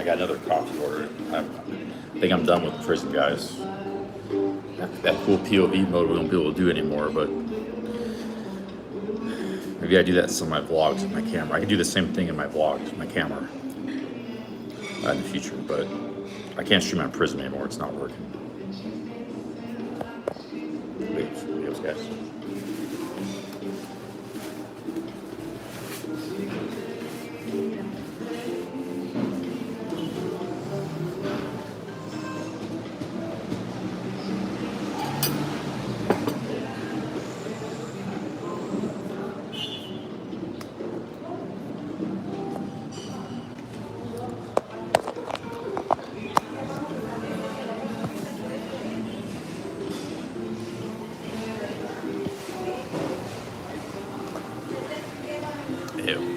I got another coffee order. I think I'm done with prison, guys. That cool POV mode we won't be able to do anymore, but maybe I do that in some of my vlogs with my camera. I can do the same thing in my vlogs with my camera in the future, but I can't stream on prison anymore. It's not working. Wait, videos, guys.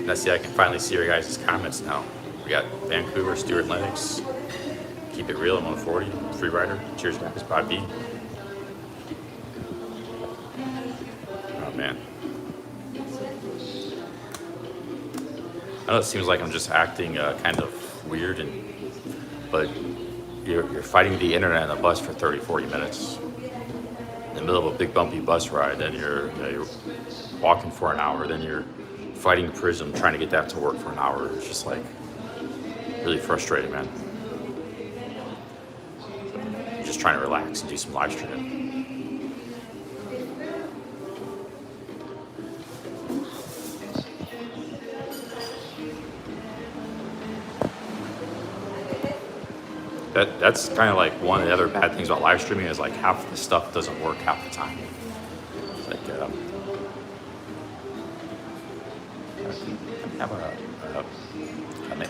Let's see, I can finally see your guys' comments now. We got Vancouver, Stuart Lennox, Keep It Real, 140, Free Rider, cheers guys, Bob B. Oh man. I know it seems like I'm just acting kind of weird, but you're fighting the internet on the bus for 30, 40 minutes. In the middle of a big bumpy bus ride, then you're walking for an hour, then you're fighting Prism, trying to get that to work for an hour. It's just like really frustrating, man. Just trying to relax and do some live streaming. That's kind of like one of the other bad things about live streaming is like half the stuff doesn't work half the time. It's like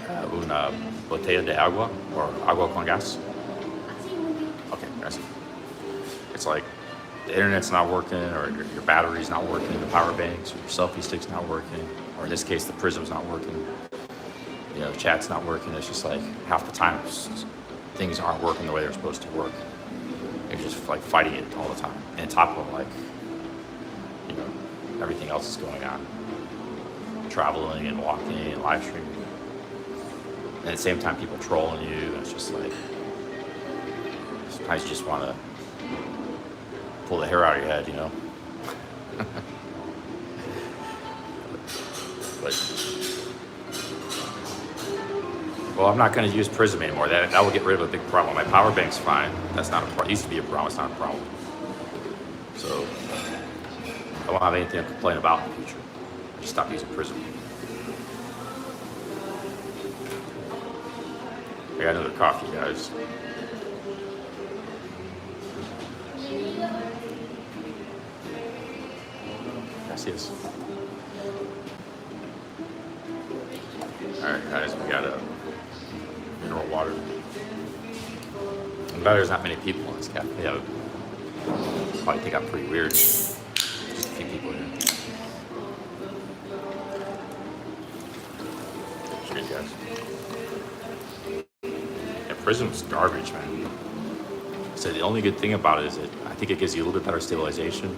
have una botella de agua or agua con gas. Okay, guys. It's like the internet's not working, or your battery's not working, the power banks, or your selfie stick's not working, or in this case, the Prism's not working. You know, the chat's not working. It's just like half the time things aren't working the way they're supposed to work. You're just like fighting it all the time. And on top of like, you know, everything else is going on. Traveling and walking and live streaming. And at the same time, people trolling you. And it's just like, sometimes you just want to pull the hair out of your head, you know? Well, I'm not going to use Prism anymore. That will get rid of a big problem. My power bank's fine. That's not a problem. It used to be a problem. It's not a problem. So I won't have anything to complain about in the future. I just stopped using Prism. I got another coffee, guys. Gracias. All right, guys, we got a mineral water. I'm glad there's not many people in this cafe. Yeah, probably think I'm pretty weird. Just a few people here. Cheers, guys. Yeah, Prism's garbage, man. So the only good thing about it is that I think it gives you a little bit better stabilization,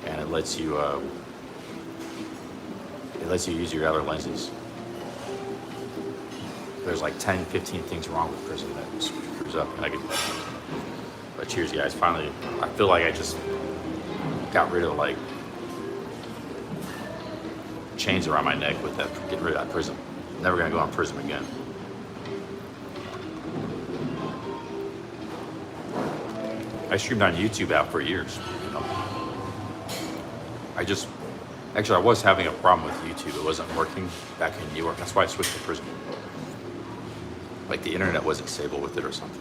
and it lets you use your other lenses. There's like 10, 15 things wrong with Prism that screws up. But cheers, guys. Finally, I feel like I just got rid of like chains around my neck with that, getting rid of that Prism. Never gonna go on Prism again. I streamed on YouTube app for years. You know? I was having a problem with YouTube. It wasn't working back in New York. That's why I switched to Prism. Like the internet wasn't stable with it or something.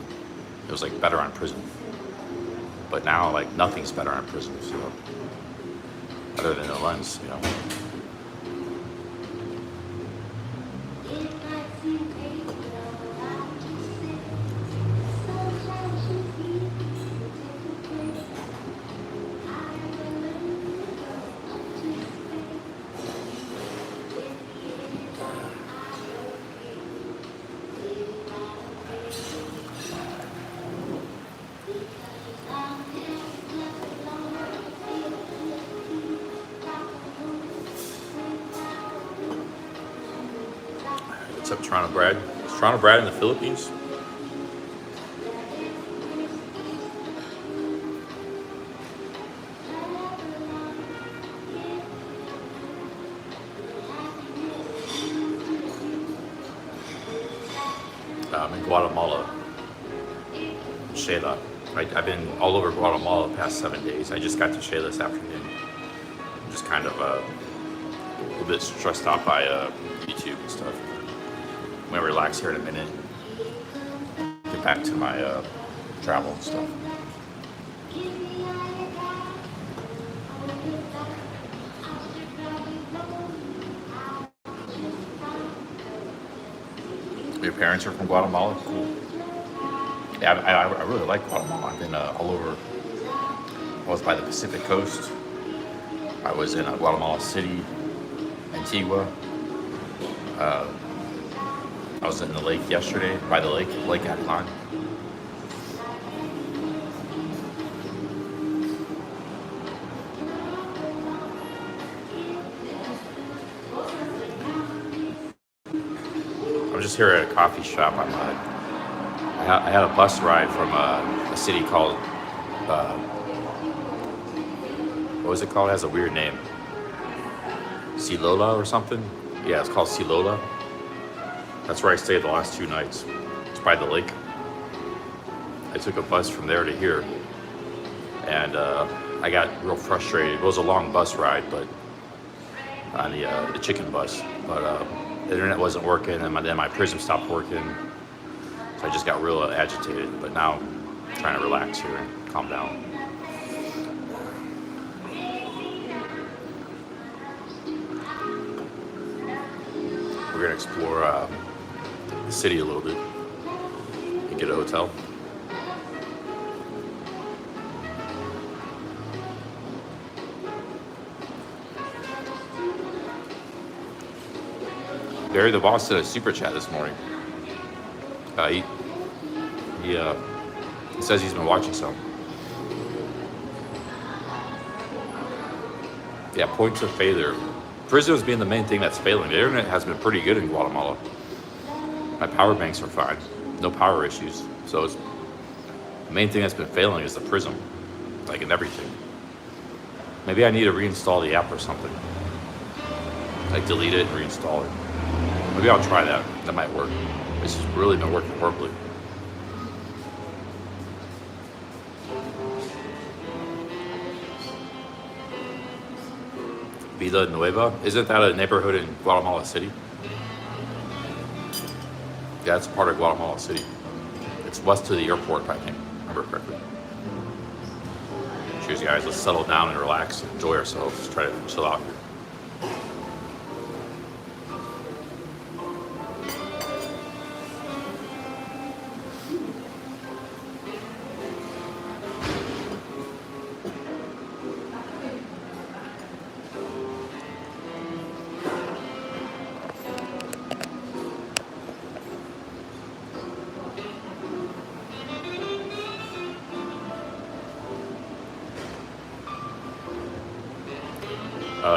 It was like better on Prism. But now like nothing's better on Prism, so other than the lens, you know. What's up, Toronto Brad? Just Toronto Brad in the Philippines. In Guatemala, Shayla. I've been all over Guatemala the past 7 days. I just got to Shayla this afternoon. I'm just kind of a little bit stressed out by YouTube and stuff. I'm gonna relax here in a minute. Get back to my travel and stuff. Your parents are from Guatemala? Cool. Yeah, I really like Guatemala. I've been all over. I was by the Pacific coast. I was in Guatemala City, Antigua. I was in the lake yesterday, by the lake Atlan. I'm just here at a coffee shop. I had a bus ride from a city called, what was it called? It has a weird name. Silola or something? Yeah, it's called Silola. That's where I stayed the last 2 nights. It's by the lake. I took a bus from there to here. And I got real frustrated. It was a long bus ride, but on the chicken bus. But the internet wasn't working, and then my Prism stopped working. So I just got real agitated. But now I'm trying to relax here and calm down. We're gonna explore the city a little bit and get a hotel. Barry the boss did a super chat this morning. He says he's been watching some. Yeah, points of failure. Prism being the main thing that's failing. The internet has been pretty good in Guatemala. My power banks are fine. No power issues. So the main thing that's been failing is the Prism. Like in everything. Maybe I need to reinstall the app or something. Like delete it and reinstall it. Maybe I'll try that. That might work. It's just really been working horribly. Villa Nueva? Isn't that a neighborhood in Guatemala City? Yeah, it's part of Guatemala City. It's west of the airport, I think, if I remember correctly. Cheers, guys. Let's settle down and relax and enjoy ourselves. Let's try to chill out here.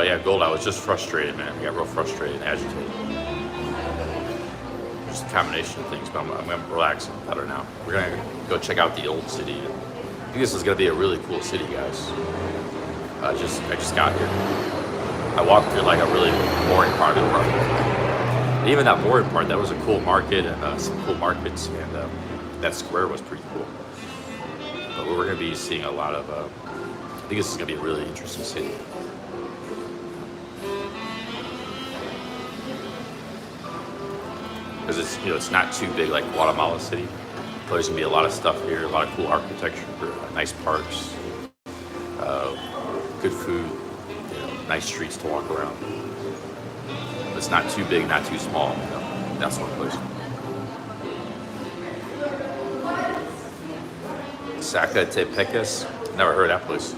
Yeah, Gold, I was just frustrated, man. I got real frustrated and agitated. Just a combination of things, but I'm going to relax and better now. We're going to go check out the old city. I think this is going to be a really cool city, guys. I just got here. I walked through like a really boring part of the park. And even that boring part, that was a cool market and some cool markets, and that square was pretty cool. But we're going to be seeing a lot of, I think this is going to be a really interesting city. Because it's, it's not too big like Guatemala City. But there's gonna be a lot of stuff here, a lot of cool architecture, nice parks, good food, nice streets to walk around. It's not too big, not too small. That's one place. Zacatepecas, never heard of that place.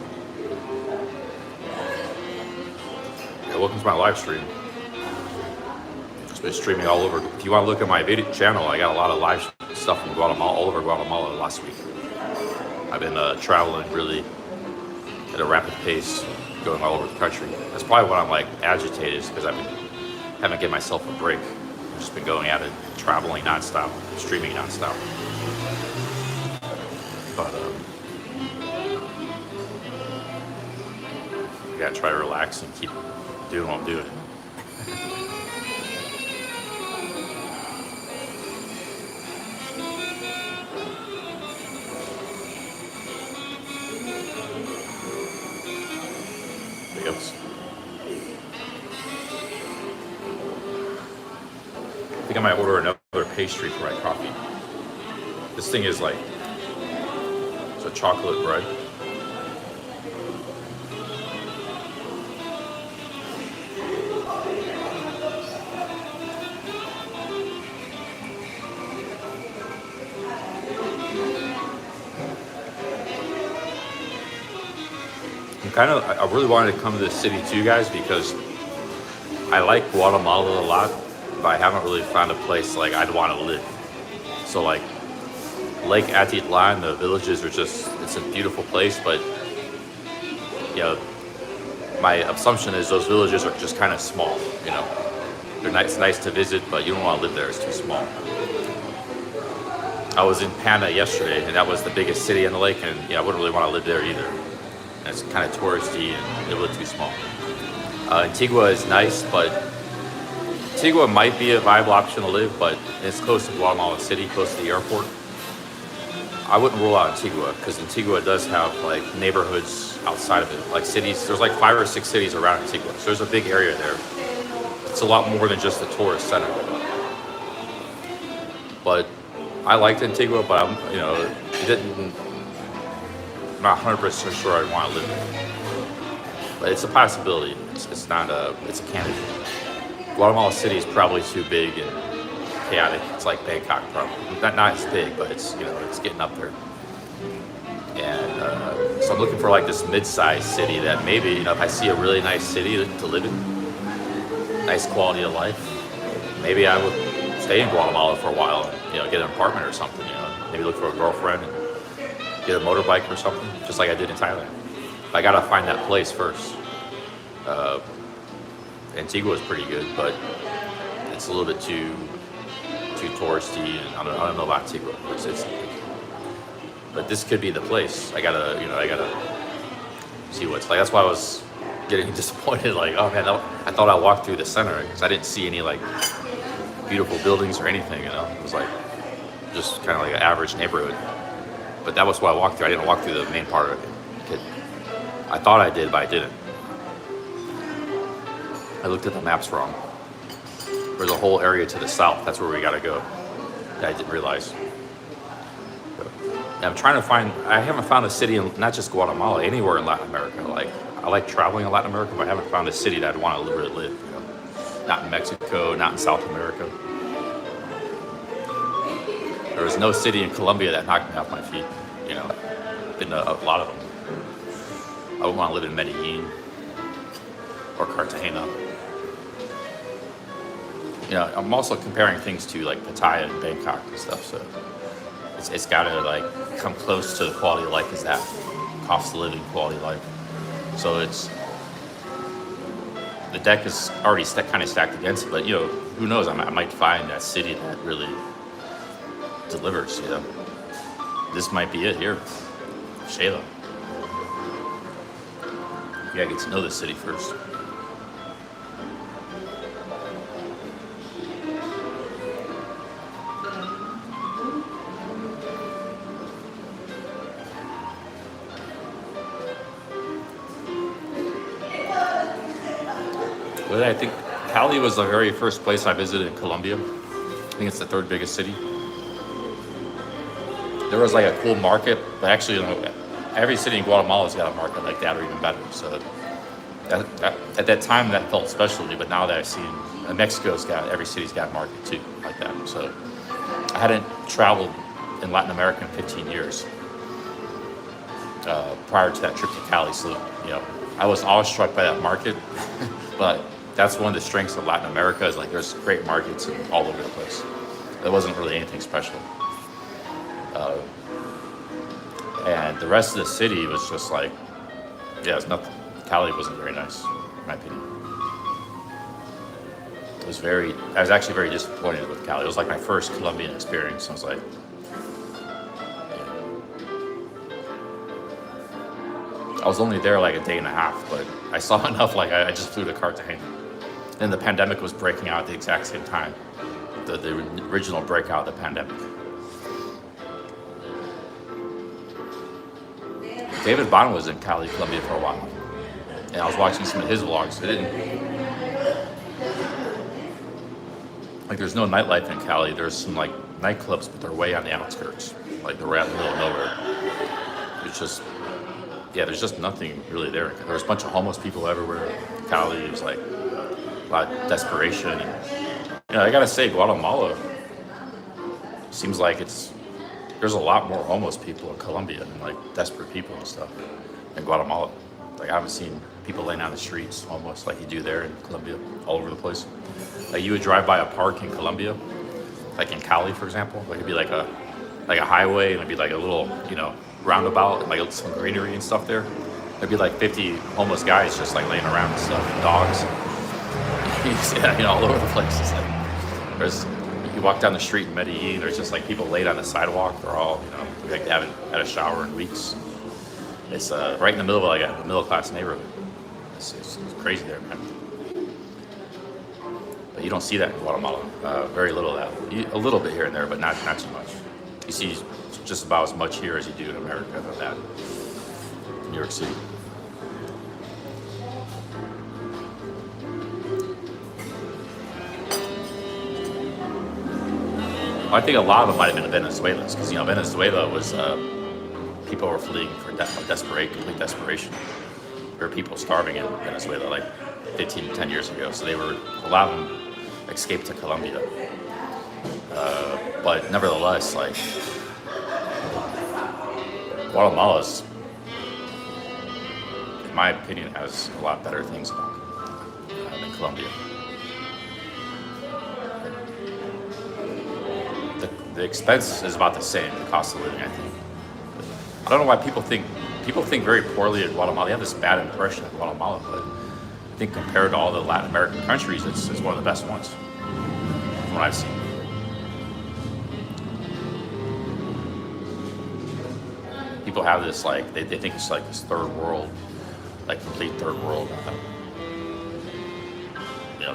Yeah, welcome to my live stream. Been streaming all over. If you want to look at my video channel, I got a lot of live stuff from Guatemala, all over Guatemala last week. I've been traveling really at a rapid pace, going all over the country. That's probably why I'm like agitated, is because I haven't given myself a break. Just been going at it, traveling nonstop, streaming nonstop. But I gotta try to relax and keep doing what I'm doing. There goes. I think I might order another pastry for my coffee. This thing is like, it's a chocolate bread. I really wanted to come to this city too, guys, because I like Guatemala a lot, but I haven't really found a place like I'd want to live. So like Lake Atitlan, the villages are just, it's a beautiful place, but you know, my assumption is those villages are just kind of small, you know. They're nice to visit, but you don't want to live there, it's too small. I was in Pana yesterday, and that was the biggest city in the lake, and yeah, I wouldn't really want to live there either. It's kind of touristy and a little too small. Antigua is nice, but Antigua might be a viable option to live, but it's close to Guatemala City, close to the airport. I wouldn't rule out Antigua, because Antigua does have like neighborhoods outside of it, like cities. There's like 5 or 6 cities around Antigua, so there's a big area there. It's a lot more than just a tourist center. But I liked Antigua, but I'm, you know, it didn't. I'm not 100% sure I'd want to live there. But it's a possibility. It's not a, it's a candidate. Guatemala City is probably too big and chaotic. It's like Bangkok probably. Not as big, but it's, you know, it's getting up there. And so I'm looking for like this mid-sized city that maybe, you know, if I see a really nice city to live in, nice quality of life, maybe I would stay in Guatemala for a while and, you know, get an apartment or something, you know, maybe look for a girlfriend and get a motorbike or something, just like I did in Thailand. I gotta find that place first. Antigua is pretty good, but it's a little bit too touristy, and I don't know about Antigua. But this could be the place. I gotta see what it's like. That's why I was getting disappointed. Like, oh man, I thought I walked through the center because I didn't see any like beautiful buildings or anything. You know, it was like just kind of like an average neighborhood. But that was why I walked through. I didn't walk through the main part of it. I thought I did, but I didn't. I looked at the maps wrong. There's a whole area to the south. That's where we gotta go. That I didn't realize. I'm trying to find. I haven't found a city in not just Guatemala, anywhere in Latin America. Like I like traveling in Latin America, but I haven't found a city that I'd want to really live. You know, not in Mexico, not in South America. There was no city in Colombia that knocked me off my feet. You know, been a lot of them. I would want to live in Medellin or Cartagena. You know, I'm also comparing things to like Pattaya and Bangkok and stuff. So it's got to like come close to the quality of life as that cost of living, quality of life. So it's the deck is already kind of stacked against it. But you know, who knows? I might find that city that really delivers, you know. This might be it here. Shayla. You gotta get to know this city first. Well, I think Cali was the very first place I visited in Colombia. I think it's the 3rd biggest city. There was like a cool market, but actually, you know, every city in Guatemala's got a market like that or even better. So at that time, that felt special to me. But now that I've seen Mexico's got, every city's got a market too, like that. So I hadn't traveled in Latin America in 15 years prior to that trip to Cali. So, you know, I was awestruck by that market, but that's one of the strengths of Latin America is like there's great markets all over the place. There wasn't really anything special. And the rest of the city was just like, yeah, it's nothing. Cali wasn't very nice, in my opinion. I was actually very disappointed with Cali. It was like my first Colombian experience. I was like, I was only there like a day and a half, but I saw enough. Like I just flew to Cartagena. And the pandemic was breaking out at the exact same time. The original breakout of the pandemic. David Bonner was in Cali, Colombia for a while. And I was watching some of his vlogs. Like there's no nightlife in Cali. There's some like nightclubs, but they're way on the outskirts. Like they're right in the middle of nowhere. It's just, yeah, there's just nothing really there. There's a bunch of homeless people everywhere. Cali is like a lot of desperation. And, I gotta say, Guatemala seems like there's a lot more homeless people in Colombia and like desperate people and stuff in Guatemala. Like I haven't seen people laying on the streets homeless like you do there in Colombia, all over the place. Like you would drive by a park in Colombia, like in Cali, for example. Like it'd be like a highway, and it'd be like a little, roundabout, and like some greenery and stuff there. There'd be like 50 homeless guys just like laying around and stuff, and dogs. Yeah, all over the place. It's like you walk down the street in Medellin, there's just like people laid on the sidewalk. They're all, like they haven't had a shower in weeks. It's right in the middle of like a middle-class neighborhood. It's crazy there, man. But you don't see that in Guatemala. Very little of that. A little bit here and there, but not too much. You see just about as much here as you do in America of that. New York City. Well, I think a lot of them might have been Venezuelans, because Venezuela was people were fleeing for complete desperation. There were people starving in Venezuela like 10 years ago, so a lot of them escaped to Colombia. But nevertheless, like Guatemala's, in my opinion, has a lot better things than Colombia. The expense is about the same, the cost of living, I think. I don't know why people think very poorly of Guatemala. They have this bad impression of Guatemala, but I think compared to all the Latin American countries, it's one of the best ones, from what I've seen. People have this like they think it's like this third world, like complete third world,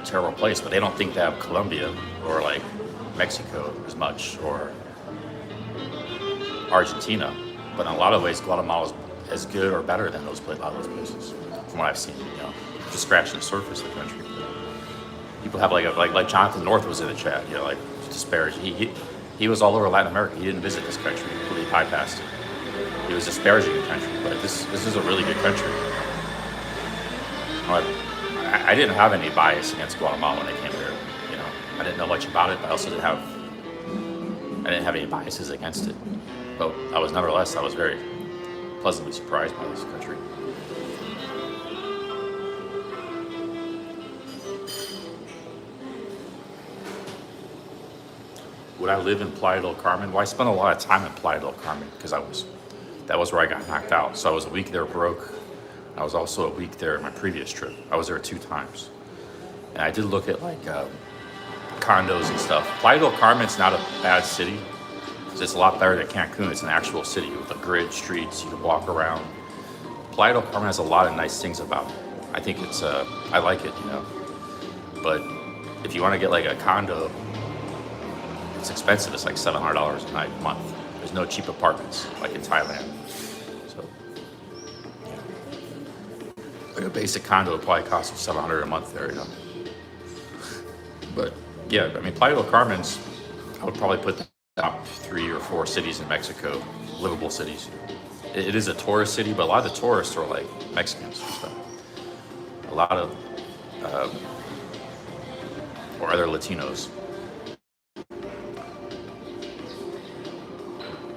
terrible place, but they don't think they have Colombia or like Mexico as much, or Argentina. But in a lot of ways, Guatemala is as good or better than a lot of those places, from what I've seen. Just scratching the surface of the country. People have like Jonathan North was in the chat. Like disparaging. He was all over Latin America. He didn't visit this country. He completely bypassed it. He was disparaging the country, but this is a really good country. I didn't have any bias against Guatemala when I came here. I didn't know much about it, but I also didn't have any biases against it. But I was very pleasantly surprised by this country. Would I live in Playa del Carmen? Well, I spent a lot of time in Playa del Carmen because that was where I got knocked out. So I was a week there broke. I was also a week there in my previous trip. I was there 2 times. And I did look at like condos and stuff. Playa del Carmen's not a bad city. It's a lot better than Cancun. It's an actual city with a grid streets. You can walk around. Playa del Carmen has a lot of nice things about it. I think I like it, But if you want to get like a condo, it's expensive. It's like $700 a night, a month. There's no cheap apartments like in Thailand. So, like a basic condo would probably cost you $700 a month there, But yeah, Playa del Carmen's, I would probably put the top 3 or 4 cities in Mexico, livable cities. It is a tourist city, but a lot of the tourists are like Mexicans and stuff. A lot of, or other Latinos.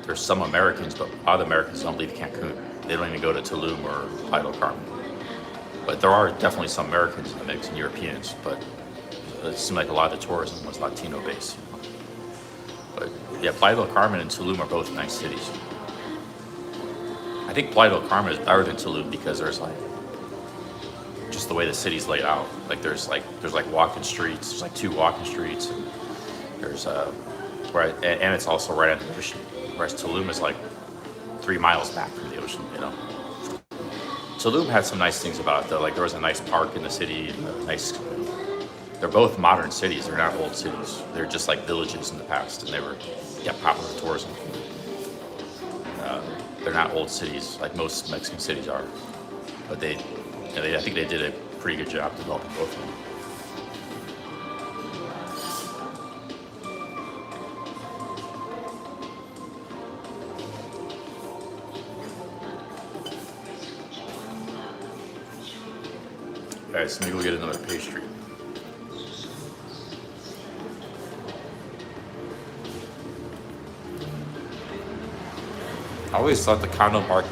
There's some Americans, but a lot of Americans don't leave Cancun. They don't even go to Tulum or Playa del Carmen. But there are definitely some Americans in the mix and Europeans, but it seemed like a lot of the tourism was Latino based. But yeah, Playa del Carmen and Tulum are both nice cities. I think Playa del Carmen is better than Tulum because there's like just just the way the city's laid out. Like there's walking streets. There's like 2 walking streets. And there's right, and it's also right on the ocean. Whereas Tulum is like 3 miles back from the ocean. You know. Tulum had some nice things about it though. Like there was a nice park in the city. They're both modern cities. They're not old cities. They're just like villages in the past, and they were popular tourism. They're not old cities like most Mexican cities are, but I think they did a pretty good job developing both of them. Guys, maybe we'll get another pastry. I always thought the condo market,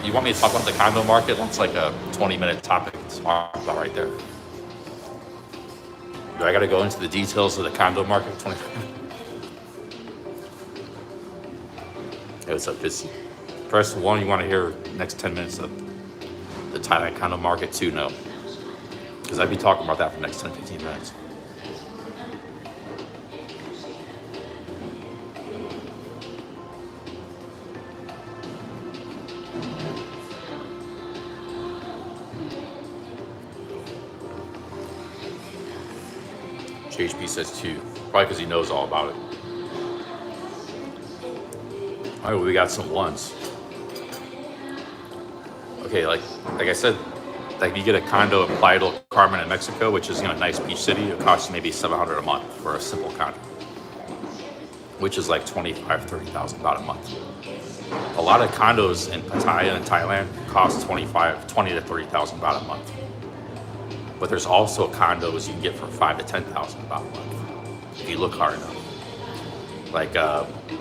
you want me to talk about the condo market? That's like a 20-minute topic to talk about right there. Do I got to go into the details of the condo market? Hey, what's up, Busy? Press 1, you want to hear next 10 minutes of the Thailand condo market? 2, no. Because I'd be talking about that for the next 10, 15 minutes. HB says 2, probably because he knows all about it. All right, well, we got some 1s. Okay, like I said, like you get a condo in Playa del Carmen in Mexico, which is a nice beach city. It costs maybe $700 a month for a simple condo, which is like $25,000-$30,000 baht a month. A lot of condos in Pattaya and Thailand cost $20,000 to $30,000 baht a month. But there's also condos you can get for $5,000 to $10,000 baht a month if you look hard enough. Like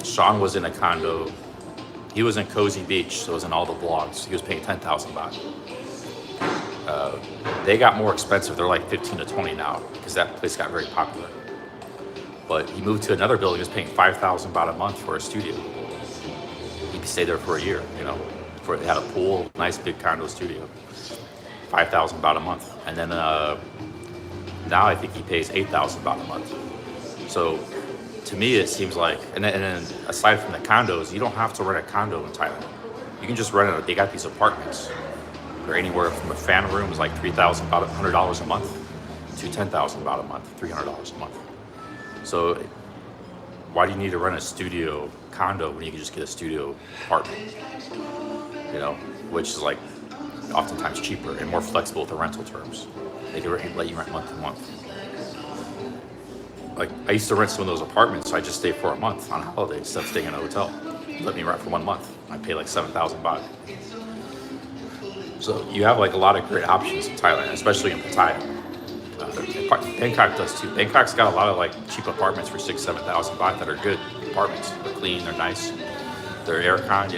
Sean was in a condo. He was in Cozy Beach, so it was in all the blogs. He was paying 10,000 baht. They got more expensive. They're like 15 to 20 now because that place got very popular. But he moved to another building. He was paying 5,000 baht a month for a studio. He could stay there for a year. It had a pool, nice big condo studio. 5,000 baht a month, and then now I think he pays 8,000 baht a month. So to me, it seems like, and then aside from the condos, you don't have to rent a condo in Thailand. You can just rent it. They got these apartments. They're anywhere from a fan room is like 3,000 baht, $100 a month, to 10,000 baht a month, $300 a month. So why do you need to rent a studio condo when you can just get a studio apartment? Which is like oftentimes cheaper and more flexible with the rental terms. They can let you rent month to month. Like I used to rent some of those apartments, so I just stay for a month on holidays instead of staying in a hotel. Let me rent for 1 month. I pay like 7,000 baht. So you have like a lot of great options in Thailand, especially in Pattaya. Bangkok does too. Bangkok's got a lot of like cheap apartments for 6,000 to 7,000 baht that are good apartments. They're clean, they're nice, they're aircon,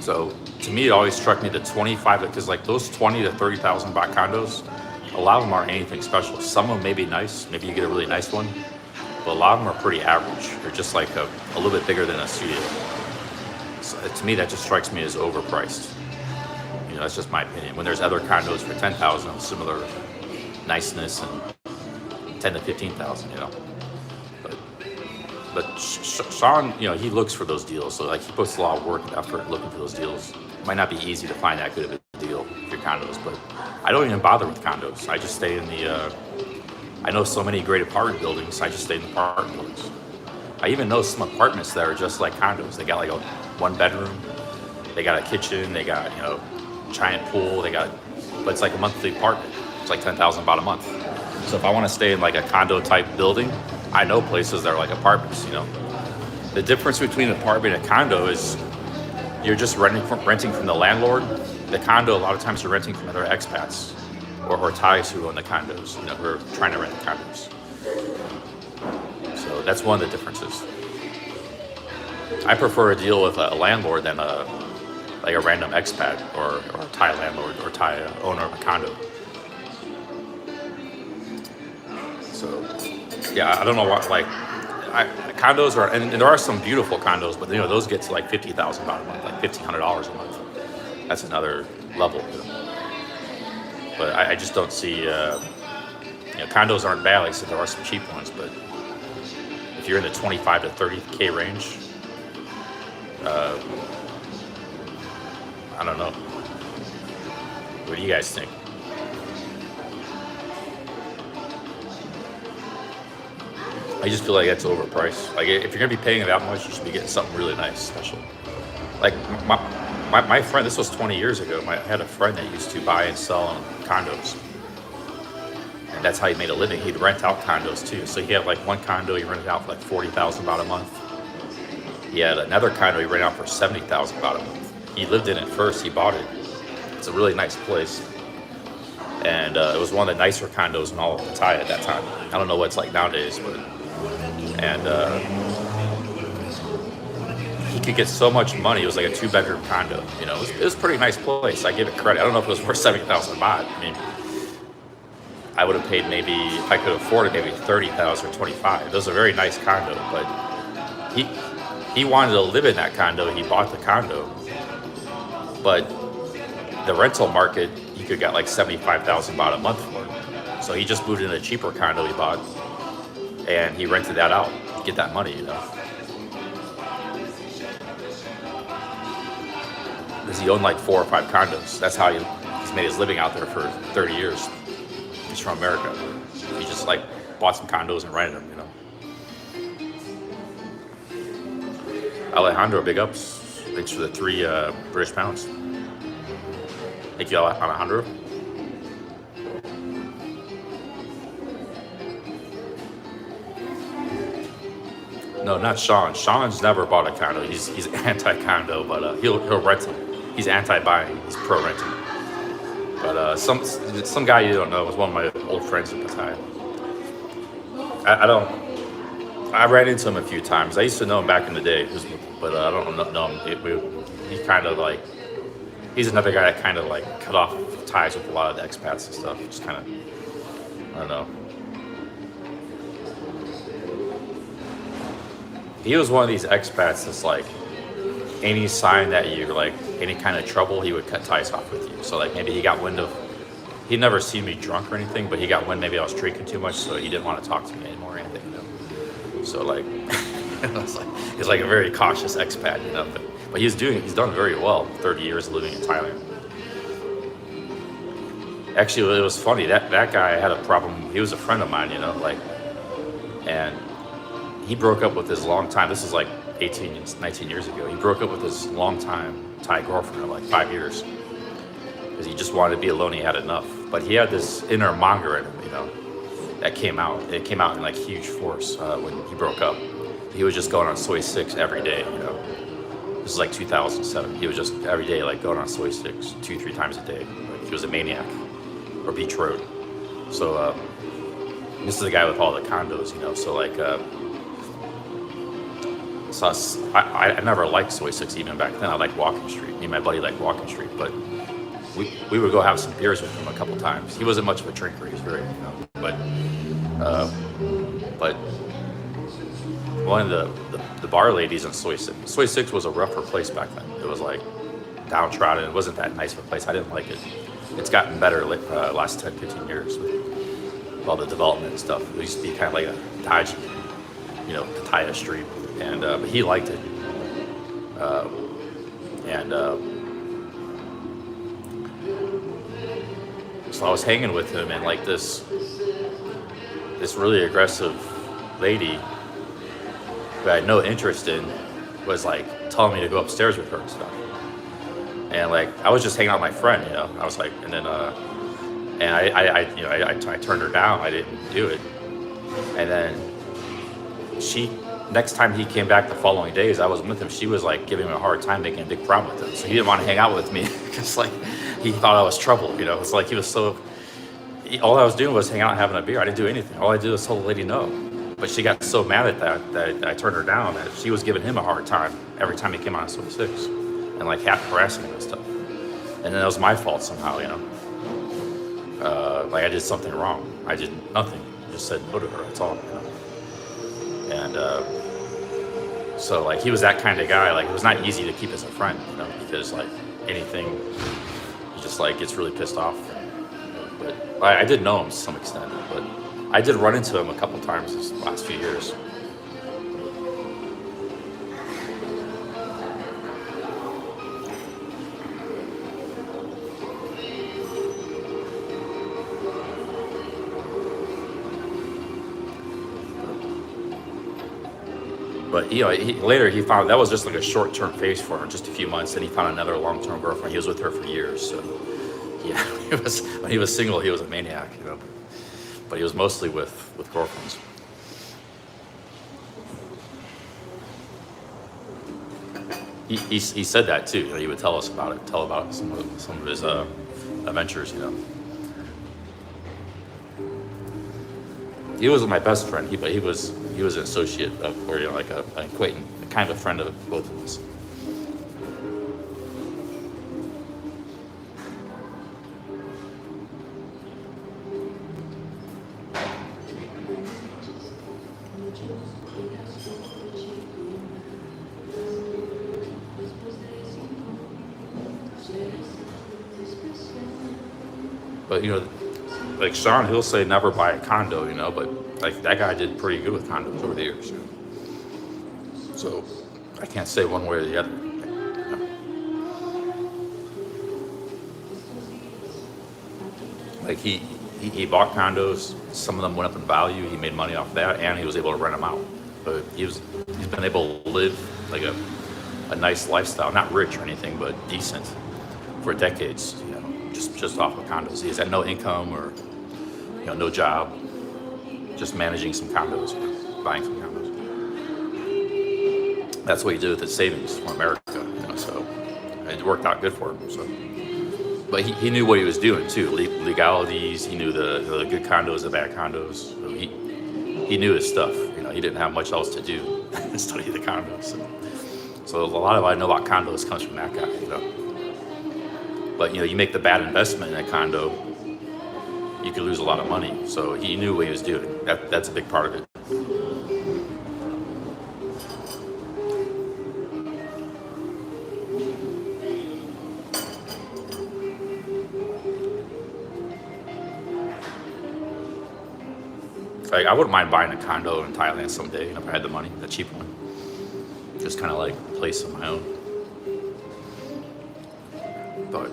So to me, it always struck me the 25, because like those 20 to 30,000 baht condos, a lot of them aren't anything special. Some of them may be nice, maybe you get a really nice one, but a lot of them are pretty average. They're just like a little bit bigger than a studio. So to me, that just strikes me as overpriced. That's just my opinion. When there's other condos for 10,000, similar niceness, and 10 to 15,000, But Sean, he looks for those deals. So like he puts a lot of work and effort looking for those deals. It might not be easy to find that good of a deal for your condos, but I don't even bother with condos. I just stay in I know so many great apartment buildings. I just stay in the apartment buildings. I even know some apartments that are just like condos. They got like a 1 bedroom. They got a kitchen. They got, giant pool. But it's like a monthly apartment. It's like 10,000 baht a month. So if I want to stay in like a condo type building, I know places that are like apartments, The difference between an apartment and a condo is you're just renting from the landlord. The condo, a lot of times you're renting from other expats or Thais who own the condos, who are trying to rent the condos. So that's one of the differences. I prefer a deal with a landlord than like a random expat or a Thai landlord or Thai owner of a condo. So yeah, I don't know what, like condos are, and there are some beautiful condos, but those get to like 50,000 baht a month, like $1,500 a month. That's another level. But I just don't see, condos aren't bad. Like I said, there are some cheap ones, but if you're in the 25 to 30K range, I don't know. What do you guys think? I just feel like that's overpriced. Like if you're gonna be paying that much, you should be getting something really nice, special. Like my friend, this was 20 years ago. I had a friend that used to buy and sell condos, and that's how he made a living. He'd rent out condos too. So he had like one condo he rented out for like $40,000 about a month. He had another condo he rented out for $70,000 about a month. He lived in it first. He bought it. It's a really nice place, and it was one of the nicer condos in all of Pattaya at that time. I don't know what it's like nowadays, but he could get so much money. It was like a 2-bedroom condo. It was a pretty nice place. I give it credit. I don't know if it was worth $70,000 baht. I mean, I would have paid maybe, if I could afford it, maybe $30,000 or $25,000. It was a very nice condo, but he wanted to live in that condo. He bought the condo, but the rental market, you could get like $75,000 baht a month for it. So he just moved in a cheaper condo he bought, and he rented that out to get that money, Because he owned like 4 or 5 condos. That's how he's made his living out there for 30 years. He's from America. He just like bought some condos and rented them, Alejandro, big ups. Thanks for the 3 British pounds. Thank you, Alejandro. No, not Sean. Sean's never bought a condo. He's anti-condo, but he'll rent them. He's anti-buying. He's pro-renting. But some guy you don't know was one of my old friends in Pattaya. I ran into him a few times. I used to know him back in the day, but I don't know him. He kind of like, he's another guy that kind of like cut off ties with a lot of the expats and stuff. Just kind of, I don't know. He was one of these expats that's like, any sign that you're like any kind of trouble, he would cut ties off with you. So like maybe he got wind of, he'd never seen me drunk or anything, but he got wind maybe I was drinking too much, so he didn't want to talk to me anymore or anything, So like, he's like a very cautious expat, But he's done very well. 30 years living in Thailand. Actually, it was funny. That guy had a problem. He was a friend of mine, and he broke up with his longtime. This is like 19 years ago. He broke up with his longtime Thai girlfriend of like 5 years because he just wanted to be alone. He had enough. But he had this inner monger in him, that came out. It came out in like huge force when he broke up. He was just going on soy 6 every day, This is like 2007. He was just every day like going on soy 6 2-3 times a day. Like he was a maniac. Or Beach Road. So this is the guy with all the condos, So like, I never liked soy 6 even back then. I liked Walking Street. Me and my buddy liked Walking Street, but we would go have some beers with him a couple times. He wasn't much of a drinker. He was very, but one of the bar ladies in Soy 6. Soy 6 was a rougher place back then. It was like downtrodden. It wasn't that nice of a place. I didn't like it. It's gotten better last 10, 15 years with all the development and stuff. It used to be kind of like a dodgy, Pattaya street. And but he liked it. So I was hanging with him, and like this really aggressive lady who I had no interest in was like telling me to go upstairs with her and stuff. And like I was just hanging out with my friend, I was like, and then and I turned her down. I didn't do it. And then next time he came back the following days, I was with him. She was like giving him a hard time, making a big problem with him. So he didn't want to hang out with me because like he thought I was trouble. It's like he was all I was doing was hanging out and having a beer. I didn't do anything. All I did was tell the lady no. But she got so mad at that I turned her down. That she was giving him a hard time every time he came on Soy 6 and like harassing him and stuff. And then it was my fault somehow, like I did something wrong. I did nothing. I just said no to her. That's all. And so like he was that kind of guy. Like it was not easy to keep as a friend, because like anything, he just like gets really pissed off. But I did know him to some extent, but I did run into him a couple times this last few years. But later he found that was just like a short-term phase for him, just a few months. Then he found another long-term girlfriend. He was with her for years. So yeah, when he was single, he was a maniac, But he was mostly with girlfriends. He said that too. He would tell us about it, tell about some of his adventures. He wasn't my best friend, but he was an associate of, or like an acquaintance, kind of a friend of both of us. But like Sean, he'll say never buy a condo, but like that guy did pretty good with condos over the years. So I can't say one way or the other. Like he bought condos, some of them went up in value, he made money off that, and he was able to rent them out. But he's been able to live like a nice lifestyle, not rich or anything, but decent for decades, just off of condos. He's had no income or no job, just managing some condos, buying some condos. That's what he did with his savings from America, so it worked out good for him. So, but he knew what he was doing too, legalities. He knew the good condos, the bad condos. So he knew his stuff. He didn't have much else to do than study the condos. So a lot of what I know about condos comes from that guy. But you make the bad investment in a condo, you could lose a lot of money. So he knew what he was doing. That's a big part of it. Like I wouldn't mind buying a condo in Thailand someday if I had the money, the cheap one. Just kind of like a place of my own. But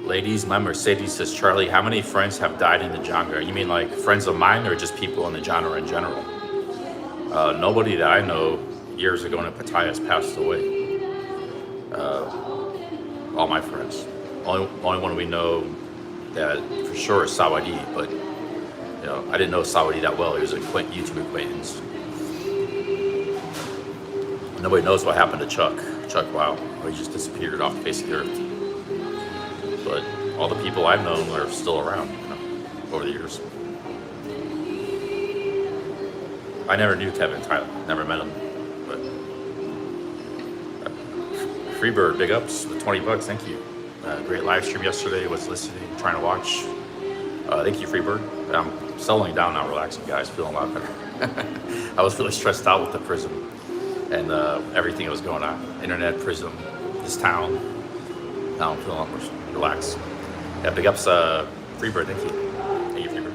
ladies, my Mercedes says, Charlie, how many friends have died in the genre? You mean like friends of mine or just people in the genre in general? Nobody that I know years ago in Pattaya has passed away. All my friends. Only one we know that for sure is Sawadi, but I didn't know Sawadi that well. He was a YouTube acquaintance. Nobody knows what happened to Chuck. Wow, he just disappeared off the face of the earth. But all the people I've known are still around, over the years. I never knew Kevin Tyler, never met him. But Freebird, big ups, the $20, thank you. Great live stream yesterday, was listening, trying to watch. Thank you, Freebird. I'm settling down now, relaxing, guys, feeling a lot better. I was really stressed out with the prism and everything that was going on. Internet, prism, this town. Now I'm feeling more relaxed. Yeah, big ups, Freebird, thank you. Thank you, Freebird.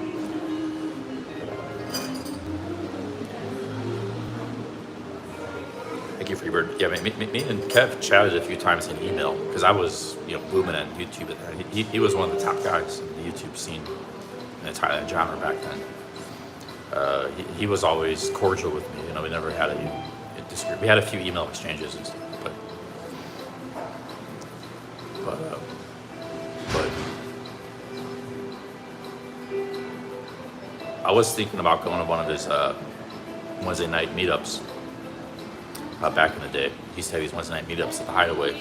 Thank you, Freebird. Yeah, me and Kev chatted a few times in email because I was, booming on YouTube. He was one of the top guys in the YouTube scene in the Thailand genre back then. He was always cordial with me. We never had a disagreement. We had a few email exchanges and stuff, but I was thinking about going to one of his Wednesday night meetups back in the day. He used to have these Wednesday night meetups at the Hideaway,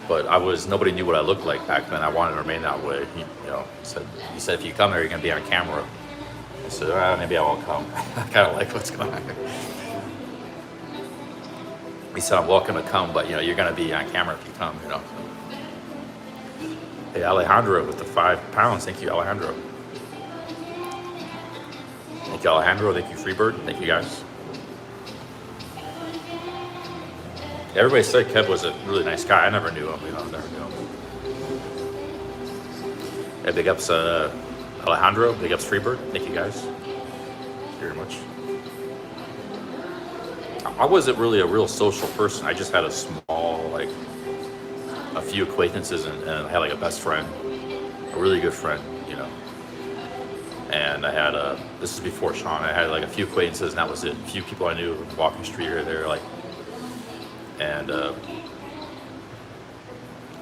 but nobody knew what I looked like back then. I wanted to remain that way. He said if you come here, you're gonna be on camera. I said, maybe I won't come. I kind of like what's going on here. He said, I'm welcome to come, but you're going to be on camera if you come, Hey, Alejandro with the 5 pounds. Thank you, Alejandro. Thank you, Alejandro. Thank you, Freebird. Thank you, guys. Everybody said Kev was a really nice guy. I never knew him, never knew him. Yeah, big ups, Alejandro. Big ups, Freebird. Thank you, guys. Thank you very much. I wasn't really a real social person. I just had a few acquaintances, and I had like a best friend, a really good friend, And I had this is before Sean. I had like a few acquaintances, and that was it. A few people I knew walking the street here or there, and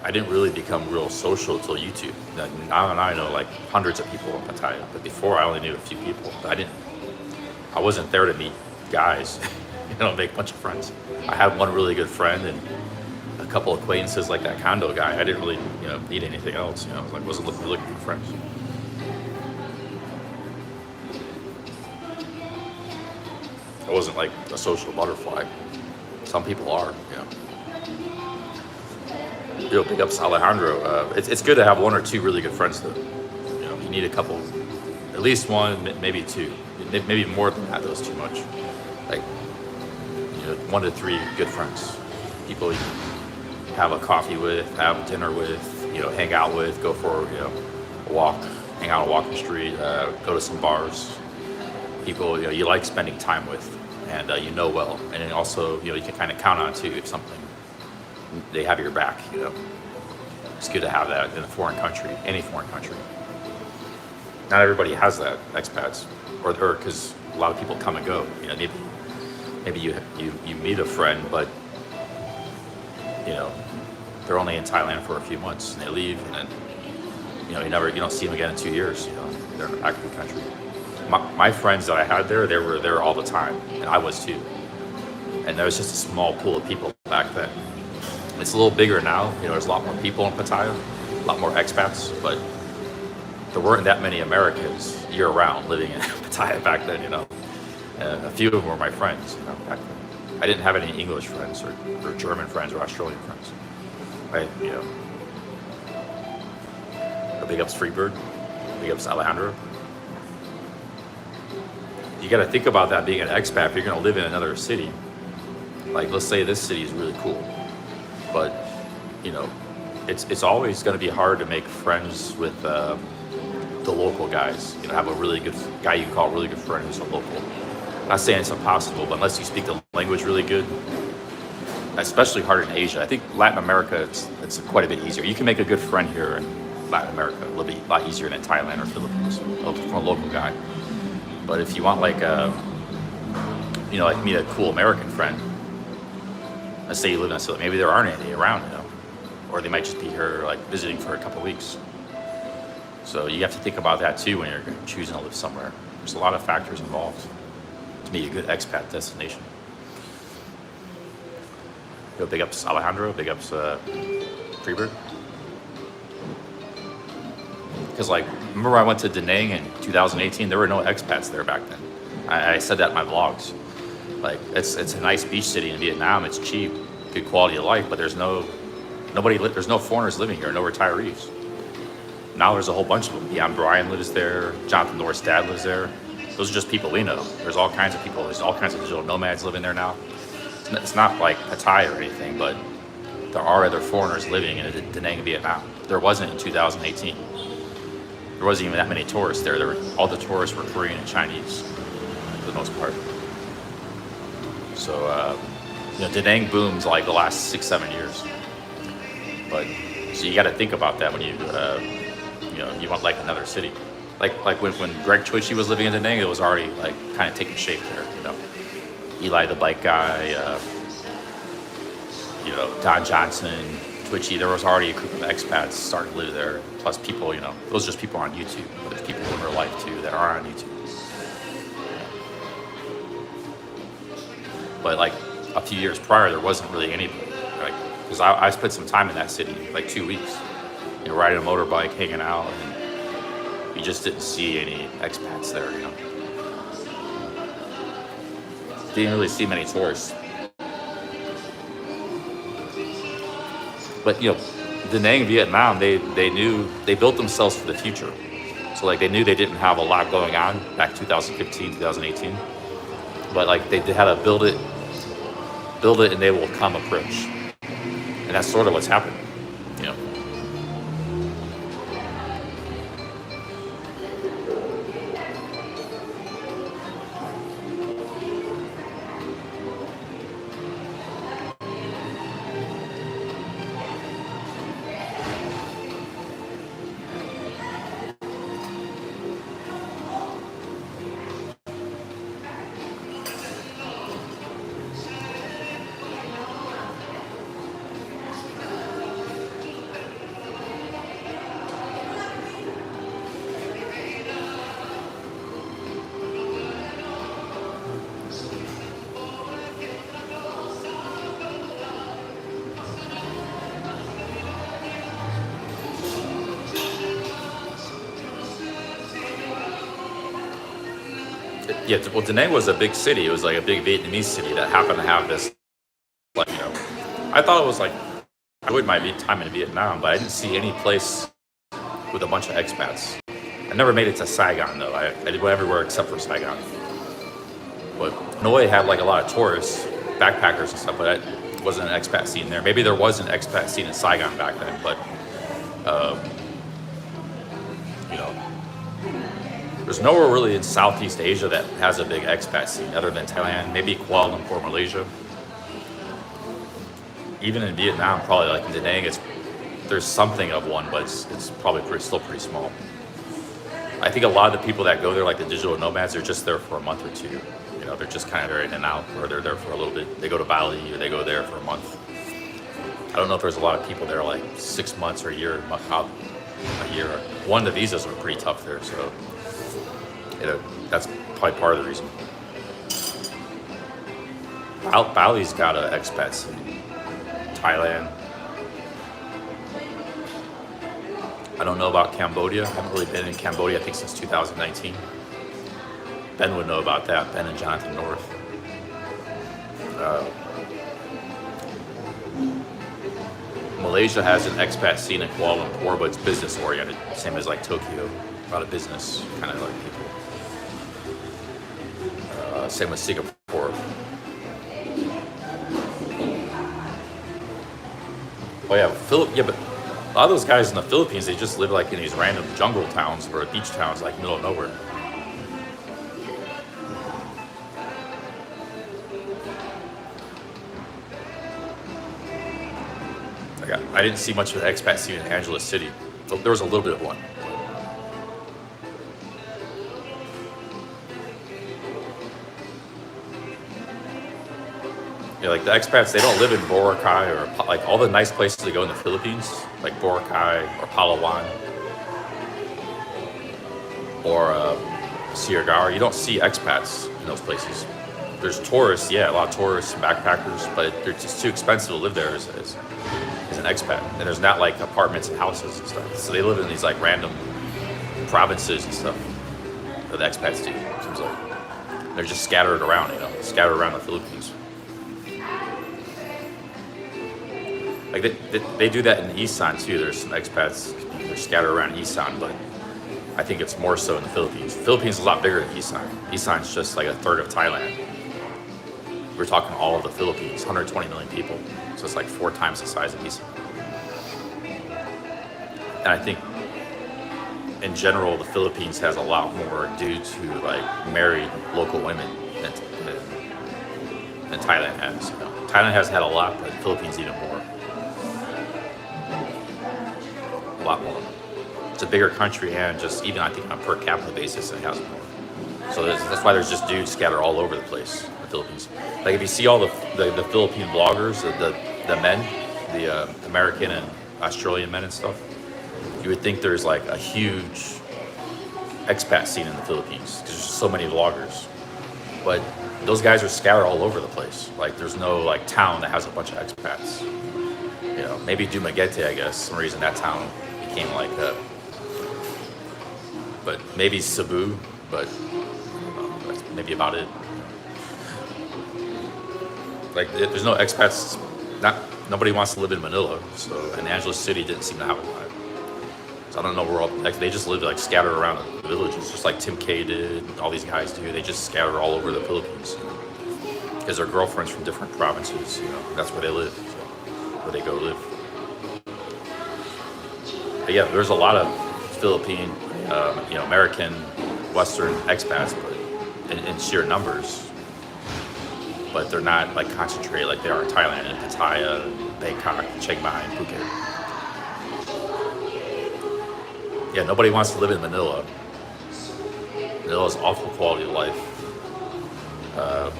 I didn't really become real social until YouTube. Now I know like hundreds of people in Pattaya, but before I only knew a few people. I wasn't there to meet guys, make a bunch of friends. I had one really good friend and a couple acquaintances like that condo guy. I didn't really, need anything else. I wasn't looking for friends. I wasn't like a social butterfly. Some people are, Big ups Alejandro. It's good to have one or two really good friends though. You need a couple, at least one, maybe two, maybe more than that. That's too much. Like 1 to 3 good friends, people you have a coffee with, have dinner with, hang out with, go for a walk, hang out on Walking Street, go to some bars. People you like spending time with, and well, and then also you can kind of count on too if something they have your back. It's good to have that in a foreign country, any foreign country. Not everybody has that, expats, or because a lot of people come and go. Maybe you meet a friend, but they're only in Thailand for a few months and they leave, and then you don't see them again in 2 years. They're back in the country. My friends that I had there, they were there all the time, and I was too. And there was just a small pool of people back then. It's a little bigger now. There's a lot more people in Pattaya, a lot more expats, but there weren't that many Americans year-round living in Pattaya back then. A few of them were my friends. Back then. I didn't have any English friends or German friends or Australian friends. Big ups Freebird. Big ups Alejandro. You got to think about that being an expat. If you're going to live in another city, like let's say this city is really cool, but it's always going to be hard to make friends with the local guys. Have a really good guy you can call a really good friend who's a local. I'm not saying it's impossible, but unless you speak the language really good, especially harder in Asia. I think Latin America, it's quite a bit easier. You can make a good friend here in Latin America a lot easier than Thailand or Philippines from a local guy. But if you want like meet a cool American friend, let's say you live in a city, maybe there aren't any around, or they might just be here like visiting for a couple of weeks. So you have to think about that too when you're choosing to live somewhere. There's a lot of factors involved to be a good expat destination. Big ups Alejandro, big ups Freebird. Because remember when I went to Da Nang in 2018, there were no expats there back then. I said that in my vlogs. It's a nice beach city in Vietnam. It's cheap, good quality of life, but there's no foreigners living here, no retirees. Now there's a whole bunch of them. Dion Bryan lives there. Jonathan North's dad lives there. Those are just people we know. There's all kinds of people. There's all kinds of digital nomads living there now. It's not like Pattaya or anything, but there are other foreigners living in Da Nang, Vietnam. There wasn't in 2018. There wasn't even that many tourists there. All the tourists were Korean and Chinese, for the most part. So, Da Nang boomed like the last 6-7 years. But so you got to think about that when you want like another city. Like when Greg Twitchy was living in Da Nang, it was already like kind of taking shape there. Eli the bike guy, Don Johnson, Twitchy. There was already a group of expats starting to live there. Plus people, those are just people on YouTube. But there's people in real life too that are on YouTube. But like a few years prior, there wasn't really anybody. Because I spent some time in that city, like 2 weeks, riding a motorbike, hanging out, and you just didn't see any expats there. didn't really see many tourists. But you know, Da Nang, Vietnam, they knew they built themselves for the future. So like they knew they didn't have a lot going on back 2015, 2018. But like they had to build it and they will come approach. And that's sort of what's happened, you know. Yeah, well, Da Nang was a big city. It was like a big Vietnamese city that happened to have this, like, you know, I thought it was like, I wouldn't mind time in Vietnam, but I didn't see any place with a bunch of expats. I never made it to Saigon, though. I did everywhere except for Saigon. But Hanoi had like a lot of tourists, backpackers and stuff, but it wasn't an expat scene there. Maybe there was an expat scene in Saigon back then, but, you know, there's nowhere really in Southeast Asia that has a big expat scene other than Thailand, maybe Kuala Lumpur, Malaysia. Even in Vietnam, probably like in Da Nang, there's something of one, but it's probably still pretty small. I think a lot of the people that go there, like the digital nomads, they're just there for a month or two. You know, they're just kind of there in and out, or they're there for a little bit. They go to Bali or they go there for a month. I don't know if there's a lot of people there like 6 months or a year. One, the visas are pretty tough there, so you know, that's probably part of the reason. Bali's got an expat scene. Thailand. I don't know about Cambodia. I haven't really been in Cambodia, I think, since 2019. Ben would know about that, Ben and Jonathan North. Malaysia has an expat scene in Kuala Lumpur, but it's business oriented, same as like Tokyo, a lot of business kind of like people. Same with Singapore. Oh yeah, but a lot of those guys in the Philippines, they just live like in these random jungle towns or beach towns, like middle of nowhere. I didn't see much of an expat scene in Angeles City. So there was a little bit of one. Yeah, like the expats, they don't live in Boracay or like all the nice places to go in the Philippines, like Boracay or Palawan or Siargao. You don't see expats in those places. There's tourists, yeah, a lot of tourists, backpackers, but they're just too expensive to live there as an expat. And there's not like apartments and houses and stuff. So they live in these like random provinces and stuff that the expats do. It seems like they're just scattered around, you know, scattered around the Philippines. Like they do that in Isan too. There's some expats, they're scattered around Isan, but I think it's more so in the Philippines. The Philippines is a lot bigger than Isan. Isan's just like a third of Thailand. We're talking all of the Philippines, 120 million people. So it's like 4 times the size of Isan. And I think in general, the Philippines has a lot more dudes who like marry local women than Thailand has. You know, Thailand has had a lot, but the Philippines even more. A lot more. It's a bigger country, and just even I think on a per capita basis, it has more. So that's why there's just dudes scattered all over the place in the Philippines. Like if you see all the Philippine bloggers, the men, the American and Australian men and stuff, you would think there's like a huge expat scene in the Philippines because there's so many vloggers. But those guys are scattered all over the place. Like there's no like town that has a bunch of expats. You know, maybe Dumaguete, I guess, some reason that town became like that. But maybe Cebu, but that's maybe about it. Like there's no expats. Nobody wants to live in Manila. So and Angeles City didn't seem to have a lot. So I don't know where all like they just live like scattered around the villages, just like Tim K did. All these guys do. They just scatter all over the Philippines because their girlfriends from different provinces. That's where they live. So, where they go live. But yeah, there's a lot of Philippine, American, Western expats, but in sheer numbers. But they're not like concentrated like they are in Thailand, in Pattaya, Bangkok, Chiang Mai, and Phuket. Yeah, nobody wants to live in Manila. Manila's awful quality of life. I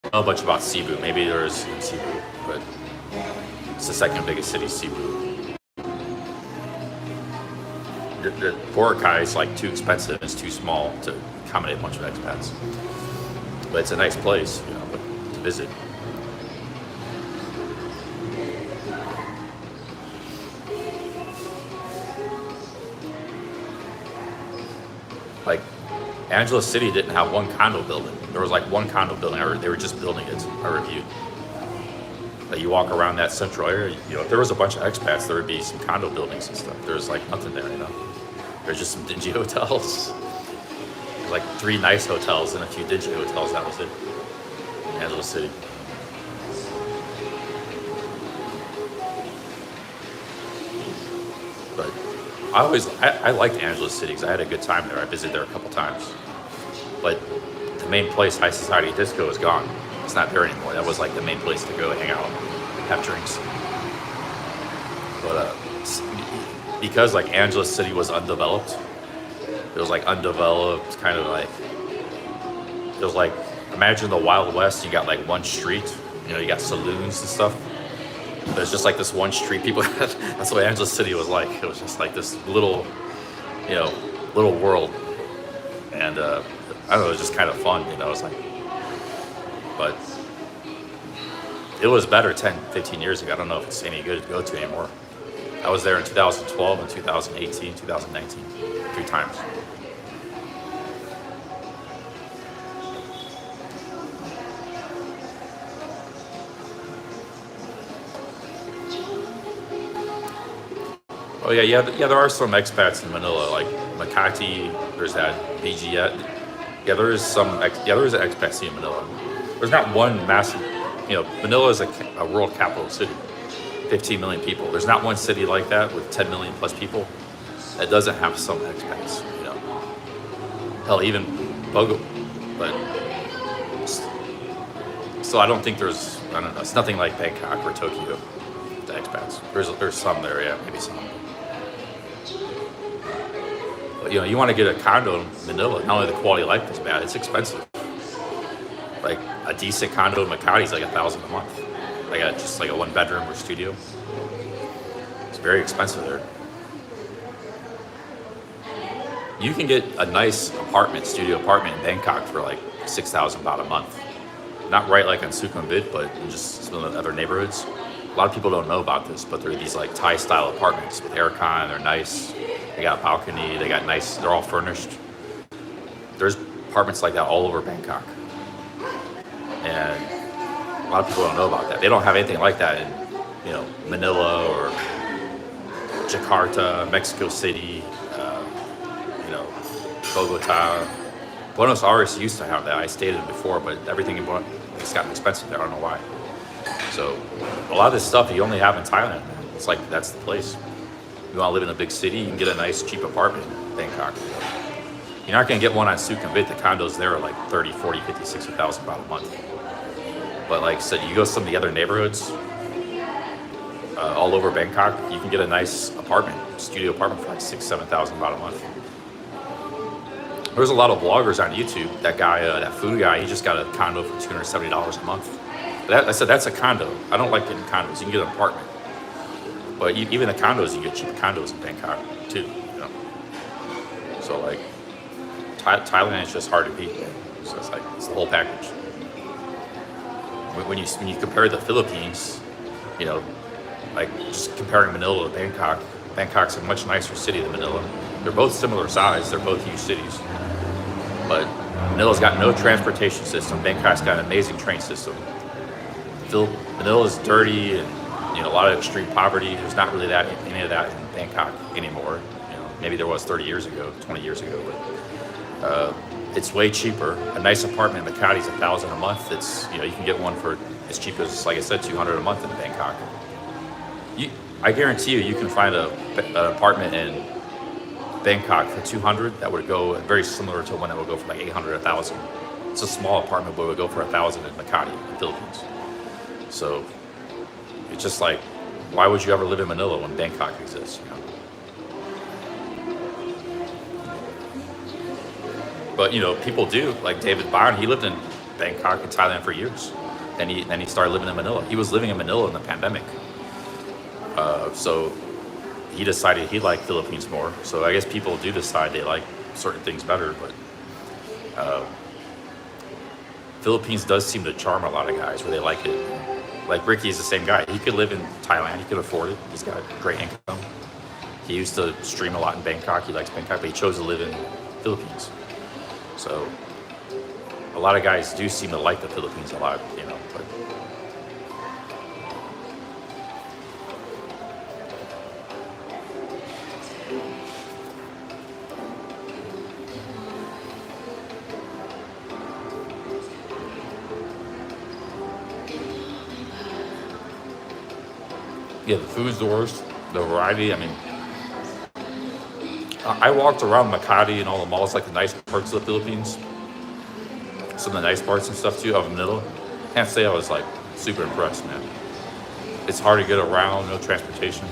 don't know much about Cebu. Maybe there is in Cebu, but it's the second biggest city, Cebu. The Boracay is like too expensive. It's too small to accommodate a bunch of expats. But it's a nice place, to visit. Like, Angeles City didn't have one condo building. There was like one condo building. They were just building it. I reviewed. Like you walk around that central area, if there was a bunch of expats, there would be some condo buildings and stuff. There's like nothing there, There's just some dingy hotels. There's like 3 nice hotels and a few dingy hotels. That was it. Angeles City. But I liked Angeles City because I had a good time there. I visited there a couple times. But the main place, High Society Disco, is gone. It's not there anymore. That was like the main place to go hang out, have drinks. But because like Angeles City was undeveloped, it was like undeveloped, kind of like, it was like, imagine the Wild West, you got like one street, you got saloons and stuff. There's just like this one street people had. That's what Angeles City was like. It was just like this little, little world. And I don't know, it was just kind of fun, It was like, but it was better 10, 15 years ago. I don't know if it's any good to go to anymore. I was there in 2012 and 2018, 2019, 3 times. Oh yeah, there are some expats in Manila, like Makati. There's that BG. Yeah, there is there is an expat city in Manila. There's not one massive, Manila is a world capital city, 15 million people. There's not one city like that with 10 million plus people that doesn't have some expats. Hell, even Bogo, but still, I don't think there's. I don't know. It's nothing like Bangkok or Tokyo. The expats. There's some there, yeah, maybe some. But, you want to get a condo in Manila, not only the quality of life is bad, it's expensive. Like a decent condo in Makati is like $1,000 a month. Like just like a 1-bedroom or studio. It's very expensive there. You can get a nice studio apartment in Bangkok for like 6,000 baht a month. Not right like in Sukhumvit, but in just some of the other neighborhoods. A lot of people don't know about this, but they're these like Thai style apartments with aircon. They're nice. They got a balcony. They got nice. They're all furnished. There's apartments like that all over Bangkok, and a lot of people don't know about that. They don't have anything like that in Manila or Jakarta, Mexico City, Bogota. Buenos Aires used to have that. I stayed in before, but everything in it's gotten expensive there. I don't know why. So a lot of this stuff you only have in Thailand. It's like that's the place. You want to live in a big city, you can get a nice cheap apartment in Bangkok. You're not going to get one on Sukhumvit. The condos there are like 30, 40, 50, 60,000 baht a month. But like I said, you go to some of the other neighborhoods all over Bangkok, you can get a nice studio apartment for like 6,000, 7,000 baht a month. There's a lot of vloggers on YouTube. That guy, that food guy, he just got a condo for $270 a month. But I said that's a condo. I don't like getting condos. You can get an apartment. But even the condos, you get cheap condos in Bangkok too. So like Thailand is just hard to beat. So it's the whole package. When you compare the Philippines, like just comparing Manila to Bangkok, Bangkok's a much nicer city than Manila. They're both similar size. They're both huge cities. But Manila's got no transportation system. Bangkok's got an amazing train system. Manila's dirty and a lot of extreme poverty. There's not really any of that in Bangkok anymore. Maybe there was 30 years ago, 20 years ago, but it's way cheaper. A nice apartment in Makati is $1,000 a month. It's you can get one for as cheap as, like I said, $200 a month in Bangkok. I guarantee you can find an apartment in Bangkok for $200 that would go very similar to one that would go for like $800, $1,000. It's a small apartment, but it would go for $1,000 in Makati, in the Philippines. So it's just like, why would you ever live in Manila when Bangkok exists? But people do. Like David Byrne, he lived in Bangkok and Thailand for years. Then he started living in Manila. He was living in Manila in the pandemic. So he decided he liked Philippines more. So I guess people do decide they like certain things better, but Philippines does seem to charm a lot of guys where they like it. Like Ricky is the same guy. He could live in Thailand. He could afford it. He's got great income. He used to stream a lot in Bangkok. He likes Bangkok, but he chose to live in Philippines. So a lot of guys do seem to like the Philippines a lot, but yeah, the food's the worst. The variety, I walked around Makati and all the malls, like the nice parts of the Philippines. Some of the nice parts and stuff too, of Manila. Can't say I was like super impressed, man. It's hard to get around, no transportation.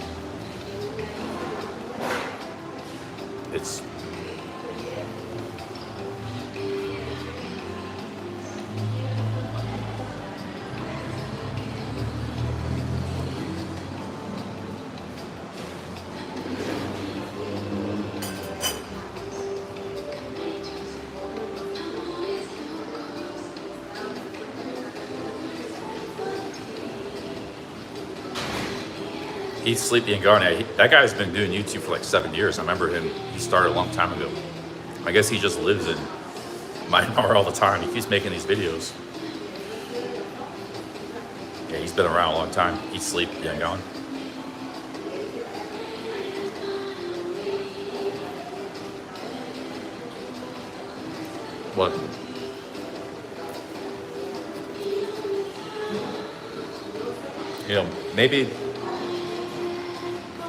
It's He's Sleepy and Garnet. That guy's been doing YouTube for like 7 years. I remember him. He started a long time ago. I guess he just lives in Myanmar all the time. He keeps making these videos. Yeah, he's been around a long time. Eat, Sleep, Yangon. What? Maybe.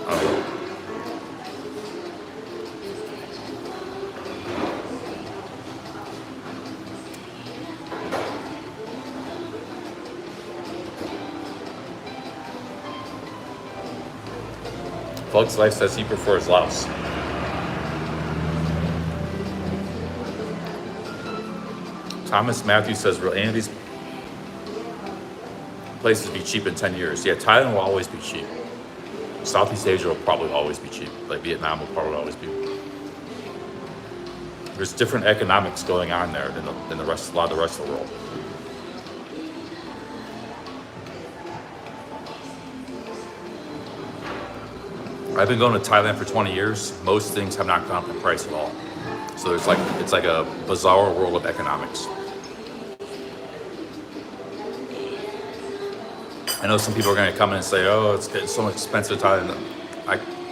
I don't know. Folks Life says he prefers Laos. Thomas Matthews says, will any of these places be cheap in 10 years? Yeah, Thailand will always be cheap. Southeast Asia will probably always be cheap. Like Vietnam will probably always be. There's different economics going on there than a lot of the rest of the world. I've been going to Thailand for 20 years. Most things have not gone up in price at all. So it's like a bizarre world of economics. I know some people are going to come in and say, "Oh, it's getting so expensive." Thailand.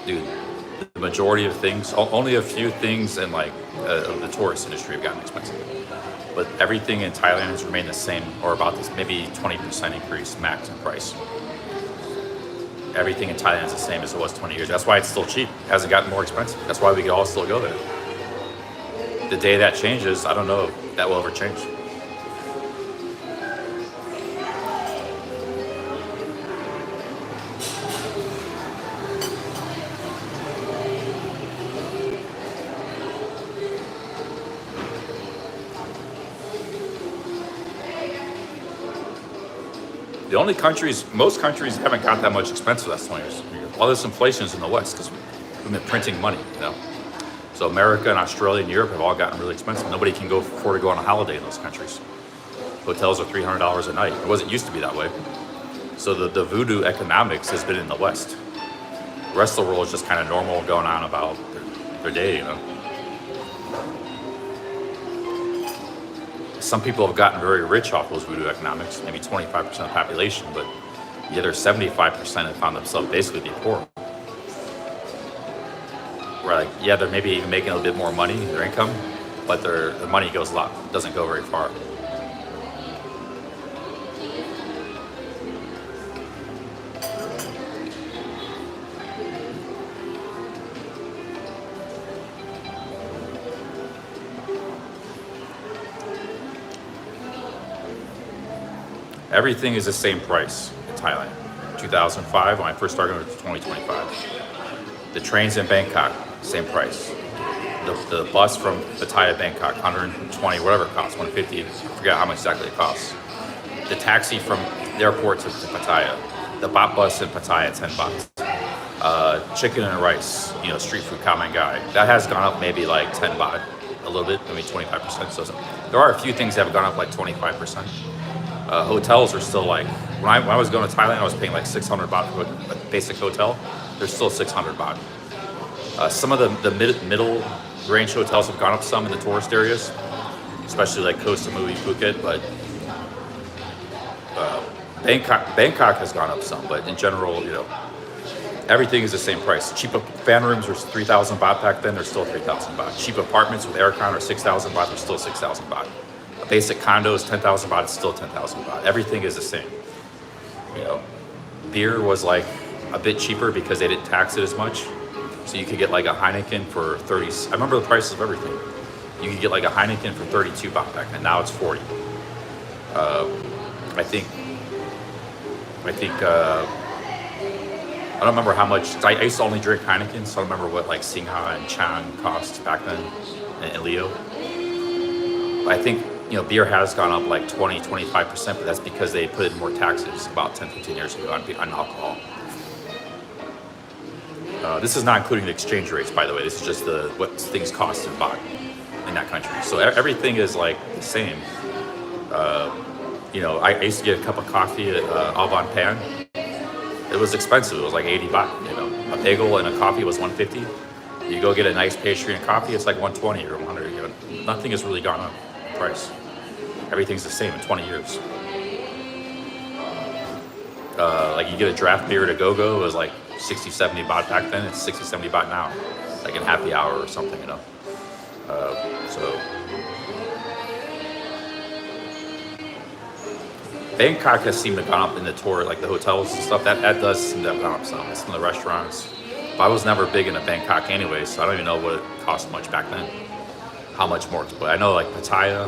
Dude, the majority of things, only a few things in the tourist industry have gotten expensive. But everything in Thailand has remained the same, or about this, maybe 20% increase max in price. Everything in Thailand is the same as it was 20 years. That's why it's still cheap. It hasn't gotten more expensive. That's why we can all still go there. The day that changes, I don't know if that will ever change. The only countries, most countries haven't got that much expensive the last 20 years. All this inflation is in the West because we've been printing money, So America and Australia and Europe have all gotten really expensive. Nobody can afford to go on a holiday in those countries. Hotels are $300 a night. It wasn't used to be that way. So the voodoo economics has been in the West. The rest of the world is just kind of normal, going on about their day, some people have gotten very rich off those voodoo economics, maybe 25% of the population, but the other 75% have found themselves basically poor. Where like, yeah, they're maybe even making a little bit more money, their income, but their money doesn't go very far. Everything is the same price in Thailand. 2005, when I first started, it was 2025. The trains in Bangkok, same price. The bus from Pattaya to Bangkok, 120, whatever it costs, 150, I forget how much exactly it costs. The taxi from the airport to Pattaya, the bot bus in Pattaya, 10 bucks. Chicken and rice, street food, common guy. That has gone up maybe like 10 baht, a little bit, 25%. So there are a few things that have gone up like 25%. Hotels are still like, when I was going to Thailand, I was paying like 600 baht for a basic hotel. They're still 600 baht. Some of the middle range hotels have gone up some in the tourist areas, especially like Koh Samui, Phuket, but Bangkok has gone up some, but in general, everything is the same price. Cheap fan rooms were 3,000 baht back then, they're still 3,000 baht. Cheap apartments with aircon are 6,000 baht, they're still 6,000 baht. A basic condo is 10,000 baht, it's still 10,000 baht. Everything is the same. Beer was like a bit cheaper because they didn't tax it as much. So you could get like a Heineken for 30, I remember the prices of everything. You could get like a Heineken for 32 baht back then, now it's 40. I think, I don't remember how much, I used to only drink Heineken, so I don't remember what like Singha and Chan cost back then, and Leo. But I think, beer has gone up like 20-25%, but that's because they put in more taxes about 10-15 years ago on alcohol. This is not including the exchange rates, by the way. This is just what things cost in baht in that country. So everything is like the same. I used to get a cup of coffee at Alban Pan. It was expensive. It was like 80 baht. A bagel and a coffee was 150. You go get a nice pastry and coffee, it's like 120 or 100. Nothing has really gone up in price. Everything's the same in 20 years. Like you get a draft beer at a go-go, it was like 60, 70 baht back then. It's 60, 70 baht now, like in happy hour or something, So Bangkok has seemed to have gone up in the tour, like the hotels and stuff. That does seem to have gone up some. Some of the restaurants. But I was never big into Bangkok anyway, so I don't even know what it cost much back then. How much more? But I know like Pattaya,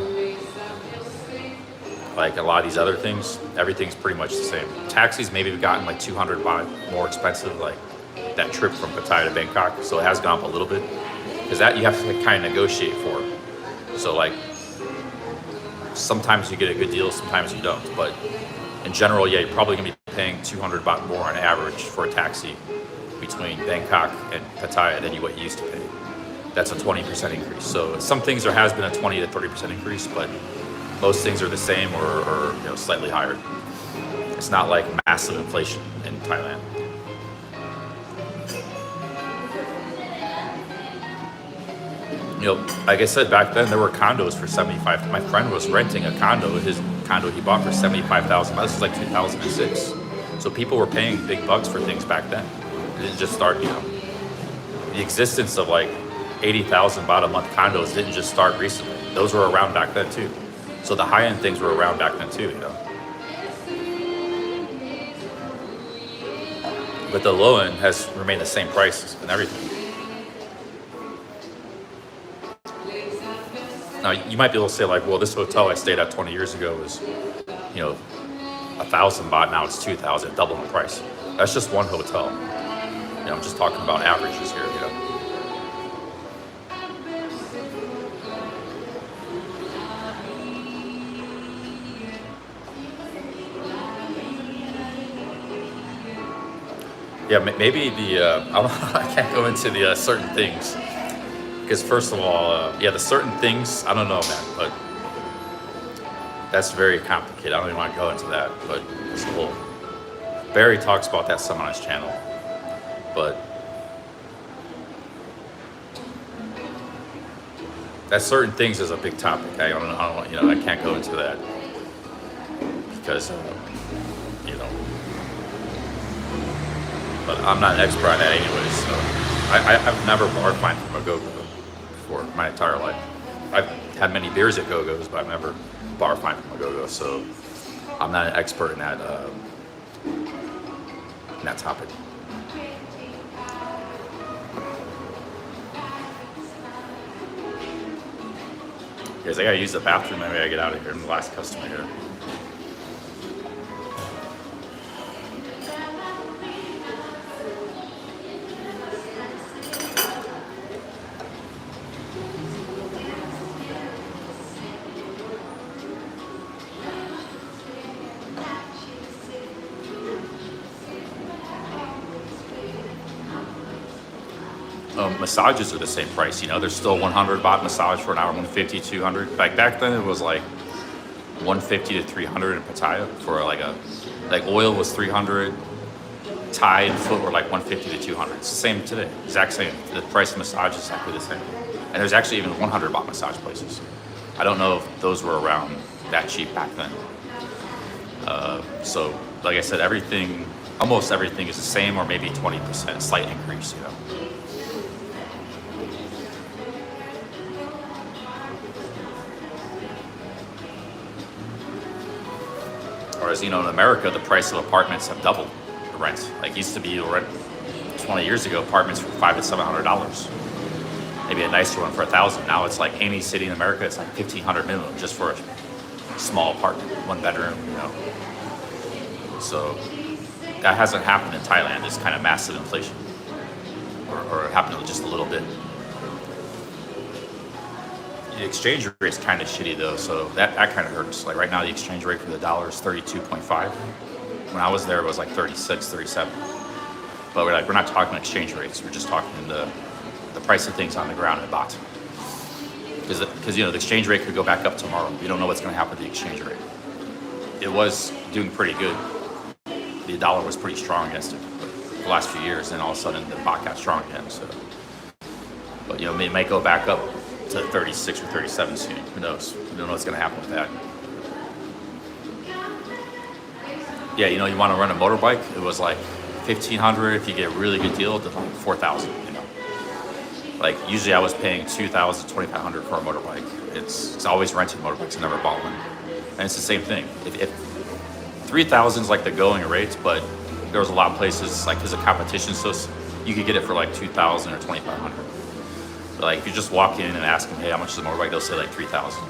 like a lot of these other things, everything's pretty much the same. Taxis maybe have gotten like 200 baht more expensive, like that trip from Pattaya to Bangkok. So it has gone up a little bit, because that you have to kind of negotiate for. So like sometimes you get a good deal, sometimes you don't. But in general, yeah, you're probably gonna be paying 200 baht more on average for a taxi between Bangkok and Pattaya than what you used to pay. That's a 20% increase. So some things there has been a 20 to 30% increase, but most things are the same or slightly higher. It's not like massive inflation in Thailand. Like I said, back then there were condos for 75. My friend was renting a condo. His condo he bought for 75,000. This was like 2006. So people were paying big bucks for things back then. It didn't just start, the existence of like 80,000 baht a month condos didn't just start recently. Those were around back then too. So the high-end things were around back then too, But the low end has remained the same prices and everything. Now you might be able to say like, well, this hotel I stayed at 20 years ago was, 1,000 baht. Now it's 2,000, double the price. That's just one hotel. I'm just talking about averages here, Yeah, maybe I can't go into the certain things, because first of all, the certain things, I don't know, man, but that's very complicated. I don't even want to go into that, but it's a whole, Barry talks about that some on his channel, but that certain things is a big topic. I don't, you know, I can't go into that because, you know, but I'm not an expert on that anyway. So I've never bar climbed from a go-go before my entire life. I've had many beers at go-go's, but I've never bar climbed from a go-go. So I'm not an expert in that topic. Guys, I gotta use the bathroom. Maybe I get out of here. I'm the last customer here. Massages are the same price, you know. There's still 100 baht massage for an hour, 150, 200. Back then it was like 150 to 300 in Pattaya for like oil was 300, Thai and foot were like 150 to 200. It's the same today, exact same. The price of massage is exactly the same. And there's actually even 100 baht massage places. I don't know if those were around that cheap back then. So like I said, almost everything is the same, or maybe 20%, slight increase, you know. Whereas, you know, in America, the price of apartments have doubled the rent. Like, used to be rent 20 years ago, apartments were $500 to $700. Maybe a nicer one for $1,000. Now it's like any city in America, it's like $1,500 minimum just for a small apartment, 1 bedroom, you know. So that hasn't happened in Thailand. It's kind of massive inflation, or it happened just a little bit. The exchange rate is kind of shitty though, so that kind of hurts. Like right now, the exchange rate for the dollar is 32.5. When I was there, it was like 36, 37. But we're not talking exchange rates. We're just talking the price of things on the ground in baht. Because you know, the exchange rate could go back up tomorrow. You don't know what's going to happen with the exchange rate. It was doing pretty good. The dollar was pretty strong against it the last few years, and all of a sudden the baht got strong again. So, but you know, it might go back up to 36 or 37 soon. Who knows? We don't know what's going to happen with that. Yeah, you know, you want to run a motorbike, it was like $1,500 if you get a really good deal, to like $4,000, you know. Like usually I was paying $2,000, $2,500 for a motorbike. It's always rented motorbikes, I never bought one. And it's the same thing. If 3,000 is like the going rate, but there was a lot of places, like there's a competition, so you could get it for like 2,000 or 2,500. But like if you just walk in and ask them, hey, how much is the motorbike? They'll say like 3,000.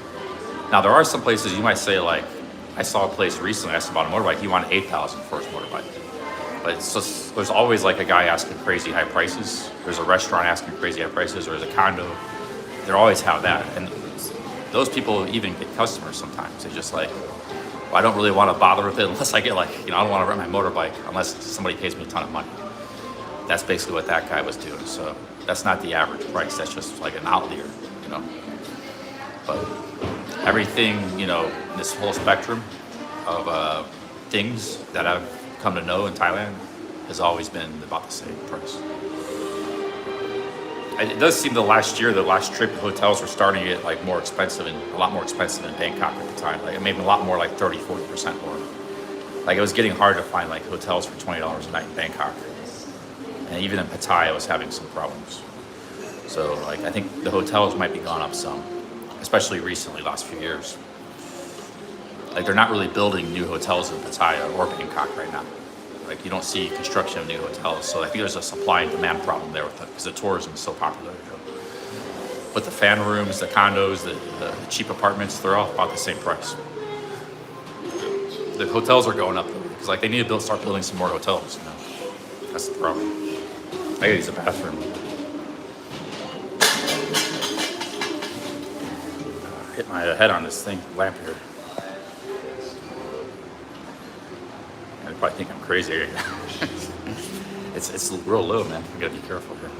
Now there are some places you might say, like, I saw a place recently, I asked about a motorbike, he wanted 8,000 for his motorbike. But it's just, there's always like a guy asking crazy high prices. There's a restaurant asking crazy high prices, or there's a condo. They always have that. And those people even get customers sometimes. They're just like, well, I don't really want to bother with it unless I get like, you know, I don't want to rent my motorbike unless somebody pays me a ton of money. That's basically what that guy was doing. So that's not the average price. That's just like an outlier, you know. But everything, you know, this whole spectrum of things that I've come to know in Thailand has always been about the same price. And it does seem the last trip, hotels were starting to get like more expensive, and a lot more expensive in Bangkok at the time. Like it made a lot more, like 30, 40% more. Like it was getting hard to find like hotels for $20 a night in Bangkok. And even in Pattaya, I was having some problems. So like I think the hotels might be gone up some, especially recently, last few years. Like they're not really building new hotels in Pattaya or Bangkok right now. Like you don't see construction of new hotels. So I think there's a supply and demand problem there with it, because the tourism is so popular. But the fan rooms, the condos, the cheap apartments, they're all about the same price. The hotels are going up though, because like they need to start building some more hotels, you know. That's the problem. I gotta use the bathroom. Hit my head on this lamp here. I probably think I'm crazy. It's real low, man. You gotta be careful here.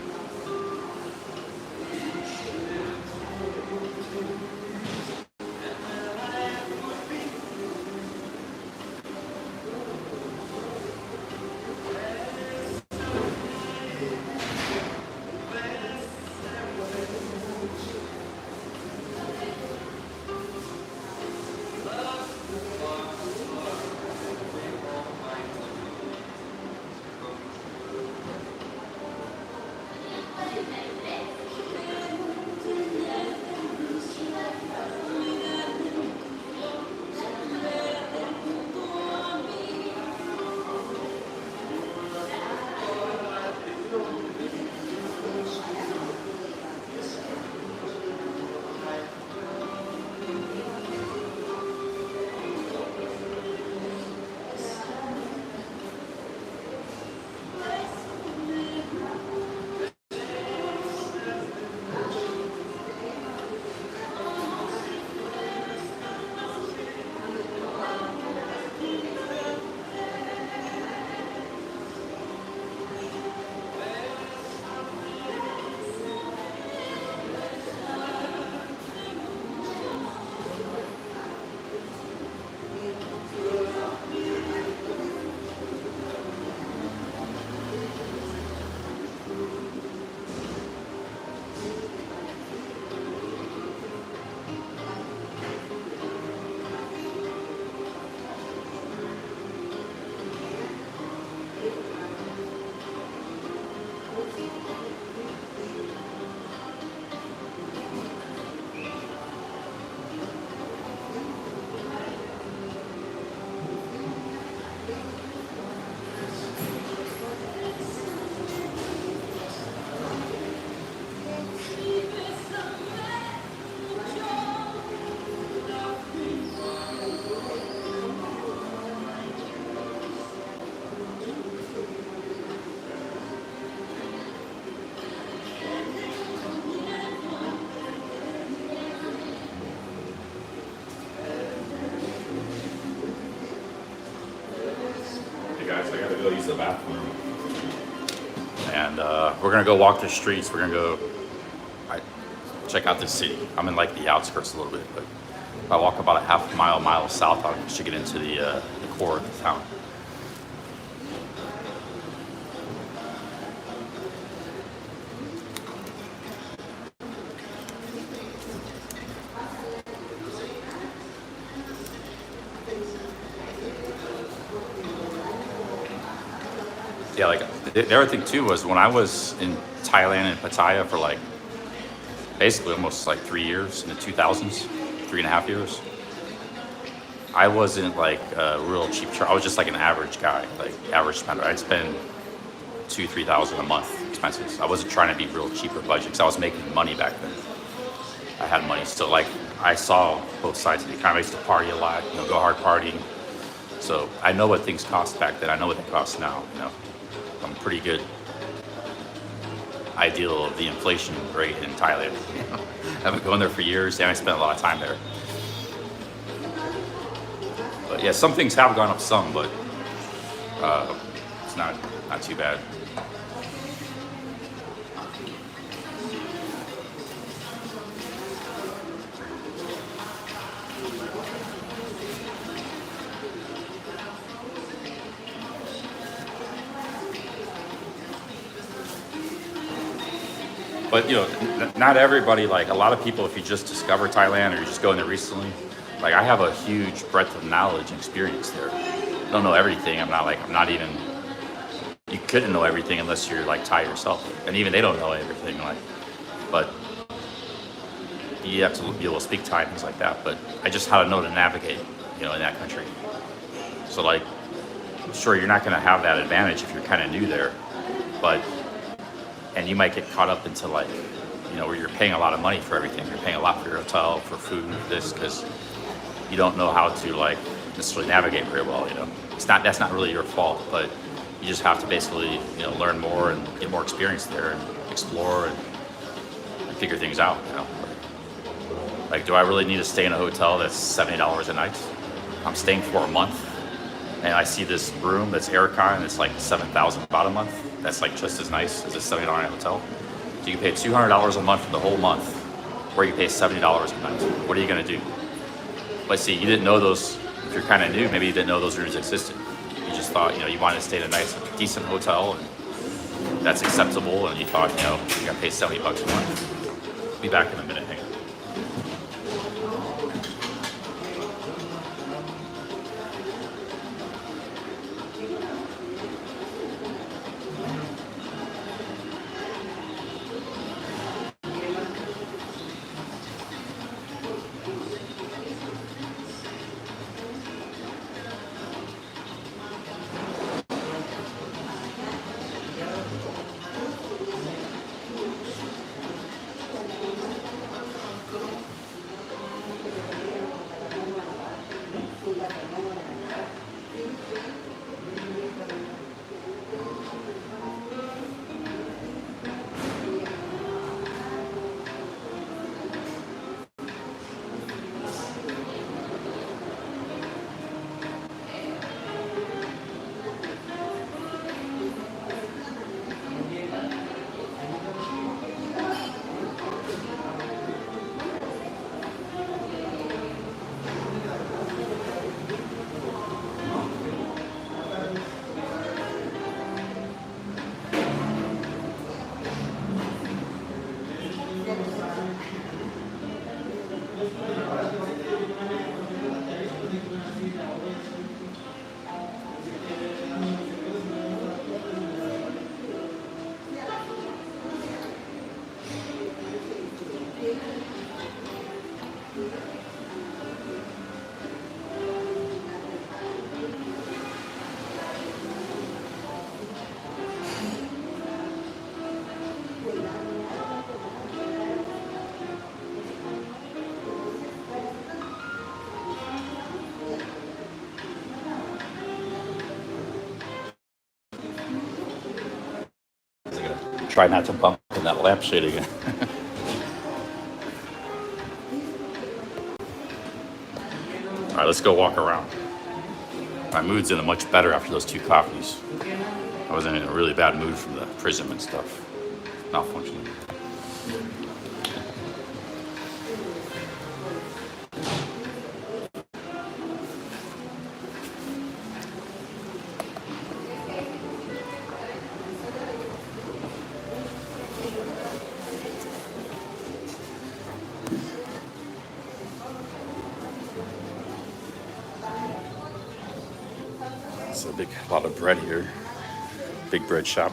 go use the bathroom. And we're gonna go walk the streets. We're gonna go check out the city. I'm in like the outskirts a little bit, but if I walk about a mile south, I should get into the core of the town. Yeah, like the other thing too was when I was in Thailand and Pattaya for like basically almost like 3 years in the 2000s, 3.5 years. I wasn't like a real cheap. I was just like an average guy, like average spender. I'd spend $2,000-3,000 a month expenses. I wasn't trying to be real cheap or budget because I was making money back then. I had money still. Like I saw both sides of the economy. I used to party a lot, you know, go hard partying. So I know what things cost back then. I know what they cost now. You know, I'm pretty good ideal of the inflation rate in Thailand. I've been going there for years and I spent a lot of time there. But yeah, some things have gone up some, but it's not too bad. But you know, not everybody, like a lot of people, if you just discover Thailand or you're just going there recently, like I have a huge breadth of knowledge and experience there. I don't know everything. I'm not even, you couldn't know everything unless you're like Thai yourself. And even they don't know everything, like, but you have to be able to speak Thai and things like that. But I just how to know to navigate, you know, in that country. So like, sure, you're not gonna have that advantage if you're kind of new there, but and you might get caught up into like, you know, where you're paying a lot of money for everything. You're paying a lot for your hotel, for food, this, because you don't know how to like necessarily navigate very well. You know, that's not really your fault, but you just have to basically, you know, learn more and get more experience there and explore and figure things out. You know, like do I really need to stay in a hotel that's $70 a night? I'm staying for a month, and I see this room that's aircon and it's like 7,000 baht a month. That's like just as nice as a $70 hotel. So you can pay $200 a month for the whole month, or you pay $70 a night. What are you gonna do? Let's see, you didn't know those, if you're kind of new, maybe you didn't know those rooms existed. You just thought, you know, you wanted to stay in a nice, decent hotel, and that's acceptable, and you thought, you know, you gotta pay $70 a month. Be back in a minute, hang on. Try not to bump in that lampshade again. All right, let's go walk around. My mood's in a much better after those 2 coffees. I was in a really bad mood from the prism and stuff. Malfunctioning. It's a big lot of bread here. Big bread shop.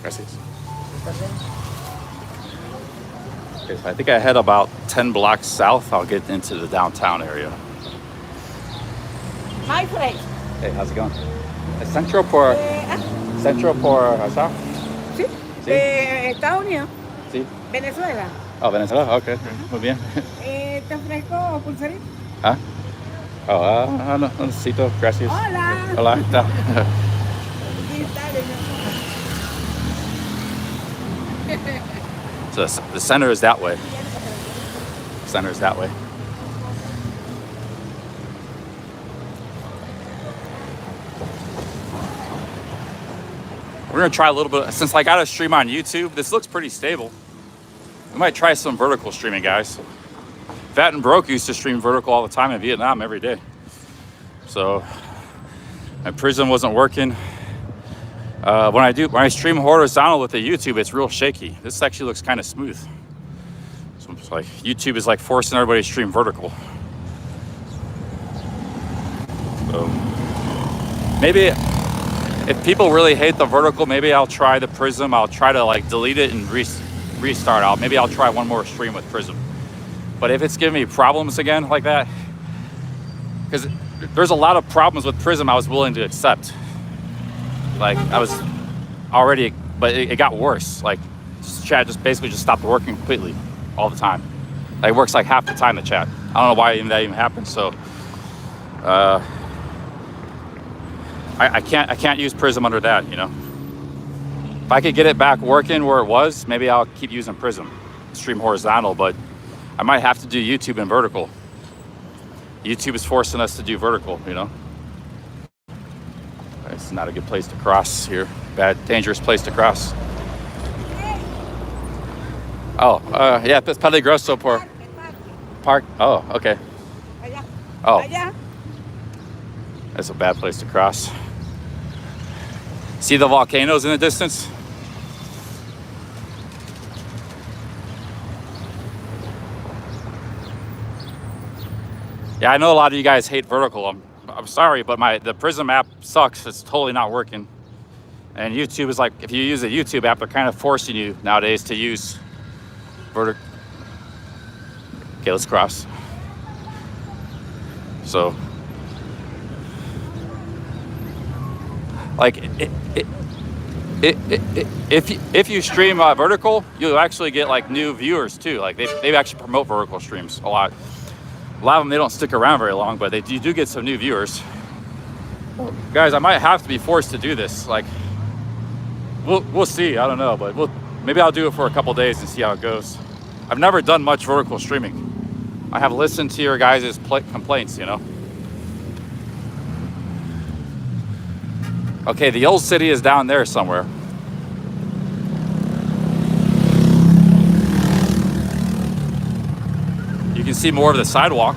Gracias. Okay, so I think I head about 10 blocks south. I'll get into the downtown area. My place. Hey, how's it going? Centro por allá? Sí. Sí. De Estados Unidos. Sí. Venezuela. Oh, Venezuela, ok. Muy bien. ¿Te ofrezco pulserita? ¿Ah? Oh, no necesito, gracias. Hola. Hola. So the center is that way. Center is that way. We're gonna try a little bit, since I got a stream on YouTube, this looks pretty stable. We might try some vertical streaming, guys. Fat and Broke used to stream vertical all the time in Vietnam every day. So my Prism wasn't working. When I stream horizontal with the YouTube, it's real shaky. This actually looks kind of smooth. So it's like YouTube is like forcing everybody to stream vertical. So maybe if people really hate the vertical, maybe I'll try the Prism. I'll try to like delete it and restart out. Maybe I'll try one more stream with Prism. But if it's giving me problems again like that, because there's a lot of problems with Prism I was willing to accept. Like I was already, but it got worse. Like chat just basically just stopped working completely all the time. Like, it works like half the time, the chat. I don't know why that even happened. So I can't use Prism under that, you know. If I could get it back working where it was, maybe I'll keep using Prism, stream horizontal, but I might have to do YouTube in vertical. YouTube is forcing us to do vertical, you know. It's not a good place to cross here. Bad, dangerous place to cross. Oh, yeah, it's peligroso por park. Oh, okay. Oh, that's a bad place to cross. See the volcanoes in the distance? Yeah, I know a lot of you guys hate vertical. I'm sorry, but the Prism app sucks. It's totally not working. And YouTube is like, if you use a YouTube app, they're kind of forcing you nowadays to use vertical. Okay, let's cross. So, like, if you stream vertical, you'll actually get like new viewers too. Like they actually promote vertical streams a lot. A lot of them, they don't stick around very long, but you do get some new viewers. Guys, I might have to be forced to do this. Like, we'll see. I don't know, but maybe I'll do it for a couple days and see how it goes. I've never done much vertical streaming. I have listened to your guys' complaints, you know. Okay, the old city is down there somewhere. You can see more of the sidewalk.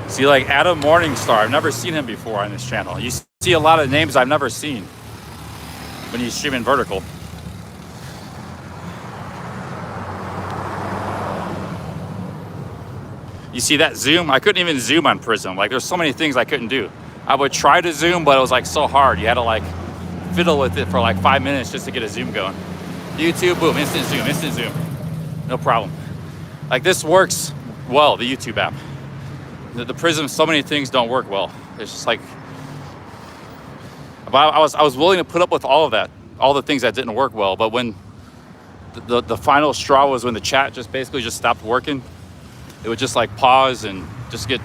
See, like Adam Morningstar, I've never seen him before on this channel. You see a lot of names I've never seen when you stream in vertical. You see that zoom? I couldn't even zoom on Prism. Like, there's so many things I couldn't do. I would try to zoom, but it was like so hard. You had to like fiddle with it for like 5 minutes just to get a zoom going. YouTube, boom, instant zoom. No problem. Like, this works well, the YouTube app. The Prism, so many things don't work well. It's just like, But I was willing to put up with all of that, all the things that didn't work well. But when the final straw was when the chat just basically just stopped working, it would just like pause and just get,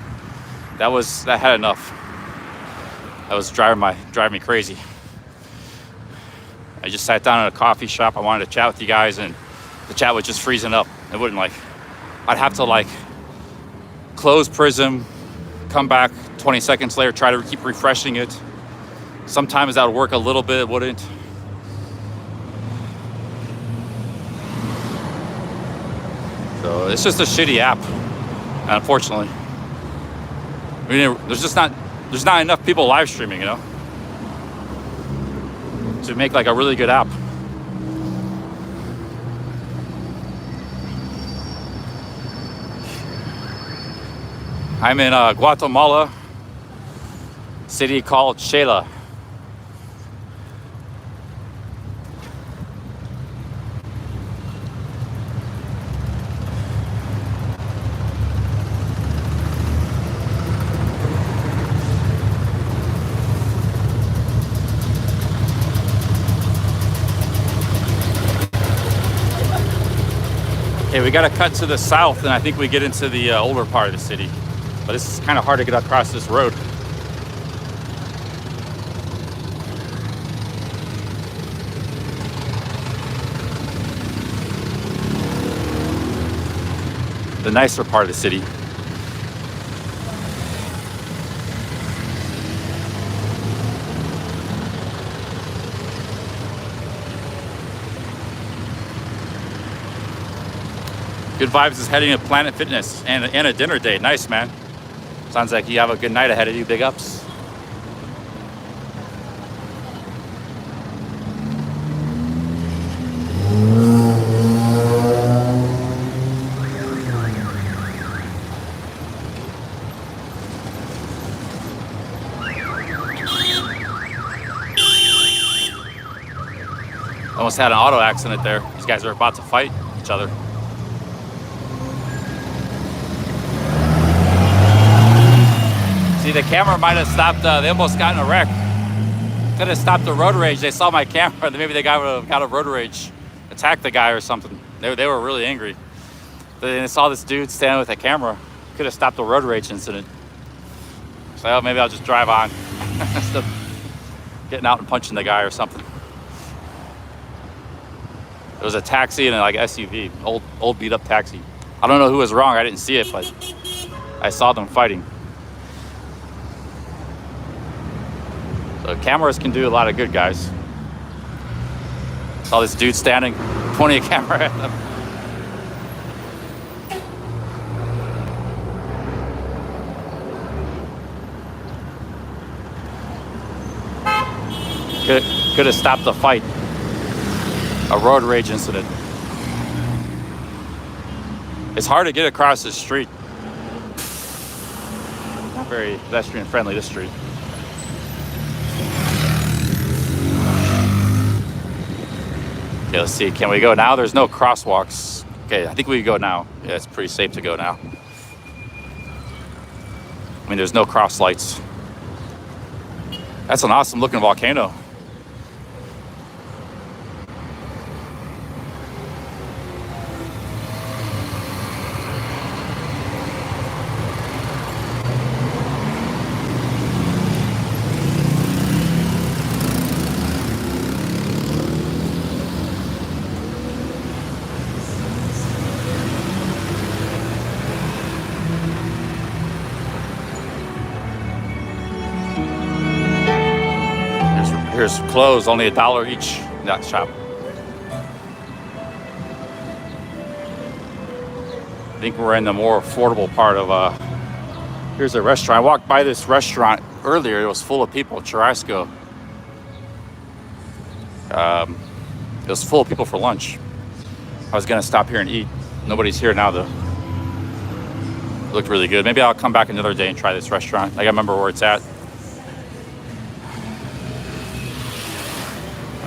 that had enough. That was driving me crazy. I just sat down at a coffee shop. I wanted to chat with you guys, and the chat was just freezing up. It wouldn't like, I'd have to like close Prism, come back 20 seconds later, try to keep refreshing it. Sometimes that would work a little bit, it wouldn't. So it's just a shitty app, unfortunately. I mean, there's not enough people live streaming, you know, to make like a really good app. I'm in Guatemala, city called Shela. Okay, we got to cut to the south, and I think we get into the older part of the city. But this is kind of hard to get across this road. The nicer part of the city. Good vibes is heading to Planet Fitness and a dinner date. Nice, man. Sounds like you have a good night ahead of you. Big ups. Almost had an auto accident there. These guys are about to fight each other. See, the camera might have stopped, they almost got in a wreck. Could have stopped the road rage. They saw my camera, maybe they got a road rage, attacked the guy or something. They were really angry. They saw this dude standing with a camera. Could have stopped the road rage incident. So oh, maybe I'll just drive on instead of getting out and punching the guy or something. It was a taxi and like SUV, old beat up taxi. I don't know who was wrong, I didn't see it, but I saw them fighting. So cameras can do a lot of good, guys. Saw this dude standing, pointing a camera at them. Could have stopped the fight. A road rage incident. It's hard to get across this street. Not very pedestrian friendly, this street. Okay, let's see. Can we go now? There's no crosswalks. Okay, I think we can go now. Yeah, it's pretty safe to go now. I mean, there's no cross lights. That's an awesome looking volcano. Here's clothes, only $1 each in that shop. I think we're in the more affordable part of, here's a restaurant. I walked by this restaurant earlier, it was full of people, Churrasco. It was full of people for lunch. I was gonna stop here and eat. Nobody's here now though. It looked really good. Maybe I'll come back another day and try this restaurant. I gotta remember where it's at.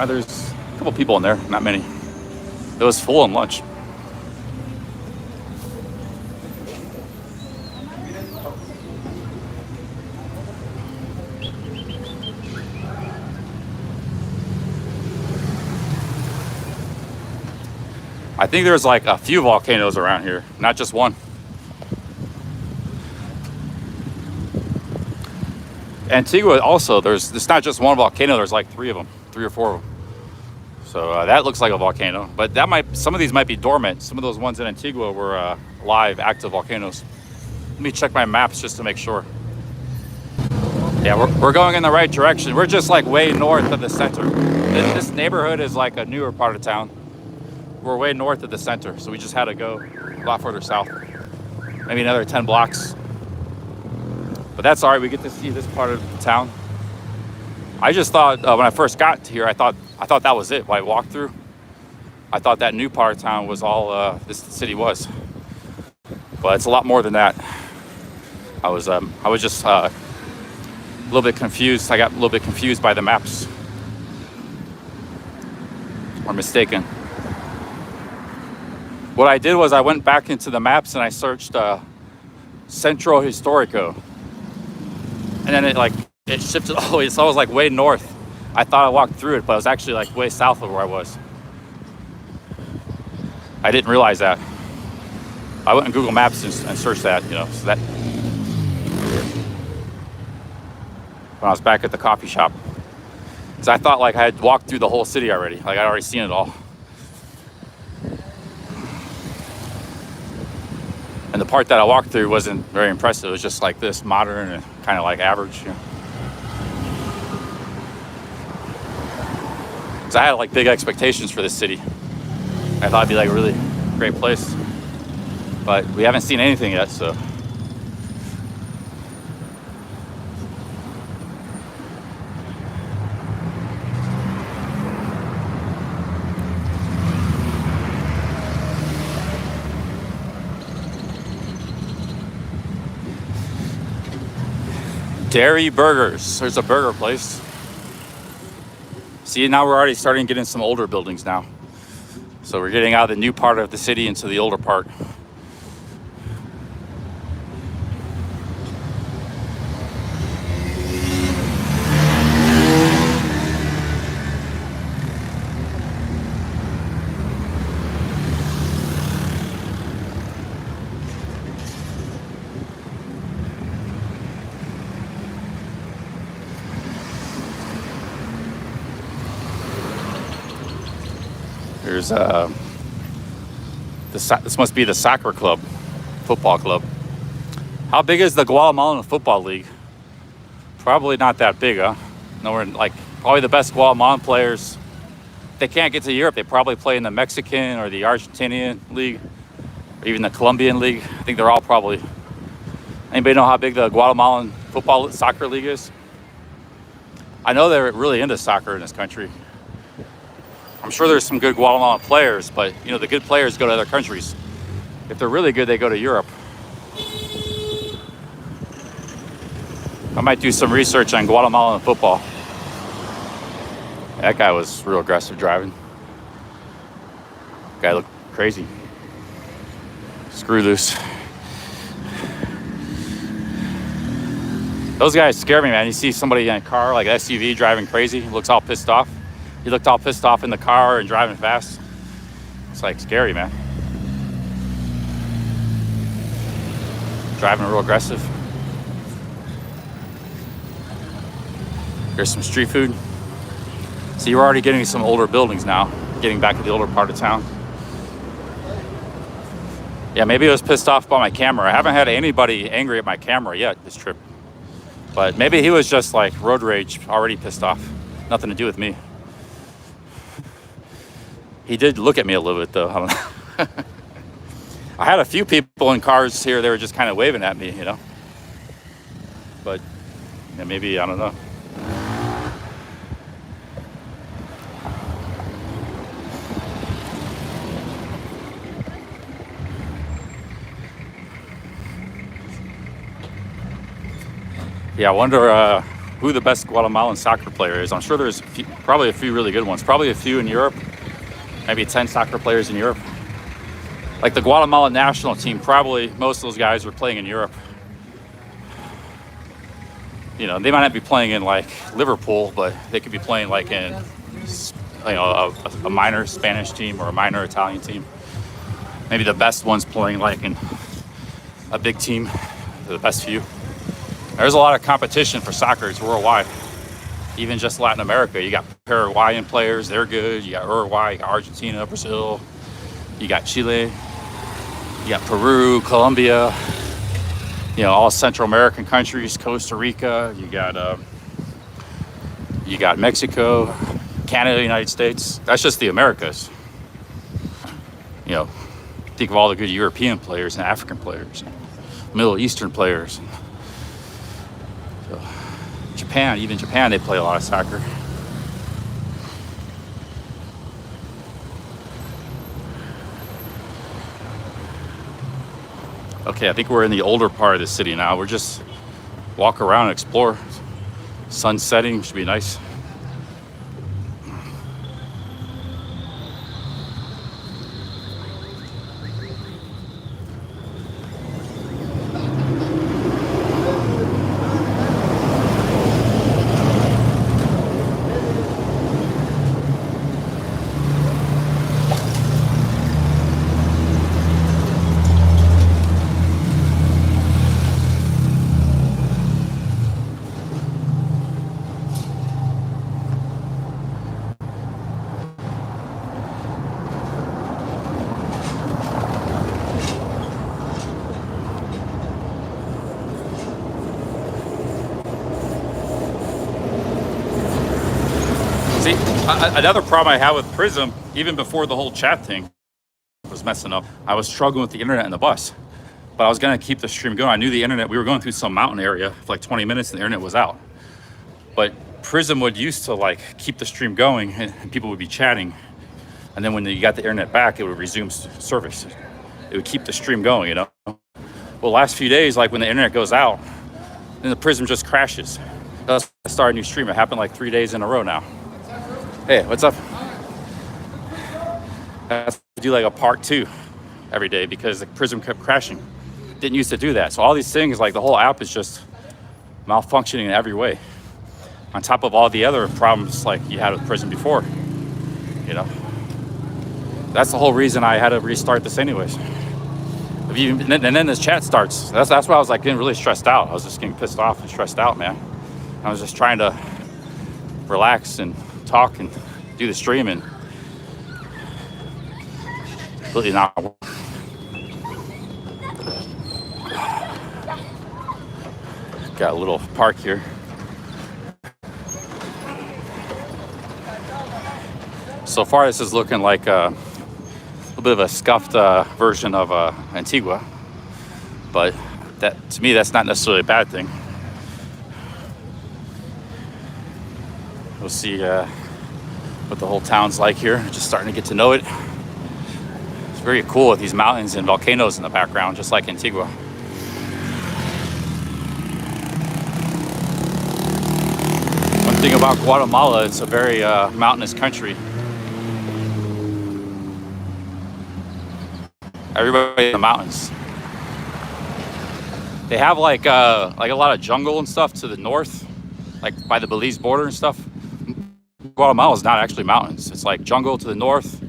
There's a couple people in there, not many. It was full on lunch. I think there's like a few volcanoes around here, not just one. Antigua also, there's not just one volcano, there's like 3 of them, 3 or 4 of them. So that looks like a volcano, but some of these might be dormant. Some of those ones in Antigua were live, active volcanoes. Let me check my maps just to make sure. Yeah, we're going in the right direction. We're just like way north of the center. This neighborhood is like a newer part of town. We're way north of the center, so we just had to go a lot further south. Maybe another 10 blocks. But that's all right, we get to see this part of the town. I just thought, when I first got here, I thought that was it, when I walked through. I thought that new part of town was all this city was. But it's a lot more than that. I was just a little bit confused. I got a little bit confused by the maps. Or mistaken. What I did was I went back into the maps and I searched Centro Historico. And then it shifted all the way, so I was like way north. I thought I walked through it, but I was actually like way south of where I was. I didn't realize that. I went on Google Maps and searched that, you know, so that. When I was back at the coffee shop. Because I thought like I had walked through the whole city already, like I'd already seen it all. And the part that I walked through wasn't very impressive. It was just like this, modern and kind of like average, you know. Because I had like big expectations for this city. I thought it'd be like a really great place. But we haven't seen anything yet, so. Dairy Burgers. There's a burger place. See, now we're already starting to get in some older buildings now. So we're getting out of the new part of the city into the older part. There's this must be the soccer club, football club. How big is the Guatemalan Football League? Probably not that big, huh? Nowhere like probably the best Guatemalan players. If they can't get to Europe, they probably play in the Mexican or the Argentinian league, or even the Colombian league. I think they're all probably. Anybody know how big the Guatemalan soccer league is? I know they're really into soccer in this country. I'm sure there's some good Guatemalan players, but you know, the good players go to other countries. If they're really good, they go to Europe. I might do some research on Guatemalan football. That guy was real aggressive driving. Guy looked crazy. Screw loose. Those guys scare me, man. You see somebody in a car, like an SUV, driving crazy, looks all pissed off. He looked all pissed off in the car and driving fast. It's like scary, man. Driving real aggressive. Here's some street food. See, we're already getting some older buildings now, getting back to the older part of town. Yeah, maybe I was pissed off by my camera. I haven't had anybody angry at my camera yet this trip. But maybe he was just like road rage, already pissed off. Nothing to do with me. He did look at me a little bit though. I don't know. I had a few people in cars here, they were just kind of waving at me, you know. But yeah, maybe, I don't know. Yeah, I wonder who the best Guatemalan soccer player is. I'm sure there's probably a few really good ones. Probably a few in Europe. Maybe 10 soccer players in Europe. Like the Guatemalan national team, probably most of those guys are playing in Europe. You know, they might not be playing in like Liverpool, but they could be playing like in, you know, a minor Spanish team or a minor Italian team. maybe the best ones playing like in a big team, the best few. There's a lot of competition for soccer. It's worldwide. Even just Latin America, you got Paraguayan players, they're good. You got Uruguay, you got Argentina, Brazil, you got Chile, you got Peru, Colombia, you know, all Central American countries, Costa Rica, you got Mexico, Canada, United States. That's just the Americas. You know, think of all the good European players and African players, and Middle Eastern players. So, Japan, even Japan, they play a lot of soccer. Okay, I think we're in the older part of the city now. We're just walk around and explore. Sun setting should be nice. See, another problem I had with Prism, even before the whole chat thing was messing up, I was struggling with the internet in the bus. But I was gonna keep the stream going. I knew the internet, we were going through some mountain area for like 20 minutes and the internet was out. But Prism would used to like keep the stream going and people would be chatting. And then when you got the internet back, it would resume service. It would keep the stream going, you know? Well, last few days, like when the internet goes out, then the Prism just crashes. I started a new stream. It happened like 3 days in a row now. Hey, what's up? I have to do like a part 2 every day because the Prism kept crashing. Didn't used to do that. So all these things, like the whole app is just malfunctioning in every way. On top of all the other problems like you had with Prism before, you know. That's the whole reason I had to restart this anyways. And then this chat starts. That's why I was like getting really stressed out. I was just getting pissed off and stressed out, man. I was just trying to relax and talk and do the stream and really not work. Got a little park here. So far this is looking like a little bit of a scuffed version of Antigua, but that to me that's not necessarily a bad thing. We'll see what the whole town's like here. Just starting to get to know it. It's very cool with these mountains and volcanoes in the background, just like Antigua. One thing about Guatemala, it's a very mountainous country. Everybody in the mountains. They have like a lot of jungle and stuff to the north, like by the Belize border and stuff. Guatemala is not actually mountains. It's like jungle to the north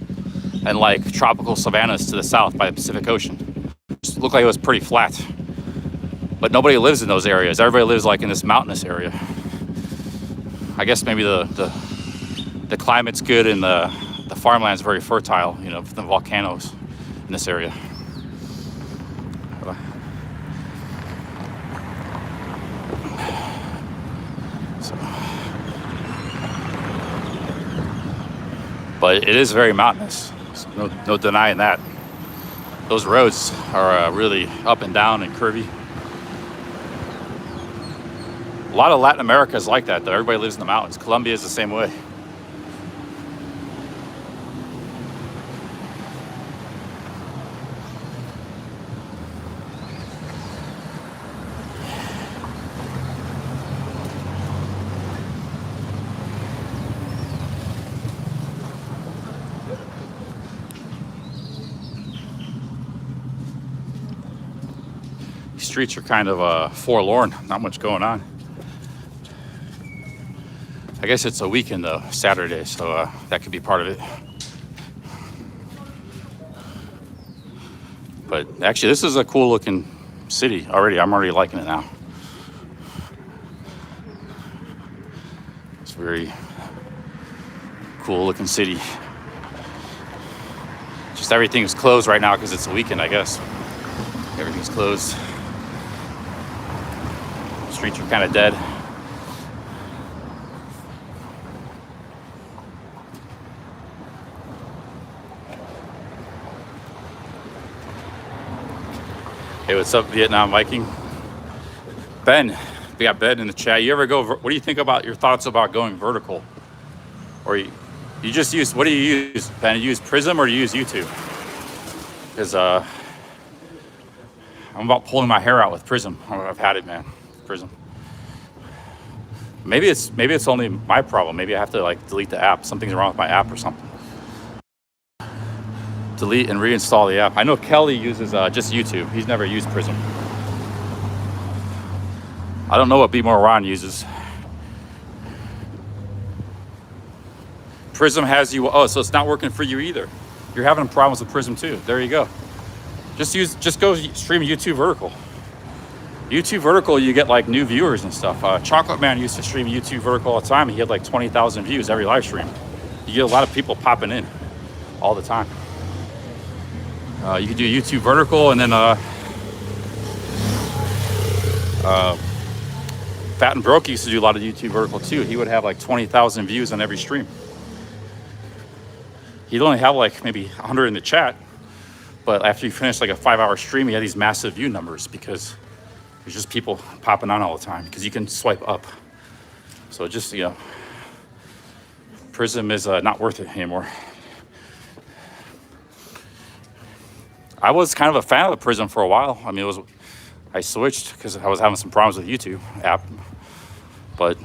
and like tropical savannas to the south by the Pacific Ocean. It looked like it was pretty flat, but nobody lives in those areas. Everybody lives like in this mountainous area. I guess maybe the climate's good and the farmland's very fertile, you know, the volcanoes in this area. But it is very mountainous. No denying that. Those roads are really up and down and curvy. A lot of Latin America is like that, though. Everybody lives in the mountains. Colombia is the same way. Streets are kind of forlorn, not much going on. I guess it's a weekend though, Saturday, so that could be part of it. But actually, this is a cool looking city already. I'm already liking it now. It's a very cool looking city. Just everything's closed right now because it's a weekend, I guess. Everything's closed. Streets are kind of dead. Hey, what's up, Vietnam Viking? Ben, we got Ben in the chat. You ever go, what do you think about your thoughts about going vertical? Or you just use, what do you use, Ben? You use Prism or do you use YouTube? Because I'm about pulling my hair out with Prism. I've had it, man, Prism. Maybe it's only my problem. Maybe I have to like delete the app. Something's wrong with my app or something. Delete and reinstall the app. I know Kelly uses just YouTube. He's never used Prism. I don't know what B More Ron uses. Prism has you, oh, so it's not working for you either. You're having problems with Prism too. There you go. Just go stream YouTube vertical. YouTube vertical, you get like new viewers and stuff. Chocolate Man used to stream YouTube vertical all the time. He had like 20,000 views every live stream. You get a lot of people popping in all the time. You can do YouTube vertical, and then Fat and Broke used to do a lot of YouTube vertical too. He would have like 20,000 views on every stream. He'd only have like maybe 100 in the chat, but after you finish like a 5-hour stream, he had these massive view numbers because there's just people popping on all the time because you can swipe up. So just, you know, Prism is not worth it anymore. I was kind of a fan of the Prism for a while. I mean, I switched because I was having some problems with YouTube app. But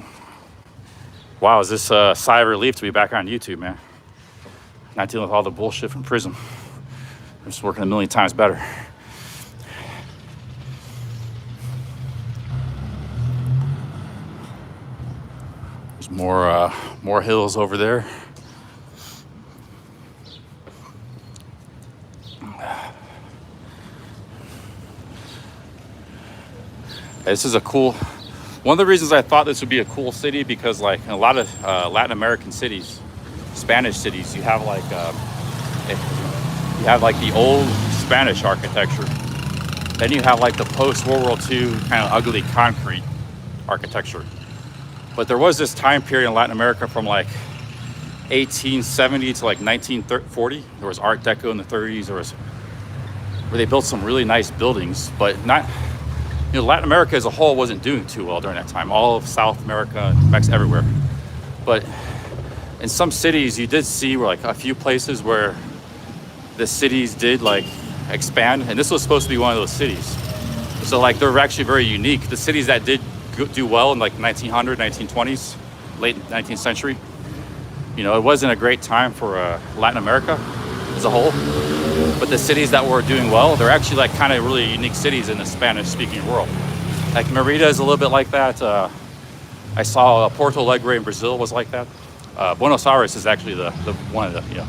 wow, is this a sigh of relief to be back on YouTube, man? Not dealing with all the bullshit from Prism. I'm just working a million times better. There's more hills over there. This is a cool, one of the reasons I thought this would be a cool city, because like in a lot of Latin American cities, Spanish cities, you have like the old Spanish architecture. Then you have like the post-World War II kind of ugly concrete architecture. But there was this time period in Latin America from like 1870 to like 1940. There was Art Deco in the 30s. There was where they built some really nice buildings, but not, you know, Latin America as a whole wasn't doing too well during that time. All of South America, Mexico, everywhere. But in some cities, you did see where like a few places where the cities did like expand, and this was supposed to be one of those cities. So like they're actually very unique. The cities that did do well in like 1900, 1920s, late 19th century, you know, it wasn't a great time for Latin America as a whole. But the cities that were doing well, they're actually like kind of really unique cities in the Spanish-speaking world. Like Merida is a little bit like that. I saw Porto Alegre in Brazil was like that. Buenos Aires is actually the one of the, you know.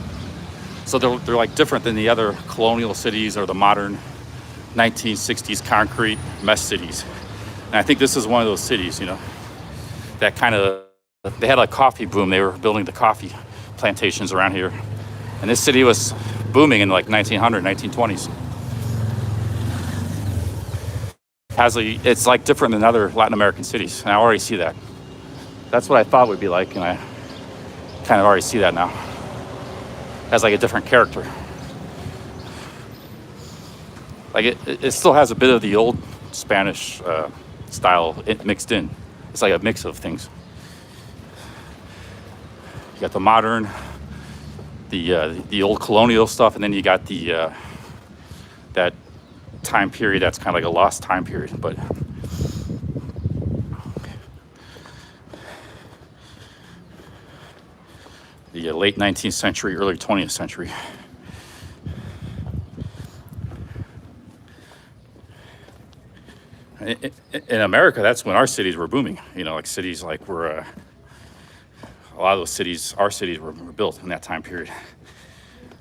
So they're like different than the other colonial cities or the modern 1960s concrete mess cities. And I think this is one of those cities, you know, that kind of, they had a coffee boom. They were building the coffee plantations around here. And this city was booming in like 1900, 1920s. It's like different than other Latin American cities, and I already see that. That's what I thought it would be like, and I kind of already see that now. It has like a different character. Like it still has a bit of the old Spanish style mixed in. It's like a mix of things. You got the modern, the old colonial stuff, and then you got the that time period that's kind of like a lost time period. But the late 19th century, early 20th century. In America, that's when our cities were booming. You know, like cities like were, a lot of those cities, our cities were built in that time period.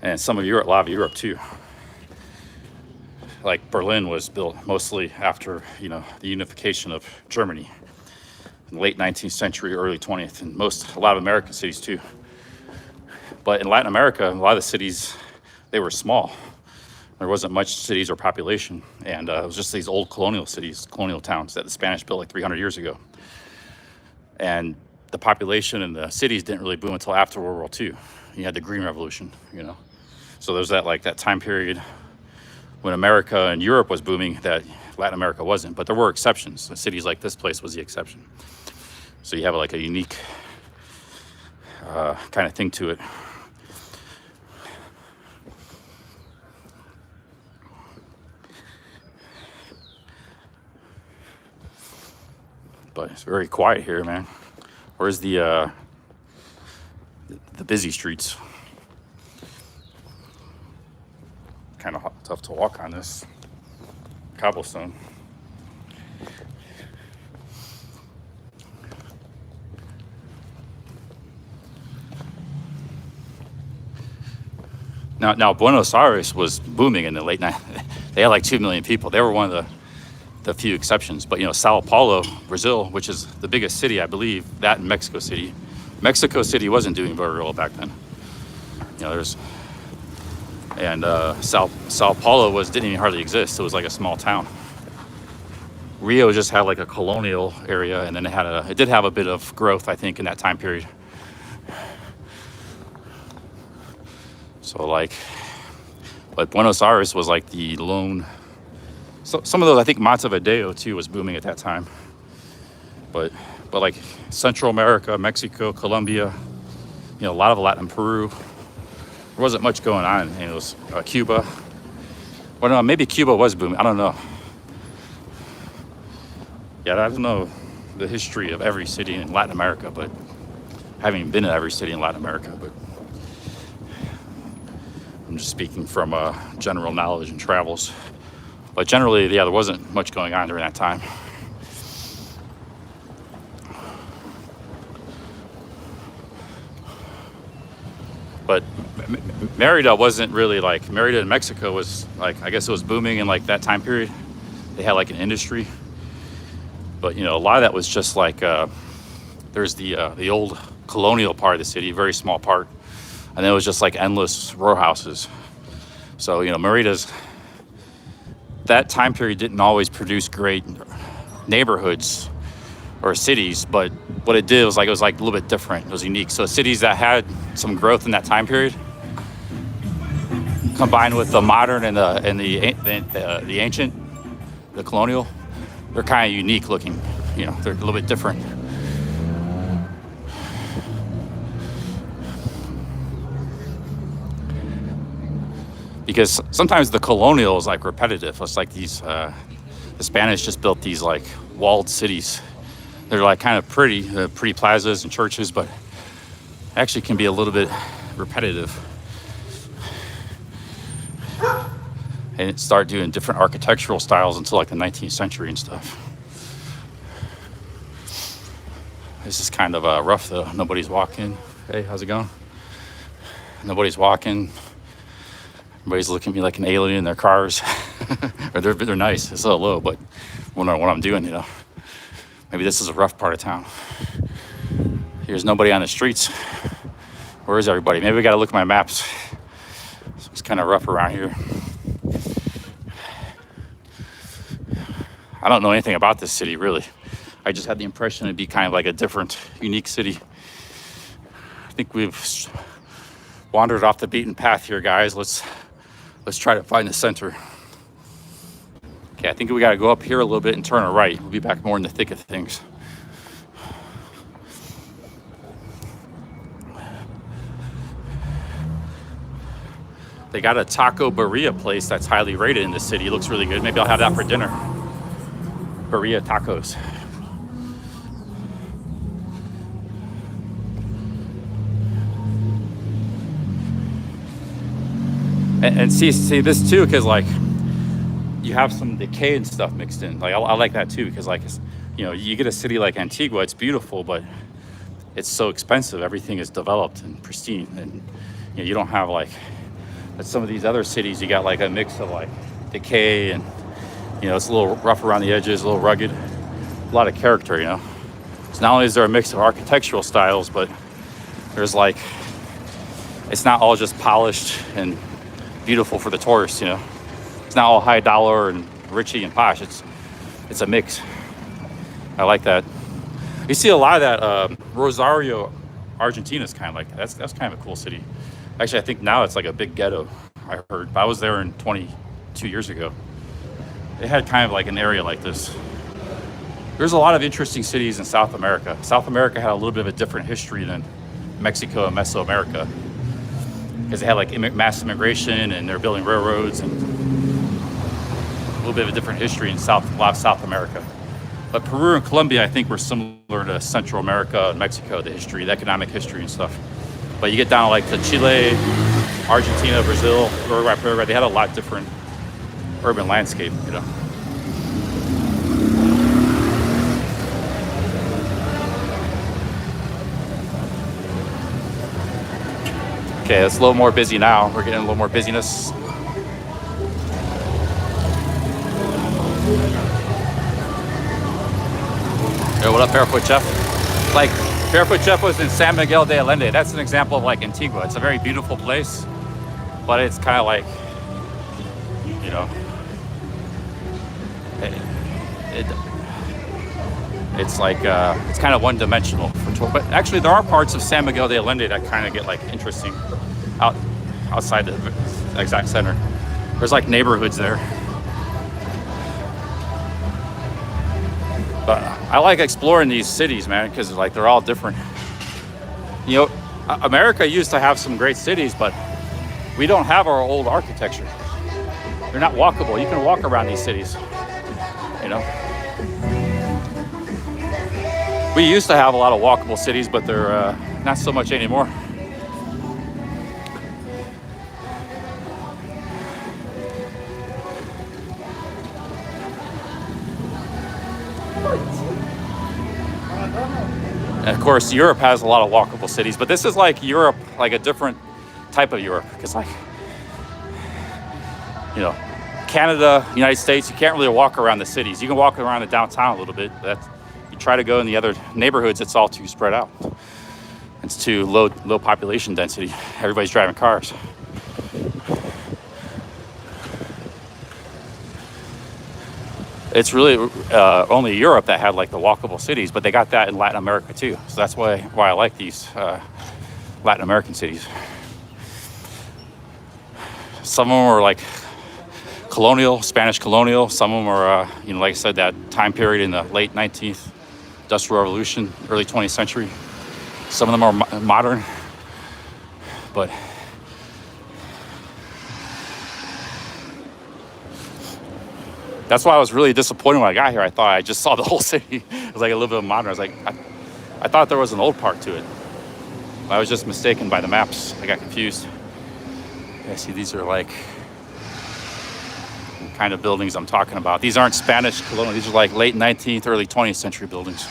And some of Europe, a lot of Europe too. like Berlin was built mostly after, you know, the unification of Germany in the late 19th century, early 20th, and a lot of American cities too. But in Latin America, a lot of the cities, they were small. There wasn't much cities or population, and it was just these old colonial cities, colonial towns that the Spanish built like 300 years ago. And the population in the cities didn't really boom until after World War II. You had the Green Revolution, you know. So there's that time period when America and Europe was booming that Latin America wasn't. But there were exceptions. Cities like this place was the exception. So you have like a unique kind of thing to it. But it's very quiet here, man. Where's the busy streets? Kind of tough to walk on this cobblestone. Now Buenos Aires was booming in the late 90s. They had like 2 million people. They were one of the few exceptions. But, you know, Sao Paulo, Brazil, which is the biggest city, I believe, that and Mexico City. Mexico City wasn't doing very well back then. You know, Sao Paulo didn't even hardly exist. It was like a small town. Rio just had like a colonial area, and then it did have a bit of growth, I think, in that time period. So like, but Buenos Aires was like the lone. So some of those, I think Montevideo too was booming at that time. But like Central America, Mexico, Colombia, you know, a lot of Latin, Peru, there wasn't much going on. And it was Cuba. Well, no, maybe Cuba was booming. I don't know. Yeah, I don't know the history of every city in Latin America, but having been in every city in Latin America, but I'm just speaking from general knowledge and travels. But generally, yeah, there wasn't much going on during that time. But Merida wasn't really like, Merida in Mexico was like, I guess it was booming in like that time period. They had like an industry. But, you know, a lot of that was just like, there's the old colonial part of the city, very small part. And it was just like endless row houses. So, you know, that time period didn't always produce great neighborhoods or cities, but what it did was like, it was like a little bit different. It was unique. So cities that had some growth in that time period, combined with the modern and the ancient, the colonial, they're kind of unique looking. You know, they're a little bit different. Because sometimes the colonial is like repetitive. It's like these, the Spanish just built these like walled cities. They're like kind of pretty plazas and churches, but actually can be a little bit repetitive. And it started doing different architectural styles until like the 19th century and stuff. This is kind of rough though. Nobody's walking. Hey, how's it going? Nobody's walking. Everybody's looking at me like an alien in their cars. Or they're nice. It's a little low, but wondering what I'm doing, you know. Maybe this is a rough part of town. Here's nobody on the streets. Where is everybody? Maybe we gotta look at my maps. It's kind of rough around here. I don't know anything about this city, really. I just had the impression it'd be kind of like a different, unique city. I think we've wandered off the beaten path here, guys. Let's try to find the center. Okay, I think we got to go up here a little bit and turn a right. We'll be back more in the thick of things. They got a taco birria place that's highly rated in the city. It looks really good. Maybe I'll have that for dinner. Birria tacos. And see this too, because like you have some decay and stuff mixed in. Like I like that too, because like, you know, you get a city like Antigua, it's beautiful, but it's so expensive. Everything is developed and pristine, and you know, you don't have like at some of these other cities. You got like a mix of like decay, and you know, it's a little rough around the edges, a little rugged, a lot of character, you know. So not only is there a mix of architectural styles, but there's like, it's not all just polished and beautiful for the tourists, you know. It's not all high dollar and richy and posh. It's a mix. I like that. You see a lot of that. Rosario, Argentina is kind of like that. That's kind of a cool city. Actually, I think now it's like a big ghetto, I heard. I was there in 22 years ago. They had kind of like an area like this. There's a lot of interesting cities in South America. South America had a little bit of a different history than Mexico and Mesoamerica, because they had like mass immigration and they're building railroads, and a little bit of a different history in a lot of South America. But Peru and Colombia, I think, were similar to Central America and Mexico, the history, the economic history and stuff. But you get down like to Chile, Argentina, Brazil, Uruguay, they had a lot different urban landscape, you know. Okay, it's a little more busy now. We're getting a little more busyness. Yo, what up, Barefoot Chef? Like, Barefoot Chef was in San Miguel de Allende. That's an example of like Antigua. It's a very beautiful place, but it's kind of like, you know, it's like, it's kind of one-dimensional for tour. But actually, there are parts of San Miguel de Allende that kind of get like interesting outside the exact center. There's like neighborhoods there. But I like exploring these cities, man, because like they're all different. You know, America used to have some great cities, but we don't have our old architecture. They're not walkable. You can walk around these cities, you know. We used to have a lot of walkable cities, but they're not so much anymore. And of course, Europe has a lot of walkable cities, but this is like Europe, like a different type of Europe. Because like, you know, Canada, United States, you can't really walk around the cities. You can walk around the downtown a little bit, but you try to go in the other neighborhoods, it's all too spread out. It's too low population density. Everybody's driving cars. It's really only Europe that had like the walkable cities, but they got that in Latin America too. So that's why I like these Latin American cities. Some of them are like colonial, Spanish colonial. Some of them are, you know, like I said, that time period in the late 19th Industrial Revolution, early 20th century. Some of them are modern, but that's why I was really disappointed when I got here. I thought I just saw the whole city. It was like a little bit modern. I was like, I thought there was an old part to it. I was just mistaken by the maps. I got confused. Yeah, see, these are like the kind of buildings I'm talking about. These aren't Spanish colonial. These are like late 19th, early 20th century buildings.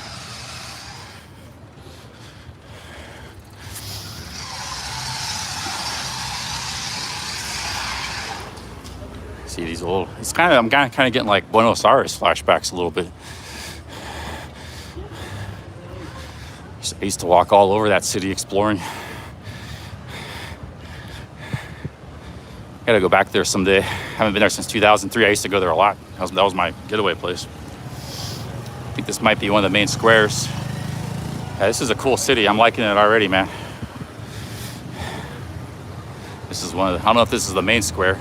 See these little, it's kind of, I'm kind of getting like Buenos Aires flashbacks a little bit. I used to walk all over that city exploring. Gotta go back there someday. Haven't been there since 2003. I used to go there a lot. That was my getaway place. I think this might be one of the main squares. Yeah, this is a cool city. I'm liking it already, man. This is one of the, I don't know if this is the main square.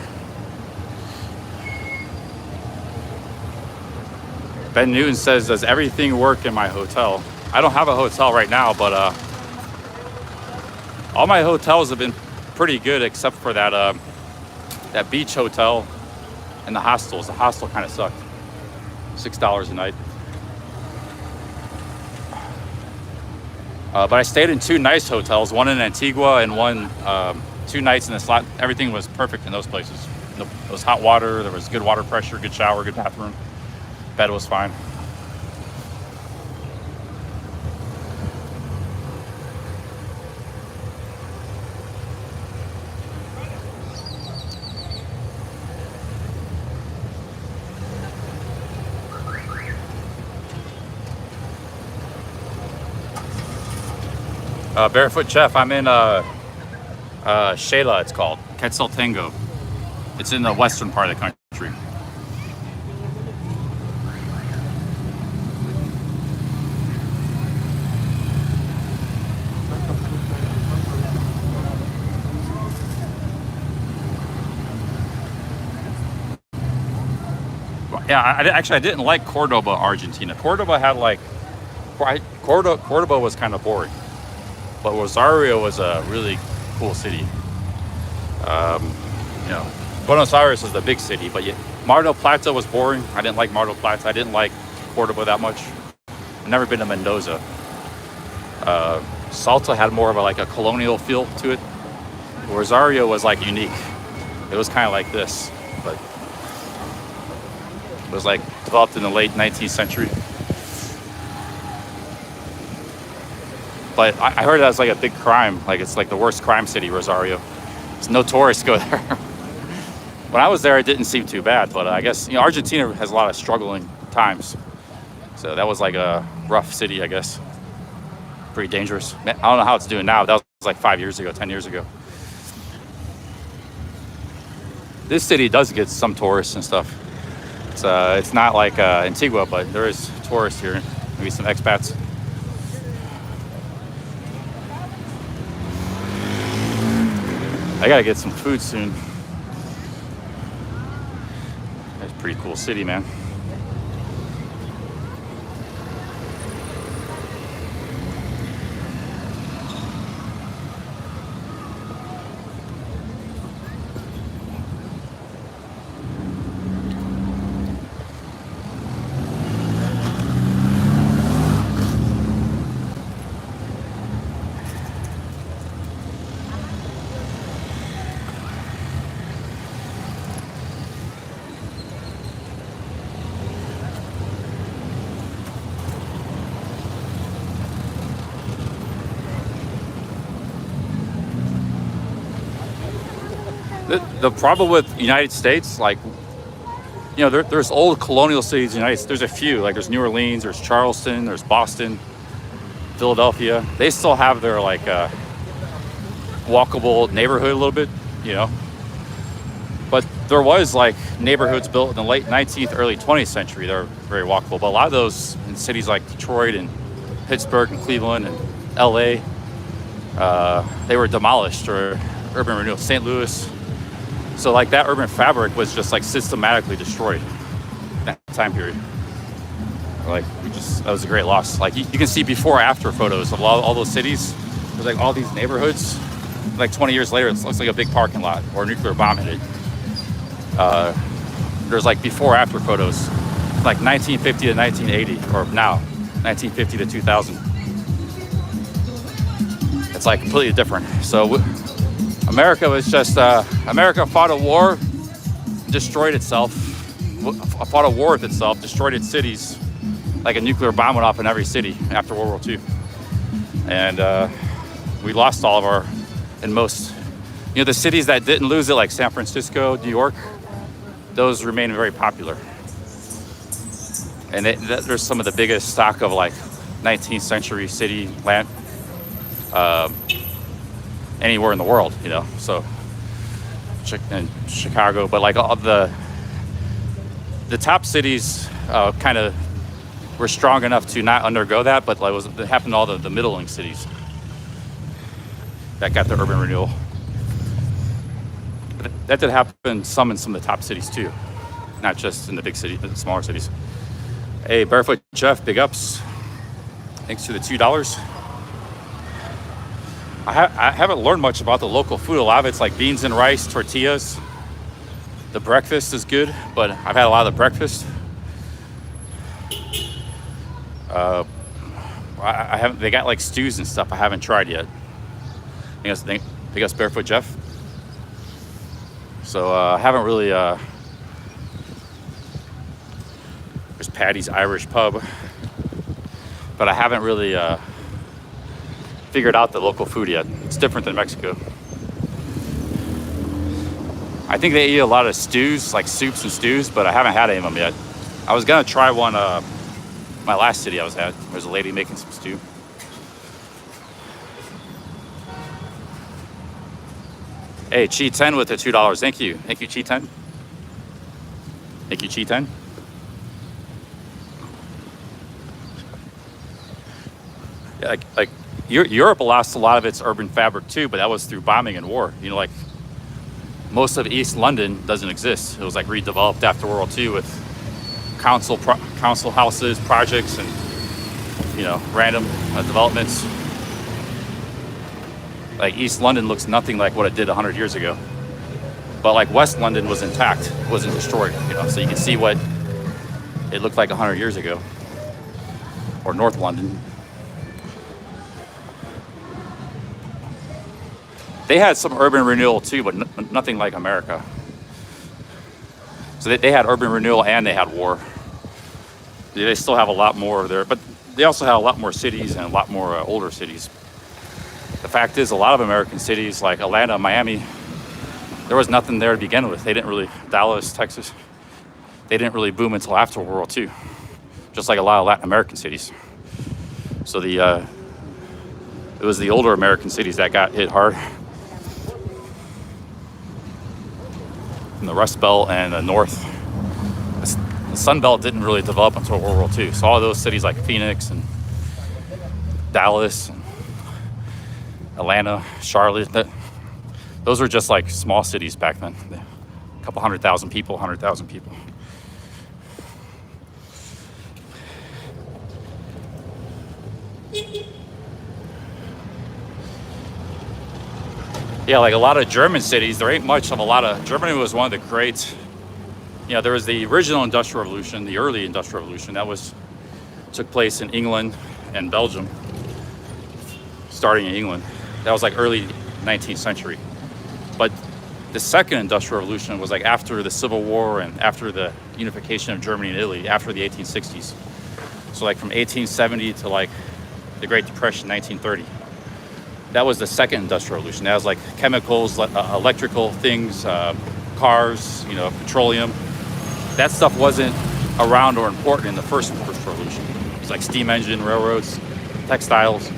Ben Newton says, does everything work in my hotel? I don't have a hotel right now, but all my hotels have been pretty good except for that that beach hotel and the hostels. The hostel kind of sucked. $6 a night. But I stayed in two nice hotels, one in Antigua and one 2 nights in the slot. Everything was perfect in those places. There was hot water, there was good water pressure, good shower, good bathroom. Bed was fine. Barefoot Chef. I'm in Shela, it's called Quetzaltenango. It's in the western part of the country. Yeah, I didn't like Cordoba, Argentina. Cordoba had like, Cordoba was kind of boring, but Rosario was a really cool city. You know, Buenos Aires is the big city, but Mar del Plata was boring. I didn't like Mar del Plata. I didn't like Cordoba that much. I've never been to Mendoza. Salta had more of like a colonial feel to it. Rosario was like unique. It was kind of like this, but it was like developed in the late 19th century. But I heard that was like a big crime. Like it's like the worst crime city, Rosario. There's no tourists go there. When I was there, it didn't seem too bad. But I guess, you know, Argentina has a lot of struggling times. So that was like a rough city, I guess. Pretty dangerous. I don't know how it's doing now. That was like 5 years ago, 10 years ago. This city does get some tourists and stuff. It's not like Antigua, but there is tourists here, maybe some expats. I gotta get some food soon. That's a pretty cool city, man. The problem with the United States, like, you know, there's old colonial cities in the United States. There's a few, like there's New Orleans, there's Charleston, there's Boston, Philadelphia. They still have their like walkable neighborhood a little bit, you know. But there was like neighborhoods built in the late 19th, early 20th century that are very walkable. But a lot of those in cities like Detroit and Pittsburgh and Cleveland and LA, they were demolished or urban renewal. St. Louis. So like that urban fabric was just like systematically destroyed in that time period. Like that was a great loss. Like you can see before after photos of all those cities. There's like all these neighborhoods. Like 20 years later, it looks like a big parking lot or a nuclear bomb hit it. There's like before after photos, like 1950 to 1980, or now 1950 to 2000. It's like completely different. So America was just, America fought a war, destroyed itself, fought a war with itself, destroyed its cities, like a nuclear bomb went off in every city after World War II. And we lost all of our, and most, you know, the cities that didn't lose it, like San Francisco, New York, those remain very popular. And there's some of the biggest stock of like 19th century city land. Anywhere in the world, you know, so in Chicago, but like all the top cities kind of were strong enough to not undergo that, but like it happened to all the middling cities that got the urban renewal. But that did happen some in some of the top cities too, not just in the big cities, but the smaller cities. Hey, Barefoot Jeff, big ups. Thanks to the $2. I haven't learned much about the local food. A lot of it's like beans and rice, tortillas. The breakfast is good, but I've had a lot of the breakfast. I haven't. They got like stews and stuff I haven't tried yet. I guess Barefoot Jeff. So I haven't really. There's Patty's Irish Pub, but I haven't really. Figured out the local food yet. It's different than Mexico. I think they eat a lot of stews, like soups and stews, but I haven't had any of them yet. I was gonna try one, my last city I was at. There's a lady making some stew. Hey, Chi 10 with the $2. Thank you. Thank you, Chi 10. Thank you, Chi 10. Yeah, like Europe lost a lot of its urban fabric too, but that was through bombing and war. You know, like most of East London doesn't exist. It was like redeveloped after World War II with council houses, projects, and you know, random developments. Like East London looks nothing like what it did 100 years ago. But like West London was intact, it wasn't destroyed, you know, so you can see what it looked like 100 years ago. Or North London. They had some urban renewal too, but nothing like America. So they had urban renewal and they had war. They still have a lot more there, but they also have a lot more cities and a lot more older cities. The fact is, a lot of American cities like Atlanta, Miami, there was nothing there to begin with. They didn't really, Dallas, Texas, they didn't really boom until after World War II, just like a lot of Latin American cities. So it was the older American cities that got hit hard. In the Rust Belt and the North, the Sun Belt didn't really develop until World War II. So all of those cities like Phoenix and Dallas, and Atlanta, Charlotte, those were just like small cities back then. A couple 100,000 people, 100,000 people. Yeah, like a lot of German cities, there ain't much of a lot of, Germany was one of the great, you know, there was the original Industrial Revolution, the early Industrial Revolution, took place in England and Belgium, starting in England. That was like early 19th century. But the second Industrial Revolution was like after the Civil War and after the unification of Germany and Italy, after the 1860s. So like from 1870 to like the Great Depression, 1930. That was the second Industrial Revolution. That was like chemicals, electrical things, cars, you know, petroleum. That stuff wasn't around or important in the first Industrial Revolution. It was like steam engine, railroads, textiles.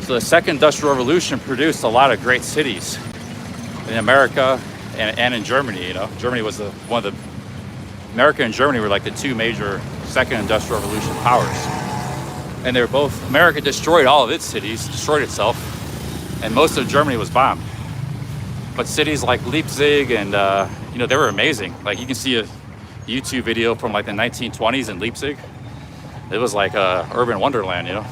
So the second Industrial Revolution produced a lot of great cities in America and in Germany. You know, Germany was America and Germany were like the two major second Industrial Revolution powers. And they were both, America destroyed all of its cities, destroyed itself, and most of Germany was bombed. But cities like Leipzig and, you know, they were amazing. Like you can see a YouTube video from like the 1920s in Leipzig. It was like a urban wonderland, you know.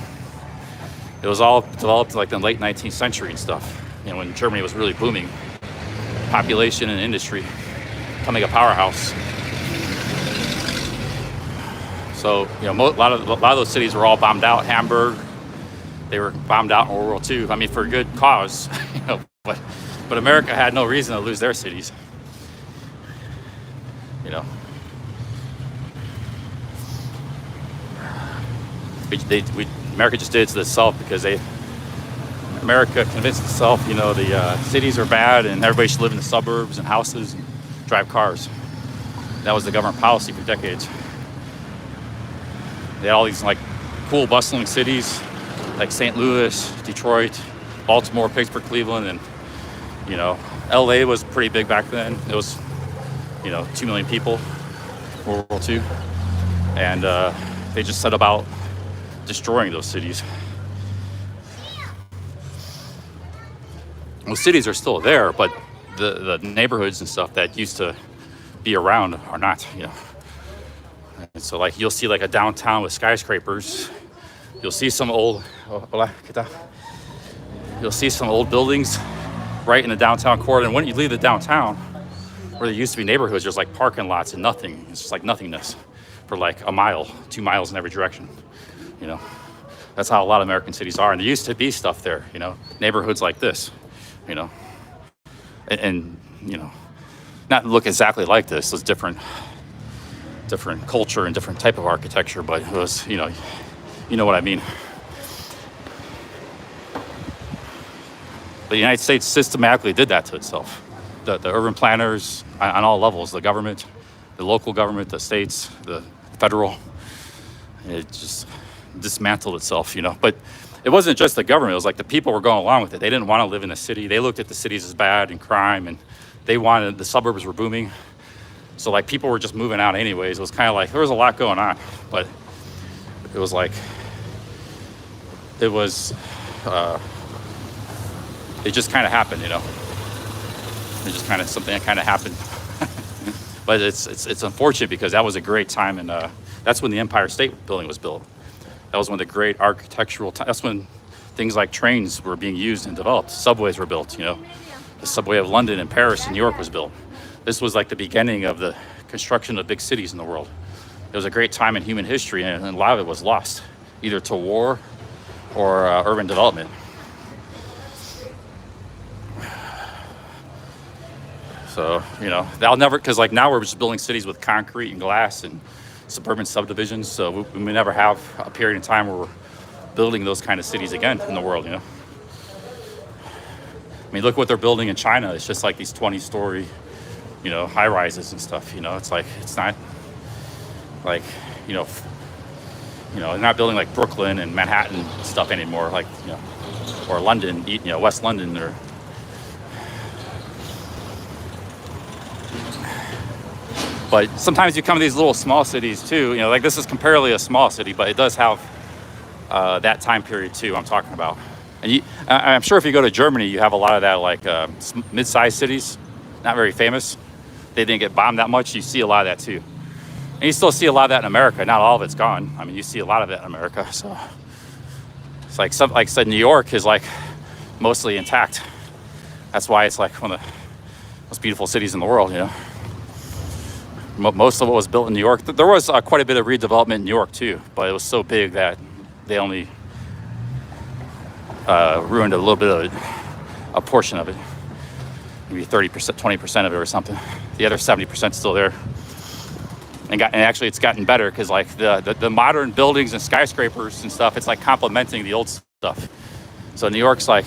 It was all developed like in the late 19th century and stuff, you know, when Germany was really booming. Population and industry, becoming a powerhouse. So, you know, a lot of those cities were all bombed out. Hamburg, they were bombed out in World War II. I mean, for a good cause, you know, but America had no reason to lose their cities, you know. America just did it to itself because America convinced itself, you know, the cities are bad and everybody should live in the suburbs and houses and drive cars. That was the government policy for decades. They had all these like cool bustling cities like St. Louis, Detroit, Baltimore, Pittsburgh, Cleveland, and you know, LA was pretty big back then. It was, you know, 2 million people, World War II, and they just set about destroying those cities. Well, cities are still there, but the neighborhoods and stuff that used to be around are not, you know. And so like you'll see like a downtown with skyscrapers. You'll see some old, you'll see some old buildings right in the downtown core. And when you leave the downtown, where there used to be neighborhoods, there's like parking lots and nothing. It's just like nothingness for like a mile, 2 miles in every direction, you know. That's how a lot of American cities are. And there used to be stuff there, you know, neighborhoods like this, you know, and you know, not look exactly like this. It was different culture and different type of architecture, but it was, you know what I mean. The United States systematically did that to itself. The urban planners on all levels, the government, the local government, the states, the federal, it just dismantled itself, you know. But it wasn't just the government. It was like the people were going along with it. They didn't want to live in the city. They looked at the cities as bad and crime, and they wanted, the suburbs were booming. So like people were just moving out anyways. It was kind of like, there was a lot going on, but it was like, it was, it just kind of happened, you know. It just kind of, something that kind of happened. But it's unfortunate because that was a great time, and that's when the Empire State Building was built. That was one of the great architectural times. That's when things like trains were being used and developed. Subways were built, you know. The subway of London and Paris and New York was built. This was like the beginning of the construction of big cities in the world. It was a great time in human history, and a lot of it was lost, either to war or urban development. So, you know, that'll never, because like now we're just building cities with concrete and glass and suburban subdivisions. So we may never have a period in time where we're building those kind of cities again in the world, you know. I mean, look what they're building in China. It's just like these 20-story, you know, high rises and stuff. You know, it's like, it's not like, you know, they're not building like Brooklyn and Manhattan stuff anymore, like, you know, or London, you know, West London, or but sometimes you come to these little small cities too, you know, like this is comparatively a small city, but it does have that time period too I'm talking about. And I'm sure if you go to Germany, you have a lot of that, like mid-sized cities, not very famous. They didn't get bombed that much. You see a lot of that too. And you still see a lot of that in America. Not all of it's gone. I mean, you see a lot of it in America. So it's like, like I said, New York is like mostly intact. That's why it's like one of the most beautiful cities in the world, you know. Most of what was built in New York. There was quite a bit of redevelopment in New York too, but it was so big that they only ruined a little bit of it, a portion of it, maybe 30%, 20% of it or something. The other 70% still there. And actually it's gotten better because like the modern buildings and skyscrapers and stuff, it's like complementing the old stuff. So New York's like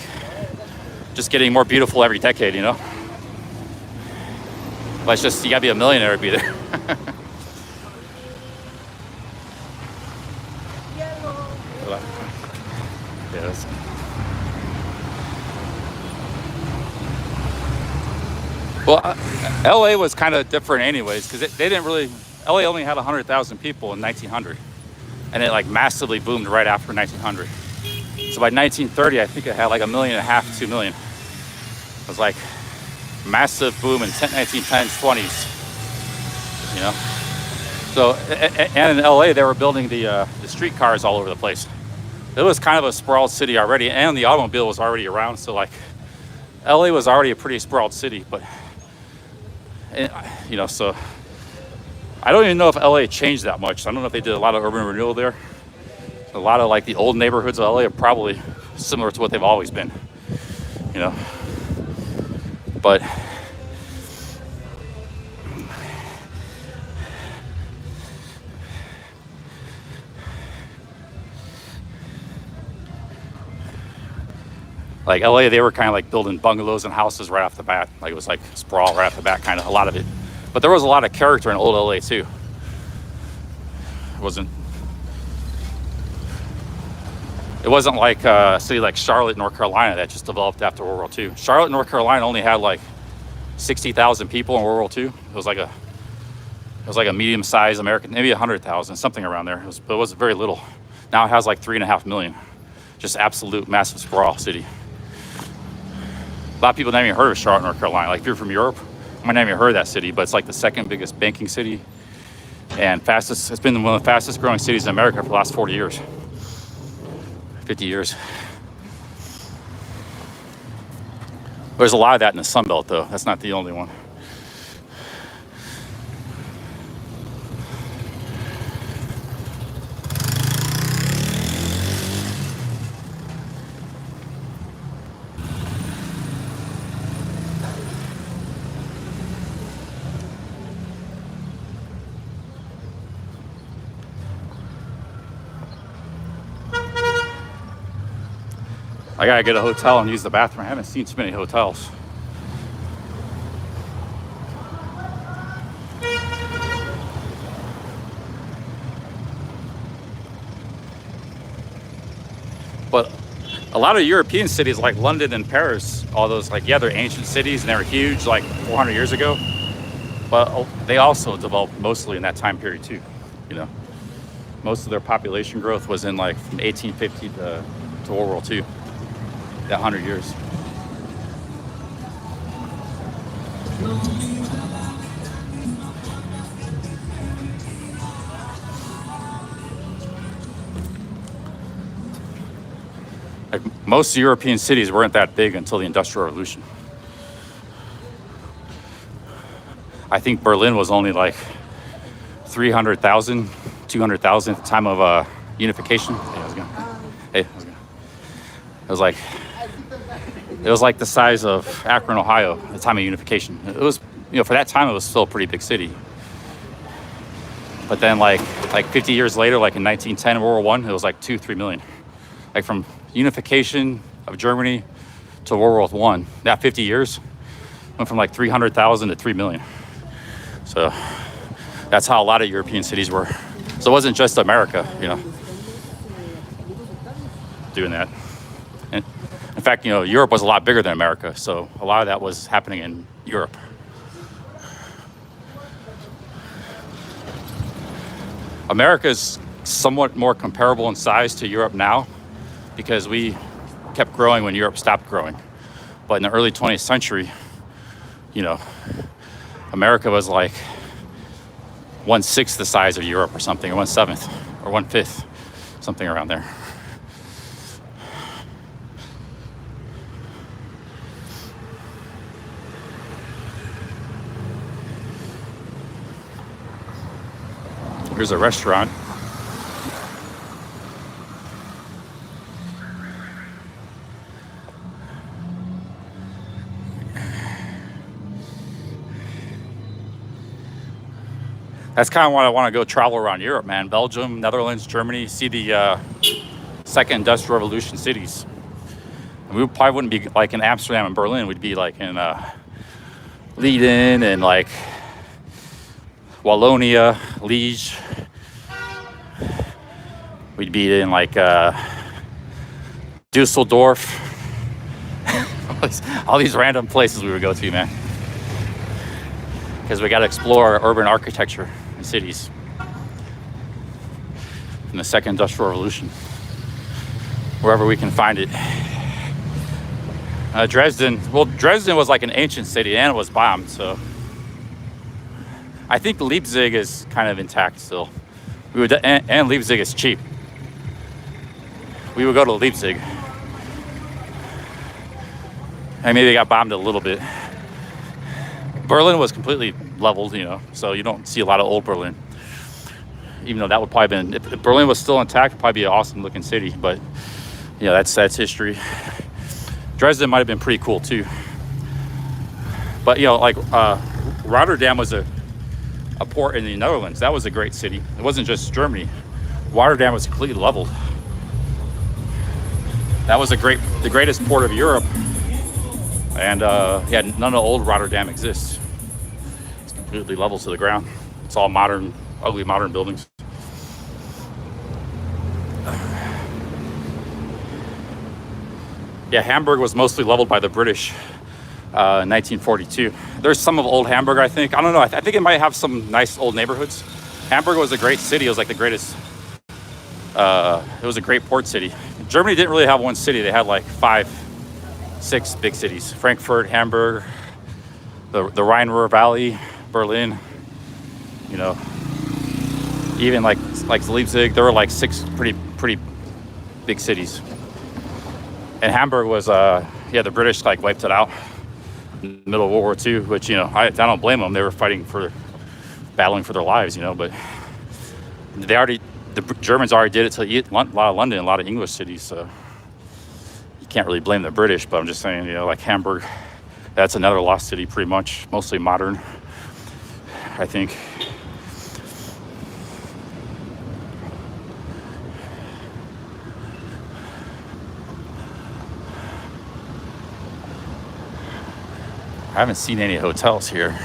just getting more beautiful every decade, you know? But it's just, you gotta be a millionaire to be there. Yes. Well, LA was kind of different anyways, because they didn't really, LA only had 100,000 people in 1900. And it like massively boomed right after 1900. So by 1930, I think it had like 1.5 million, 2 million. It was like massive boom in 1910s, 20s, you know. So, and in LA, they were building the streetcars all over the place. It was kind of a sprawled city already, and the automobile was already around. So like, LA was already a pretty sprawled city, but, you know, so I don't even know if LA changed that much. I don't know if they did a lot of urban renewal there. A lot of like the old neighborhoods of LA are probably similar to what they've always been, you know. But like LA, they were kind of like building bungalows and houses right off the bat. Like it was like sprawl right off the bat, kind of a lot of it. But there was a lot of character in old LA too. It wasn't like a city like Charlotte, North Carolina that just developed after World War II. Charlotte, North Carolina only had like 60,000 people in World War II. It was like a medium-sized American, maybe 100,000, something around there. It was very little. Now it has like 3.5 million. Just absolute massive sprawl city. A lot of people never even heard of Charlotte, North Carolina. Like if you're from Europe, you might not even heard of that city, but it's like the second biggest banking city and fastest. It's been one of the fastest growing cities in America for the last 40 years. 50 years. There's a lot of that in the Sun Belt, though. That's not the only one. I gotta get a hotel and use the bathroom. I haven't seen too many hotels. But a lot of European cities like London and Paris, all those like, yeah, they're ancient cities and they were huge like 400 years ago, but they also developed mostly in that time period too. You know, most of their population growth was in like from 1850 to World War II, that 100 years. Like most European cities weren't that big until the Industrial Revolution. I think Berlin was only like 300,000, 200,000 at the time of unification. It was like the size of Akron, Ohio at the time of unification. It was, you know, for that time it was still a pretty big city. But then like 50 years later, like in 1910, World War I, it was like 2-3 million. Like from unification of Germany to World War I, that 50 years went from like 300,000 to 3 million. So that's how a lot of European cities were. So it wasn't just America, you know, doing that. And in fact, you know, Europe was a lot bigger than America. So a lot of that was happening in Europe. America is somewhat more comparable in size to Europe now because we kept growing when Europe stopped growing. But in the early 20th century, you know, America was like 1/6 the size of Europe or something, or 1/7 or 1/5, something around there. Here's a restaurant. That's kind of what I want to go travel around Europe, man. Belgium, Netherlands, Germany, see the second industrial revolution cities. And we probably wouldn't be like in Amsterdam and Berlin. We'd be like in Leiden and like Wallonia, Liege. We'd be in like Dusseldorf. All these random places we would go to, man. Because we got to explore urban architecture in cities in the second industrial revolution, wherever we can find it. Dresden was like an ancient city and it was bombed, so I think Leipzig is kind of intact still. And Leipzig is cheap. We would go to Leipzig. And maybe they got bombed a little bit. Berlin was completely leveled, you know, so you don't see a lot of old Berlin. Even though that would probably been, if Berlin was still intact, it'd probably be an awesome looking city. But yeah, that's history. Dresden might have been pretty cool too. But you know, like Rotterdam was a port in the Netherlands. That was a great city. It wasn't just Germany. Rotterdam was completely leveled. That was the greatest port of Europe. And yeah, none of old Rotterdam exists. It's completely level to the ground. It's all modern, ugly modern buildings. Yeah, Hamburg was mostly leveled by the British in 1942. There's some of old Hamburg, I think. I don't know. I think it might have some nice old neighborhoods. Hamburg was a great city. It was like the greatest. It was a great port city. Germany didn't really have one city. They had like 5-6 big cities: Frankfurt, Hamburg, the Rhine-Ruhr Valley, Berlin. You know, even like Leipzig. There were like 6 pretty big cities. And Hamburg was yeah, the British like wiped it out in the middle of World War II, which, you know, I don't blame them. They were battling for their lives, you know. But the Germans already did it to a lot of London, a lot of English cities. So you can't really blame the British. But I'm just saying, you know, like Hamburg, that's another lost city, pretty much, mostly modern, I think. I haven't seen any hotels here.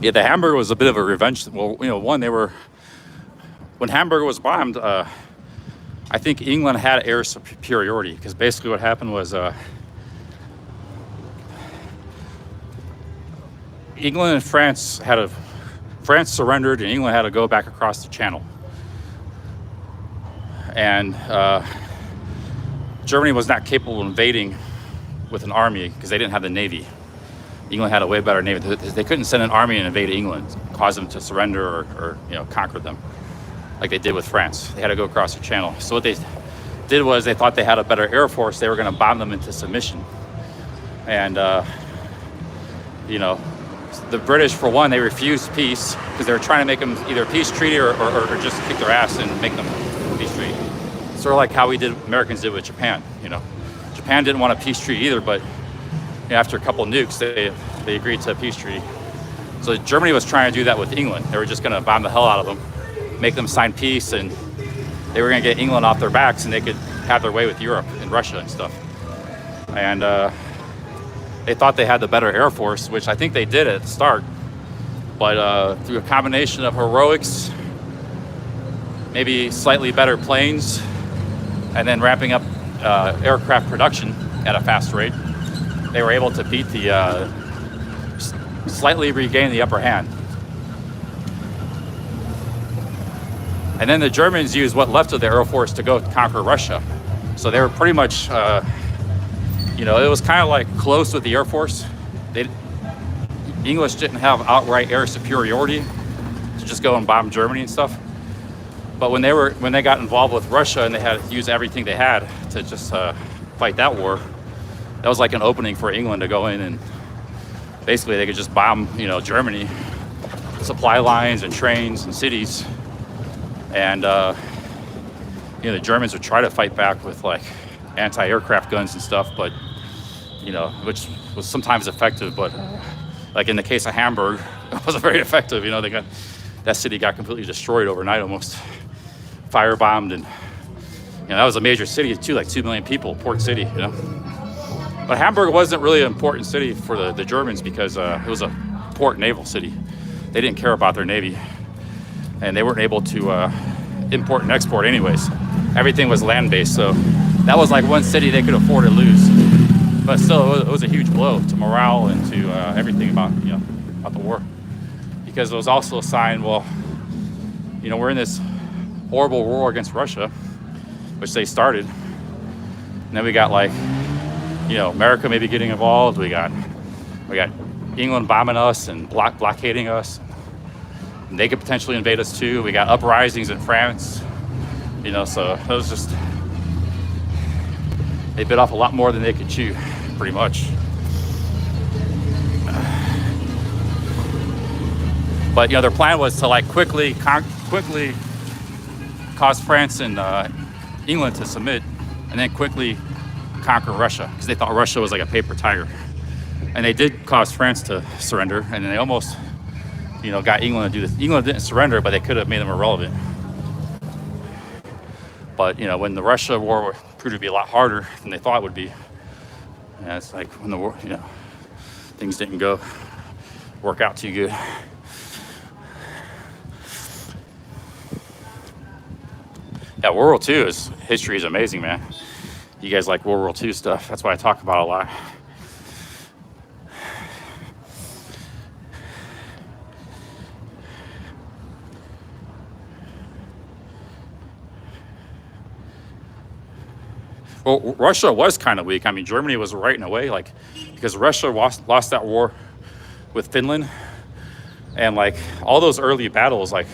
Yeah, the Hamburger was a bit of a revenge. Well, you know, one, they were, when Hamburger was bombed, I think England had air superiority, because basically what happened was England and France France surrendered and England had to go back across the channel. And Germany was not capable of invading with an army because they didn't have the navy. England had a way better navy. They couldn't send an army and invade England, cause them to surrender or you know, conquer them like they did with France. They had to go across the channel. So what they did was they thought they had a better air force. They were going to bomb them into submission. And you know, the British, for one, they refused peace because they were trying to make them either a peace treaty or just kick their ass and make them a peace treaty. Sort of like how Americans did with Japan. You know, Japan didn't want a peace treaty either, but you know, after a couple nukes, they agreed to a peace treaty. So Germany was trying to do that with England. They were just going to bomb the hell out of them, make them sign peace, and they were going to get England off their backs, and they could have their way with Europe and Russia and stuff. And they thought they had the better air force, which I think they did at the start. But through a combination of heroics, maybe slightly better planes, and then ramping up aircraft production at a fast rate, they were able to beat the, slightly regain the upper hand. And then the Germans used what left of the air force to go conquer Russia. So they were pretty much, you know, it was kind of like close with the air force. The English didn't have outright air superiority to just go and bomb Germany and stuff. But when they got involved with Russia and they had to use everything they had to just fight that war, that was like an opening for England to go in, and basically they could just bomb, you know, Germany, supply lines and trains and cities. And you know, the Germans would try to fight back with like anti-aircraft guns and stuff, but you know, which was sometimes effective, but like in the case of Hamburg, it wasn't very effective. You know, that city got completely destroyed overnight, almost firebombed, and you know, that was a major city too, like 2 million people, port city, you know. But Hamburg wasn't really an important city for the Germans because it was a port naval city. They didn't care about their navy, and they weren't able to import and export anyways. Everything was land-based, so that was like one city they could afford to lose. But still, it was a huge blow to morale and to everything about, you know, about the war, because it was also a sign, well, you know, we're in this horrible war against Russia, which they started, and then we got like, you know, America maybe getting involved. We got England bombing us and blockading us. And they could potentially invade us too. We got uprisings in France, you know, so it was just, they bit off a lot more than they could chew, pretty much. But you know, their plan was to like quickly cause France and England to submit, and then quickly conquer Russia, because they thought Russia was like a paper tiger. And they did cause France to surrender, and then they almost, you know, got England to do this. England didn't surrender, but they could have made them irrelevant. But you know, when the Russia war proved to be a lot harder than they thought it would be, and it's like when the war, you know, things didn't work out too good. Yeah, World War II history is amazing, man. You guys like World War II stuff. That's why I talk about it a lot. Well, Russia was kind of weak. I mean, Germany was right in a way, like, because Russia lost that war with Finland, and like all those early battles, like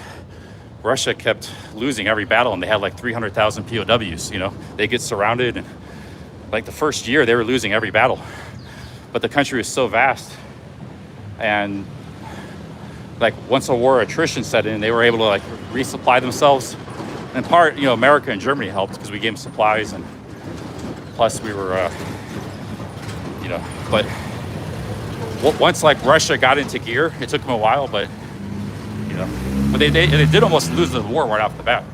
Russia kept losing every battle, and they had like 300,000 POWs. You know, they get surrounded, and like the first year they were losing every battle, but the country was so vast, and like once a war attrition set in, they were able to like resupply themselves. In part, you know, America and Germany helped because we gave them supplies, and plus we were, you know, but once like Russia got into gear, it took them a while, but you know, but they did almost lose the war right off the bat.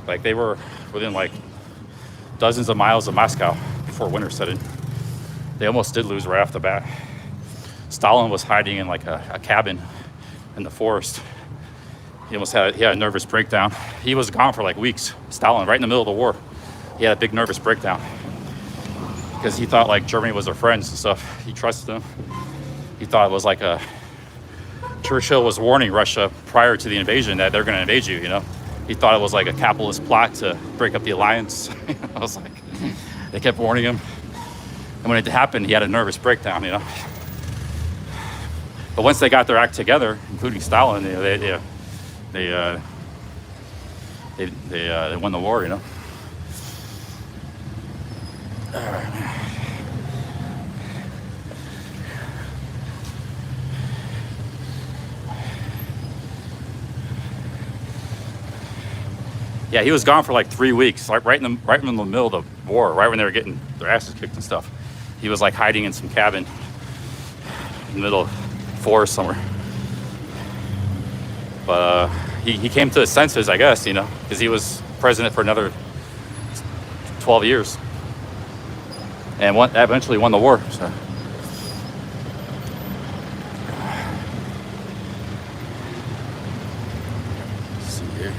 Like they were within like dozens of miles of Moscow before winter set in. They almost did lose right off the bat. Stalin was hiding in like a cabin in the forest. He had a nervous breakdown. He was gone for like weeks. Stalin, right in the middle of the war, he had a big nervous breakdown because he thought like Germany was their friends and stuff. He trusted them. He thought it was like Churchill was warning Russia prior to the invasion that they're going to invade you, you know. He thought it was like a capitalist plot to break up the alliance. I was like, they kept warning him. And when it happened, he had a nervous breakdown, you know. But once they got their act together, including Stalin, you know, they won the war, you know. All right, man. Yeah, he was gone for like 3 weeks, like right in the middle of the war, right when they were getting their asses kicked and stuff. He was like hiding in some cabin in the middle of the forest somewhere. But he came to his senses, I guess, you know, because he was president for another 12 years and eventually won the war. So. Let's see here.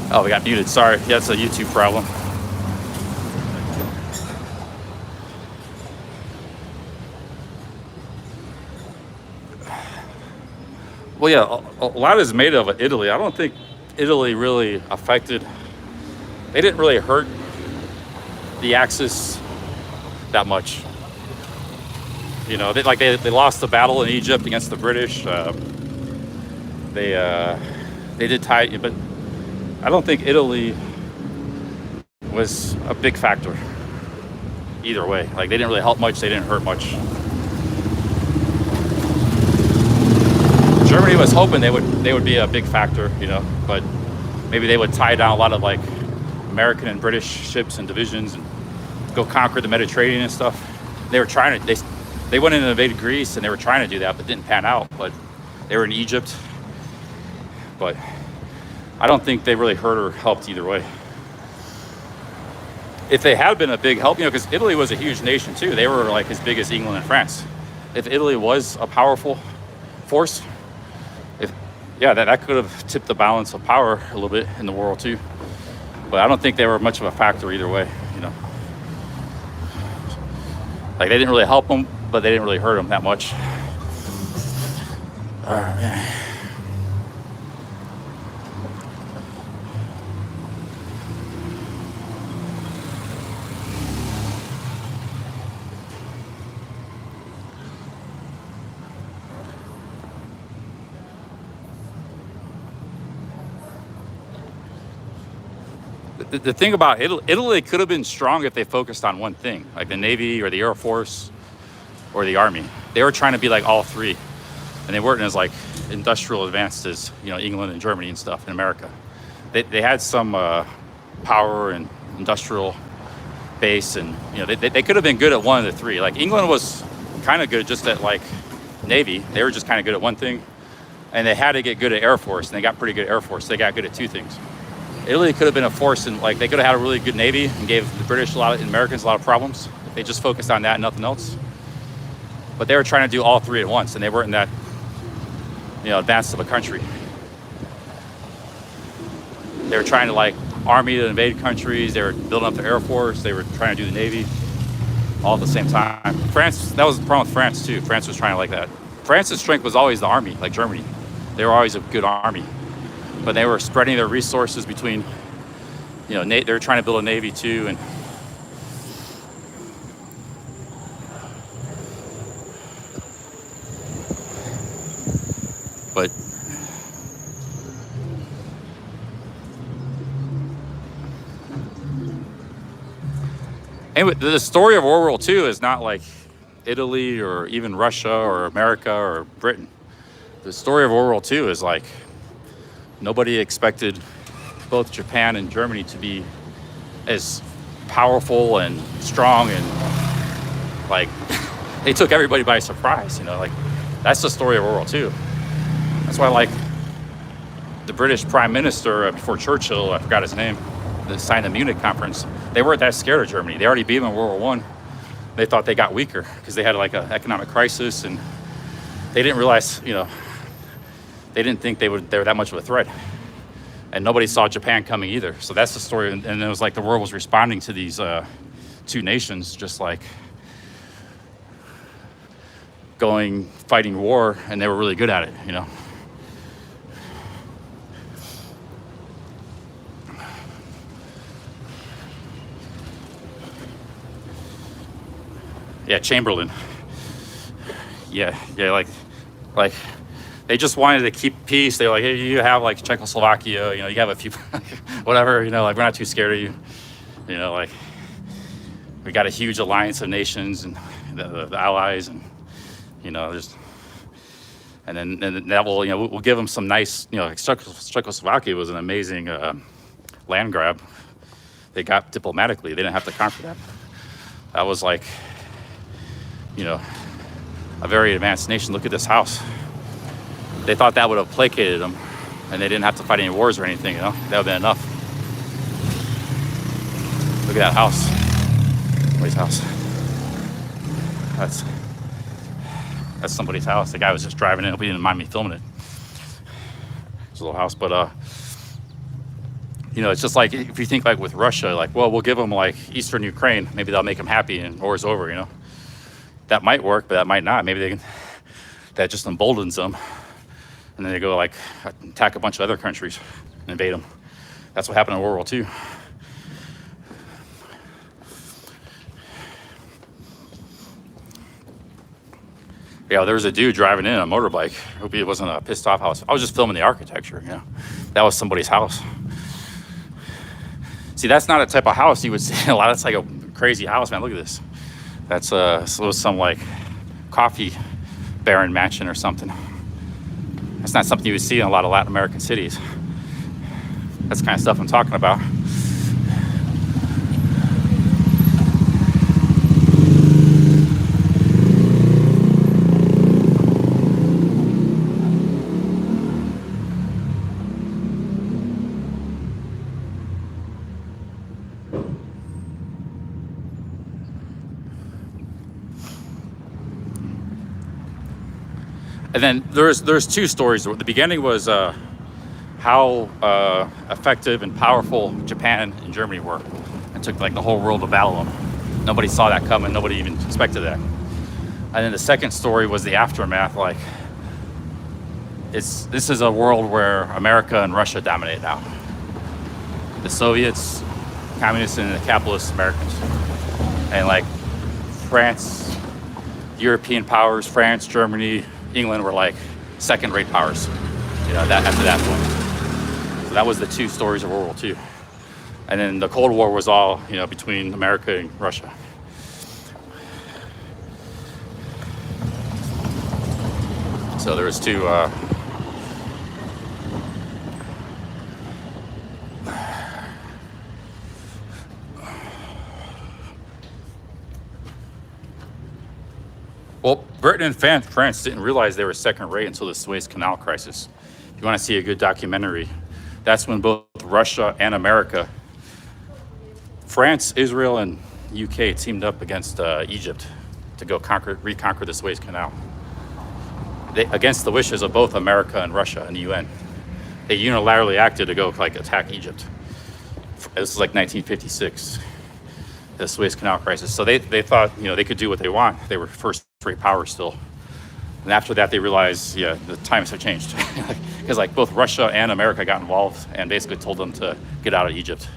Oh, we got muted. Sorry. Yeah, it's a YouTube problem. Well, yeah, a lot is made of Italy. I don't think Italy really affected. They didn't really hurt the Axis that much. You know, they lost the battle in Egypt against the British. They did tie, but I don't think Italy was a big factor either way. Like they didn't really help much. They didn't hurt much. Germany was hoping they would be a big factor, you know, but maybe they would tie down a lot of like American and British ships and divisions and go conquer the Mediterranean and stuff. They were trying to, they went in and invaded Greece and they were trying to do that, but didn't pan out. But they were in Egypt. But I don't think they really hurt or helped either way. If they had been a big help, you know, because Italy was a huge nation too. They were like as big as England and France. If Italy was a powerful force, that could have tipped the balance of power a little bit in the world too. But I don't think they were much of a factor either way, you know. Like they didn't really help them, but they didn't really hurt them that much. All right, man. The thing about Italy could have been strong if they focused on one thing, like the Navy or the Air Force or the Army. They were trying to be like all three, and they weren't as like industrial advanced as, you know, England and Germany and stuff in America. They had some power and industrial base, and you know they could have been good at one of the three. Like England was kind of good just at like Navy. They were just kind of good at one thing, and they had to get good at Air Force, and they got pretty good at Air Force. They got good at two things. Italy could have been a force, and like they could have had a really good Navy and gave the British Americans a lot of problems if they just focused on that and nothing else. But they were trying to do all three at once, and they weren't in that, you know, advanced of a country. They were trying to like army to invade countries. They were building up the Air Force. They were trying to do the Navy all at the same time. France, that was the problem with France too. France was trying to like that. France's strength was always the army, like Germany. They were always a good army, but they were spreading their resources between, you know, they were trying to build a navy too, and but anyway, the story of World War II is not like Italy or even Russia or America or Britain. The story of World War II is like nobody expected both Japan and Germany to be as powerful and strong, and like they took everybody by surprise, you know, like that's the story of World War II. That's why, like, the British Prime Minister before Churchill, I forgot his name, that signed the Munich Conference, they weren't that scared of Germany. They already beat them in World War I. They thought they got weaker because they had like an economic crisis, and they didn't realize, you know, they didn't think they were that much of a threat. And nobody saw Japan coming either. So that's the story. And it was like the world was responding to these two nations, just like fighting war, and they were really good at it, you know. Yeah, Chamberlain. Yeah, like they just wanted to keep peace. They were like, hey, you have like Czechoslovakia, you know, you have a few, whatever, you know, like we're not too scared of you. You know, like we got a huge alliance of nations and the allies, and you know, and then that will, you know, we'll give them some nice, you know, like Czechoslovakia was an amazing land grab. They got diplomatically. They didn't have to conquer that. That was like, you know, a very advanced nation. Look at this house. They thought that would have placated them, and they didn't have to fight any wars or anything, you know? That would have been enough. Look at that house. Somebody's house. That's somebody's house. The guy was just driving in. He didn't mind me filming it. It's a little house, but you know, it's just like if you think like with Russia, like, well, we'll give them like Eastern Ukraine. Maybe that'll make them happy and war's over, you know? That might work, but that might not. Maybe that just emboldens them. And then they go like attack a bunch of other countries and invade them. That's what happened in World War II. Yeah, there was a dude driving in on a motorbike. I hope he wasn't a pissed off house. I was just filming the architecture, you know. That was somebody's house. See, that's not a type of house you would see a lot. It's like a crazy house, man. Look at this. That's some like coffee baron mansion or something. That's not something you would see in a lot of Latin American cities. That's the kind of stuff I'm talking about. And then there's two stories. The beginning was how effective and powerful Japan and Germany were. It took like the whole world to battle them. Nobody saw that coming. Nobody even expected that. And then the second story was the aftermath. Like, this is a world where America and Russia dominate now. The Soviets, communists, and the capitalist Americans. And like France, European powers, France, Germany, England were like second-rate powers, you know, after that point. So that was the two stories of World War II. And then the Cold War was all, you know, between America and Russia. So there was two, well, Britain and France didn't realize they were second rate until the Suez Canal crisis. If you want to see a good documentary, that's when both Russia and America, France, Israel, and UK teamed up against Egypt to go reconquer the Suez Canal. Against the wishes of both America and Russia and the UN. They unilaterally acted to go like attack Egypt. This is like 1956. The Suez Canal crisis. So they thought, you know, they could do what they want. They were first-rate power still. And after that, they realized, yeah, the times have changed. Because like both Russia and America got involved and basically told them to get out of Egypt,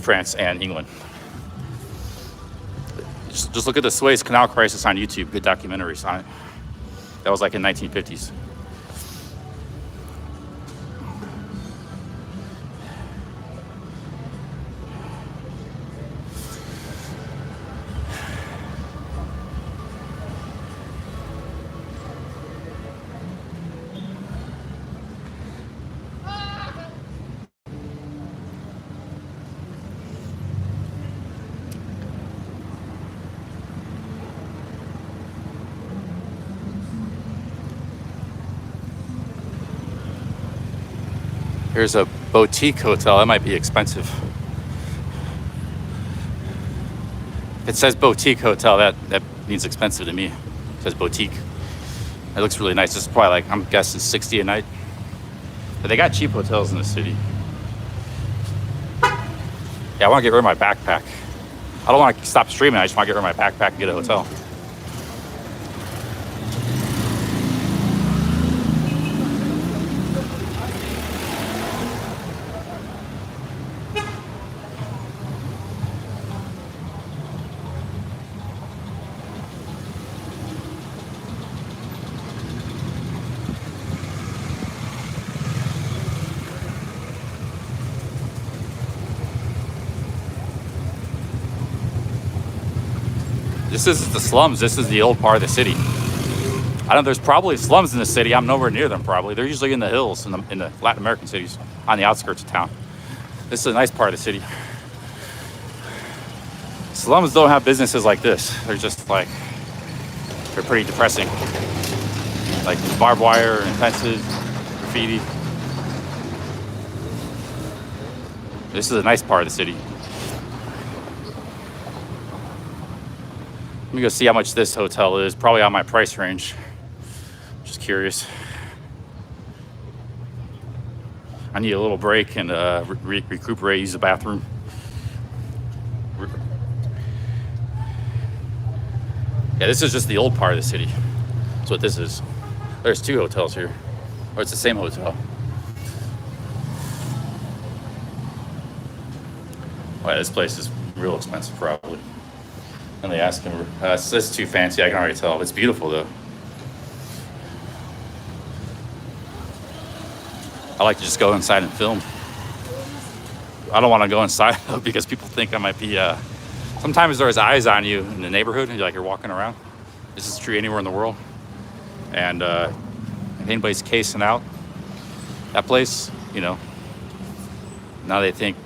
France and England. Just look at the Suez Canal crisis on YouTube. Good documentaries on it. That was like in 1950s. Here's a boutique hotel. That might be expensive. If it says boutique hotel, that means expensive to me. It says boutique. It looks really nice. This is probably like, I'm guessing 60 a night. But they got cheap hotels in the city. Yeah, I want to get rid of my backpack. I don't want to stop streaming. I just want to get rid of my backpack and get a hotel. This is the slums. This is the old part of the city. I don't. There's probably slums in the city. I'm nowhere near them. Probably they're usually in the hills in the Latin American cities on the outskirts of town. This is a nice part of the city. Slums don't have businesses like this. They're just like, they're pretty depressing. Like barbed wire and fences, graffiti. This is a nice part of the city. Let me go see how much this hotel is. Probably on my price range. Just curious. I need a little break and recuperate, use the bathroom. Yeah, this is just the old part of the city. That's what this is. There's two hotels here. Or it's the same hotel. Wow, this place is real expensive, probably. And they ask him, it's too fancy, I can already tell. It's beautiful, though. I like to just go inside and film. I don't want to go inside, though, because people think I might be... Sometimes there's eyes on you in the neighborhood, and you're walking around. This is true anywhere in the world. And if anybody's casing out that place, you know, now they think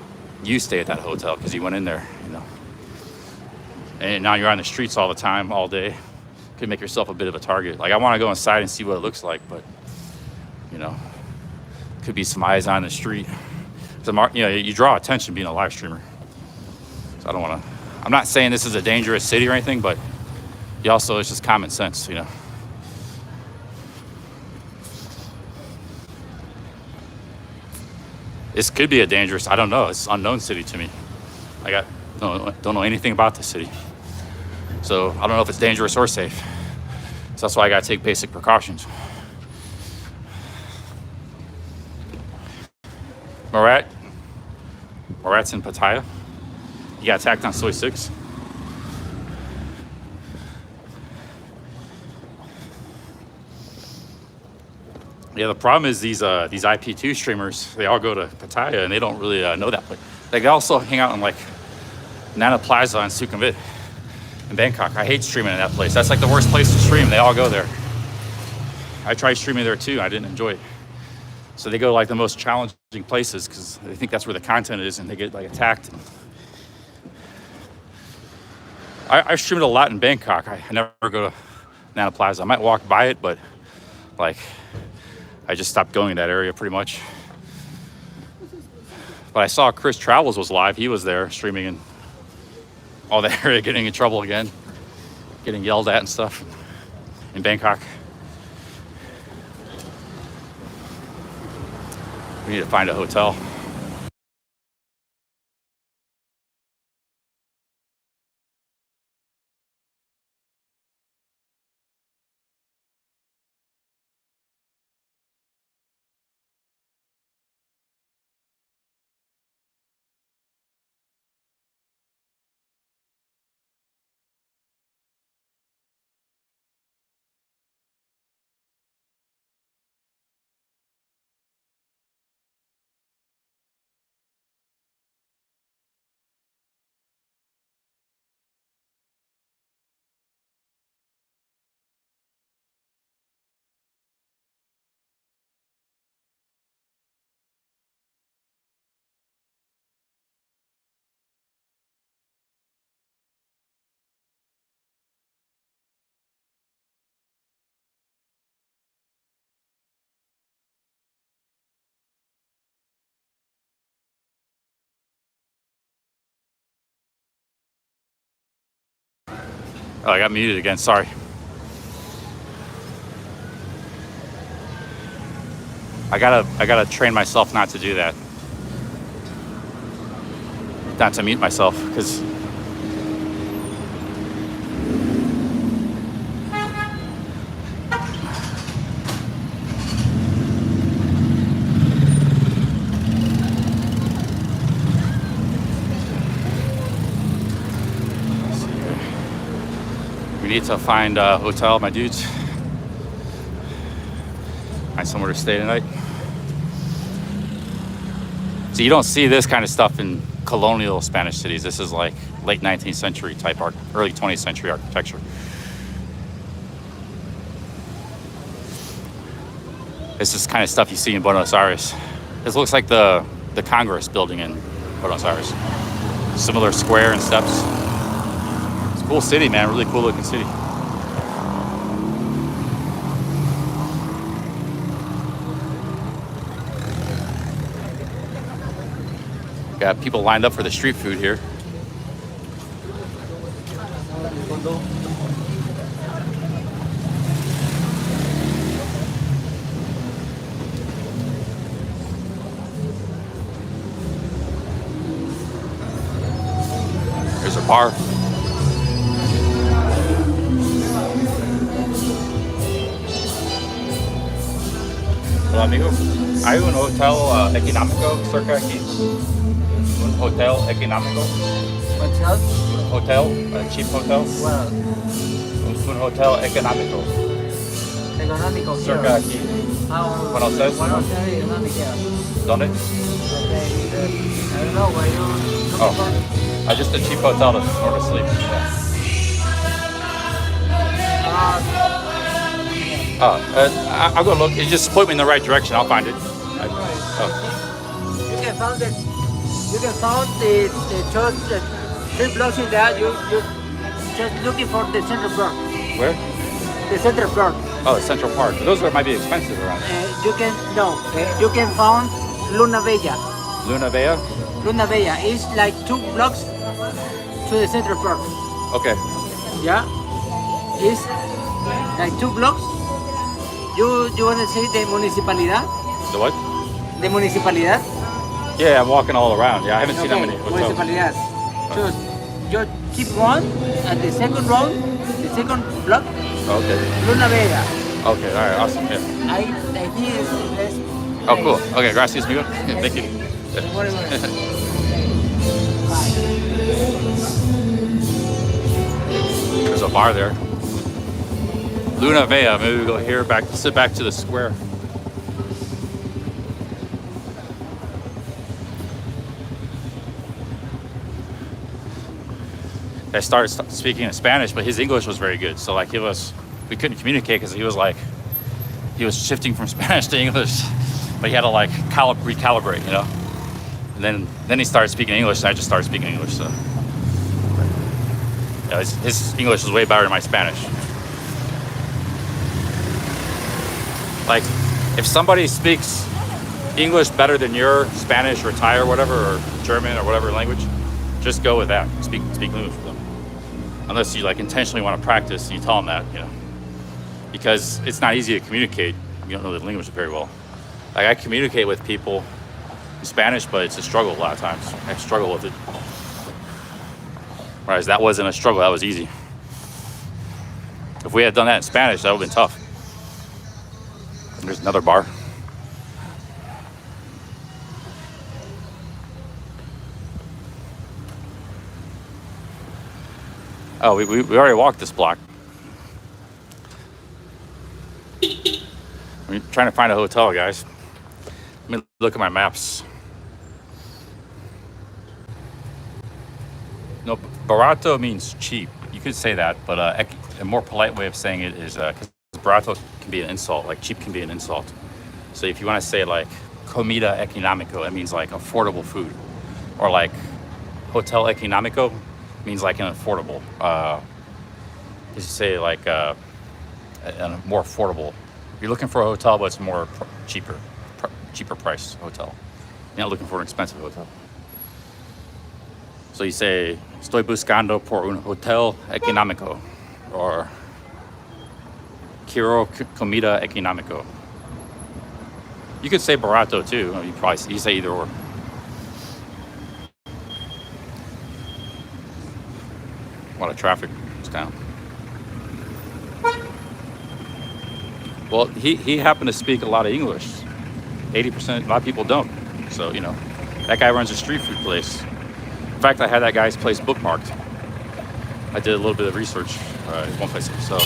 you stay at that hotel because you went in there, you know. And now you're on the streets all the time, all day. Could make yourself a bit of a target. Like, I want to go inside and see what it looks like, but, you know, could be some eyes on the street. You know, you draw attention being a live streamer. So I don't want to, I'm not saying this is a dangerous city or anything, but you also, it's just common sense, you know. This could be a dangerous, I don't know, it's an unknown city to me. I don't know anything about this city. So I don't know if it's dangerous or safe. So that's why I gotta take basic precautions. Murat's in Pattaya. He got attacked on Soy 6. Yeah, the problem is these IP2 streamers, they all go to Pattaya and they don't really know that place. Like, they also hang out in like Nana Plaza in Sukhumvit in Bangkok. I hate streaming in that place. That's like the worst place to stream. They all go there. I tried streaming there too. I didn't enjoy it. So they go to like the most challenging places because they think that's where the content is, and they get like attacked. I streamed a lot in Bangkok. I never go to Nana Plaza. I might walk by it, but like I just stopped going in that area pretty much. But I saw Chris Travels was live. He was there streaming in all that area, getting in trouble again, getting yelled at and stuff in Bangkok. We need to find a hotel. Oh, I got muted again. Sorry. I gotta train myself not to do that. Not to mute myself, because we need to find a hotel, my dudes. Find somewhere to stay tonight. So you don't see this kind of stuff in colonial Spanish cities. This is like late 19th century type art, early 20th century architecture. This is kind of stuff you see in Buenos Aires. This looks like the Congress building in Buenos Aires. Similar square and steps. It's a cool city, man. Really cool looking city. Got people lined up for the street food here. There's a bar. Hola, amigo. ¿Hay un hotel económico cerca aquí? Un hotel económico? Hotel? Hotel? A cheap hotel? Well, Un hotel económico. económico. Cerca aquí. Buenos Aires económico. ¿Dónde? Okay. I don't know where you looking for. Just a cheap hotel to sort of sleep. I'll go look. You just point me in the right direction. I'll find it. You can find it. You can find the just the 3 blocks in there. You just looking for the central block. Where? The central block. Oh, Central Park. Those might be expensive around. You can find Luna Bella. Luna Bella? Luna Bella is like 2 blocks to the central park. Okay. Yeah, it's like 2 blocks. You want to say the municipalidad? The what? The municipalidad? Yeah, I'm walking all around. Yeah, I haven't seen that many hotels. Municipalidad. Just keep one at the second round, the second block. Okay. Luna Bella. Okay, all right, awesome. Yeah. I think it's the best. Oh, cool. Okay, gracias, amigo. Yeah, thank you. There's a bar there. Luna Bella. Maybe we go here, sit back to the square. I started speaking in Spanish, but his English was very good. So like we couldn't communicate because he was shifting from Spanish to English, but he had to like recalibrate, you know. And then he started speaking English, and I just started speaking English. So yeah, his English is way better than my Spanish. Like, if somebody speaks English better than your Spanish or Thai or whatever, or German or whatever language, just go with that. Speak English with them. Unless you like intentionally want to practice, you tell them that, you know, because it's not easy to communicate. You don't know the language very well. Like, I communicate with people in Spanish, but it's a struggle a lot of times. I struggle with it. Whereas that wasn't a struggle, that was easy. If we had done that in Spanish, that would have been tough. And there's another bar. Oh, we already walked this block. We're trying to find a hotel, guys. Let me look at my maps. No, barato means cheap. You could say that, but a more polite way of saying it is because barato can be an insult, like cheap can be an insult. So if you want to say like comida económico, it means like affordable food. Or like hotel económico means like an affordable. You say like a more affordable. You're looking for a hotel, but it's more cheaper price hotel. You're not looking for an expensive hotel. So you say, estoy buscando por un hotel económico. or quiero comida económico. You could say barato too. You say either or. A lot of traffic in this town. Well, he happened to speak a lot of English. 80%, a lot of people don't. So, you know, that guy runs a street food place. In fact, I had that guy's place bookmarked. I did a little bit of research at one place. So,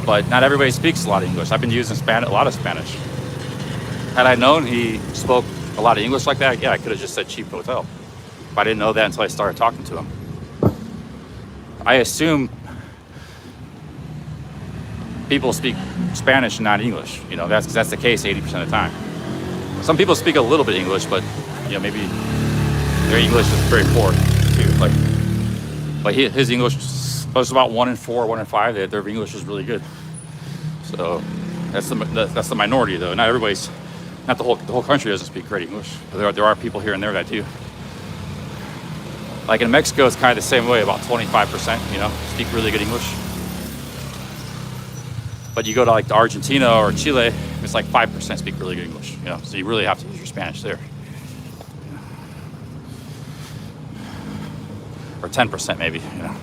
but not everybody speaks a lot of English. I've been using a lot of Spanish. Had I known he spoke a lot of English like that, yeah, I could have just said cheap hotel. But I didn't know that until I started talking to him. I assume people speak Spanish and not English. You know, that's the case 80% of the time. Some people speak a little bit English, but you know, maybe their English is very poor too. Like his English was about 1 in 4, 1 in 5. Their English is really good. So that's the minority though. Not everybody's, not the whole country doesn't speak great English. There are people here and there that do. Like in Mexico, it's kind of the same way. About 25%, you know, speak really good English. But you go to like to Argentina or Chile, it's like 5% speak really good English. You know, so you really have to use your Spanish there. Or 10% maybe, you know.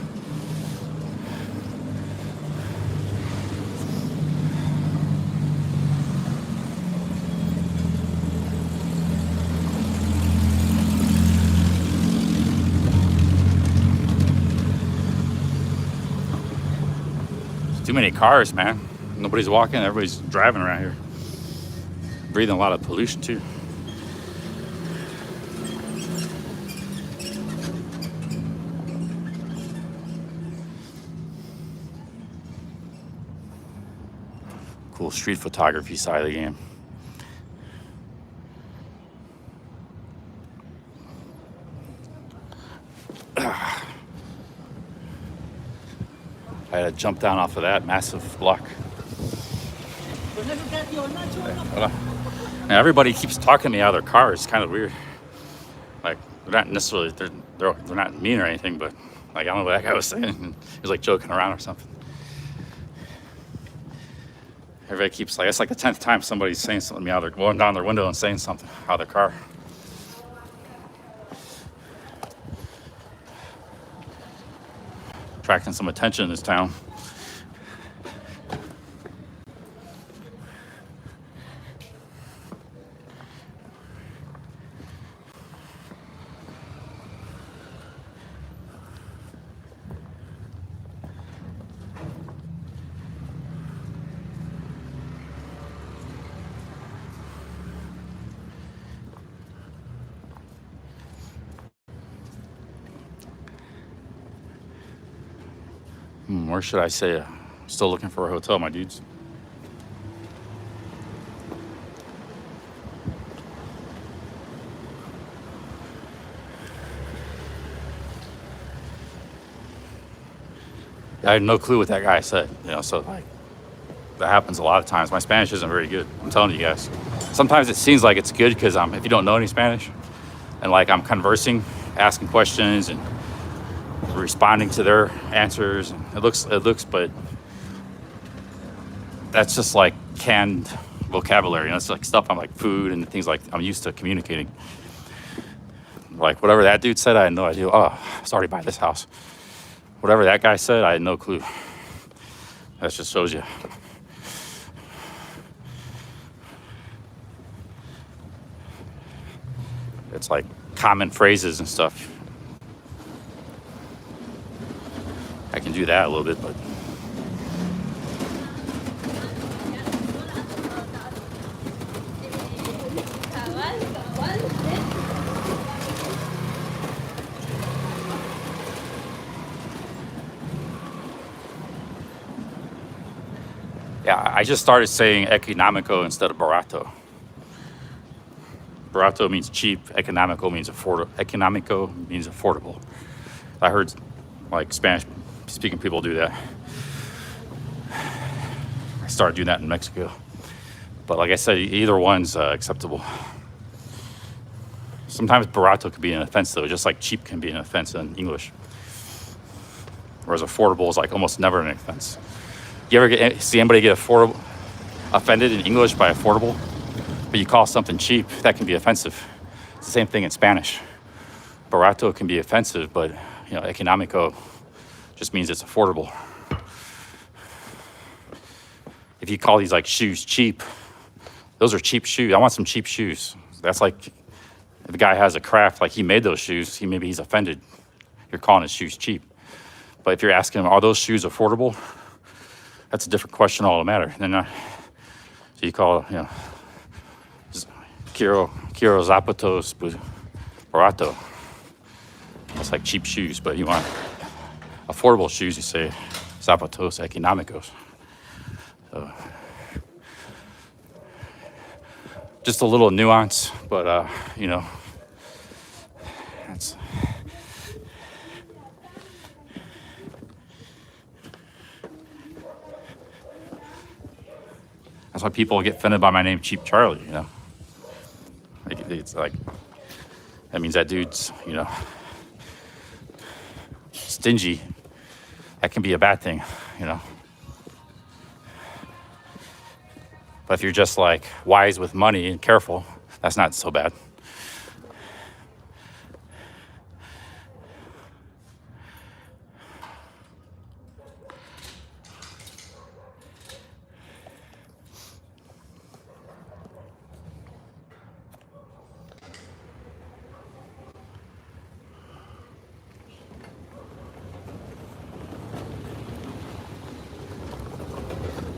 Too many cars, man. Nobody's walking, everybody's driving around here. Breathing a lot of pollution too. Cool street photography side of the game. I had to jump down off of that massive block. Now everybody keeps talking to me out of their car. It's kind of weird. Like they're not necessarily they're not mean or anything, but like I don't know what that guy was saying. He was like joking around or something. Everybody keeps like it's like the 10th time somebody's saying something to me out of their going down their window and saying something out of their car. Attracting some attention in this town. Where should I say? Still looking for a hotel, my dudes. I had no clue what that guy said, you know, so like that happens a lot of times. My Spanish isn't very good. I'm telling you guys. Sometimes it seems like it's good because if you don't know any Spanish and like I'm conversing, asking questions and responding to their answers, and it looks, but that's just like canned vocabulary. You know, it's like stuff I'm like food and things like I'm used to communicating. Like whatever that dude said, I had no idea. Oh, sorry, buy this house. Whatever that guy said, I had no clue. That just shows you. It's like common phrases and stuff. I can do that a little bit, but yeah, I just started saying económico instead of barato. Barato means cheap, económico means affordable. Económico means affordable. I heard like Spanish speaking people do that. I started doing that in Mexico. But like I said, either one's acceptable. Sometimes barato could be an offense though, just like cheap can be an offense in English. whereas affordable is like almost never an offense. You ever see anybody get offended in English by affordable? But you call something cheap, that can be offensive. It's the same thing in Spanish. Barato can be offensive, but economico just means it's affordable. If you call these like shoes cheap, those are cheap shoes. I want some cheap shoes. That's like, if the guy has a craft, like he made those shoes, maybe he's offended. You're calling his shoes cheap. But if you're asking him, are those shoes affordable? That's a different question altogether. So you call, Quiero zapatos barato. That's like cheap shoes, but you want affordable shoes, you say zapatos económicos. So, just a little nuance, but that's why people get offended by my name, Cheap Charlie. It's like that means that dude's stingy. That can be a bad thing, But if you're just like wise with money and careful, that's not so bad.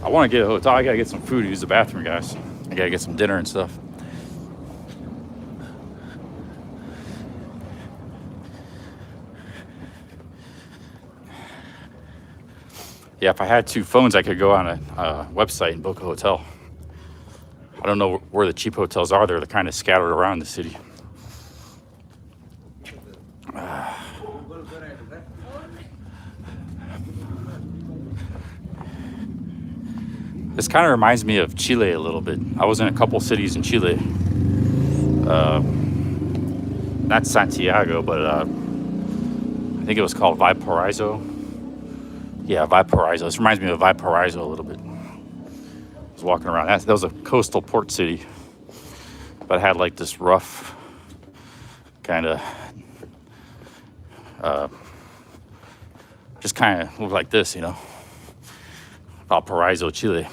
I want to get a hotel. I gotta get some food to use the bathroom, guys. I gotta get some dinner and stuff. Yeah, if I had two phones, I could go on a website and book a hotel. I don't know where the cheap hotels are. They're kind of scattered around the city. This kind of reminds me of Chile a little bit. I was in a couple cities in Chile. Not Santiago, but I think it was called Valparaiso. Yeah, Valparaiso. This reminds me of Valparaiso a little bit. I was walking around. That was a coastal port city, but it had like this rough kind of, just kind of looked like this, Valparaiso, Chile.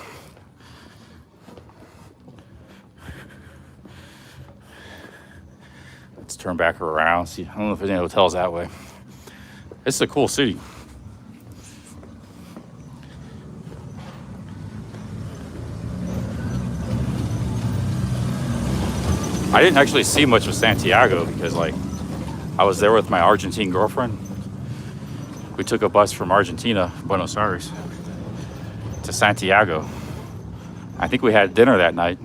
Let's turn back around. See, I don't know if there's any hotels that way. It's a cool city. I didn't actually see much of Santiago because, I was there with my Argentine girlfriend. We took a bus from Argentina, Buenos Aires, to Santiago. I think we had dinner that night,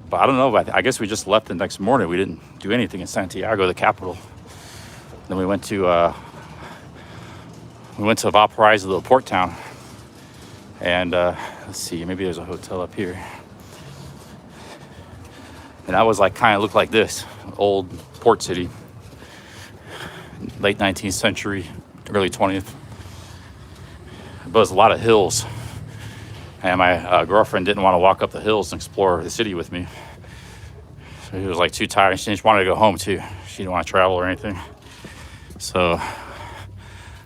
but I don't know. I guess we just left the next morning. We didn't do anything in Santiago, the capital. Then we went to Valparaiso, the port town, and let's see, maybe there's a hotel up here. And that was kind of looked like this, old port city, late 19th century, early 20th. But there's a lot of hills. And my girlfriend didn't want to walk up the hills and explore the city with me. So she was too tired. She just wanted to go home too. She didn't want to travel or anything. So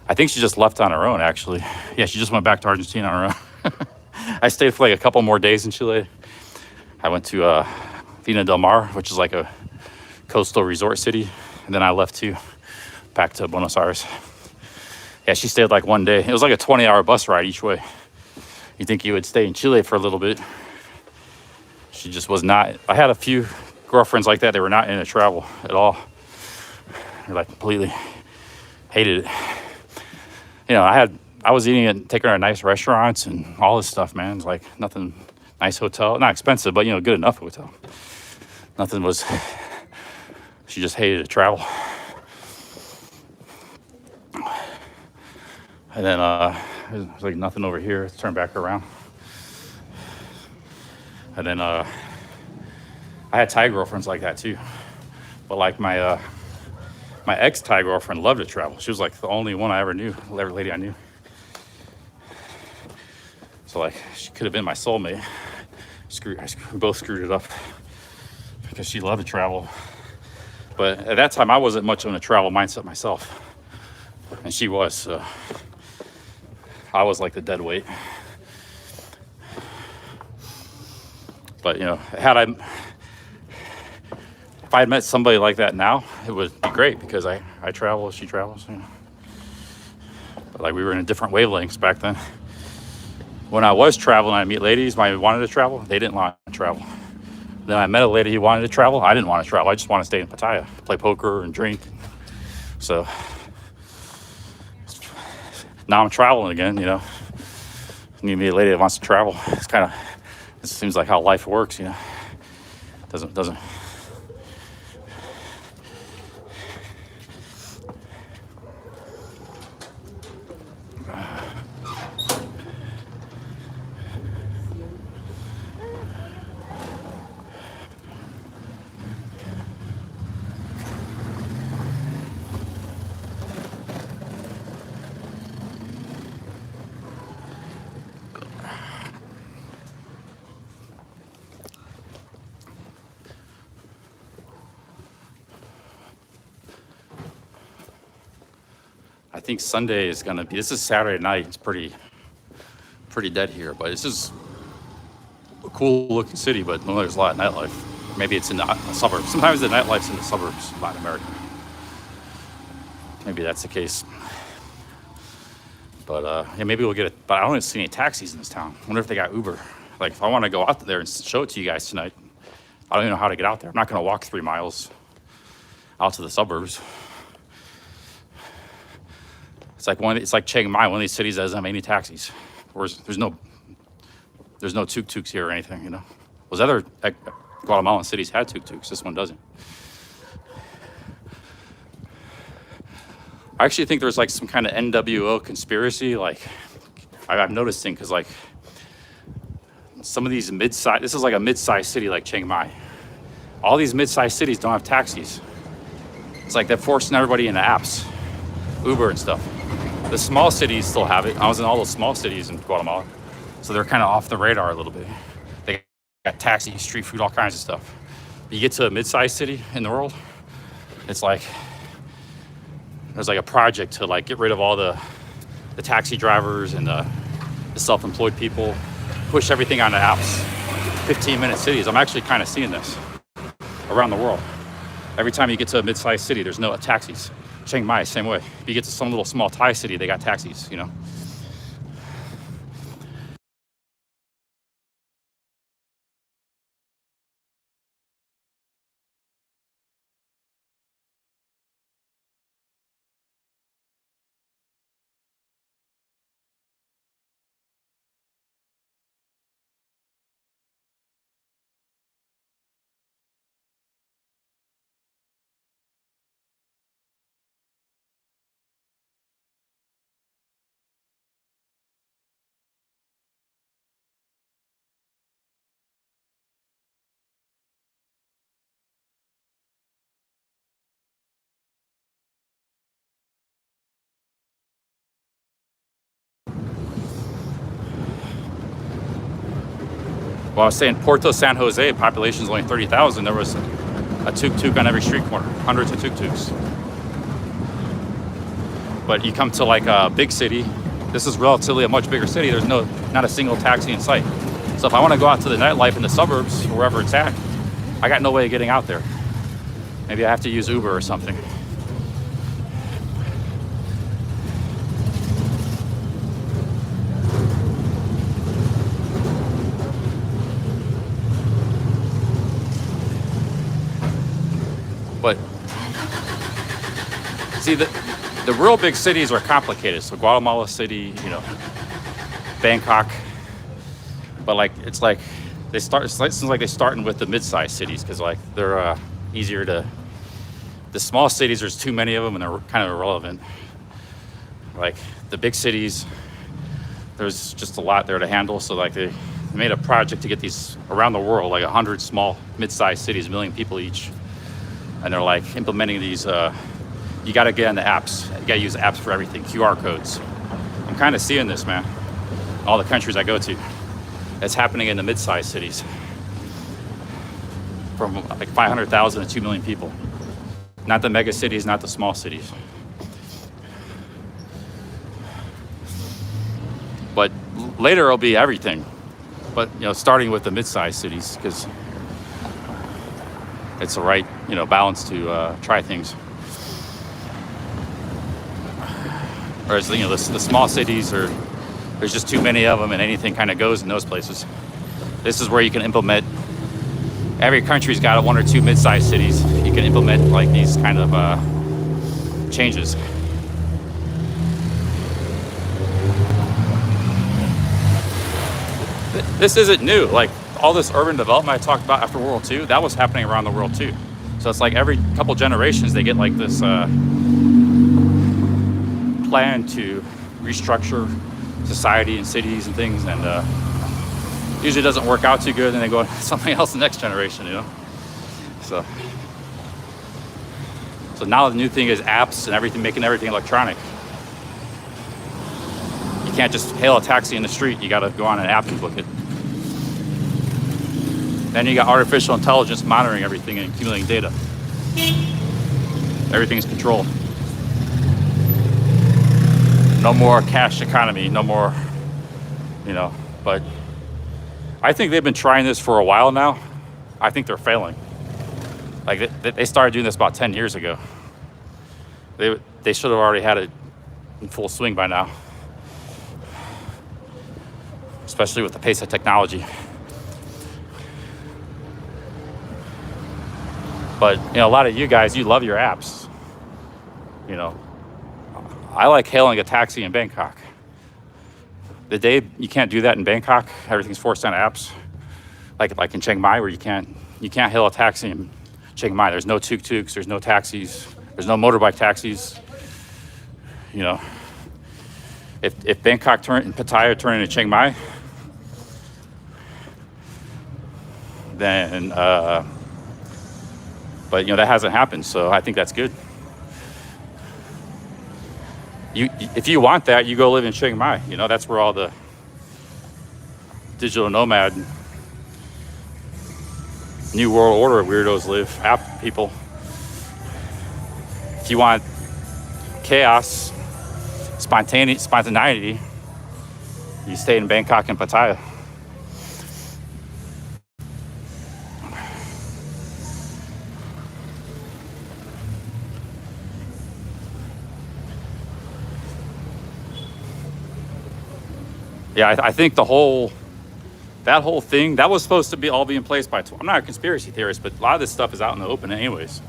I think she just left on her own, actually. Yeah, she just went back to Argentina on her own. I stayed for a couple more days in Chile. I went to Vina del Mar, which is a coastal resort city. And then I left back to Buenos Aires. Yeah, she stayed 1 day. It was a 20-hour bus ride each way. You'd think you would stay in Chile for a little bit. She just was not. I had a few girlfriends like that. They were not into travel at all. They completely hated it. I was eating and taking her to nice restaurants and all this stuff, man. It's nothing, nice hotel, not expensive, but good enough hotel. Nothing was, she just hated to travel. And then there's nothing over here. Let's turn back around. And then I had Thai girlfriends like that too. But my My ex-Thai girlfriend loved to travel. She was like the only one I ever knew, every lady I knew. So like, she could have been my soulmate. We both screwed it up because she loved to travel. But at that time, I wasn't much of a travel mindset myself, and she was. So I was like the dead weight. But you know, if I had met somebody like that now, it would be great because I travel, she travels. You know. But like we were in different wavelengths back then. When I was traveling, I meet ladies when I wanted to travel. They didn't want to travel. Then I met a lady who wanted to travel. I didn't want to travel. I just want to stay in Pattaya, play poker and drink. So now I'm traveling again, you know. Need me a lady that wants to travel. It seems like how life works, you know. Doesn't. I think Sunday is gonna be. This is Saturday night. It's pretty dead here, but this is a cool looking city. But no, there's a lot of nightlife. Maybe it's in the suburbs. Sometimes the nightlife's in the suburbs of Latin America. Maybe that's the case. But yeah, maybe we'll get it. But I don't see any taxis in this town. I wonder if they got Uber. Like if I want to go out there and show it to you guys tonight, I don't even know how to get out there. I'm not gonna walk 3 miles out to the suburbs. It's like Chiang Mai, one of these cities that doesn't have any taxis. There's no tuk-tuks here or anything, you know. Those other Guatemalan cities had tuk-tuks. This one doesn't. I actually think there's like some kind of NWO conspiracy. Like I'm noticing because like some of these mid-size, this is like a mid-sized city like Chiang Mai. All these mid-sized cities don't have taxis. It's like they're forcing everybody into apps, Uber and stuff. The small cities still have it. I was in all those small cities in Guatemala. So they're kind of off the radar a little bit. They got taxis, street food, all kinds of stuff. But you get to a mid-sized city in the world, it's like, there's like a project to like get rid of all the taxi drivers and the self-employed people, push everything onto apps, 15-minute cities. I'm actually kind of seeing this around the world. Every time you get to a mid-sized city, there's no taxis. Chiang Mai, same way. If you get to some little small Thai city, they got taxis, you know. Well, I was saying Puerto San Jose, population is only 30,000. There was a tuk-tuk on every street corner, hundreds of tuk-tuks. But you come to like a big city, this is relatively a much bigger city. There's not a single taxi in sight. So if I want to go out to the nightlife in the suburbs, or wherever it's at, I got no way of getting out there. Maybe I have to use Uber or something. But see, the real big cities are complicated. So Guatemala City, you know, Bangkok. But like it's like it seems like they're starting with the mid-sized cities because like they're easier to. The small cities, there's too many of them and they're kind of irrelevant. Like the big cities, there's just a lot there to handle. So like they made a project to get these around the world, like 100 small, mid-sized cities, 1 million people each. And they're like implementing these you got to get on the apps. You got to use apps for everything. QR codes. I'm kind of seeing this, man. All the countries I go to. It's happening in the mid-sized cities. From like 500,000 to 2 million people. Not the mega cities, not the small cities. But later it'll be everything. But, you know, starting with the mid-sized cities, because it's the right, you know, balance to try things. Whereas, you know, the small cities there's just too many of them, and anything kind of goes in those places. This is where you can implement. Every country's got one or two mid-sized cities. You can implement like these kind of changes. This isn't new. Like all this urban development I talked about after World War II, that was happening around the world too. So it's like every couple generations they get like this plan to restructure society and cities and things, and usually doesn't work out too good, and they go to something else the next generation, you know. So now the new thing is apps and everything, making everything electronic. You can't just hail a taxi in the street. You got to go on an app and book it. Then you got artificial intelligence monitoring everything and accumulating data. Everything's controlled. No more cash economy, no more, you know, but I think they've been trying this for a while now. I think they're failing. Like they started doing this about 10 years ago. They should have already had it in full swing by now. Especially with the pace of technology. But, you know, a lot of you guys, you love your apps. You know, I like hailing a taxi in Bangkok. The day you can't do that in Bangkok, everything's forced on apps. Like in Chiang Mai, where you can't hail a taxi in Chiang Mai. There's no tuk-tuks, there's no taxis, there's no motorbike taxis. You know, if Bangkok and Pattaya turn into Chiang Mai, then but you know that hasn't happened, so I think that's good. If you want that, you go live in Chiang Mai. You know, that's where all the digital nomad, New World Order weirdos live, app people. If you want chaos, spontaneity, you stay in Bangkok and Pattaya. Yeah, I think that whole thing, that was supposed to all be in place by, I'm not a conspiracy theorist, but a lot of this stuff is out in the open anyways.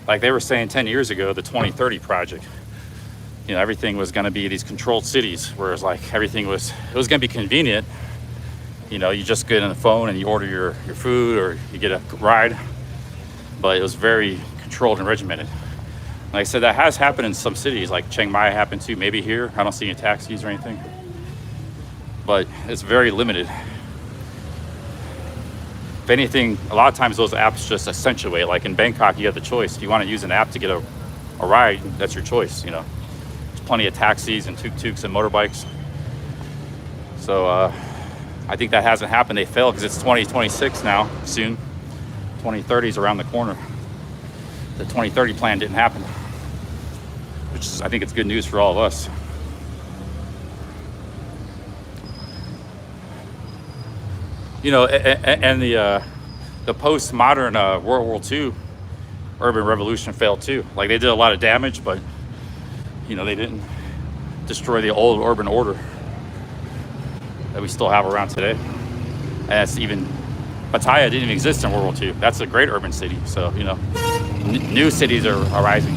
Like they were saying 10 years ago, the 2030 project, you know, everything was gonna be these controlled cities, whereas like it was gonna be convenient. You know, you just get on the phone and you order your food or you get a ride, but it was very controlled and regimented. Like I said, that has happened in some cities, like Chiang Mai happened too, maybe here. I don't see any taxis or anything. But it's very limited. If anything, a lot of times those apps just accentuate. Like in Bangkok, you have the choice. If you want to use an app to get a ride, that's your choice, you know. There's plenty of taxis and tuk-tuks and motorbikes. So I think that hasn't happened. They failed because it's 2026 now, soon. 2030 is around the corner. The 2030 plan didn't happen, which is, I think it's good news for all of us. You know, and the postmodern World War II urban revolution failed too. Like they did a lot of damage, but you know, they didn't destroy the old urban order that we still have around today. And that's even, Pattaya didn't even exist in World War II. That's a great urban city. So, you know, new cities are rising.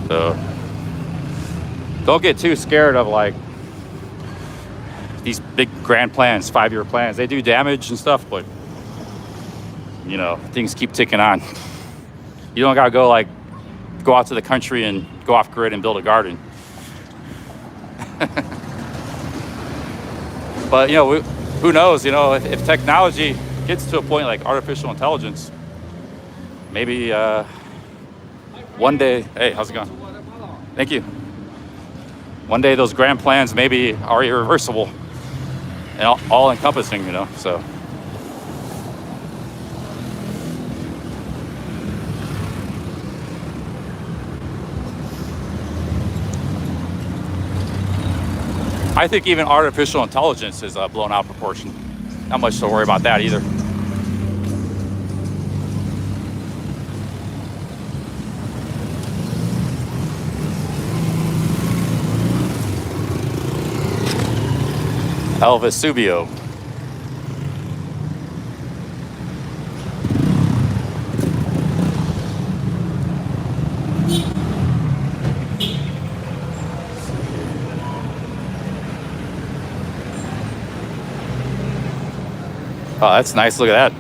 So don't get too scared of like these big grand plans, 5-year plans. They do damage and stuff, but you know, things keep ticking on. You don't gotta go out to the country and go off grid and build a garden. But you know, who knows, you know, if technology gets to a point like artificial intelligence, maybe one day. Hey, how's it going? Thank you. One day those grand plans maybe are irreversible and all encompassing, you know. So I think even artificial intelligence is blown out of proportion. Not much to worry about that either. El Vesubio. Oh, that's nice. Look at that.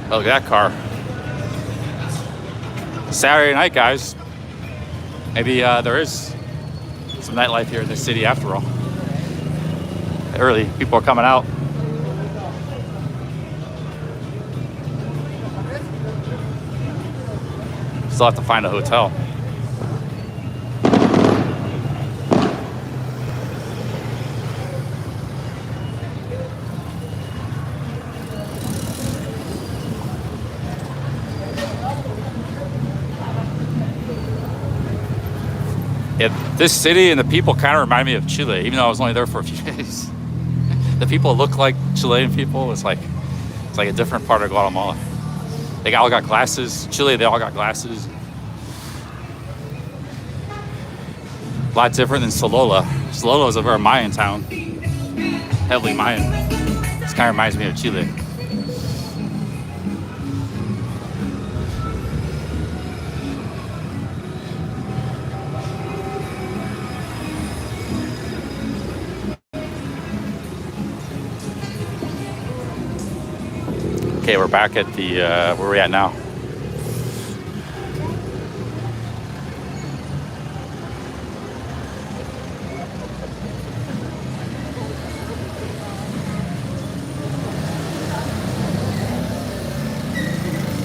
Oh, look at that car. Saturday night, guys. Maybe there is some nightlife here in this city after all. Early, people are coming out. Still have to find a hotel. Yeah, this city and the people kind of remind me of Chile, even though I was only there for a few days. The people look like Chilean people. It's like a different part of Guatemala. They all got glasses. Chile, they all got glasses. A lot different than Solola. Solola is a very Mayan town, heavily Mayan. This kind of reminds me of Chile. Okay, we're back at the, where are we at now?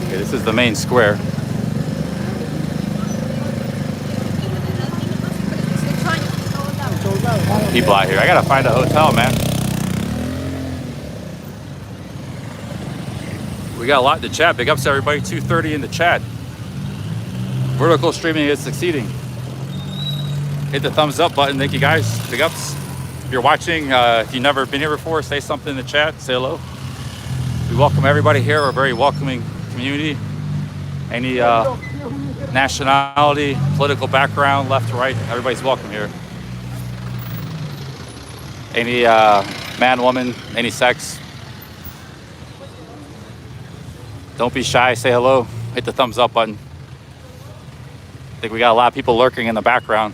Okay, this is the main square. People out here. I gotta find a hotel, man. We got a lot in the chat. Big ups to everybody. 230 in the chat. Vertical streaming is succeeding. Hit the thumbs up button. Thank you guys. Big ups. If you're watching, if you've never been here before, say something in the chat. Say hello. We welcome everybody here. We're a very welcoming community. Any nationality, political background, left, right, everybody's welcome here. Any man, woman, any sex. Don't be shy, say hello, hit the thumbs up button. I think we got a lot of people lurking in the background.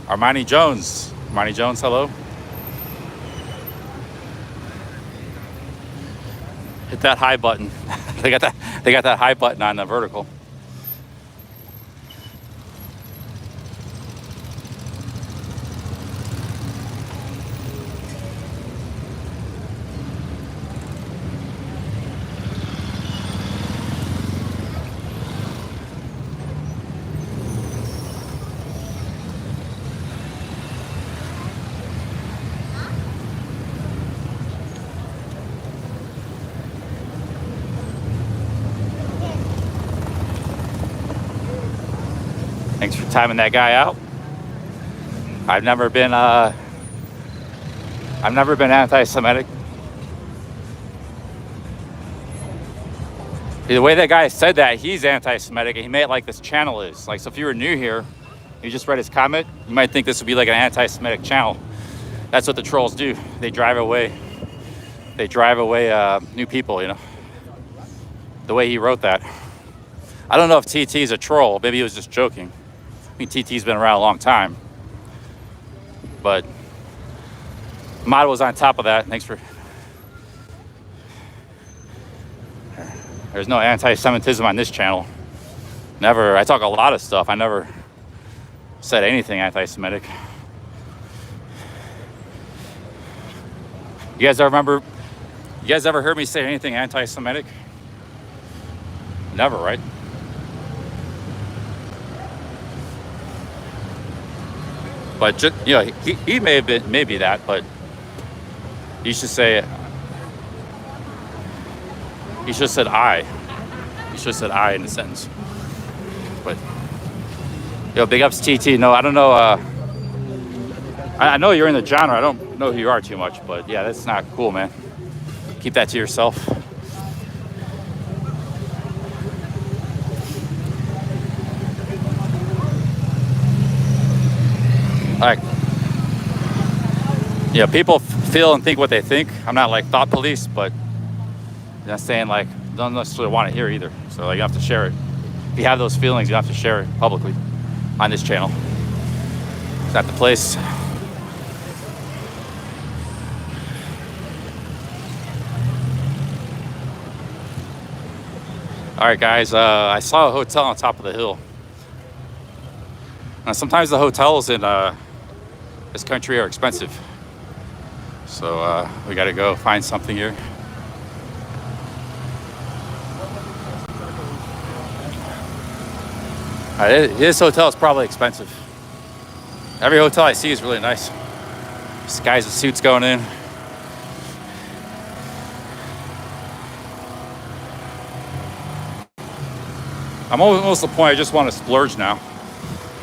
Armani Jones, hello. Hit that high button. They got that high button on the vertical. Thanks for timing that guy out. I've never been anti-Semitic. The way that guy said that, he's anti-Semitic, and he made it like this channel is. Like, so if you were new here, you just read his comment, you might think this would be like an anti-Semitic channel. That's what the trolls do. They drive away new people, you know. The way he wrote that. I don't know if TT's a troll. Maybe he was just joking. I mean, TT's been around a long time. But Mod was on top of that. Thanks for... There's no anti-Semitism on this channel. Never. I talk a lot of stuff. I never said anything anti-Semitic. You guys ever heard me say anything anti-Semitic? Never, right? But just, you know, he may have been, maybe that, but you should say, he should have said I. He should have said I in the sentence. But, yo, big ups TT. No, I don't know. I know you're in the genre. I don't know who you are too much, but yeah, that's not cool, man. Keep that to yourself. Like, yeah, people feel and think what they think. I'm not like thought police, but I'm not saying like don't necessarily want to hear either. So like, you have to share it. If you have those feelings, you have to share it publicly on this channel. It's not the place. All right, guys. I saw a hotel on top of the hill. Now, sometimes the hotels in this country are expensive, so we got to go find something here. This hotel is probably expensive. Every hotel I see is really nice. This guys with suits going in. I'm almost at the point I just want to splurge now.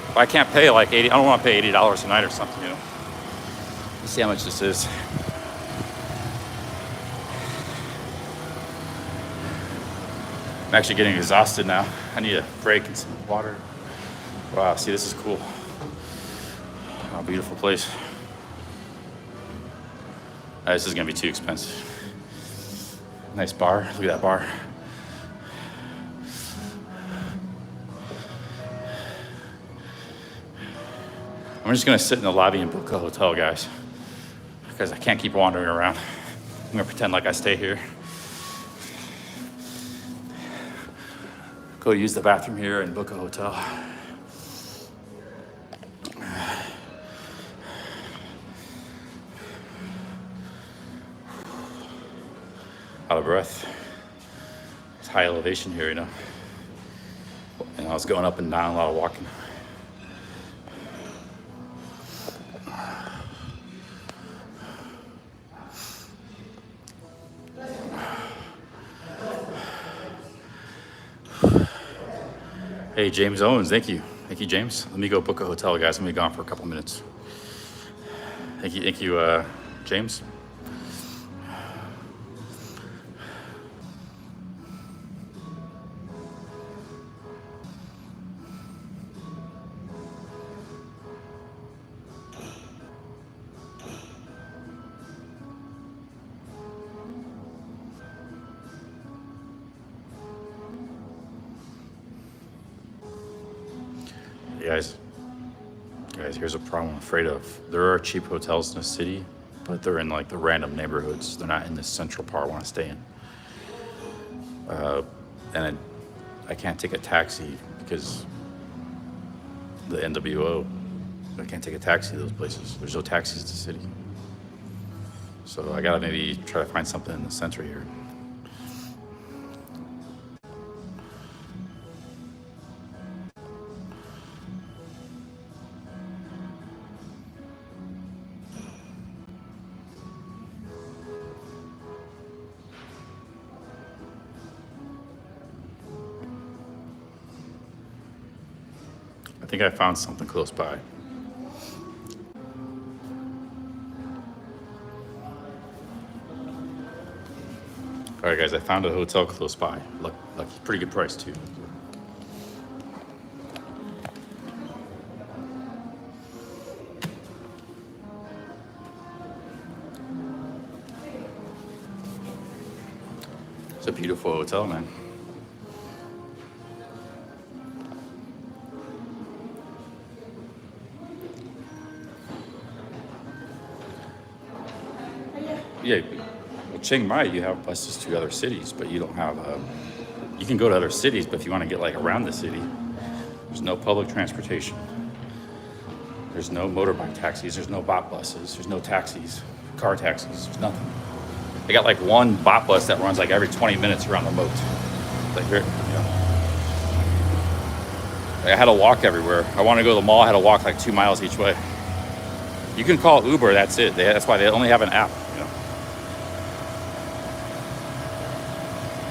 If I can't pay like 80, I don't want to pay $80 a night or something, you know. Let's see how much this is. I'm actually getting exhausted now. I need a break and some water. Wow, see, this is cool. Oh, beautiful place. This is gonna be too expensive. Nice bar, look at that bar. I'm just gonna sit in the lobby and book a hotel, guys, because I can't keep wandering around. I'm gonna pretend like I stay here. Go use the bathroom here and book a hotel. Out of breath. It's high elevation here, you know. And I was going up and down, a lot of walking. Hey, James Owens, thank you. Thank you, James. Let me go book a hotel, guys. I'm gonna be gone for a couple minutes. Thank you, James. Guys, here's a problem I'm afraid of. There are cheap hotels in the city, but they're in like the random neighborhoods. They're not in the central part I want to stay in. And I can't take a taxi because the NWO. I can't take a taxi to those places. There's no taxis to the city. So I gotta maybe try to find something in the center here. I think I found something close by. All right, guys, I found a hotel close by. Lucky, pretty good price too. It's a beautiful hotel, man. Yeah, well, Chiang Mai, you have buses to other cities, but you don't have You can go to other cities, but if you want to get like around the city, there's no public transportation. There's no motorbike taxis. There's no bot buses. There's no taxis, car taxis. There's nothing. They got like one bot bus that runs like every 20 minutes around the moat. Like here, you know. Like I had to walk everywhere. I want to go to the mall. I had to walk like 2 miles each way. You can call Uber. That's it. That's why they only have an app. You know.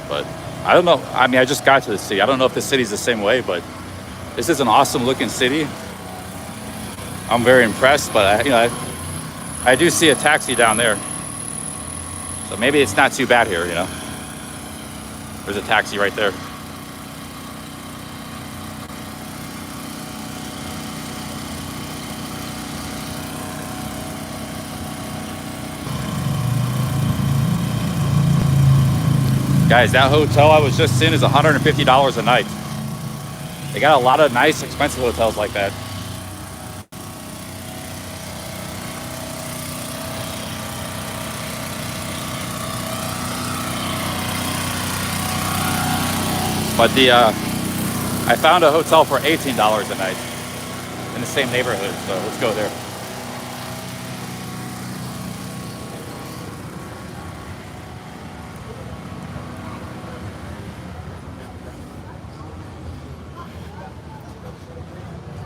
But I don't know. I mean, I just got to the city. I don't know if the city's the same way, but this is an awesome looking city. I'm very impressed, but I do see a taxi down there. So maybe it's not too bad here, you know. There's a taxi right there. Guys, that hotel I was just in is $150 a night. They got a lot of nice, expensive hotels like that. But I found a hotel for $18 a night in the same neighborhood, so let's go there.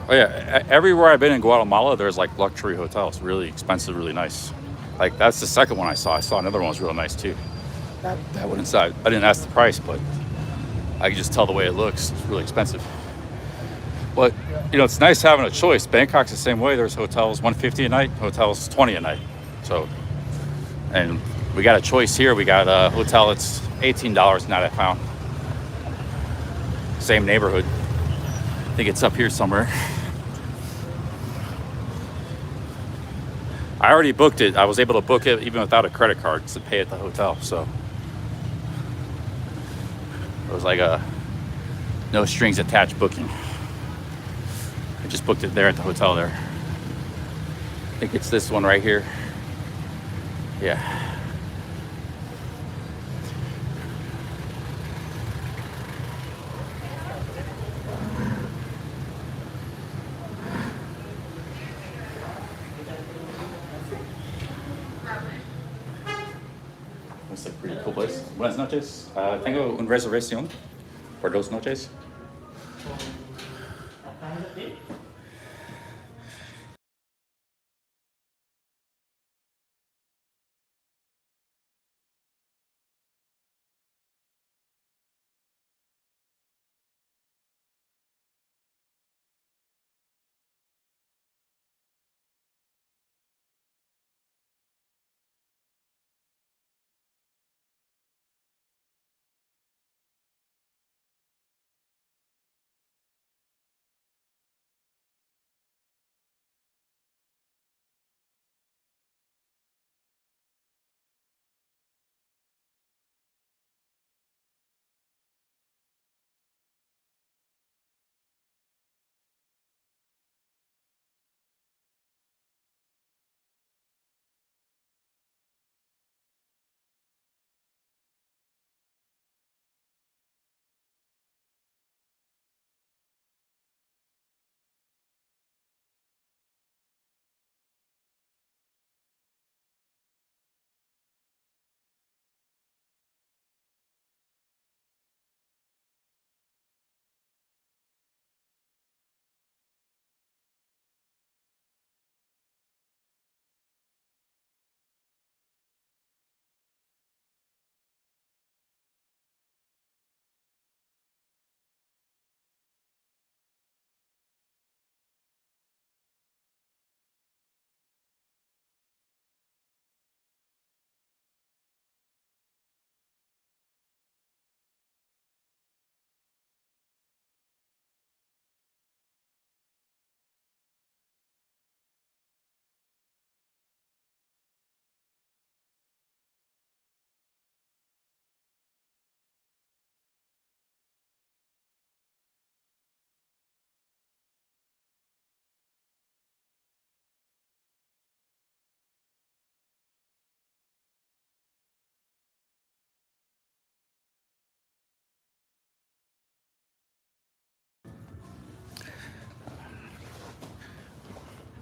Oh yeah, everywhere I've been in Guatemala, there's like luxury hotels, really expensive, really nice. Like that's the second one I saw. I saw another one was real nice too. That one inside. I didn't ask the price, but I can just tell the way it looks. It's really expensive. But you know, it's nice having a choice. Bangkok's the same way. There's hotels $150 a night, hotels $20 a night. So, and we got a choice here. We got a hotel that's $18 a night. I found same neighborhood. I think it's up here somewhere. I already booked it. I was able to book it even without a credit card to pay at the hotel. So it was like a no strings attached booking. I just booked it there at the hotel there. I think it's this one right here. Yeah. Looks like a pretty cool place. Buenas noches. Tengo una reservación por 2 noches.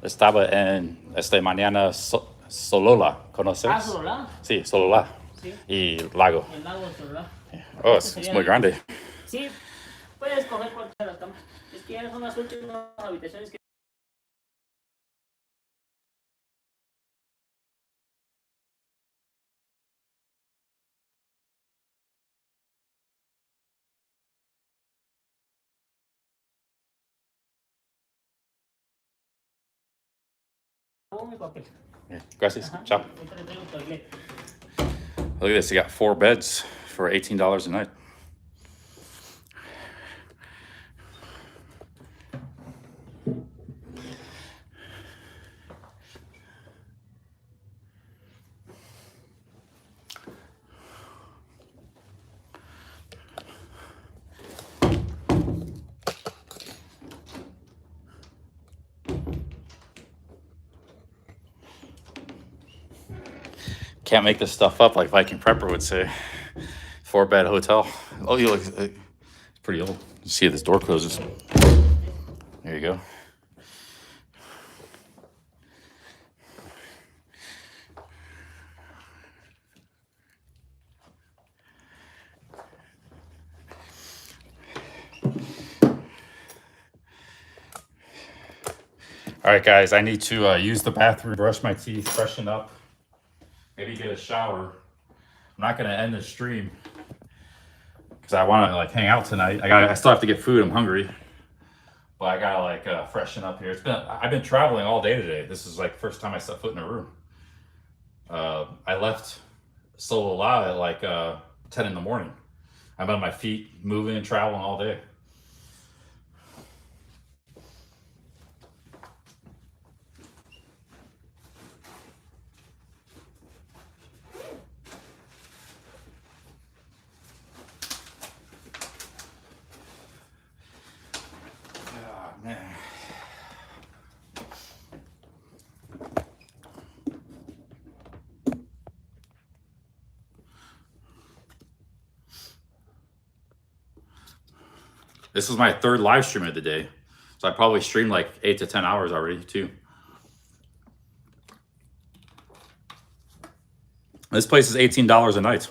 Estaba en mañana Solola, ¿conoces? Ah, Solola. Sí, Solola. Sí. Y Lago. El lago de Solola. Oh, es muy grande. Sí, puedes coger cualquiera de las camas. Es que ya son las últimas habitaciones que... mi papel. Yeah, gracias. Ajá. Ciao. Ahorita le traigo tu toilet. Look at this. They got 4 beds for $18 a night. Can't make this stuff up like Viking Prepper would say. 4-bed hotel. Oh, you look. It's pretty old. You see this door closes. There you go. All right, guys, I need to use the bathroom, brush my teeth, freshen up, maybe get a shower. I'm not gonna end the stream because I want to like hang out tonight. I still have to get food. I'm hungry, but I gotta like freshen up here. I've been traveling all day today. This is like first time I set foot in a room. I left Solola at like 10 in the morning. I'm on my feet, moving and traveling all day. Oh, man. This is my 3rd live stream of the day. So I probably streamed like 8 to 10 hours already too. This place is $18 a night.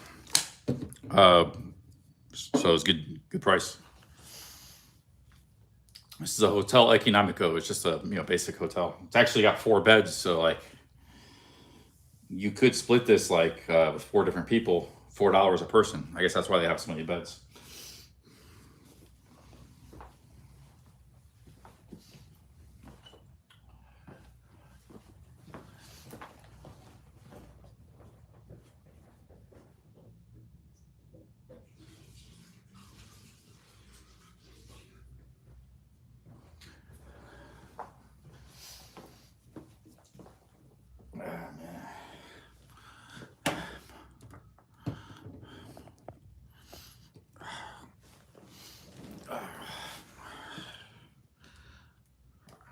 So it's good price. This is a Hotel Economico. It's just a basic hotel. It's actually got 4 beds, so like you could split this like with 4 different people, $4 a person. I guess that's why they have so many beds.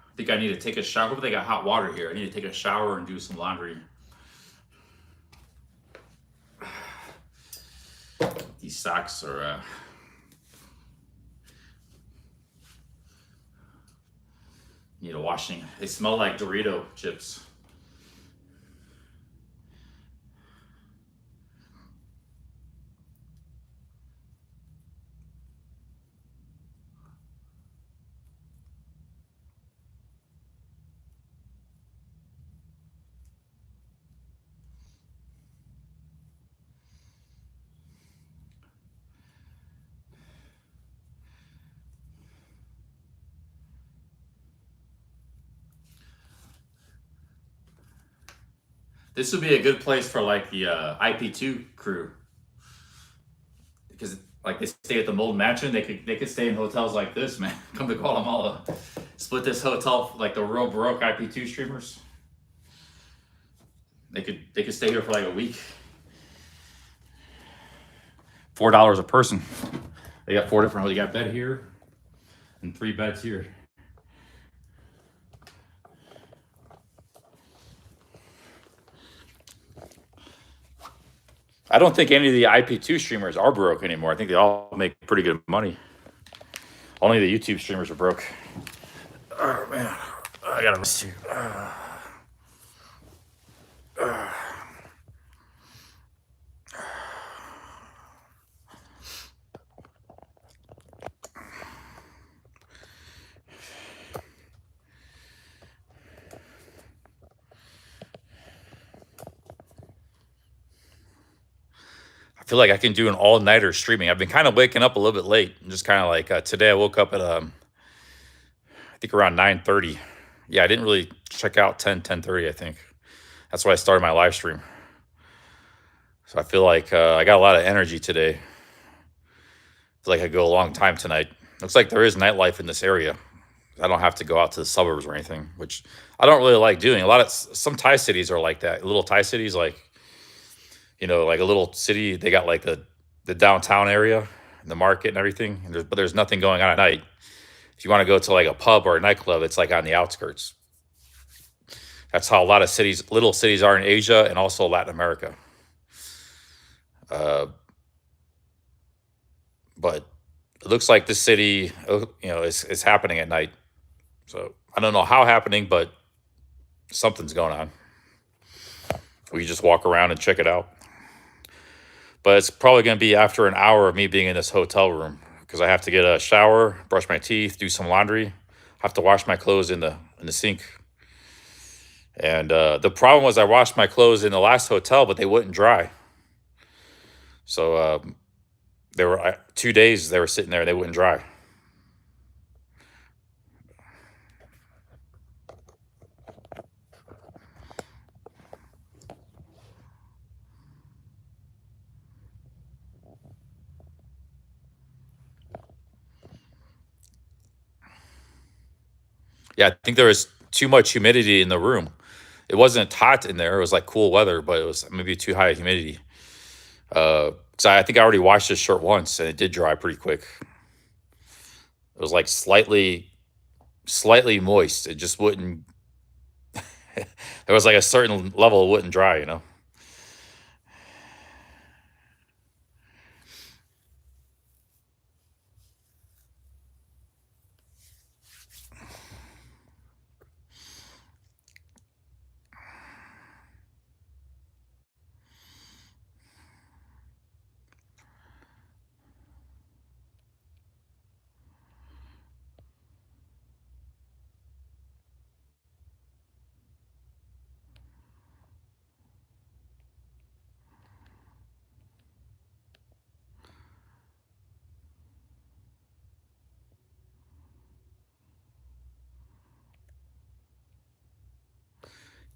I think I need to take a shower. Hope they got hot water here. I need to take a shower and do some laundry. These socks are need a washing. They smell like Dorito chips. This would be a good place for like the IP2 crew, because like they stay at the Mold Mansion. They could stay in hotels like this, man. Come to Guatemala, split this hotel like the real broke IP2 streamers. They could stay here for like a week. $4 a person. They got 4 different. They got a bed here and 3 beds here. I don't think any of the IP2 streamers are broke anymore. I think they all make pretty good money. Only the YouTube streamers are broke. Oh, man. I gotta rest too. I feel like I can do an all-nighter streaming. I've been kind of waking up a little bit late. And just kind of like today I woke up at I think around 9:30. Yeah, I didn't really check out 10:30, I think. That's why I started my live stream. So I feel like I got a lot of energy today. I feel like I go a long time tonight. Looks like there is nightlife in this area. I don't have to go out to the suburbs or anything, which I don't really like doing. Some Thai cities are like that. Little Thai cities, like, like a little city, they got like the downtown area, the market and everything. But there's nothing going on at night. If you want to go to like a pub or a nightclub, it's like on the outskirts. That's how a lot of little cities are in Asia and also Latin America. But it looks like this city, is happening at night. So I don't know how happening, but something's going on. We can just walk around and check it out. But it's probably going to be after an hour of me being in this hotel room because I have to get a shower, brush my teeth, do some laundry. Have to wash my clothes in the sink. And the problem was I washed my clothes in the last hotel, but they wouldn't dry. So they were 2 days they were sitting there and they wouldn't dry. Yeah, I think there was too much humidity in the room. It wasn't hot in there. It was like cool weather, but it was maybe too high humidity. So I think I already washed this shirt once and it did dry pretty quick. It was like slightly moist. It just wouldn't. There was like a certain level it wouldn't dry,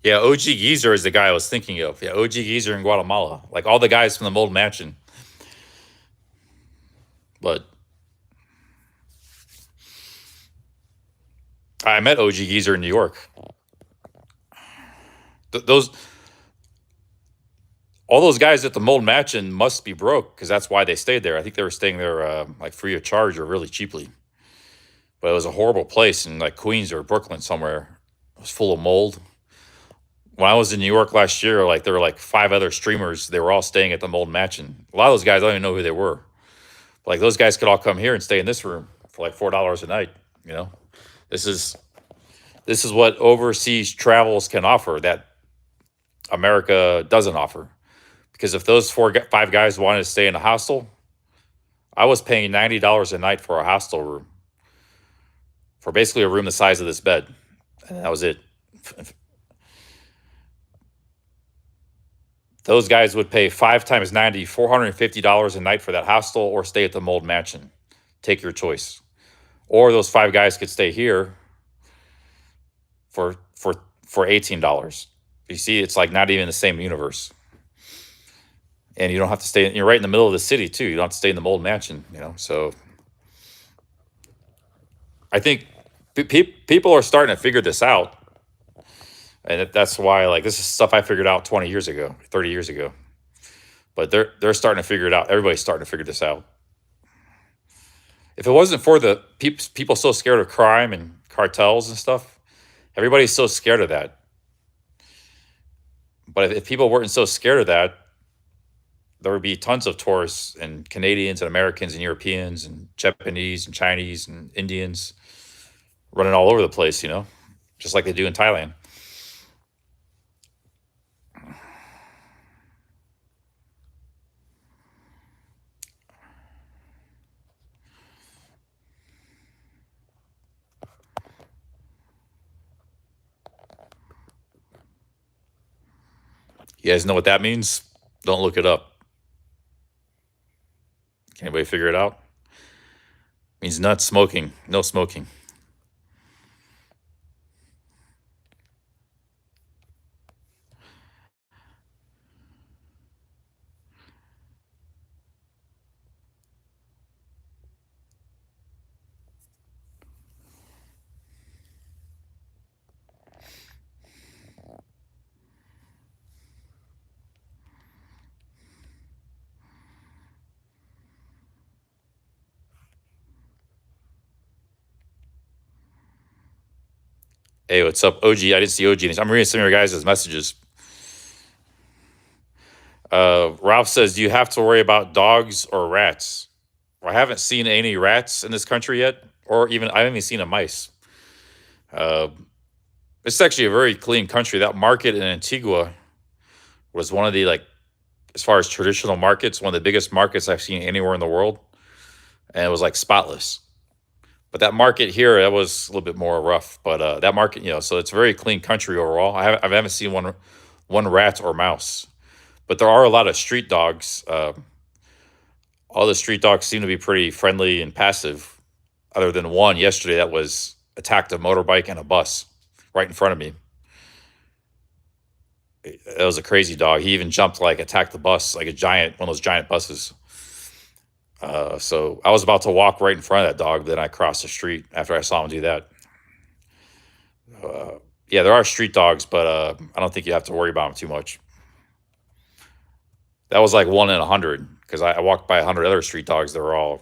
Yeah, OG Geezer is the guy I was thinking of. Yeah, OG Geezer in Guatemala. Like all the guys from the Mold Mansion. But I met OG Geezer in New York. All those guys at the Mold Mansion must be broke because that's why they stayed there. I think they were staying there like free of charge or really cheaply. But it was a horrible place in like Queens or Brooklyn somewhere. It was full of mold. When I was in New York last year, like there were like 5 other streamers. They were all staying at the Mold Mansion. A lot of those guys, I don't even know who they were. But like those guys could all come here and stay in this room for like $4 a night. This is what overseas travels can offer that America doesn't offer. Because if those 5 guys wanted to stay in a hostel, I was paying $90 a night for a hostel room. For basically a room the size of this bed. And that was it. Those guys would pay 5 times 90, $450 a night for that hostel or stay at the Mold Mansion. Take your choice. Or those 5 guys could stay here for $18. You see, it's like not even the same universe. And you don't have to stay, you're right in the middle of the city too. You don't have to stay in the Mold Mansion, So I think people are starting to figure this out. And that's why, like, this is stuff I figured out 20 years ago, 30 years ago. But they're starting to figure it out. Everybody's starting to figure this out. If it wasn't for the people so scared of crime and cartels and stuff, everybody's so scared of that. But if people weren't so scared of that, there would be tons of tourists and Canadians and Americans and Europeans and Japanese and Chinese and Indians running all over the place, just like they do in Thailand. You guys know what that means? Don't look it up. Can anybody figure it out? It means not smoking. No smoking. Hey, what's up, OG? I didn't see OG. I'm reading some of your guys' messages. Ralph says, do you have to worry about dogs or rats? Well, I haven't seen any rats in this country yet, or even I haven't even seen a mice. It's actually a very clean country. That market in Antigua was one of the, like, as far as traditional markets, one of the biggest markets I've seen anywhere in the world. And it was like spotless. But that market here, that was a little bit more rough. But that market, so it's a very clean country overall. I haven't seen one rat or mouse. But there are a lot of street dogs. All the street dogs seem to be pretty friendly and passive, other than one yesterday that was attacked a motorbike and a bus right in front of me. It was a crazy dog. He even jumped, attacked the bus, like one of those giant buses. So I was about to walk right in front of that dog, then I crossed the street after I saw him do that. Yeah, there are street dogs, but I don't think you have to worry about them too much. That was like 1 in 100, because I walked by 100 other street dogs that were all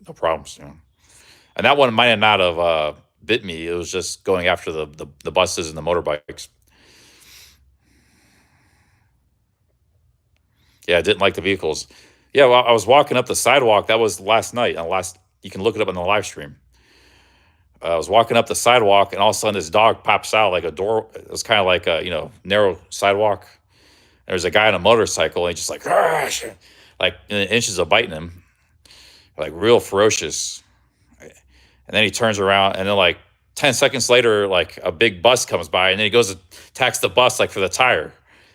no problems. And that one might have not have bit me. It was just going after the buses and the motorbikes. Yeah, I didn't like the vehicles. Yeah, well, I was walking up the sidewalk. That was last night. You can look it up on the live stream. I was walking up the sidewalk, and all of a sudden, this dog pops out like a door. It was kind of like a narrow sidewalk. There's a guy on a motorcycle, and he's just like in inches of biting him, like real ferocious. And then he turns around, and then like 10 seconds later, like a big bus comes by, and then he goes and attacks the bus like for the tire.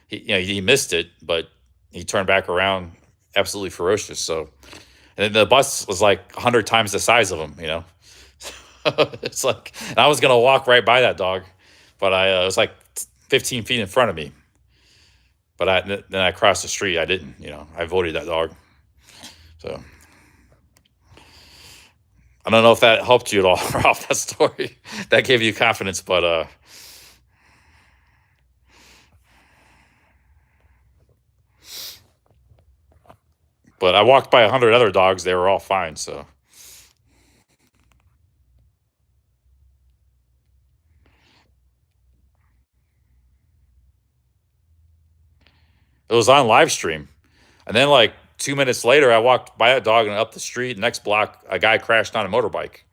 He missed it, but he turned back around, absolutely ferocious. So, and then the bus was like 100 times the size of him. It's like, and I was gonna walk right by that dog, but it was like 15 feet in front of me. But then I crossed the street. I didn't, I avoided that dog. So I don't know if that helped you at all, Ralph, that story. That gave you confidence, but I walked by 100 other dogs. They were all fine, so. It was on live stream. And then like 2 minutes later, I walked by that dog and up the street. Next block, a guy crashed on a motorbike. It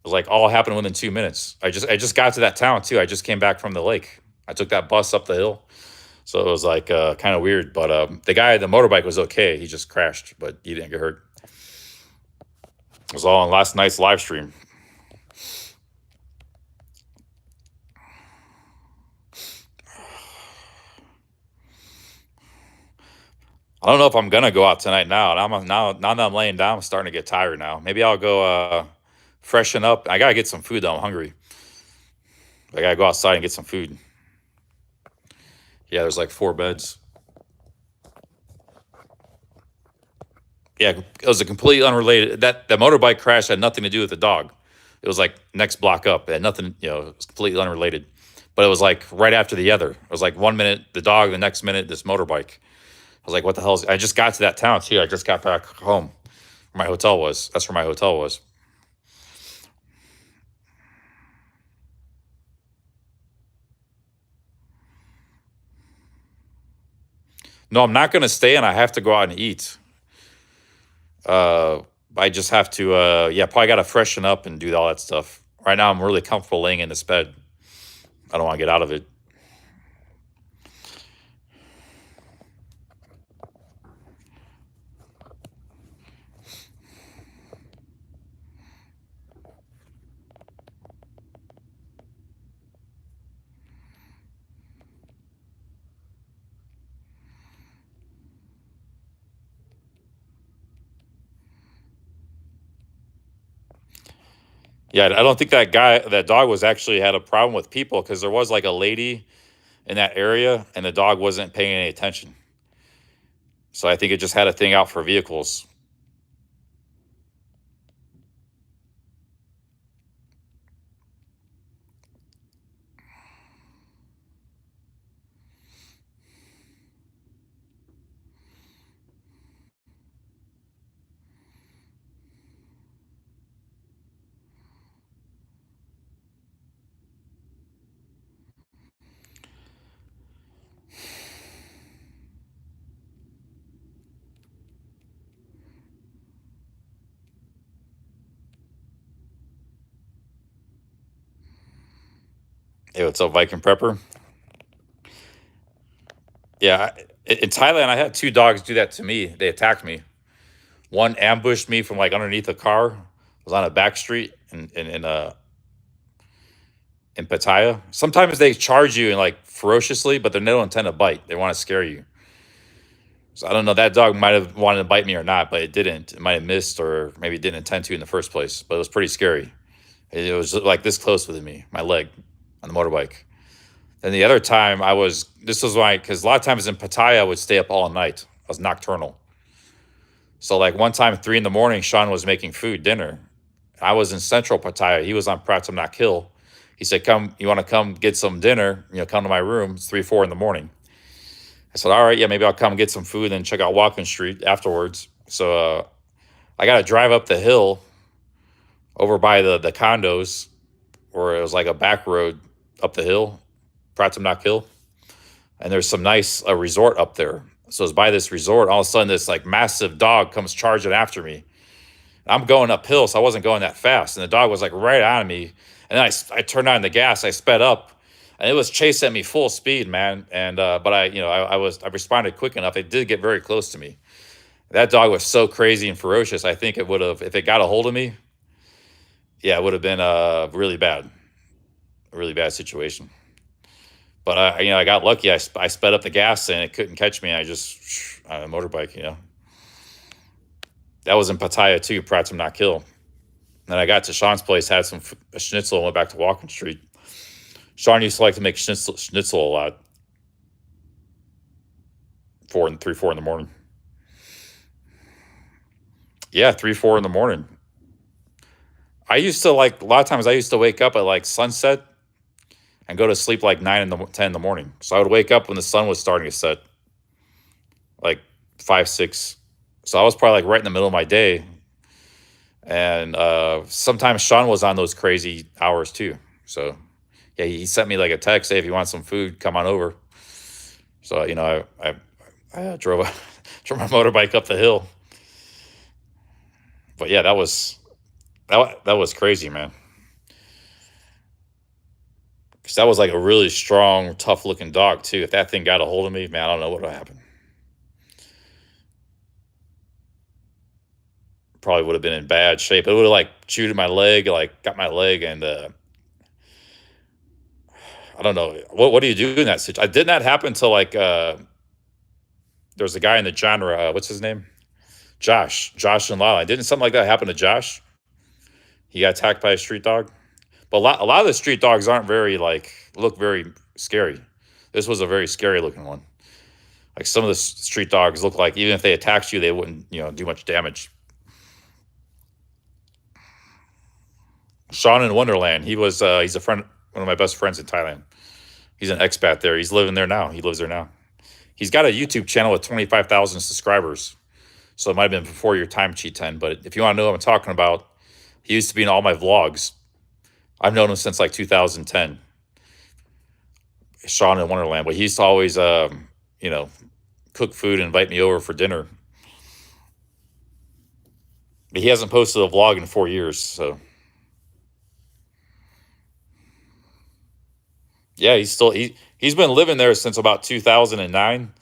was like all happened within 2 minutes. I just got to that town too. I just came back from the lake. I took that bus up the hill. So it was like kind of weird. But the guy, the motorbike was okay. He just crashed, but he didn't get hurt. It was all on last night's live stream. I don't know if I'm gonna go out tonight now. Now that I'm laying down, I'm starting to get tired now. Maybe I'll go freshen up. I gotta get some food though. I'm hungry. I gotta go outside and get some food. Yeah, there's like 4 beds. Yeah, it was a completely unrelated. The motorbike crash had nothing to do with the dog. It was like next block up. It had nothing. It was completely unrelated. But it was like right after the other. It was like 1 minute the dog, the next minute this motorbike. I was like, what the hell I just got to that town too. I just got back home where my hotel was. That's where my hotel was. No, I'm not going to stay, and I have to go out and eat. I just have to, probably got to freshen up and do all that stuff. Right now, I'm really comfortable laying in this bed. I don't want to get out of it. Yeah, I don't think that dog was actually had a problem with people, because there was like a lady in that area and the dog wasn't paying any attention. So I think it just had a thing out for vehicles. Hey, what's up, Viking Prepper? Yeah, in Thailand, I had 2 dogs do that to me. They attacked me. One ambushed me from like underneath a car. Was on a back street in Pattaya. Sometimes they charge you and like ferociously, but they don't intend to bite. They want to scare you. So I don't know. That dog might have wanted to bite me or not, but it didn't. It might have missed, or maybe it didn't intend to in the first place. But it was pretty scary. It was like this close with me, my leg, on the motorbike. Then the other time this was why, because a lot of times in Pattaya, I would stay up all night. I was nocturnal. So like one time, 3 in the morning, Sean was making food, dinner. I was in central Pattaya. He was on Pratamnak Hill. He said, "Come, you want to come get some dinner? Come to my room." It's 3, 4 in the morning. I said, "All right, yeah, maybe I'll come get some food and check out Walking Street afterwards." So I got to drive up the hill over by the condos, where it was like a back road up the hill, Pratamnak Hill. And there's some nice resort up there. So it's by this resort. All of a sudden, this like massive dog comes charging after me. I'm going uphill, so I wasn't going that fast. And the dog was like right on me. And then I turned on the gas. I sped up, and it was chasing at me full speed, man. And but I responded quick enough. It did get very close to me. That dog was so crazy and ferocious. I think it would have, if it got a hold of me, yeah, it would have been a really bad situation. But I got lucky. I sped up the gas and it couldn't catch me. I just on a motorbike, That was in Pattaya too, Pratamnak Hill. Then I got to Sean's place, had some schnitzel, and went back to Walking Street. Sean used to like to make schnitzel a lot. 3, 4 in the morning. Yeah, 3, 4 in the morning. I used to a lot of times I used to wake up at like sunset and go to sleep like 10 in the morning. So I would wake up when the sun was starting to set, like 5, 6. So I was probably like right in the middle of my day. And sometimes Sean was on those crazy hours too. So yeah, he sent me like a text, "Hey, if you want some food, come on over." So I drove my motorbike up the hill. But yeah, that was crazy, man. Because that was like a really strong, tough looking dog too. If that thing got a hold of me, man, I don't know what would happen. Probably would have been in bad shape. It would have like chewed my leg, like got my leg, and I don't know. What do you do in that situation? Didn't that happen to like there's a guy in the genre, what's his name? Josh and Lala. Didn't something like that happen to Josh? He got attacked by a street dog. But a lot of the street dogs aren't look very scary. This was a very scary looking one. Like some of the street dogs look like even if they attacked you, they wouldn't, do much damage. Sean in Wonderland. He's a friend, one of my best friends in Thailand. He's an expat there. He's living there now. He lives there now. He's got a YouTube channel with 25,000 subscribers. So it might have been before your time, Chi10. But if you want to know what I'm talking about, he used to be in all my vlogs. I've known him since like 2010. Sean in Wonderland. But he used to always, cook food and invite me over for dinner. But he hasn't posted a vlog in 4 years, so. Yeah, he's been living there since about 2009.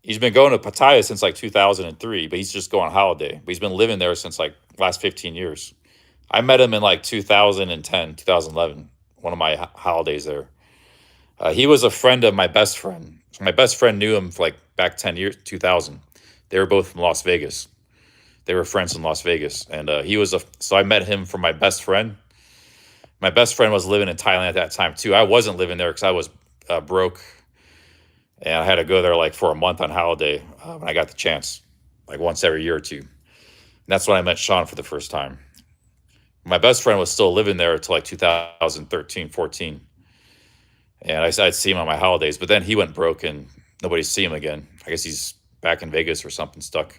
He's been going to Pattaya since like 2003, but he's just going on holiday. But he's been living there since like last 15 years. I met him in like 2010, 2011, one of my holidays there. He was a friend of my best friend. My best friend knew him for like back 10 years, 2000. They were both from Las Vegas. They were friends in Las Vegas. And so I met him from my best friend. My best friend was living in Thailand at that time too. I wasn't living there because I was broke. And I had to go there like for a month on holiday when I got the chance, like once every year or two. And that's when I met Sean for the first time. My best friend was still living there until like 2013, 14. And I'd see him on my holidays, but then he went broke and nobody see him again. I guess he's back in Vegas or something, stuck.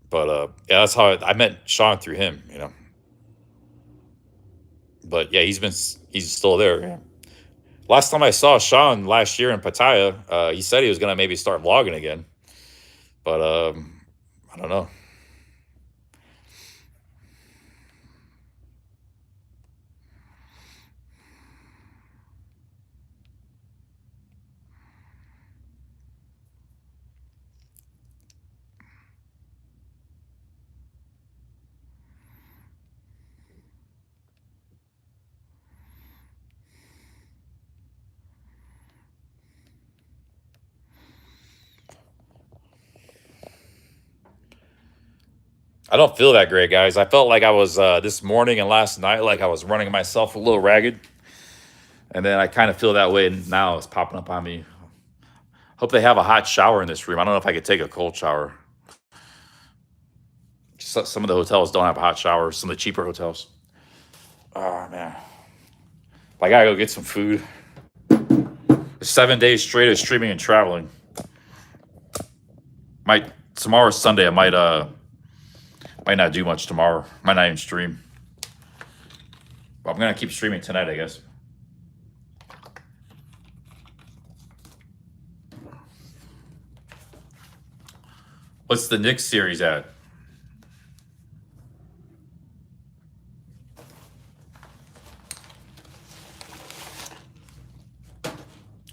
But yeah, that's how I met Sean, through him, you know. But yeah, he's still there. Yeah. Last time I saw Sean last year in Pattaya, he said he was gonna maybe start vlogging again, but I don't know. I don't feel that great, guys. I felt like I was this morning and last night, like I was running myself a little ragged. And then I kind of feel that way now. It's popping up on me. Hope they have a hot shower in this room. I don't know if I could take a cold shower. Some of the hotels don't have hot showers, some of the cheaper hotels. Oh, man. I gotta go get some food. 7 days straight of streaming and traveling. Tomorrow's Sunday. I might not do much tomorrow. Might not even stream. But I'm gonna keep streaming tonight, I guess. What's the Knicks series at?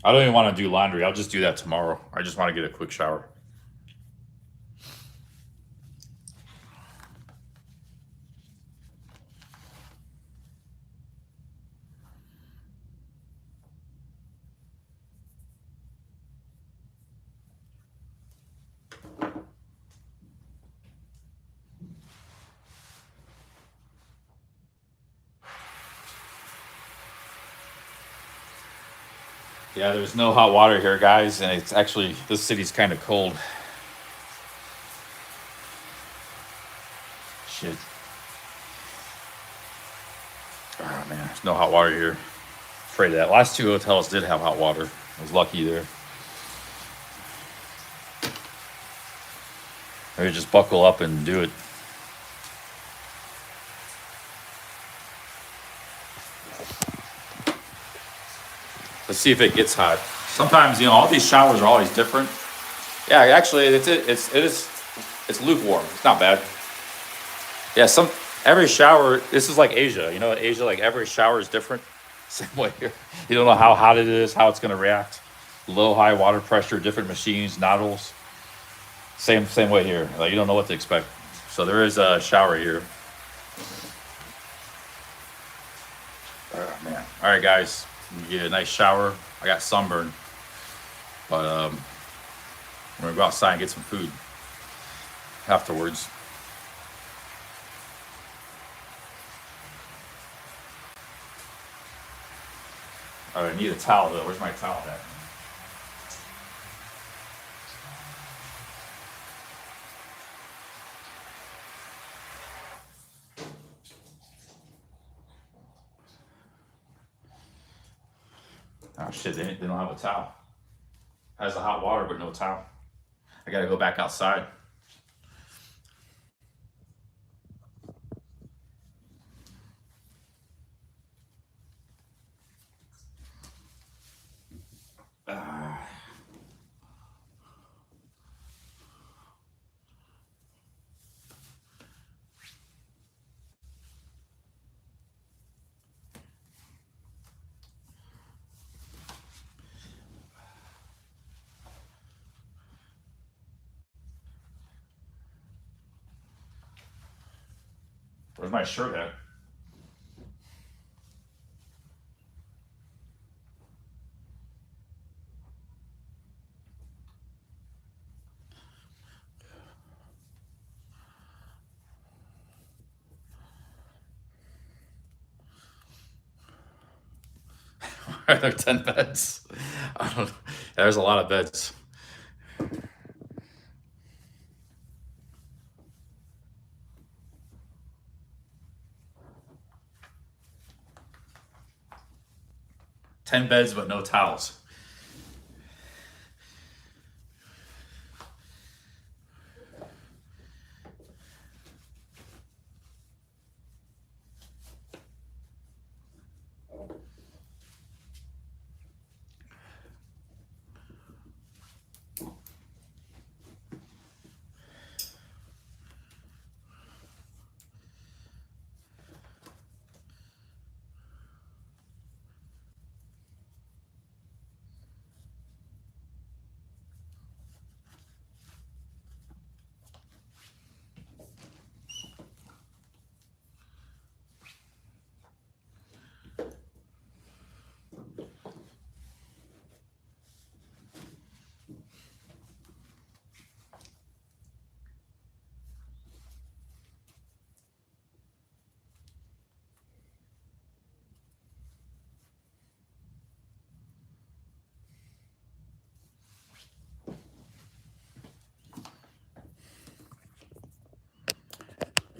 I don't even want to do laundry. I'll just do that tomorrow. I just want to get a quick shower. Yeah, there's no hot water here, guys, and it's actually, this city's kind of cold. Shit. Oh, man, there's no hot water here. Afraid of that. Last two hotels did have hot water. I was lucky there. Maybe just buckle up and do it. Let's see if it gets hot. Sometimes, all these showers are always different. Yeah, actually, it's lukewarm. It's not bad. Yeah, every shower, this is like Asia. You know, in Asia, like every shower is different. Same way here. You don't know how hot it is, how it's going to react. Low, high water pressure, different machines, nozzles. Same way here. Like, you don't know what to expect. So there is a shower here. Oh, man. All right, guys. Get a nice shower. I got sunburn. But I'm going to go outside and get some food afterwards. I need a towel, though. Where's my towel at? Oh, shit. They don't have a towel. Has the hot water, but no towel. I got to go back outside. Where's my shirt at? Are there 10 beds? I don't know. There's a lot of beds. Ten beds, but no towels.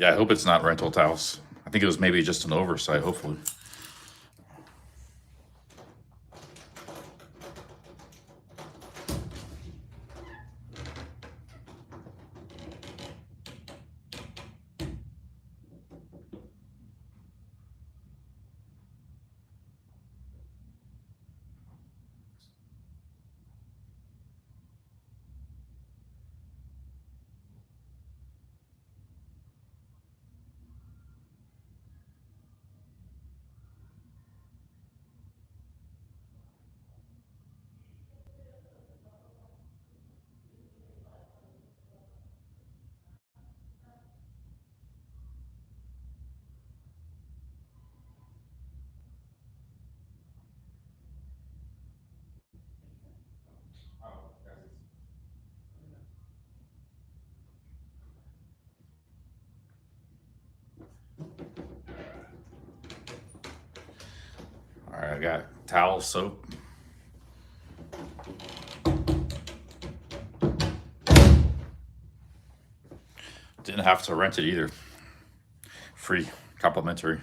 Yeah, I hope it's not rental towels. I think it was maybe just an oversight, hopefully. All right, I got towel, soap. Didn't have to rent it either. Free, complimentary.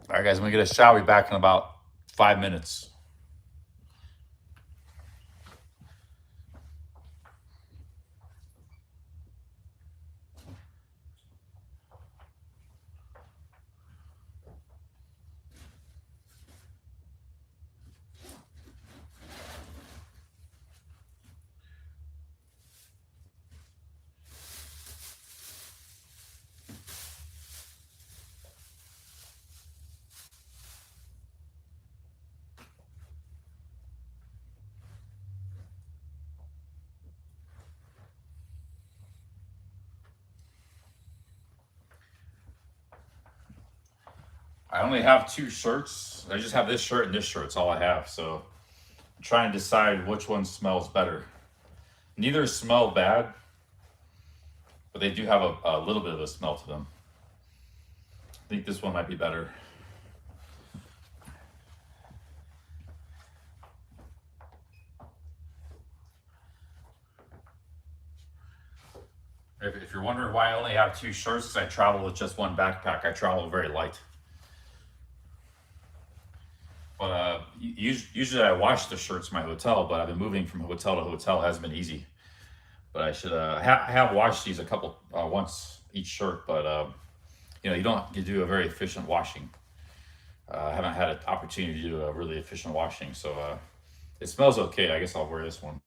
All right, guys, I'm gonna get a shower. Be back in about 5 minutes. I only have 2 shirts. I just have this shirt and this shirt. It's all I have. So I'm trying to decide which one smells better. Neither smell bad, but they do have a little bit of a smell to them. I think this one might be better. If you're wondering why I only have 2 shirts, because I travel with just one backpack. I travel very light. But usually I wash the shirts in my hotel, but I've been moving from hotel to hotel. It hasn't been easy. But I should, I have washed these a couple, once each shirt, but you know, you don't get to do a very efficient washing. I haven't had an opportunity to do a really efficient washing, so it smells okay. I guess I'll wear this one.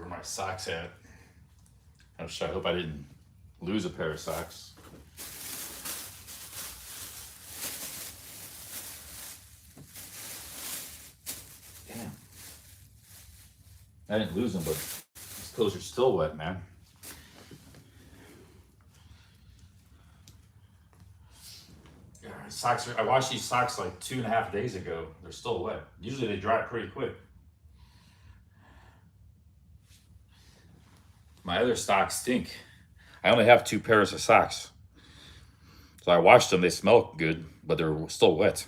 where my socks at. I hope I didn't lose a pair of socks. Damn. I didn't lose them, but these clothes are still wet, man. Yeah, socks are, I washed these socks like 2.5 days ago. They're still wet. Usually they dry pretty quick. My other socks stink. I only have 2 pairs of socks. So I washed them, they smell good, but they're still wet.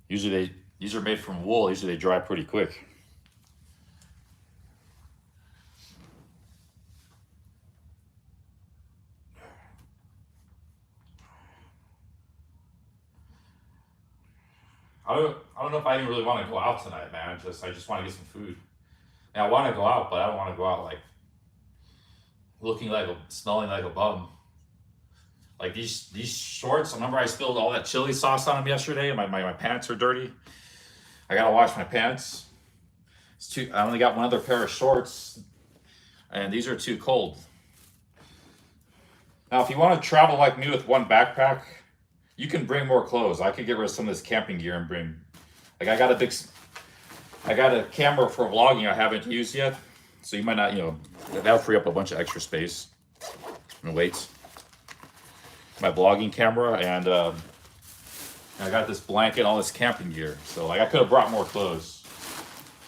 Usually these are made from wool, usually they dry pretty quick. I don't know if I even really want to go out tonight, man. I just want to get some food. And I want to go out, but I don't want to go out like smelling like a bum. Like these shorts, I remember I spilled all that chili sauce on them yesterday, and my pants are dirty. I gotta wash my pants. I only got one other pair of shorts, and these are too cold. Now, if you want to travel like me with one backpack, you can bring more clothes. I could get rid of some of this camping gear and bring, like I got a camera for vlogging I haven't used yet. So you might not, that'll free up a bunch of extra space and weights. My vlogging camera, and I got this blanket and all this camping gear. So like I could have brought more clothes.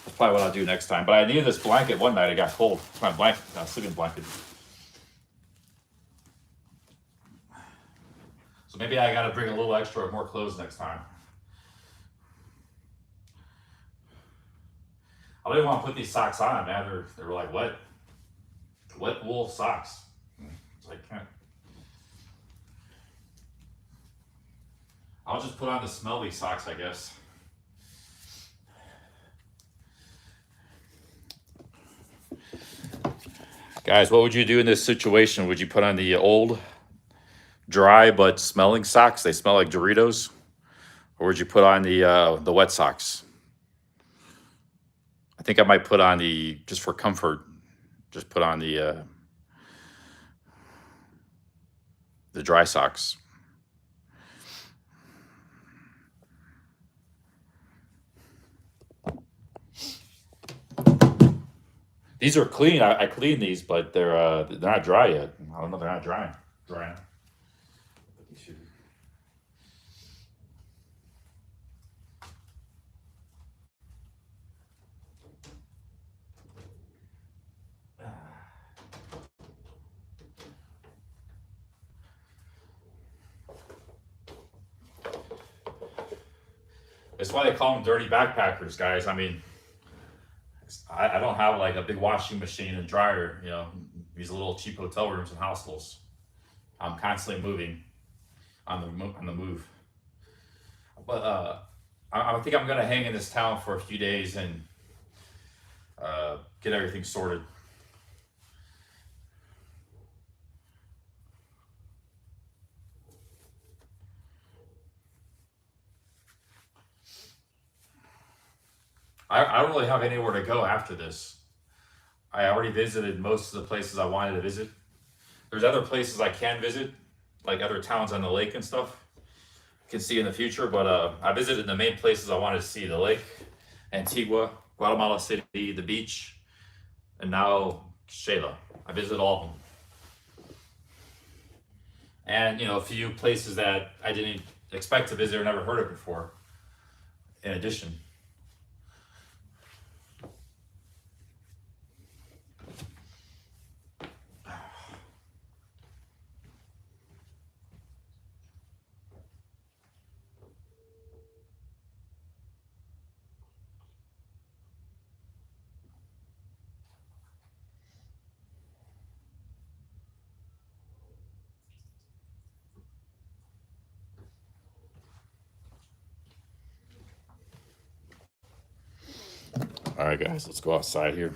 That's probably what I'll do next time. But I needed this blanket one night. It got cold. It's my blanket, sleeping blanket. So maybe I got to bring a little extra or more clothes next time. I don't even want to put these socks on, man. They're like wet wool socks. So I can't. I'll just put on the smelly socks, I guess. Guys, what would you do in this situation? Would you put on the old, dry but smelling socks? They smell like Doritos. Or would you put on the wet socks? I think I might put on just for comfort, just put on the dry socks. These are clean. I cleaned these, but they're not dry yet. I don't know. They're not drying. That's why they call them dirty backpackers, guys. I mean, I don't have like a big washing machine and dryer, these little cheap hotel rooms and hostels. I'm constantly moving on the move. But I think I'm gonna hang in this town for a few days and get everything sorted. I don't really have anywhere to go after this. I already visited most of the places I wanted to visit. There's other places I can visit, like other towns on the lake and stuff. Can see in the future, but I visited the main places I wanted to see: the lake, Antigua, Guatemala City, the beach, and now Shela. I visited all of them. And a few places that I didn't expect to visit or never heard of before, in addition. All right, guys, let's go outside here.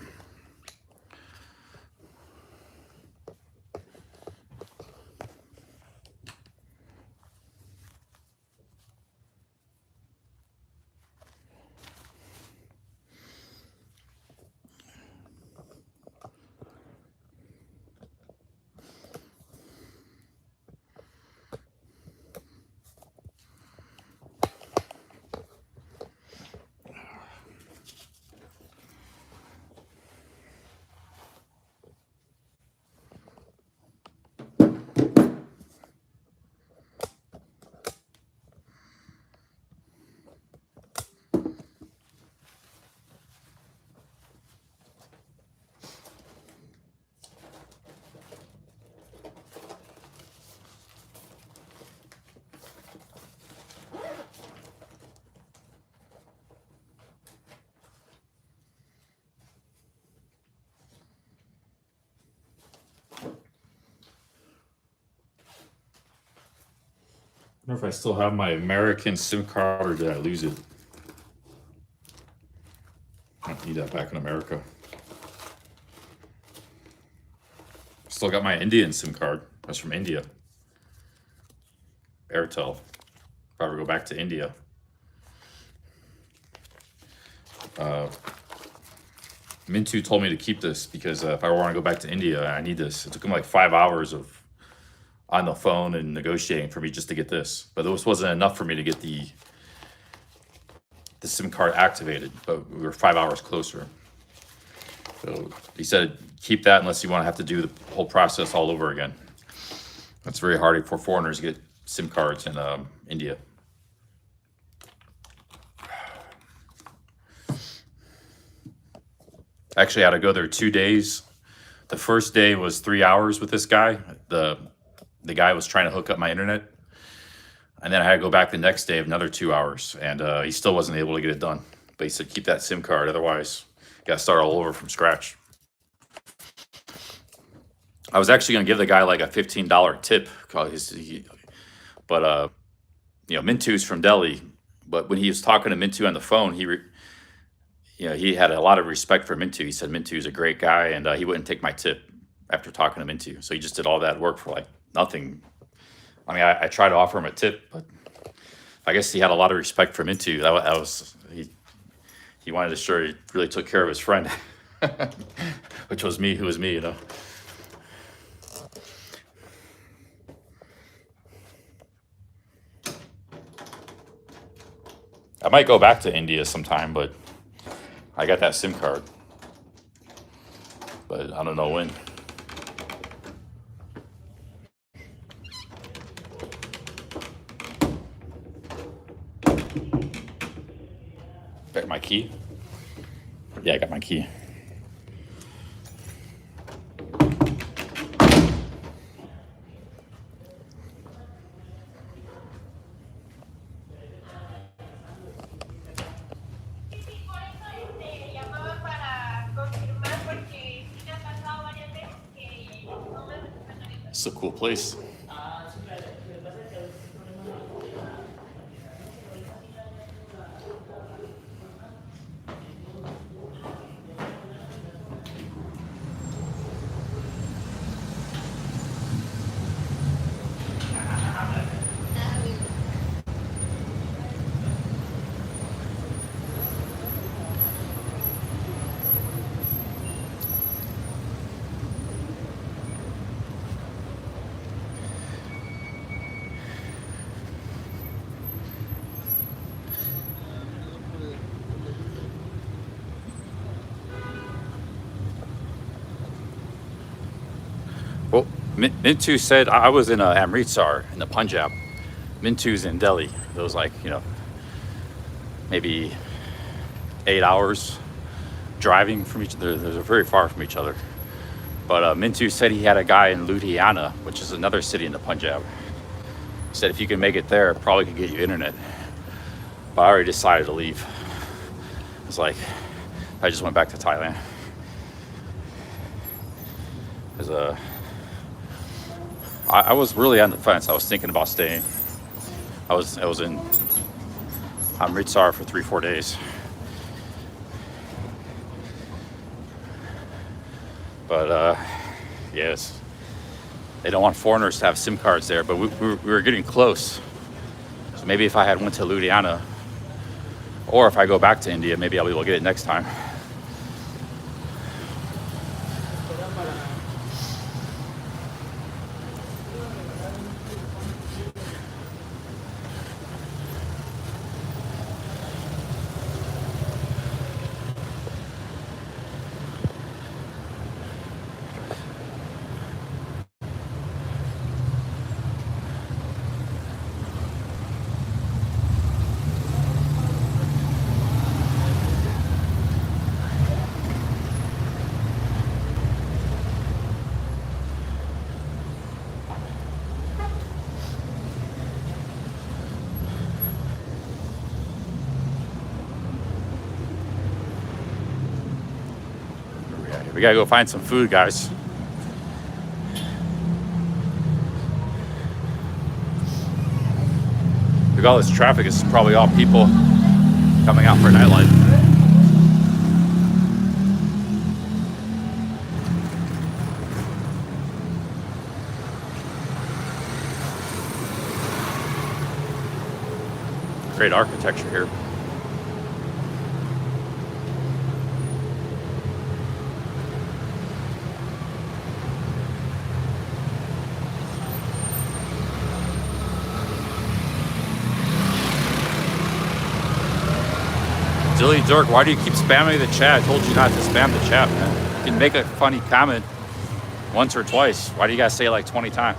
wonder if I still have my American SIM card or did I lose it? I need that back in America. Still got my Indian SIM card. That's from India. Airtel. Probably go back to India. Mintu told me to keep this because if I want to go back to India, I need this. It took him like 5 hours of on the phone and negotiating for me just to get this. But this wasn't enough for me to get the SIM card activated, but we were 5 hours closer. So he said, keep that unless you want to have to do the whole process all over again. That's very hard for foreigners to get SIM cards in India. Actually, I had to go there 2 days. The first day was 3 hours with this guy. The guy was trying to hook up my internet. And then I had to go back the next day of another 2 hours. And he still wasn't able to get it done. But he said, keep that SIM card. Otherwise, you got to start all over from scratch. I was actually going to give the guy like a $15 tip. But, you know, Mintu's from Delhi. But when he was talking to Mintu on the phone, he had a lot of respect for Mintu. He said Mintu's a great guy, and he wouldn't take my tip after talking to Mintu. So he just did all that work for like nothing. I mean, I tried to offer him a tip, but I guess he had a lot of respect for Mintu. He wanted to show he really took care of his friend, which was me, who was me, you know. I might go back to India sometime, but I got that SIM card, but I don't know when. Got my key? Yeah, I got my key. It's a cool place. Well, Mintu said I was in Amritsar in the Punjab. Mintu's in Delhi. It was like, maybe 8 hours driving from each other. They're very far from each other. But Mintu said he had a guy in Ludhiana, which is another city in the Punjab. He said if you can make it there, it probably could get you internet. But I already decided to leave. It's like, I just went back to Thailand. Because I was really on the fence. I was thinking about staying. I was in Amritsar for 3-4 days. But yes, they don't want foreigners to have SIM cards there. But we were getting close. So maybe if I had went to Ludhiana, or if I go back to India, maybe I'll be able to get it next time. We gotta go find some food, guys. Look at all this traffic. It's probably all people coming out for nightlife. Great architecture here. Dilly Dork, why do you keep spamming the chat? I told you not to spam the chat, man. You can make a funny comment once or twice. Why do you guys say it like 20 times?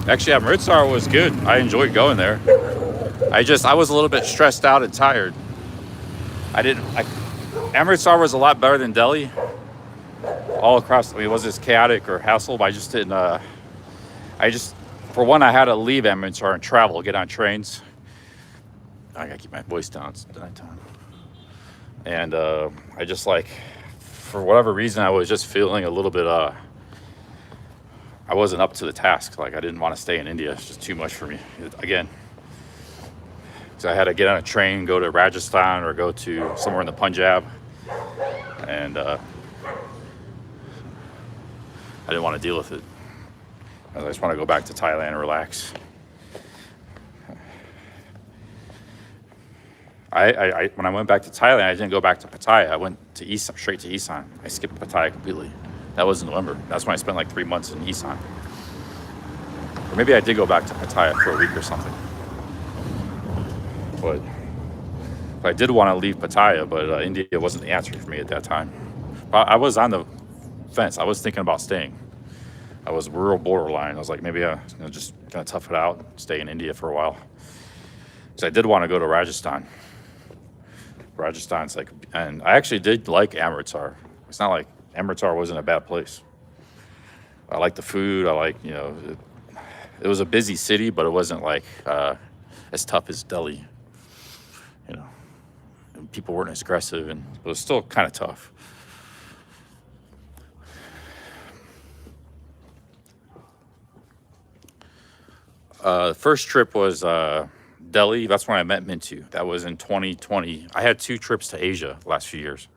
Actually, Amritsar was good. I enjoyed going there. I was a little bit stressed out and tired. Amritsar was a lot better than Delhi. All across, I mean, it wasn't as chaotic or hassle, but I just didn't, for one, I had to leave Amritsar and travel, get on trains. I gotta keep my voice down, it's nighttime. And I just like, for whatever reason, I was just feeling a little bit, I wasn't up to the task. Like, I didn't want to stay in India. It's just too much for me. Again, because I had to get on a train, go to Rajasthan or go to somewhere in the Punjab. And I didn't want to deal with it. I just want to go back to Thailand and relax. When I went back to Thailand, I didn't go back to Pattaya. I went to Isan, straight to Isan. I skipped Pattaya completely. That was in November. That's when I spent like 3 months in Isan. Or maybe I did go back to Pattaya for a week or something. But I did want to leave Pattaya, but India wasn't the answer for me at that time. I was on the fence. I was thinking about staying. I was rural borderline. I was like, maybe I'm just gonna tough it out, stay in India for a while. Because I did want to go to Rajasthan. Rajasthan's like, and I actually did like Amritsar. It's not like Amritsar wasn't a bad place. I like the food. I like, it was a busy city, but it wasn't like as tough as Delhi. And people weren't as aggressive, and it was still kind of tough. The first trip was Delhi. That's when I met Mintu. That was in 2020. I had 2 trips to Asia the last few years.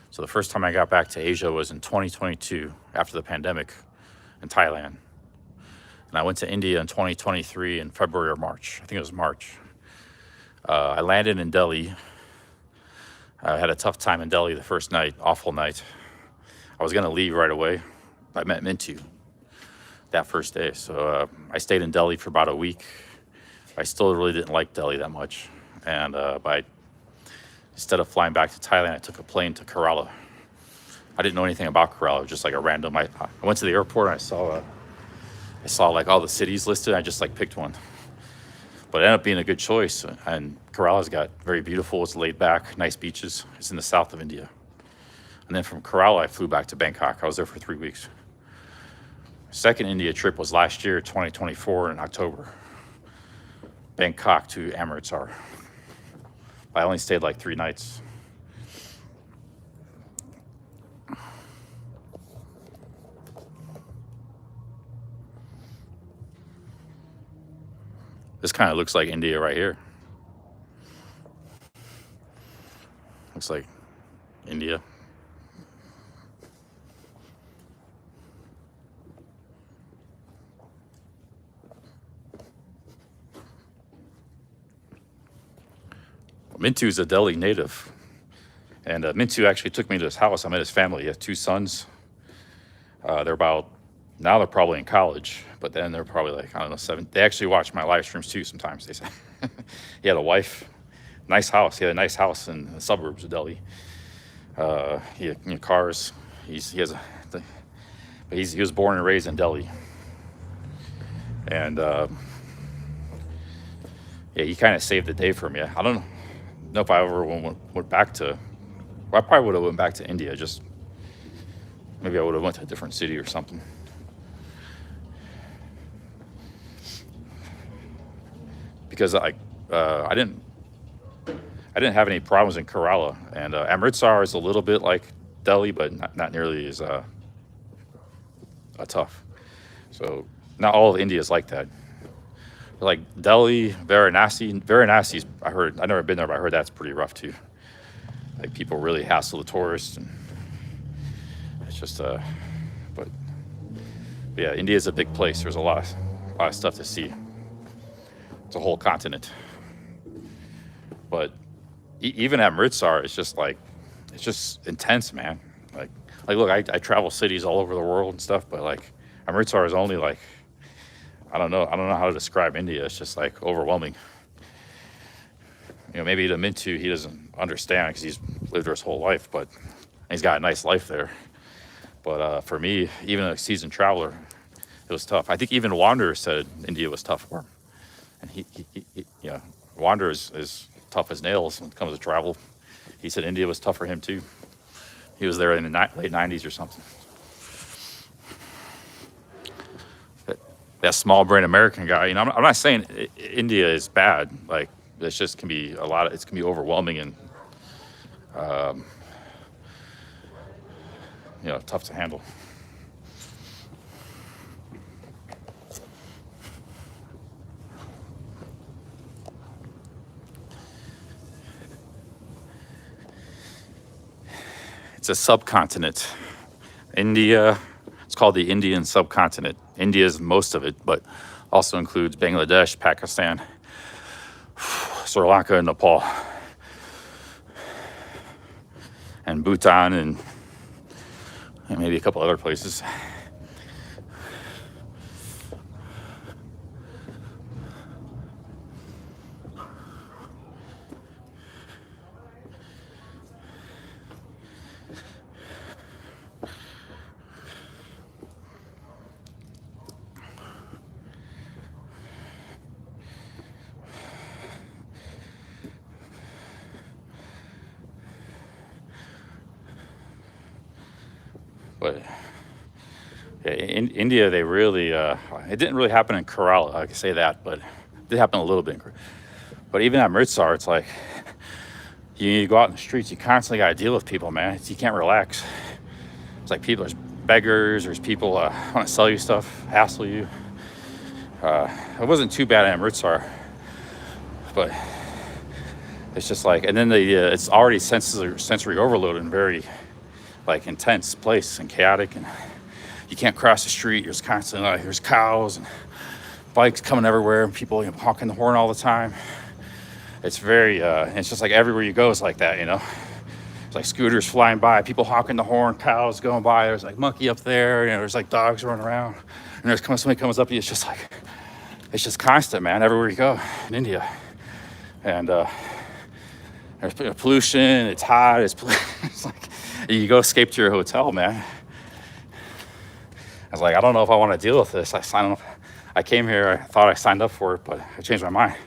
So the first time I got back to Asia was in 2022 after the pandemic in Thailand. And I went to India in 2023 in February or March. I think it was March. I landed in Delhi. I had a tough time in Delhi the first night, awful night. I was gonna leave right away. I met Mintu that first day. So I stayed in Delhi for about a week. I still really didn't like Delhi that much. And instead of flying back to Thailand, I took a plane to Kerala. I didn't know anything about Kerala, just like a random, I went to the airport and I saw like all the cities listed. I just like picked one. But it ended up being a good choice. And Kerala's got very beautiful, it's laid back, nice beaches. It's in the south of India. And then from Kerala, I flew back to Bangkok. I was there for 3 weeks. Second India trip was last year, 2024 in October. Bangkok to Amritsar. I only stayed like 3 nights. This kind of looks like India right here. Looks like India. Mintu's a Delhi native. And Mintu actually took me to his house. I met his family. He has 2 sons. They're probably in college, but then they're probably like, I don't know, 7. They actually watch my live streams too sometimes, they say. He had a wife, nice house. He had a nice house in the suburbs of Delhi. He had cars. He was born and raised in Delhi. And yeah, he kind of saved the day for me. I don't know if I ever went back to, well, I probably would have went back to India, just maybe I would have went to a different city or something. Because I didn't I didn't have any problems in Kerala, and Amritsar is a little bit like Delhi, but not nearly as tough. So not all of India is like that. Like Delhi, Varanasi. Varanasi's, I heard, I've never been there, but I heard that's pretty rough too. Like people really hassle the tourists, and it's just but yeah, India is a big place. There's a lot of stuff to see. It's a whole continent. But even at Amritsar, it's just intense, man. Like look, I travel cities all over the world and stuff, but like Amritsar is only like, I don't know how to describe India. It's just like overwhelming. You know, maybe to Mintu, he doesn't understand because he's lived there his whole life, but he's got a nice life there. But for me, even a seasoned traveler, it was tough. I think even Wanderer said India was tough for him. And he yeah, Wanderer is tough as nails when it comes to travel. He said India was tough for him too. He was there in the late 90s or something. That small brain American guy, you know, I'm not saying India is bad. Like, it's just can be it can be overwhelming and, you know, tough to handle. It's a subcontinent. India, it's called the Indian subcontinent. India is most of it, but also includes Bangladesh, Pakistan, Sri Lanka, and Nepal, and Bhutan, and maybe a couple other places. But yeah, in India, they really, it didn't really happen in Kerala, I can say that, but it did happen a little bit. But even at Amritsar, it's like, you go out in the streets, you constantly got to deal with people, man. You can't relax. It's like there's beggars, there's people want to sell you stuff, hassle you. It wasn't too bad at Amritsar, but it's just like, and then it's already sensory overload and very like intense place and chaotic, and you can't cross the street. There's constantly there's cows and bikes coming everywhere, and people, you know, honking the horn all the time. It's very it's just like everywhere you go is like that, you know. It's like scooters flying by, people honking the horn, cows going by. There's like monkey up there, you know. There's like dogs running around, and there's somebody comes up to you. It's just like, it's just constant, man, everywhere you go in India. And there's pollution. It's hot. It's like, you go escape to your hotel, man. I was like, I don't know if I want to deal with this. I came here, I thought I signed up for it, but I changed my mind.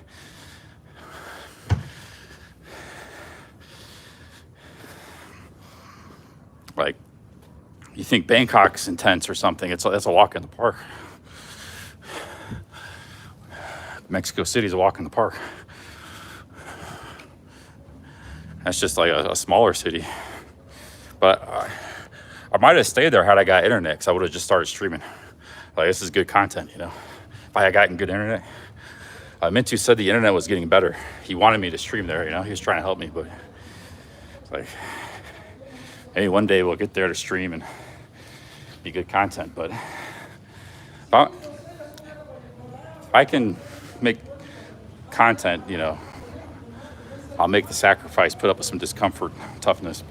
Like, you think Bangkok's intense or something, it's a walk in the park. Mexico City's a walk in the park. That's just like a smaller city. But I might have stayed there had I got internet, because I would have just started streaming. Like, this is good content, you know. If I had gotten good internet. Mintu said the internet was getting better. He wanted me to stream there, you know. He was trying to help me, but it's like, maybe one day we'll get there to stream and be good content. But if I can make content, you know, I'll make the sacrifice, put up with some discomfort, toughness,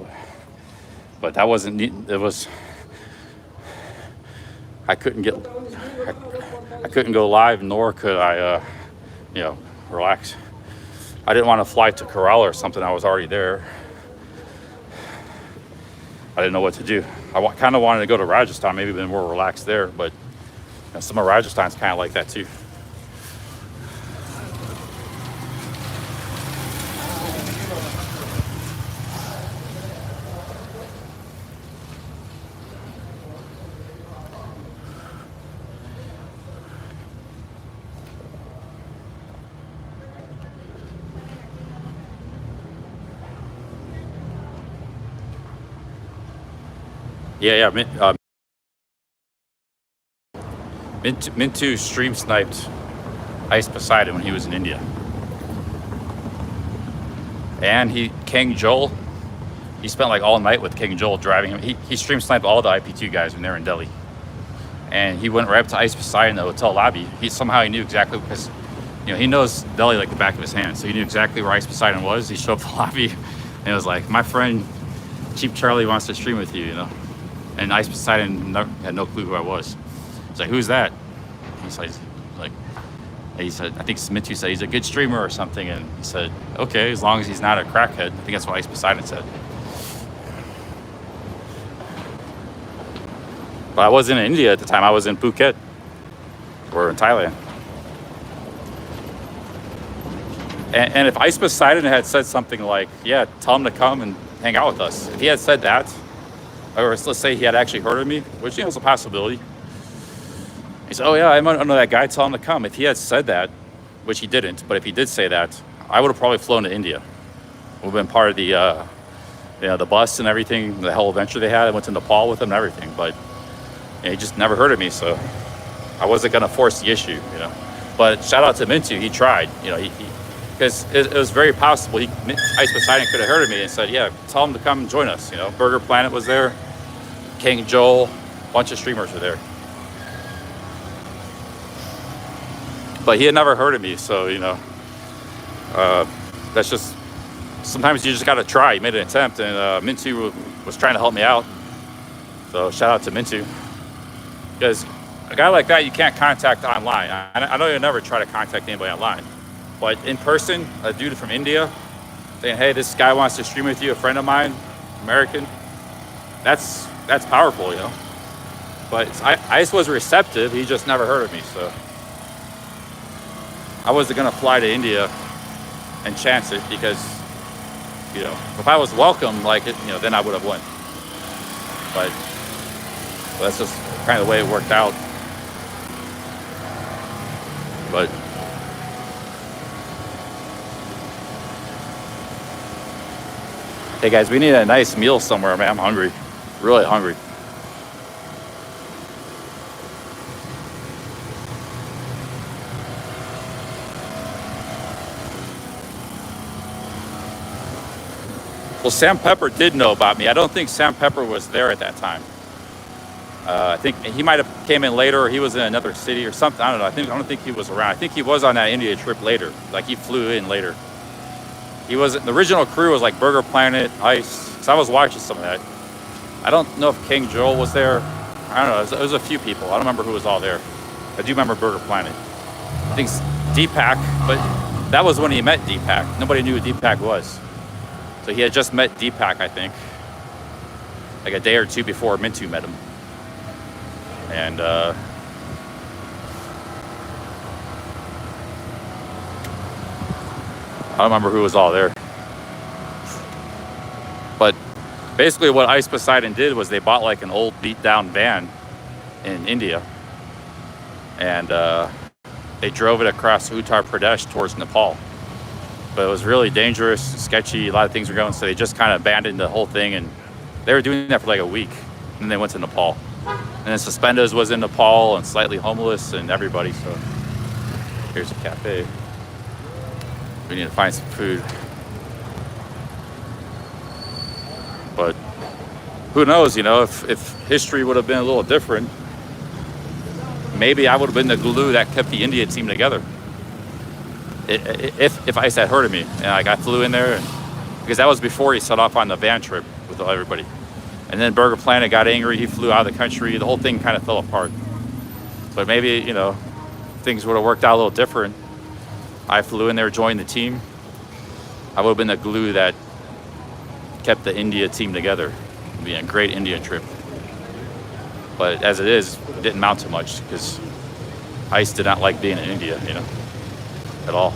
but that wasn't neat. It was, I couldn't go live, nor could I, you know, relax. I didn't want to fly to Kerala or something. I was already there. I didn't know what to do. I kind of wanted to go to Rajasthan, maybe been more relaxed there, but you know, some of Rajasthan's kind of like that too. Yeah. Mintu stream sniped Ice Poseidon when he was in India. And King Joel, he spent like all night with King Joel driving him. He stream sniped all the IP2 guys when they were in Delhi. And he went right up to Ice Poseidon in the hotel lobby. He knew exactly, because he knows Delhi like the back of his hand. So he knew exactly where Ice Poseidon was. He showed up the lobby and it was like, my friend Cheap Charlie wants to stream with you, And Ice Poseidon had no clue who I was. He's like, who's that? He said, I think Mintu said he's a good streamer or something. And he said, okay, as long as he's not a crackhead. I think that's what Ice Poseidon said. But I wasn't in India at the time. I was in Phuket or in Thailand. And if Ice Poseidon had said something like, yeah, tell him to come and hang out with us. If he had said that, or let's say he had actually heard of me, which is a possibility. He said, oh yeah, I know that guy, tell him to come. If he had said that, which he didn't, but if he did say that, I would have probably flown to India. We've been part of the bus and everything, the whole adventure they had. I went to Nepal with him and everything, but he just never heard of me, so I wasn't gonna force the issue, But shout out to Mintu, he tried, because it was very possible Ice Poseidon could have heard of me and said, yeah, tell him to come and join us, Burger Planet was there, King Joel, a bunch of streamers were there. But he had never heard of me, so, that's just, sometimes you just gotta try. He made an attempt, and Mintu was trying to help me out. So shout out to Mintu. Because a guy like that, you can't contact online. I know you'll never try to contact anybody online. But in person, a dude from India saying, hey, this guy wants to stream with you, a friend of mine, American, that's powerful, But Ice was receptive, he just never heard of me, so. I wasn't gonna fly to India and chance it because, if I was welcome like it, then I would have won. But that's just kind of the way it worked out. But hey guys, we need a nice meal somewhere, man. I'm hungry, really hungry. Well, Sam Pepper did know about me. I don't think Sam Pepper was there at that time. I think he might have came in later, or he was in another city or something. I don't know. I don't think he was around. I think he was on that India trip later. Like he flew in later. He wasn't. The original crew was like Burger Planet, Ice. Because I was watching some of that. I don't know if King Joel was there. I don't know. It was a few people. I don't remember who was all there. I do remember Burger Planet. I think Deepak, but that was when he met Deepak. Nobody knew who Deepak was. So he had just met Deepak, I think, like a day or two before Mintu met him. And I don't remember who was all there. But basically what Ice Poseidon did was they bought like an old beat down van in India. And they drove it across Uttar Pradesh towards Nepal. But it was really dangerous, sketchy, a lot of things were going, so they just kind of abandoned the whole thing, and they were doing that for like a week, and then they went to Nepal. And then Suspendas was in Nepal, and Slightly Homeless, and everybody, so here's a cafe. We need to find some food. But who knows, if history would have been a little different, maybe I would have been the glue that kept the India team together. If Ice had heard of me, and I flew in there, because that was before he set off on the van trip with everybody. And then Burger Planet got angry, he flew out of the country, the whole thing kind of fell apart. But maybe, things would have worked out a little different. I flew in there, joined the team. I would have been the glue that kept the India team together. It would be a great India trip. But as it is, it didn't amount to much, because Ice did not like being in India, at all.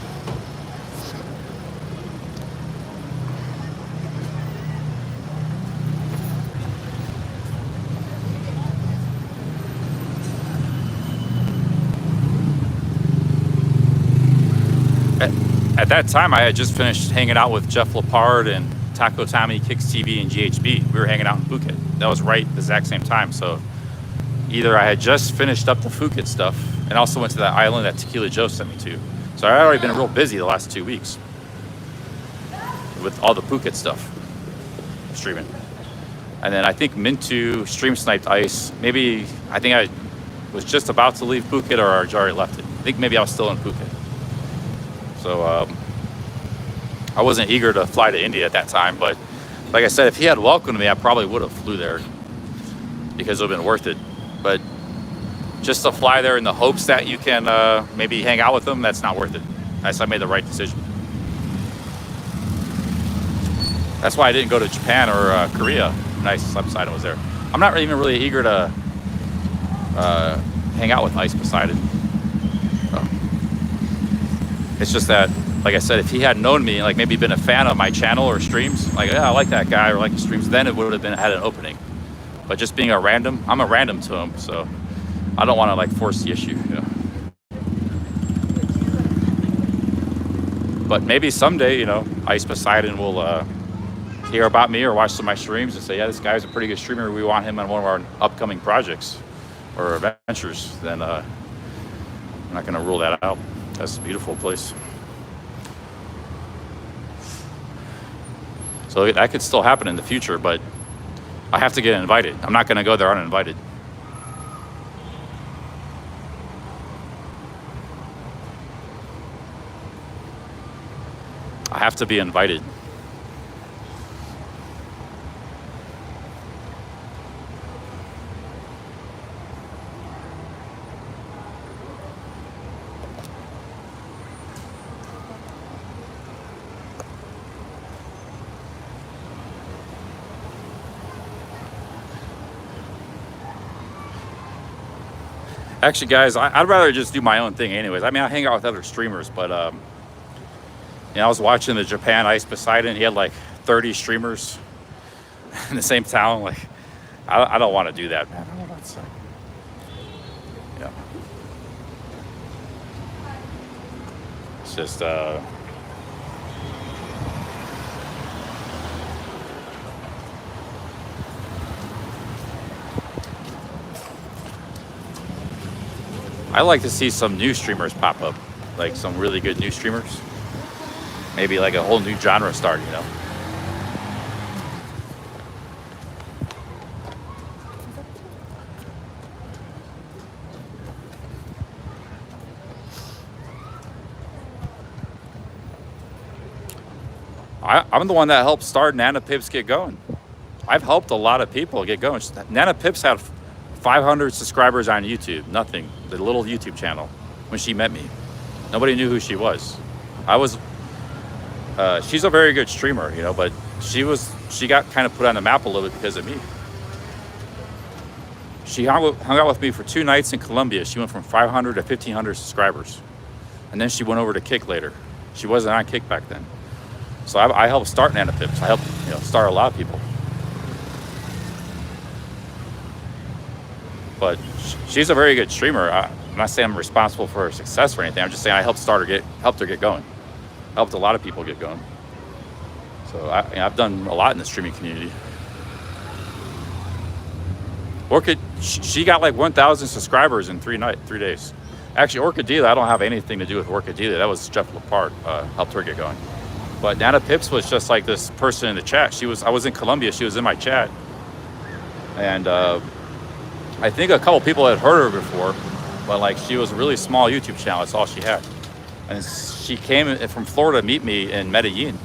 At that time, I had just finished hanging out with Jeff Lepard and Taco Tommy, Kicks TV, and GHB. We were hanging out in Phuket. That was right the exact same time. So either I had just finished up the Phuket stuff and also went to that island that Tequila Joe sent me to. So I'd already been real busy the last 2 weeks with all the Phuket stuff streaming. And then I think Mintu stream sniped Ice. Maybe, I think I was just about to leave Phuket or I already left it. I think maybe I was still in Phuket. So I wasn't eager to fly to India at that time, but like I said, if he had welcomed me, I probably would have flew there because it would have been worth it. But just to fly there in the hopes that you can maybe hang out with them, that's not worth it. I made the right decision. That's why I didn't go to Japan or Korea when Ice Poseidon was there. I'm not even really eager to hang out with Ice Poseidon. It's just that, like I said, if he had known me, like maybe been a fan of my channel or streams, like, yeah, I like that guy or like his streams, then it would have been had an opening. But just being a random, I'm a random to him, so I don't want to like force the issue, you know. But maybe someday, you know, Ice Poseidon will hear about me or watch some of my streams and say, yeah, this guy's a pretty good streamer. We want him on one of our upcoming projects or adventures. Then I'm not going to rule that out. That's a beautiful place. So that could still happen in the future, but I have to get invited. I'm not going to go there uninvited. I have to be invited. Actually, guys, I'd rather just do my own thing anyways. I mean, I hang out with other streamers, but you know, I was watching the Japan Ice Poseidon. He had like 30 streamers in the same town. Like, I don't want to do that, man. I don't know what's yeah. It's just I like to see some new streamers pop up, like some really good new streamers. Maybe like a whole new genre start, you know? I'm the one that helped start Nana Pips get going. I've helped a lot of people get going. Nana Pips had 500 subscribers on YouTube, nothing, the little YouTube channel, when she met me. Nobody knew who she was. She's a very good streamer, you know, but she got kind of put on the map a little bit because of me. She hung out with me for 2 nights in Colombia. She went from 500 to 1,500 subscribers. And then she went over to Kick later. She wasn't on Kick back then. So I helped start Nana Pips. I helped, you know, start a lot of people. But she's a very good streamer. I'm not saying I'm responsible for her success or anything. I'm just saying I helped her get going. I helped a lot of people get going. So I've done a lot in the streaming community. Orchid, she got like 1,000 subscribers in 3 days. Actually, Orchidilla, I don't have anything to do with Orchidilla. That was Jeff Lepard, helped her get going. But Nana Pips was just like this person in the chat. I was in Colombia. She was in my chat, and I think a couple people had heard her before, but like she was a really small YouTube channel. That's all she had. And she came from Florida to meet me in Medellin.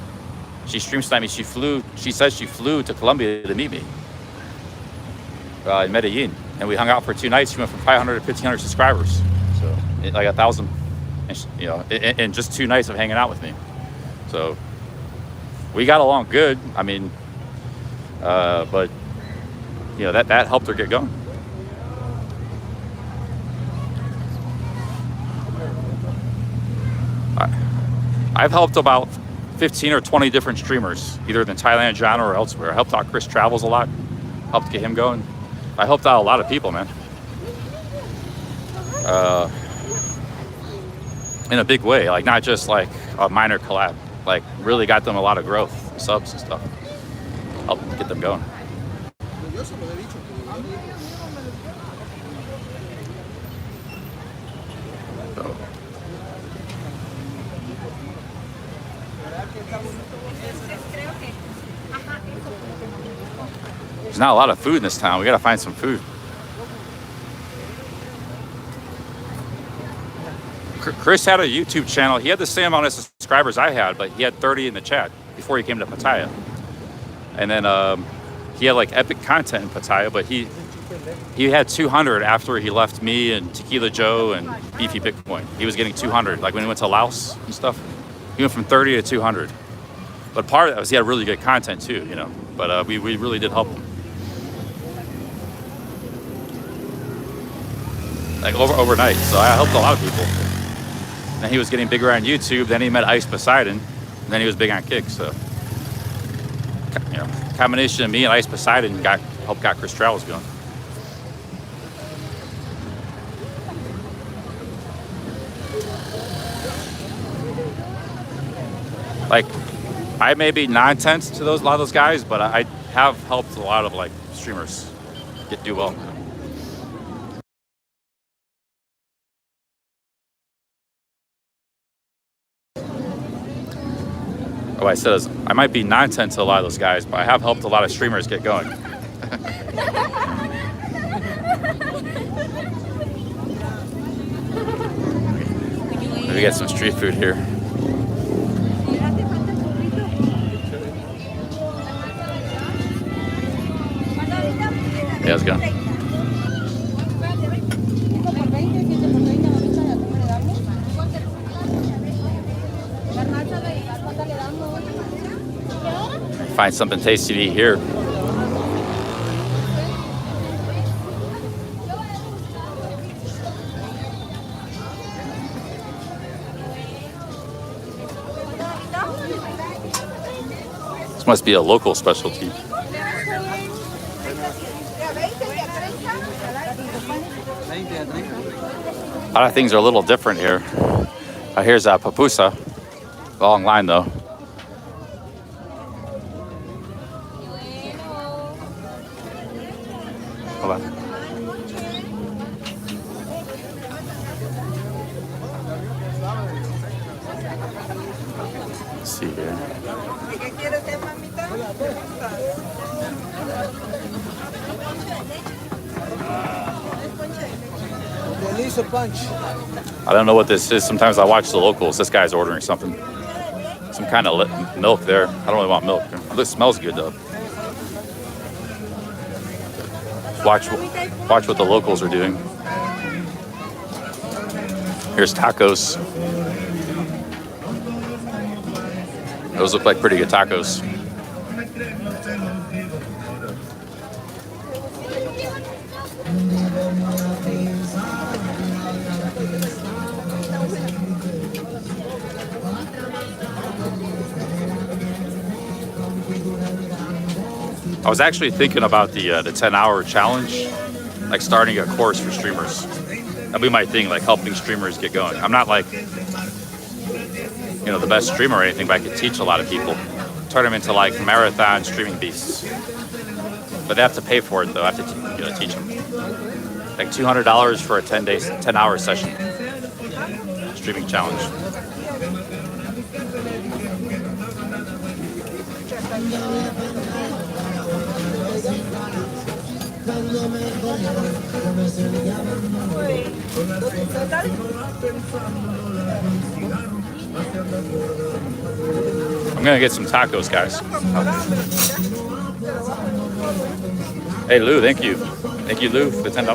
She stream sniped me. She said she flew to Colombia to meet me in Medellin. And we hung out for 2 nights. She went from 500 to 1,500 subscribers. So like 1,000, you know, in just 2 nights of hanging out with me. So we got along good. I mean, but you know, that helped her get going. I've helped about 15 or 20 different streamers, either in Thailand, genre, or elsewhere. I helped out Chris Travels a lot, helped get him going. I helped out a lot of people, man. In a big way, like not just like a minor collab, like really got them a lot of growth, subs and stuff. get them going. So. There's not a lot of food in this town. We gotta find some food. Chris had a YouTube channel. He had the same amount of subscribers I had, but he had 30 in the chat before he came to Pattaya. And then he had like epic content in Pattaya, but he had 200 after he left me and Tequila Joe and Beefy Bitcoin. He was getting 200, like when he went to Laos and stuff. He went from 30 to 200. But part of that was he had really good content too, you know. But we really did help him. Like overnight, so I helped a lot of people. Then he was getting bigger on YouTube. Then he met Ice Poseidon. And then he was big on Kick. So, you know, combination of me and Ice Poseidon helped got Chris Travels going. Like, I may be 9/10 to a lot of those guys, but I have helped a lot of like streamers do well. Oh, I said I might be 9/10 to a lot of those guys, but I have helped a lot of streamers get going. Maybe get some street food here. Yeah, let's go. Find something tasty to eat here. This must be a local specialty. A lot of things are a little different here. Here's a pupusa. Long line though. Hold on. Let's see here. I don't know what this is. Sometimes I watch the locals. This guy's ordering something. Some kind of milk there. I don't really want milk. It smells good though. Watch what the locals are doing. Here's tacos. Those look like pretty good tacos. I was actually thinking about the 10-hour challenge, like starting a course for streamers. That'd be my thing, like helping streamers get going. I'm not like, you know, the best streamer or anything, but I could teach a lot of people. Turn them into like marathon streaming beasts. But they have to pay for it though. I have to teach them. Like $200 for a 10-hour session. Streaming challenge. I'm gonna get some tacos, guys. Hey Lou, thank you. Thank you, Lou, for the $10.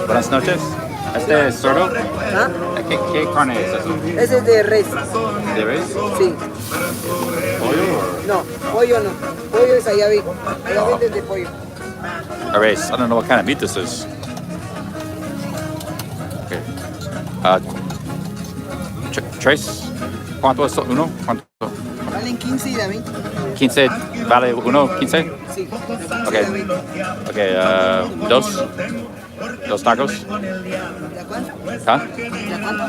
Buenas noches. ¿Este es sordo? ¿Ah? ¿Qué carne es eso? Ese es de res. ¿De res? Sí. ¿Pollo? No, pollo no. Pollo es allá vi. Allá venden de pollo. A res. I don't know what kind of meat this is. Okay. Tres. ¿Cuánto es uno? ¿Cuánto? Valen 15 y de 20. 15 vale uno, 15? Sí. Okay. Okay, dos. Those tacos? ¿De cuánto? Huh? ¿De cuánto?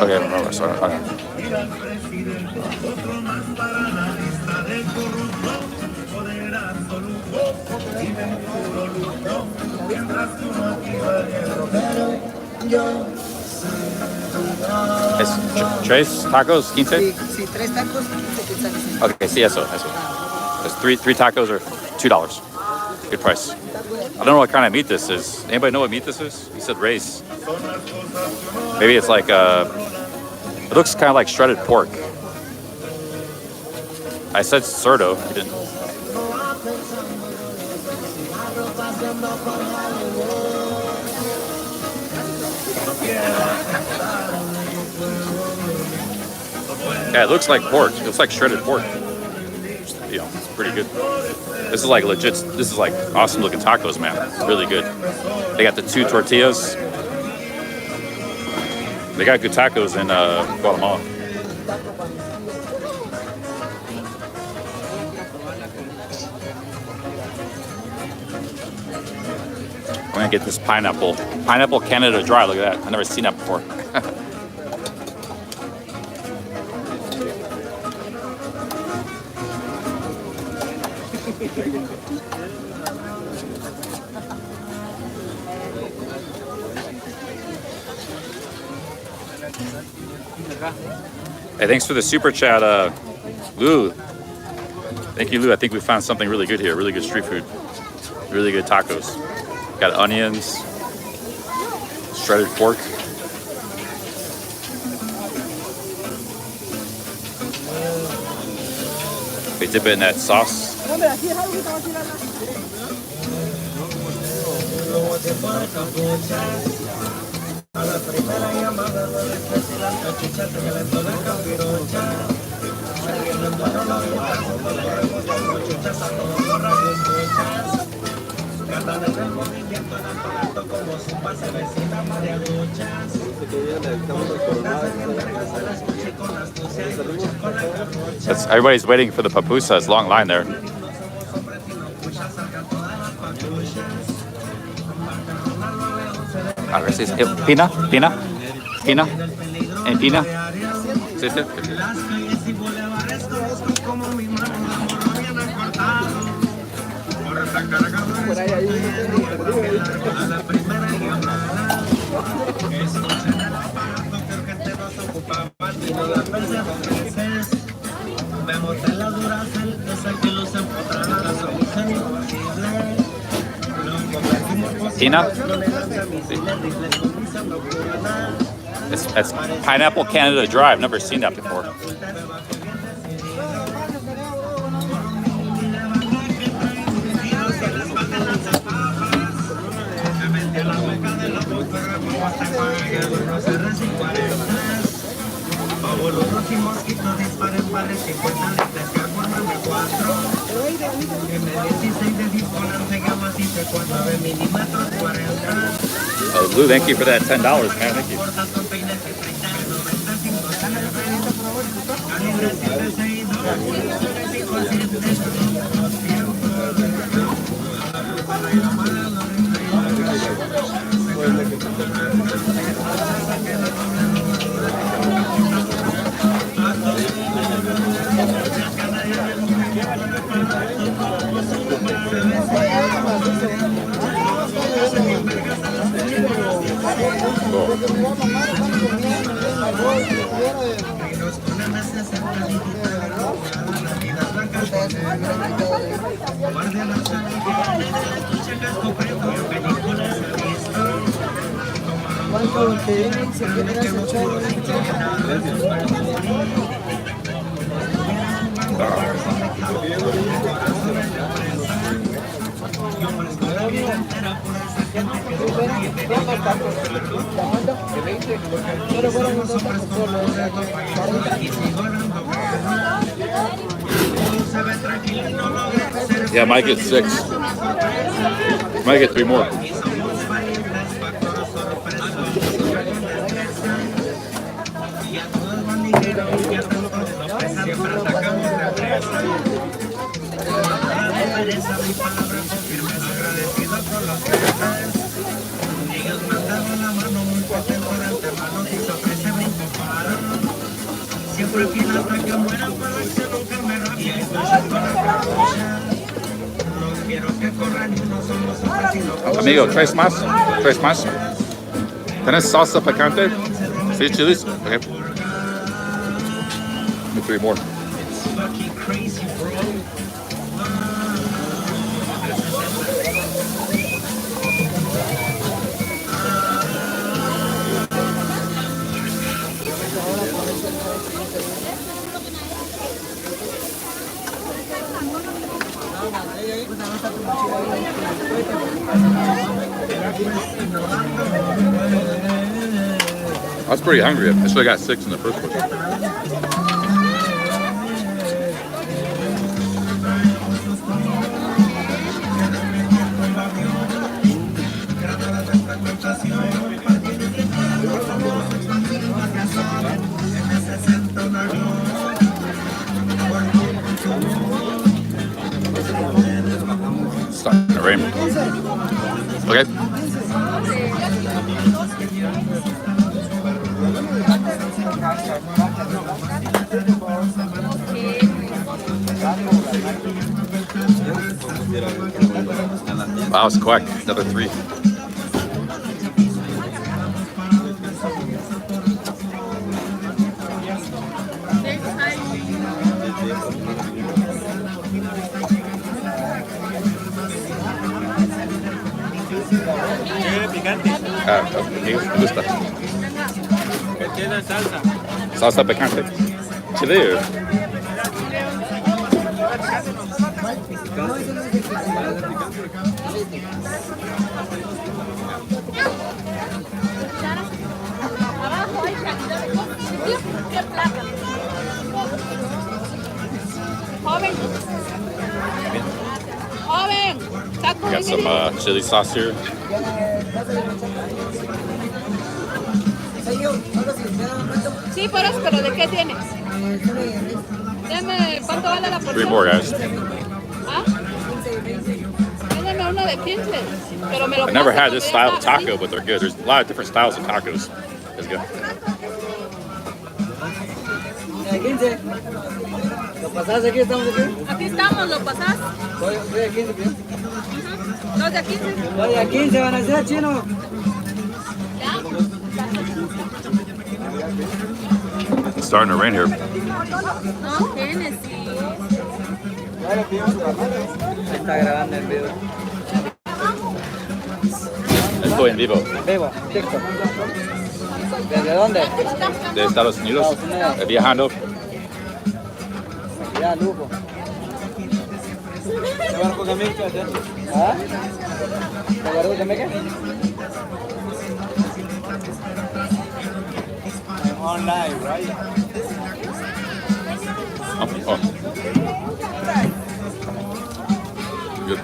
Okay, no, sorry. Okay. ¿Es tres tacos, 15? Sí, sí, 3 tacos, 15 quetzales. Okay, sí, eso. It's three tacos are $2. Good price. I don't know what kind of meat this is. Anybody know what meat this is? He said race. Maybe it's like it looks kind of like shredded pork. I said cerdo. He didn't. Yeah, it looks like pork. It looks like shredded pork. You know, it's pretty good. This is like legit. This is like awesome looking tacos, man. It's really good. They got the 2 tortillas. They got good tacos in Guatemala. I'm gonna get this pineapple. Pineapple Canada Dry. Look at that. I've never seen that before. Hey, thanks for the super chat, Lou. Thank you, Lou. I think we found something really good here. Really good street food. Really good tacos. Got onions, shredded pork. They dip it in that sauce. Everybody's waiting for the papusa. It's a long line there. A ver si es Pina, en Pina. Sí, sí. Tina? It's Pineapple Canada Dry. I've never seen that before. Oh, Lou, thank you for that $10, man. Thank you. Yeah, might get 6. Might get 3 more. Amigo, tres más. Tres más. ¿Tenés salsa picante? ¿Sí, chilis? Okay. Give me 3 more. I was pretty hungry. I should have got 6 in the first one. It's starting to rain. Okay. Wow, it's quick. Another 3. Me gusta. ¿Qué tiene salsa? Salsa picante. Chile. Joven, Got some chili sauce here. Sí, pero ¿de qué tienes? Deme, ¿cuánto vale la 3 porción? more, guys. ¿Ah? Deme uno de 15. Pero me lo I've never pasa had this cuando style of ya está taco, but they're good. There's a lot of different styles of tacos. It's good. 15. ¿Lo pasás aquí? ¿Estamos aquí? así. Aquí estamos, ¿lo pasás? Voy a 15, ¿bien? ¿Dos de 15? Voy a 15, van a ser chino. It's starting to rain here. No, Genesis. Está grabando en vivo. Estoy en vivo. En vivo, TikTok. ¿Desde dónde? De Estados Unidos. Estados Unidos. Viajando. Ya, lujo. ¿Te barco que me queda? ¿Ah? ¿Te barco que me queda? I'm on live, right? Oh. Good.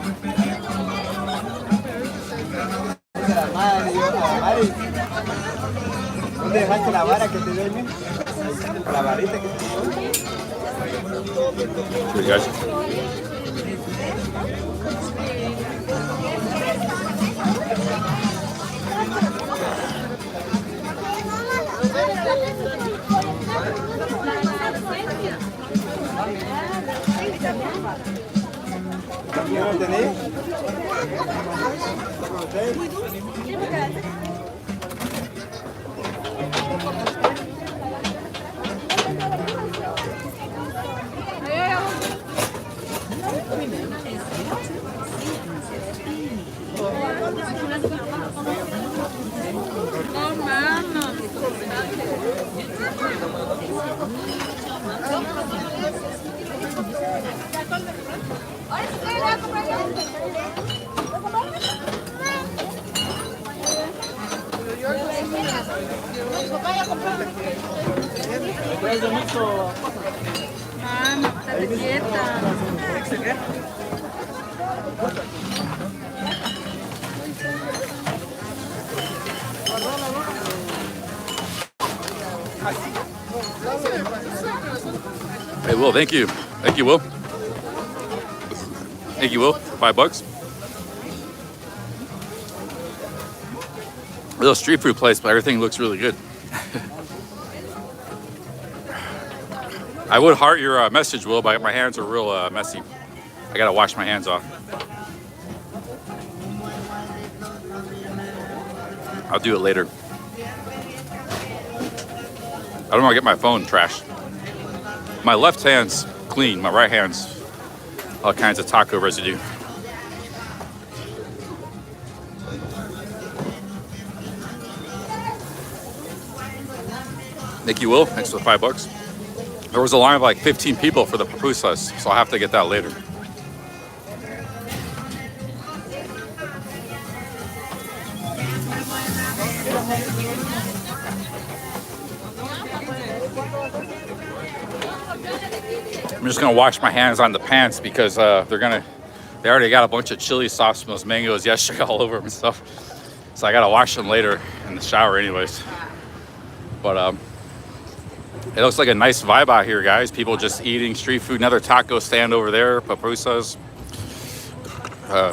¿Dónde dejaste la vara que te dio el la varita que te dio? Good, guys. ¿Ya lo tenéis? No, mano. Mano, estate quieta. Hey, Will, thank you. Thank you, Will. Thank you, Will. $5. A little street food place, but everything looks really good. I would heart your message, Will, but my hands are real messy. I gotta wash my hands off. I'll do it later. I don't want to get my phone trashed. My left hand's clean. My right hand's all kinds of taco residue. Thank you, Will. Thanks for the $5. There was a line of like 15 people for the pupusas, so I'll have to get that later. I'm just gonna wash my hands on the pants because they already got a bunch of chili sauce from those mangoes yesterday all over them and stuff. So I gotta wash them later in the shower anyways. But it looks like a nice vibe out here, guys. People just eating street food. Another taco stand over there, pupusas.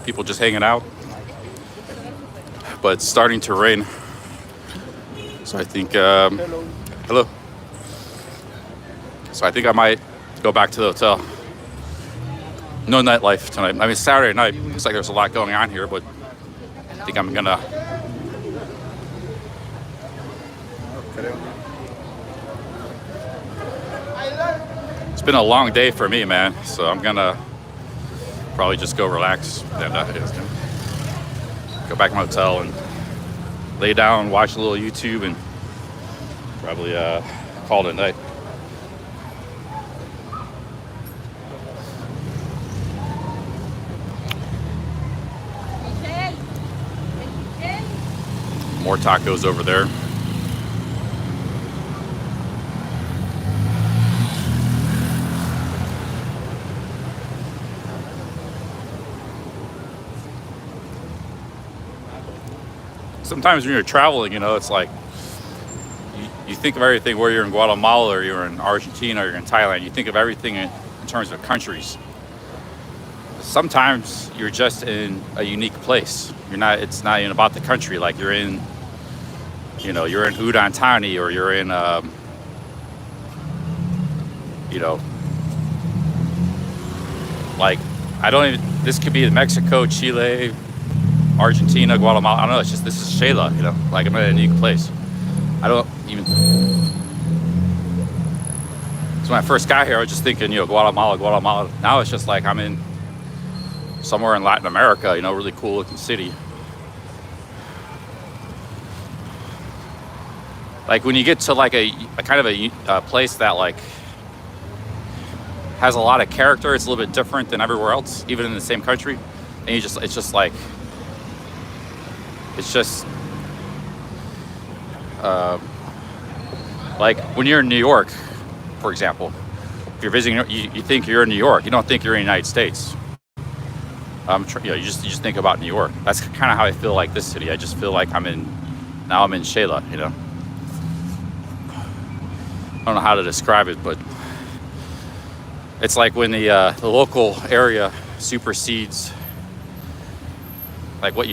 People just hanging out. But it's starting to rain. So I think, hello. So I think I might go back to the hotel. No nightlife tonight. I mean, Saturday night, looks like there's a lot going on here, but I think I'm gonna. It's been a long day for me, man. So I'm gonna probably just go relax and go back to my hotel and lay down, watch a little YouTube, and probably call it a night. More tacos over there. Sometimes when you're traveling, you know, it's like you think of everything where you're in Guatemala or you're in Argentina or you're in Thailand. You think of everything in terms of countries. Sometimes you're just in a unique place. It's not even about the country. Like you're in Udon Thani, or you're in, like, this could be Mexico, Chile, Argentina, Guatemala. I don't know. It's just, this is Shayla, you know, like I'm in a unique place. I don't even. So when I first got here, I was just thinking, Guatemala. Now it's just like I'm in somewhere in Latin America, you know, really cool looking city. Like when you get to like a kind of a place that like has a lot of character, it's a little bit different than everywhere else, even in the same country. And it's just like when you're in New York, for example, if you're visiting, you think you're in New York. You don't think you're in the United States. You just think about New York. That's kind of how I feel like this city. I just feel like I'm in Shayla, you know. I don't know how to describe it, but it's like when the local area supersedes like what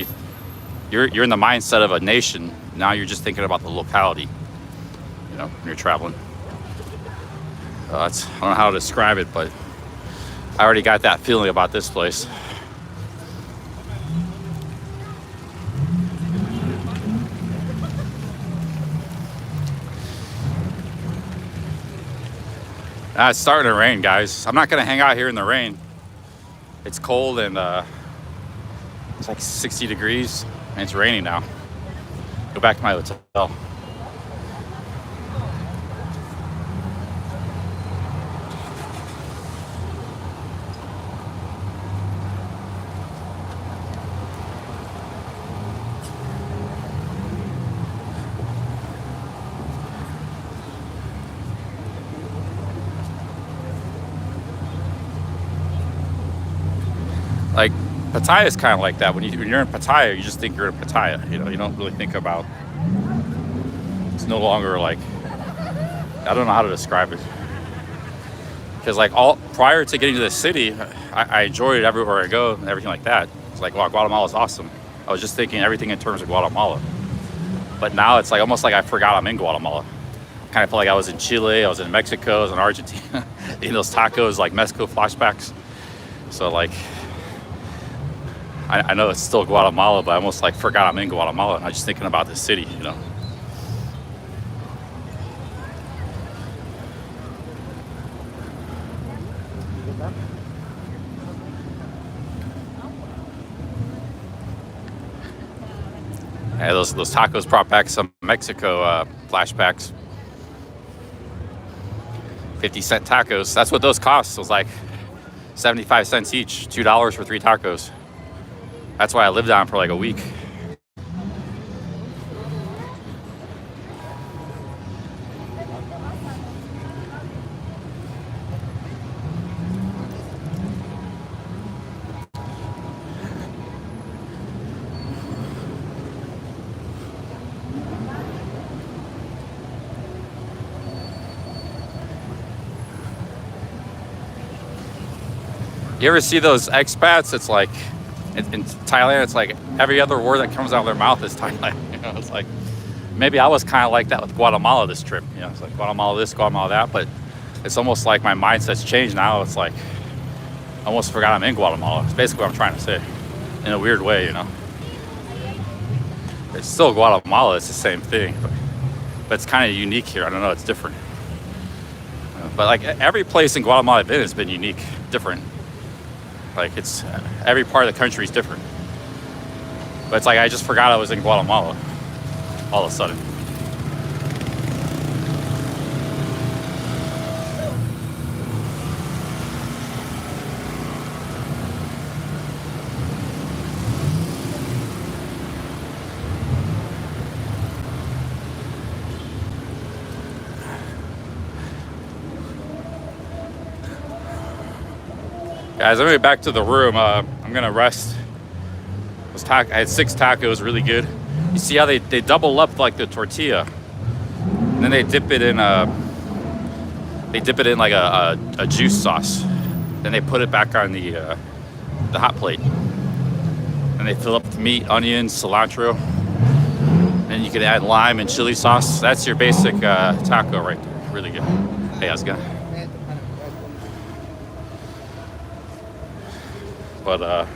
you're in the mindset of a nation. Now you're just thinking about the locality, you know, when you're traveling. I don't know how to describe it, but I already got that feeling about this place. It's starting to rain, guys. I'm not gonna hang out here in the rain. It's cold and it's like 60 degrees and it's raining now. Go back to my hotel. Like Pattaya is kind of like that. When you're in Pattaya, you just think you're in Pattaya. You know, you don't really think about. It's no longer like. I don't know how to describe it. Because like prior to getting to the city, I enjoyed it everywhere I go and everything like that. It's like, wow, Guatemala is awesome. I was just thinking everything in terms of Guatemala. But now it's like almost like I forgot I'm in Guatemala. kind of felt like I was in Chile, I was in Mexico, I was in Argentina. Eating those tacos, like Mexico flashbacks. So like, I know it's still Guatemala, but I almost like forgot I'm in Guatemala and I'm just thinking about the city, you know. Yeah, those tacos brought back some Mexico flashbacks. 50-cent tacos. That's what those cost. It was like 75 cents each, $2 for 3 tacos. That's why I lived down for like a week. You ever see those expats? It's like in Thailand, it's like every other word that comes out of their mouth is Thailand. You know, it's like maybe I was kind of like that with Guatemala this trip. You know, it's like Guatemala this, Guatemala that, but it's almost like my mindset's changed now. It's like I almost forgot I'm in Guatemala. It's basically what I'm trying to say, in a weird way, you know. It's still Guatemala. It's the same thing, but it's kind of unique here. I don't know. It's different. But like every place in Guatemala I've been has been unique, different. Like it's every part of the country is different. But it's like I just forgot I was in Guatemala all of a sudden. Guys, I'm gonna get back to the room. I'm gonna rest. I had 6 tacos, really good. You see how they double up like the tortilla, and then they dip it in like a juice sauce. Then they put it back on the hot plate, and they fill up with meat, onions, cilantro, and you can add lime and chili sauce. That's your basic taco right there. Really good. Hey, how's it going? But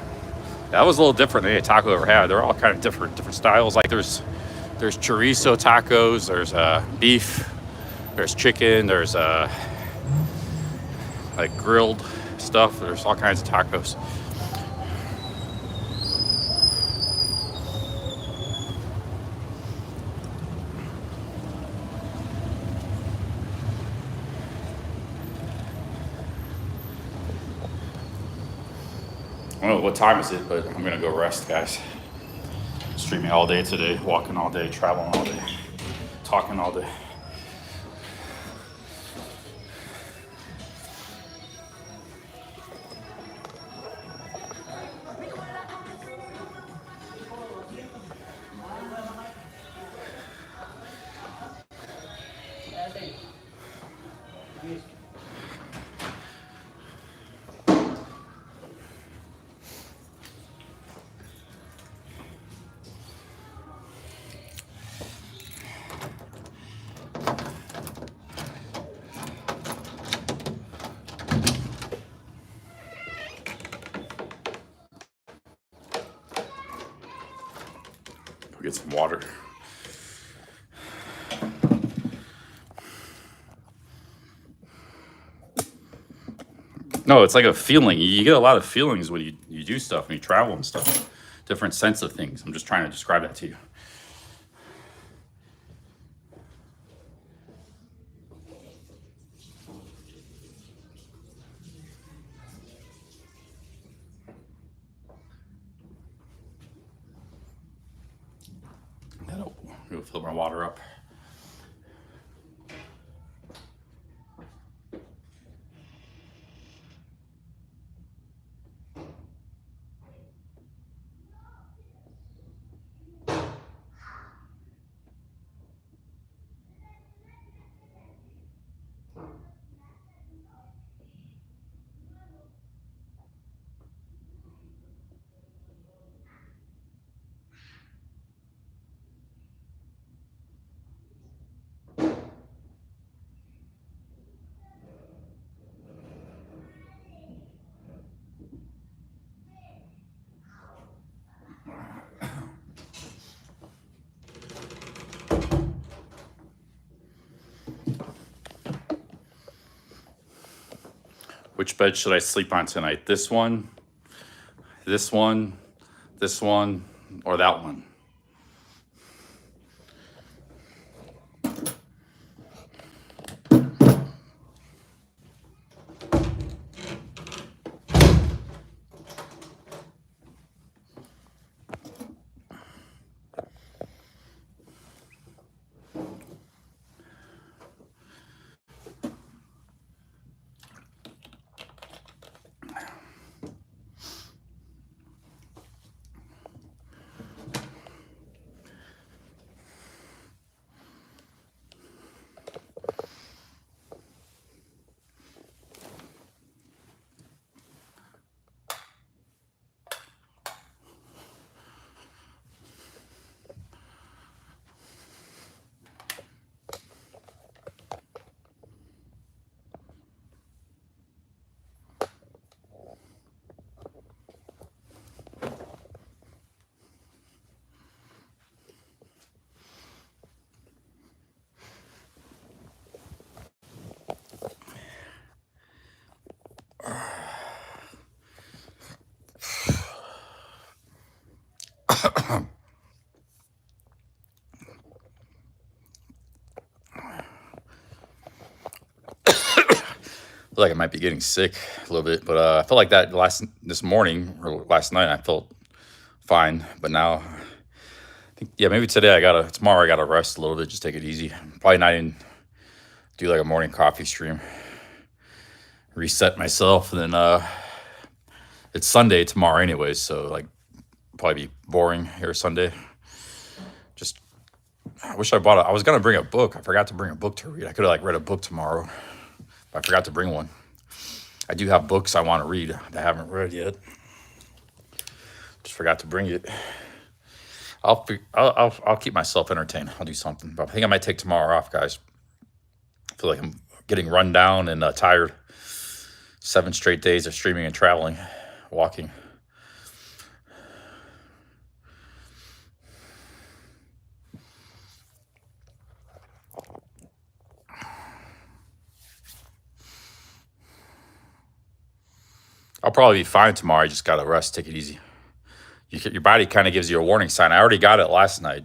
that was a little different than any taco I ever had. They're all kind of different styles. Like there's chorizo tacos, there's beef, there's chicken, there's like grilled stuff. There's all kinds of tacos. I don't know what time is it, but I'm gonna go rest, guys. Streaming all day today, walking all day, traveling all day, talking all day. Go get some water. No, it's like a feeling. You get a lot of feelings when you do stuff, when you travel and stuff. Different sense of things. I'm just trying to describe that to you. Go fill my water up. Which bed should I sleep on tonight? This one, this one, this one, or that one? I feel like I might be getting sick a little bit, but I felt like that this morning or last night. I felt fine, but now I think maybe tomorrow I gotta rest a little bit, just take it easy. Probably not even do like a morning coffee stream, reset myself, and then it's Sunday tomorrow anyways, so like probably be boring here Sunday. Just I wish I was gonna bring a book. I forgot to bring a book to read. I could have like read a book tomorrow. I forgot to bring one. I do have books I want to read that I haven't read yet. Just forgot to bring it. I'll keep myself entertained. I'll do something. But I think I might take tomorrow off, guys. I feel like I'm getting run down and tired. 7 straight days of streaming and traveling, walking. I'll probably be fine tomorrow. I just got to rest, take it easy. Your body kind of gives you a warning sign. I already got it last night.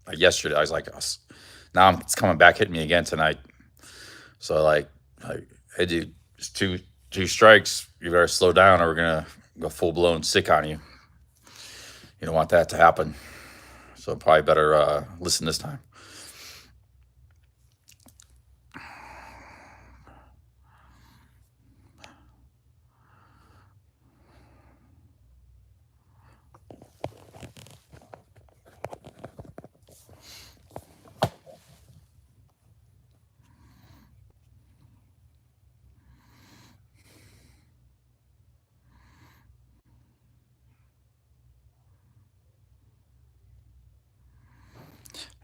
Like yesterday, I was like, now it's coming back, hitting me again tonight. So like, hey dude, it's two strikes. You better slow down or we're going to go full blown sick on you. You don't want that to happen. So probably better listen this time.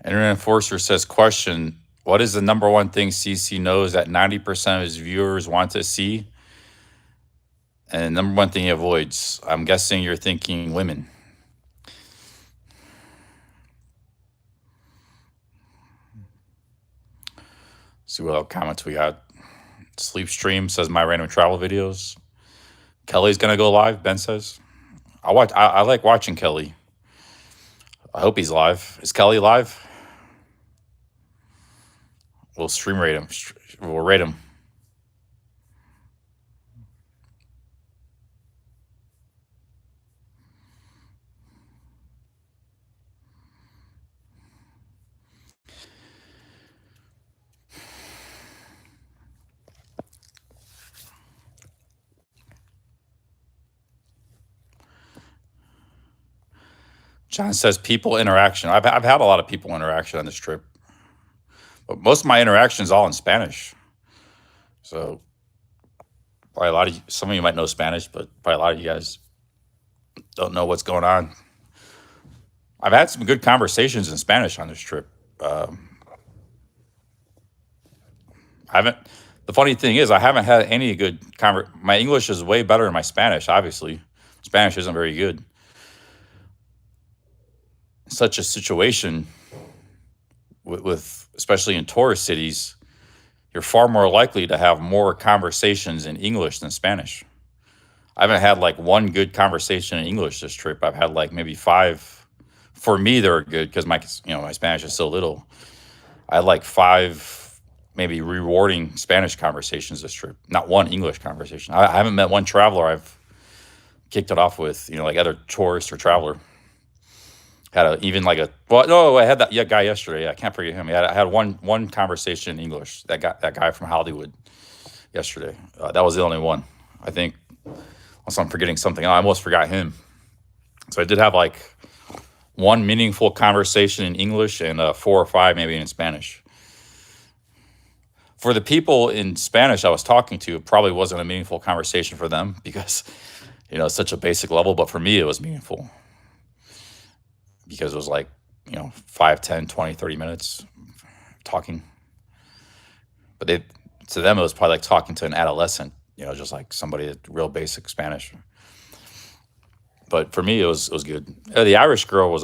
Internet Enforcer says, question, what is the number one thing CC knows that 90% of his viewers want to see? And the number one thing he avoids? I'm guessing you're thinking women. See what comments we got. Sleepstream says my random travel videos. Kelly's gonna go live, Ben says. I like watching Kelly. I hope he's live. Is Kelly live? We'll stream rate him. We'll rate him. John says people interaction. I've had a lot of people interaction on this trip, but most of my interaction is all in Spanish. So probably some of you might know Spanish, but probably a lot of you guys don't know what's going on. I've had some good conversations in Spanish on this trip. The funny thing is I haven't had any good my English is way better than my Spanish, obviously. Spanish isn't very good. Such a situation with especially in tourist cities, you're far more likely to have more conversations in English than Spanish. I haven't had like one good conversation in English this trip. I've had like maybe 5. For me, they're good because my Spanish is so little. I had like 5 maybe rewarding Spanish conversations this trip. Not one English conversation. I haven't met one traveler I've kicked it off with, like other tourist or traveler. I had that guy yesterday. I can't forget him. I had one conversation in English. That guy from Hollywood yesterday. That was the only one. I think, unless I'm forgetting something, I almost forgot him. So I did have like one meaningful conversation in English and 4 or 5 maybe in Spanish. For the people in Spanish I was talking to, it probably wasn't a meaningful conversation for them because, it's such a basic level. But for me, it was meaningful because it was like, 5, 10, 20, 30 minutes talking. But to them, it was probably like talking to an adolescent, just like somebody at real basic Spanish. But for me, it was good. The Irish girl was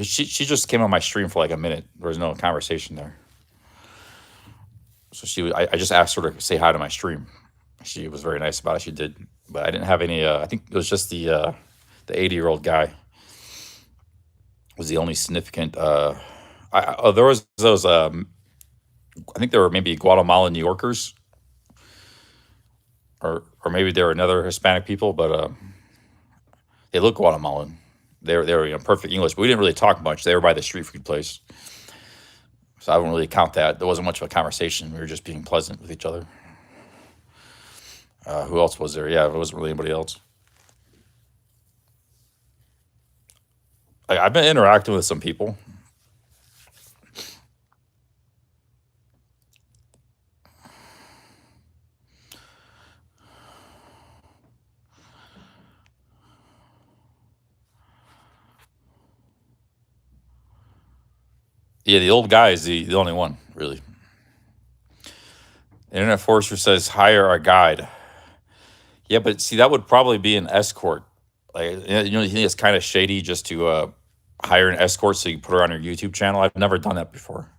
she just came on my stream for like a minute. There was no conversation there. So I just asked her to say hi to my stream. She was very nice about it. She did, but I didn't have any. I think it was just the 80-year-old guy was the only significant. There was those. I think there were maybe Guatemalan New Yorkers, or maybe there were another Hispanic people, but they look Guatemalan. They were perfect English, but we didn't really talk much. They were by the street food place. So I wouldn't really count that. There wasn't much of a conversation. We were just being pleasant with each other. Who else was there? Yeah, it wasn't really anybody else. I've been interacting with some people. Yeah, the old guy is the only one, really. Internet Forester says, hire a guide. Yeah, but see, that would probably be an escort. Like, you think it's kind of shady just to hire an escort so you put her on your YouTube channel? I've never done that before.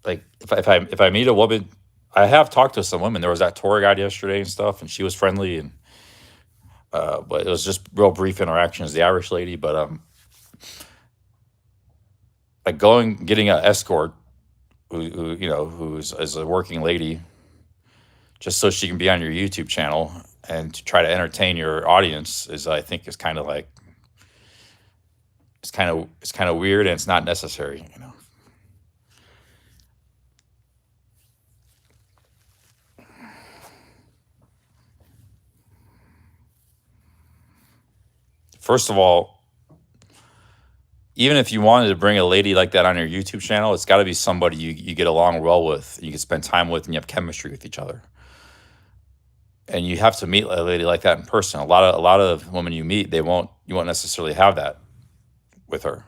Like, if I meet a woman, I have talked to some women. There was that tour guide yesterday and stuff, and she was friendly, and but it was just real brief interactions. The Irish lady, but like getting an escort who's a working lady, just so she can be on your YouTube channel and to try to entertain your audience is kind of like it's kind of weird, and it's not necessary. First of all, even if you wanted to bring a lady like that on your YouTube channel, it's got to be somebody you get along well with, you can spend time with, and you have chemistry with each other. And you have to meet a lady like that in person. A lot of women you meet, you won't necessarily have that with her.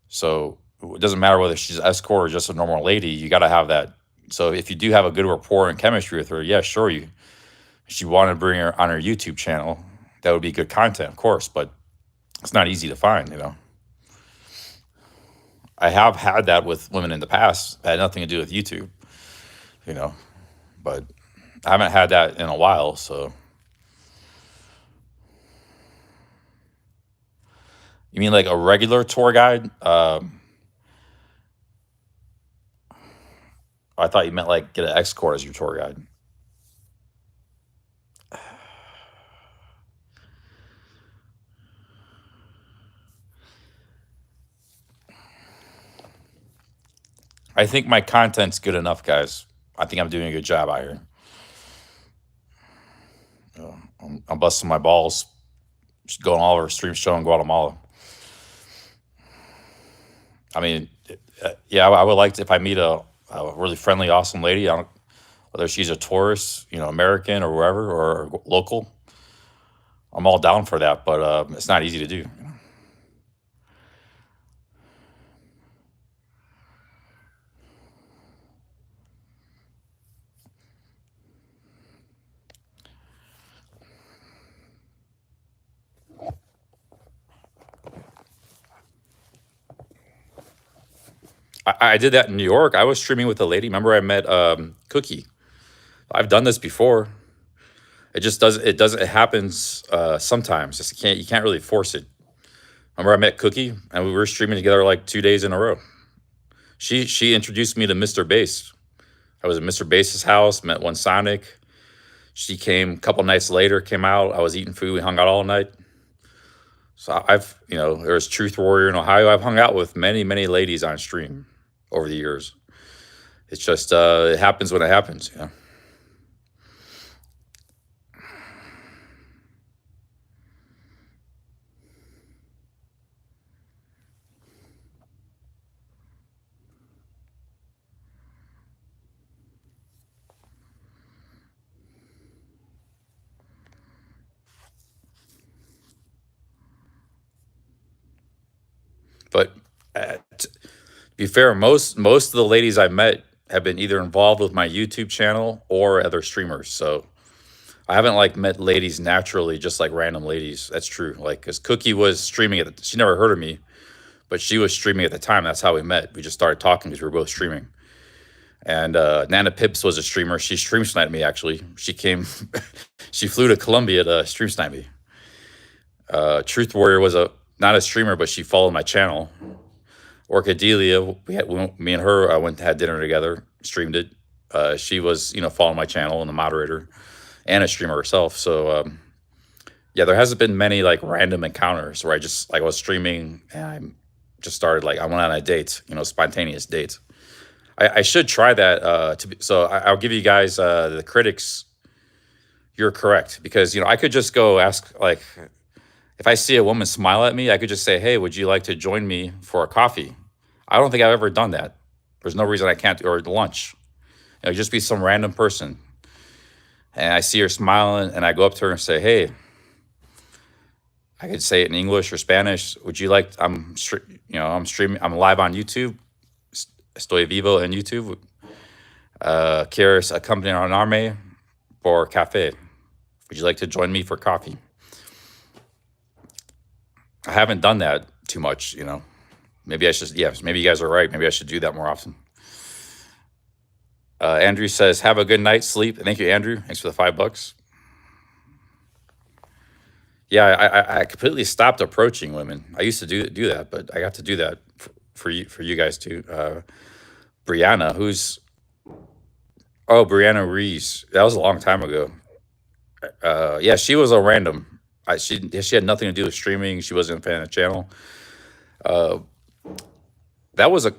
So it doesn't matter whether she's an escort or just a normal lady. You got to have that. So if you do have a good rapport and chemistry with her, yeah, sure, if you want to bring her on her YouTube channel, that would be good content, of course. But it's not easy to find, I have had that with women in the past. It had nothing to do with YouTube, but I haven't had that in a while. So you mean like a regular tour guide? I thought you meant like get an escort as your tour guide. I think my content's good enough, guys. I think I'm doing a good job out here. I'm busting my balls, just going all over stream show in Guatemala. I mean, yeah, I would like to, if I meet a really friendly, awesome lady, whether she's a tourist, American or wherever, or local, I'm all down for that. But it's not easy to do. I did that in New York. I was streaming with a lady. Remember, I met Cookie. I've done this before. It just doesn't. It happens sometimes. Just you can't really force it. Remember, I met Cookie, and we were streaming together like 2 days in a row. She introduced me to Mr. Bass. I was at Mr. Bass's house, met one Sonic. She came a couple nights later, came out. I was eating food. We hung out all night. So there was Truth Warrior in Ohio. I've hung out with many, many ladies on stream over the years. It's just, it happens when it happens, you know. But to be fair, most of the ladies I met have been either involved with my YouTube channel or other streamers. So I haven't like met ladies naturally, just like random ladies. That's true. Like, cause Cookie was streaming she never heard of me, but she was streaming at the time. That's how we met. We just started talking because we were both streaming. And Nana Pips was a streamer. She stream sniped me actually. She came, she flew to Colombia to stream snipe me. Truth Warrior was not a streamer, but she followed my channel. Orchidelia, me and her had dinner together, streamed it. She was, following my channel and the moderator and a streamer herself. So, yeah, there hasn't been many like random encounters where I was streaming and I just started I went on a date, spontaneous date. I should try that. I'll give you guys the critics. You're correct because I could just go ask if I see a woman smile at me, I could just say, "Hey, would you like to join me for a coffee?" I don't think I've ever done that. There's no reason I can't, or lunch. Just be some random person. And I see her smiling, and I go up to her and say, "Hey," I could say it in English or Spanish. Would you like? I'm streaming. I'm live on YouTube. Estoy vivo en YouTube. ¿Quieres acompañarme por café? Would you like to join me for coffee? I haven't done that too much, Maybe I should, maybe you guys are right. Maybe I should do that more often. Andrew says, have a good night's sleep. Thank you, Andrew. Thanks for the $5. Yeah, I completely stopped approaching women. I used to do that, but I got to do that for you guys too. Brianna, Brianna Reese. That was a long time ago. Yeah, she was a random. She had nothing to do with streaming. She wasn't a fan of the channel. That was in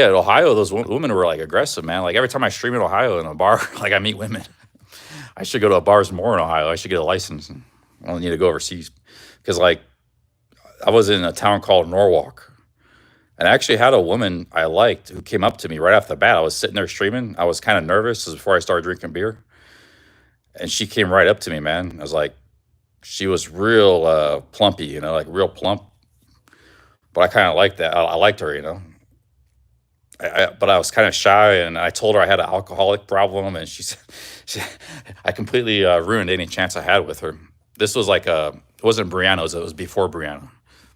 Ohio, those women were aggressive, man. Every time I stream in Ohio in a bar, I meet women. I should go to bars more in Ohio. I should get a license. I don't need to go overseas because I was in a town called Norwalk, and I actually had a woman I liked who came up to me right off the bat. I was sitting there streaming. I was kind of nervous. This was before I started drinking beer, and she came right up to me, man. I was she was real plumpy, real plump. But I kind of liked that. I liked her, but I was kind of shy, and I told her I had an alcoholic problem, and she said, I completely ruined any chance I had with her. This was it wasn't Brianna, it was before Brianna,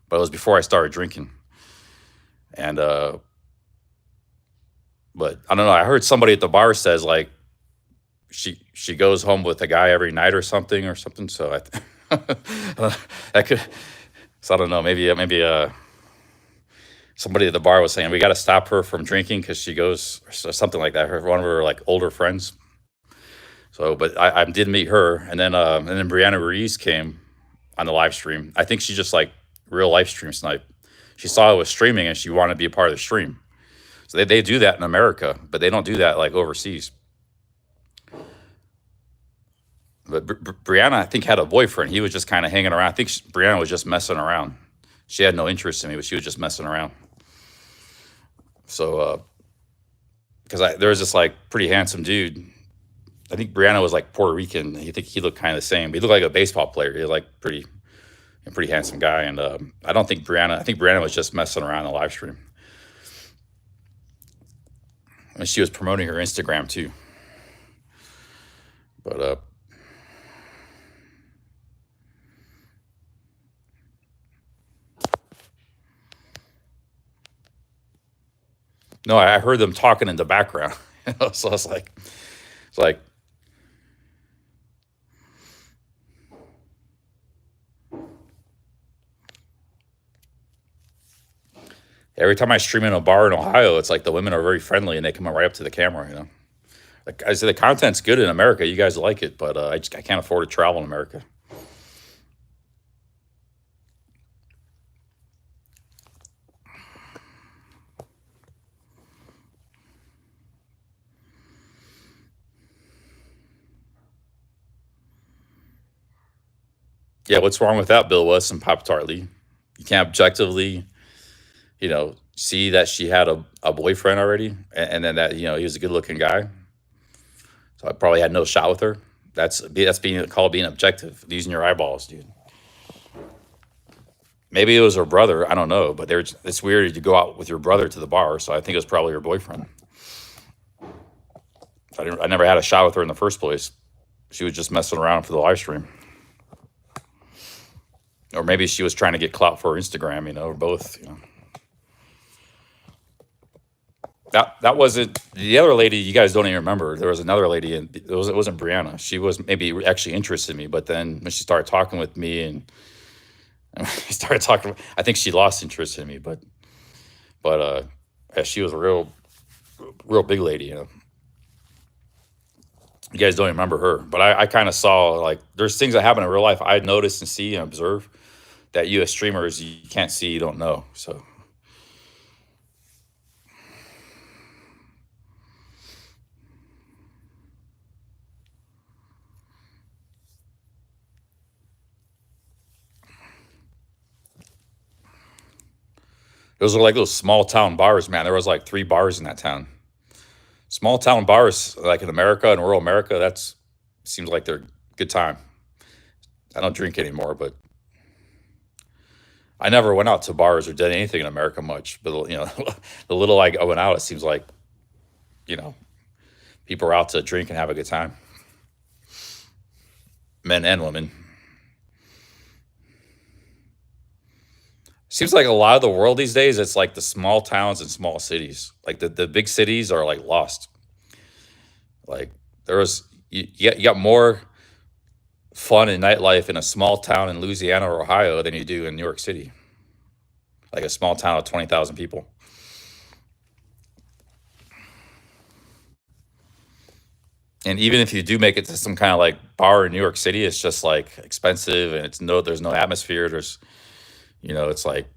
but it was before I started drinking. And, but I don't know, I heard somebody at the bar says she goes home with a guy every night or something, so that could, so I don't know, maybe somebody at the bar was saying we got to stop her from drinking because she goes, or something like that. One of her older friends. So, but I did meet her, and then Brianna Ruiz came on the live stream. I think she just real live stream snipe. She saw I was streaming and she wanted to be a part of the stream. So they do that in America, but they don't do that overseas. But Brianna, I think, had a boyfriend. He was just kind of hanging around. I think Brianna was just messing around. She had no interest in me, but she was just messing around. So, because there was this pretty handsome dude. I think Brianna was Puerto Rican. I think he looked kind of the same. He looked like a baseball player. He was pretty handsome guy. And I think Brianna was just messing around in the live stream. And she was promoting her Instagram too. But No, I heard them talking in the background. So it's like, every time I stream in a bar in Ohio, it's like the women are very friendly and they come right up to the camera, you know. Like I said, the content's good in America. You guys like it, but I can't afford to travel in America. Yeah, what's wrong with that, Bill West and Pop Tartley? You can't objectively, see that she had a boyfriend already, and then that he was a good looking guy. So I probably had no shot with her. That's being called being objective, using your eyeballs, dude. Maybe it was her brother. I don't know, but it's weird to go out with your brother to the bar. So I think it was probably her boyfriend. I never had a shot with her in the first place. She was just messing around for the live stream. Or maybe she was trying to get clout for her Instagram, or both, That wasn't the other lady. You guys don't even remember. There was another lady, and it wasn't Brianna. She was maybe actually interested in me, but then when she started talking with me and we started talking, I think she lost interest in me. But she was a real big lady. You guys don't even remember her, but I kind of saw, like, there's things that happen in real life I notice and see and observe that you as streamers you can't see, you don't know. So. Those are like those small town bars, man. There was like 3 bars in that town. Small town bars, like in America and rural America, seems like they're a good time. I don't drink anymore, but I never went out to bars or did anything in America much. But the little I went out, it seems like, people are out to drink and have a good time. Men and women. Seems like a lot of the world these days, it's like the small towns and small cities. Like the big cities are like lost. Like you got more fun and nightlife in a small town in Louisiana or Ohio than you do in New York City. Like a small town of 20,000 people. And even if you do make it to some kind of like bar in New York City, it's just like expensive and there's no atmosphere. It's like,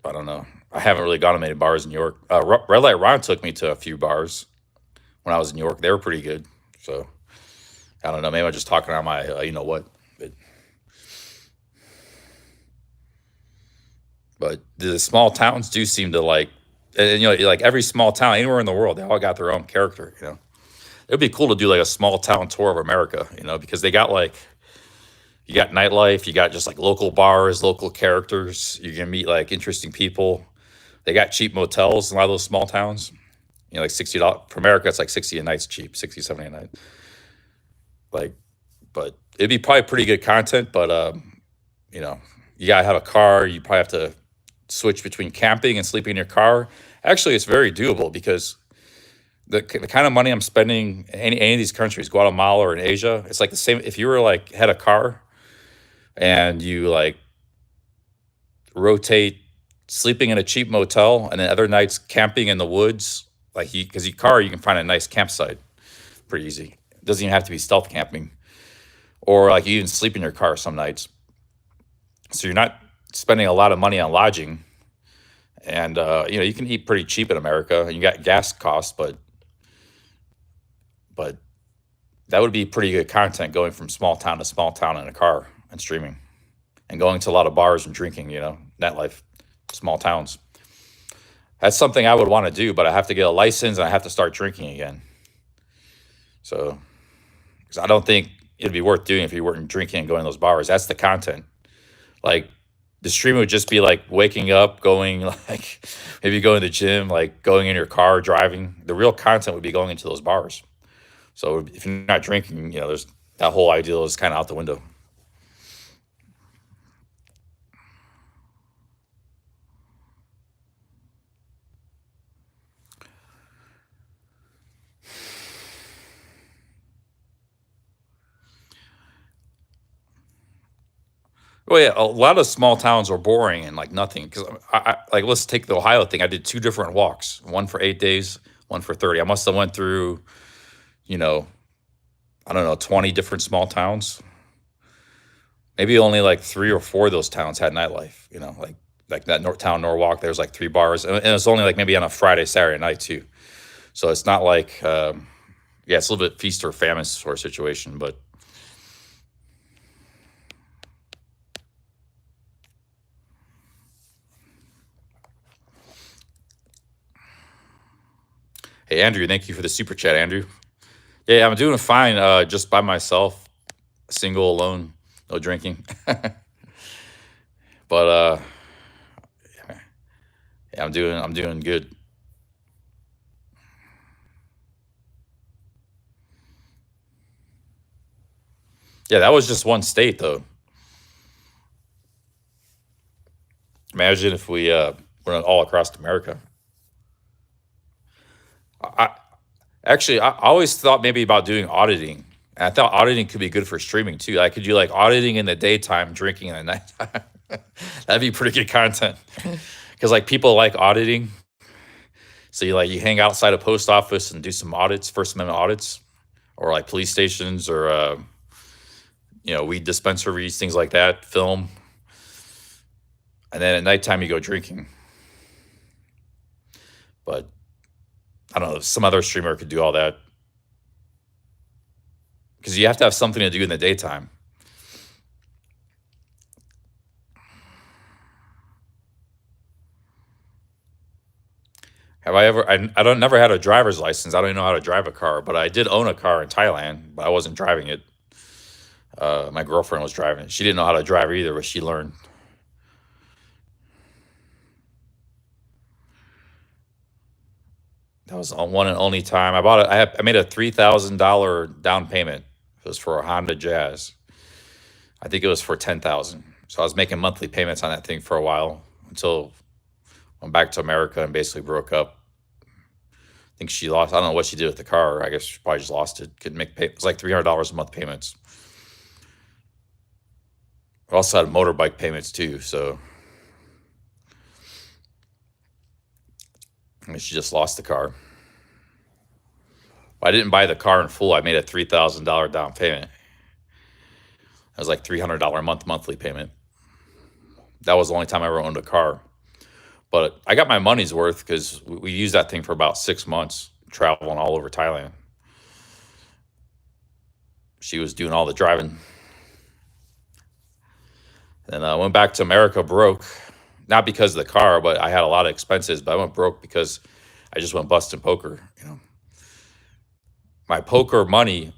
I don't know. I haven't really gone to many bars in New York. Red Light Ron took me to a few bars when I was in New York. They were pretty good. So, I don't know. Maybe I'm just talking on my, what. But the small towns do seem to like, and like every small town, anywhere in the world, they all got their own character, It'd be cool to do like a small town tour of America, because they got like, you got nightlife, you got just like local bars, local characters. You can meet like interesting people. They got cheap motels in a lot of those small towns. Like $60 for America, it's like 60 a night's cheap, 60, 70 a night. Like, but it'd be probably pretty good content. But you gotta have a car. You probably have to switch between camping and sleeping in your car. Actually, it's very doable because the kind of money I'm spending in any of these countries, Guatemala or in Asia, it's like the same. If you were like had a car and you like rotate sleeping in a cheap motel and then other nights camping in the woods, like because your car, you can find a nice campsite pretty easy. It doesn't even have to be stealth camping, or like you even sleep in your car some nights. So you're not spending a lot of money on lodging, and you can eat pretty cheap in America. You got gas costs, but that would be pretty good content going from small town to small town in a car and streaming and going to a lot of bars and drinking, nightlife, small towns. That's something I would want to do, but I have to get a license and I have to start drinking again. So, because I don't think it'd be worth doing if you weren't drinking and going to those bars. That's the content. Like, the stream would just be like waking up, going like maybe going to the gym, like going in your car, driving. The real content would be going into those bars. So if you're not drinking, there's that whole ideal is kind of out the window. Well, yeah, a lot of small towns are boring and like nothing. Because like, let's take the Ohio thing. I did 2 different walks, one for 8 days, one for 30. I must have went through, you know, I don't know, 20 different small towns. Maybe only like 3 or 4 of those towns had nightlife. Like that town Norwalk. There's like 3 bars, and it's only like maybe on a Friday, Saturday night too. So it's not like, yeah, it's a little bit feast or famine sort of situation, but. Hey, Andrew, thank you for the super chat, Andrew. Yeah, I'm doing fine, just by myself, single, alone, no drinking. But yeah, I'm doing good. Yeah, that was just one state though. Imagine if we went all across America. I actually I always thought maybe about doing auditing. And I thought auditing could be good for streaming too. I could do like auditing in the daytime, drinking in the nighttime. That'd be pretty good content. Because like people like auditing. So you hang outside a post office and do some audits, First Amendment audits, or like police stations or weed dispensaries, things like that, film. And then at nighttime you go drinking. But I don't know, some other streamer could do all that. Because you have to have something to do in the daytime. Have I ever? I don't never had a driver's license. I don't even know how to drive a car, but I did own a car in Thailand, but I wasn't driving it. My girlfriend was driving it. She didn't know how to drive either, but she learned. That was one and only time I bought it. I made a $3,000 down payment. It was for a Honda Jazz. I think it was for 10,000. So I was making monthly payments on that thing for a while until I went back to America and basically broke up. I think she lost. I don't know what she did with the car. I guess she probably just lost it. Couldn't make it was like $300 a month payments. I also had motorbike payments too. So I mean, she just lost the car. I didn't buy the car in full. I made a $3,000 down payment. It was like $300 a month monthly payment. That was the only time I ever owned a car. But I got my money's worth because we used that thing for about 6 months, traveling all over Thailand. She was doing all the driving. And I went back to America broke, not because of the car, but I had a lot of expenses. But I went broke because I just went bust in poker. My poker money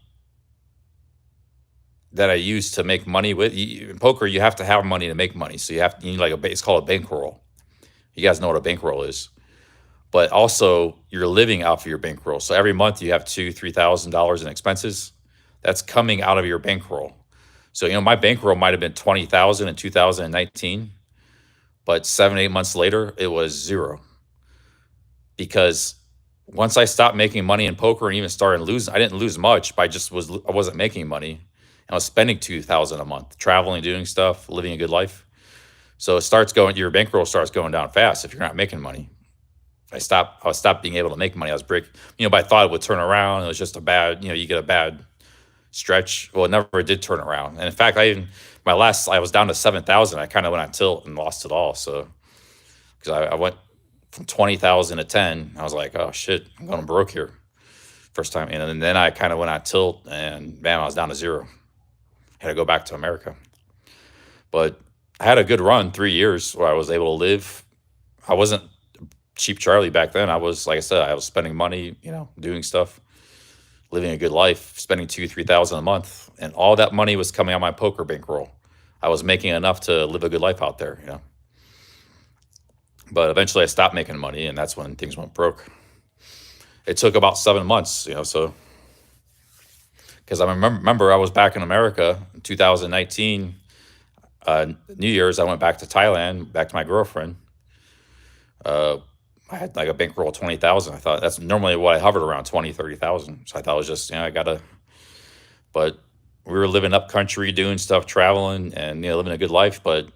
that I used to make money with. In poker, you have to have money to make money. So you need like it's called a bankroll. You guys know what a bankroll is. But also you're living off of your bankroll. So every month you have $2,000-$3,000 in expenses. That's coming out of your bankroll. So my bankroll might have been $20,000 in 2019, but 7-8 months later it was zero. Because once I stopped making money in poker and even started losing, I didn't lose much, but I wasn't making money. I was spending $2,000 a month, traveling, doing stuff, living a good life. So your bankroll starts going down fast if you're not making money. I stopped being able to make money. I was but I thought it would turn around. It was just a bad, you get a bad stretch. Well, it never did turn around. And in fact, I was down to 7,000. I kind of went on tilt and lost it all. So, because I went from 20,000 to 10, I was like, oh shit, I'm going broke here. First time. And then I kind of went on tilt and bam, I was down to zero. Had to go back to America. But I had a good run, 3 years where I was able to live. I wasn't cheap Charlie back then. I was, like I said, I was spending money, doing stuff, living a good life, spending $2,000-$3,000 a month. And all that money was coming out of my poker bankroll. I was making enough to live a good life out there, But eventually I stopped making money, and that's when things went broke. It took about 7 months, so. Because I remember I was back in America in 2019, New Year's. I went back to Thailand, back to my girlfriend. I had like a bankroll of 20,000. I thought that's normally what I hovered around, 20, 30,000. So I thought it was just, I gotta. But we were living up country, doing stuff, traveling, and living a good life. But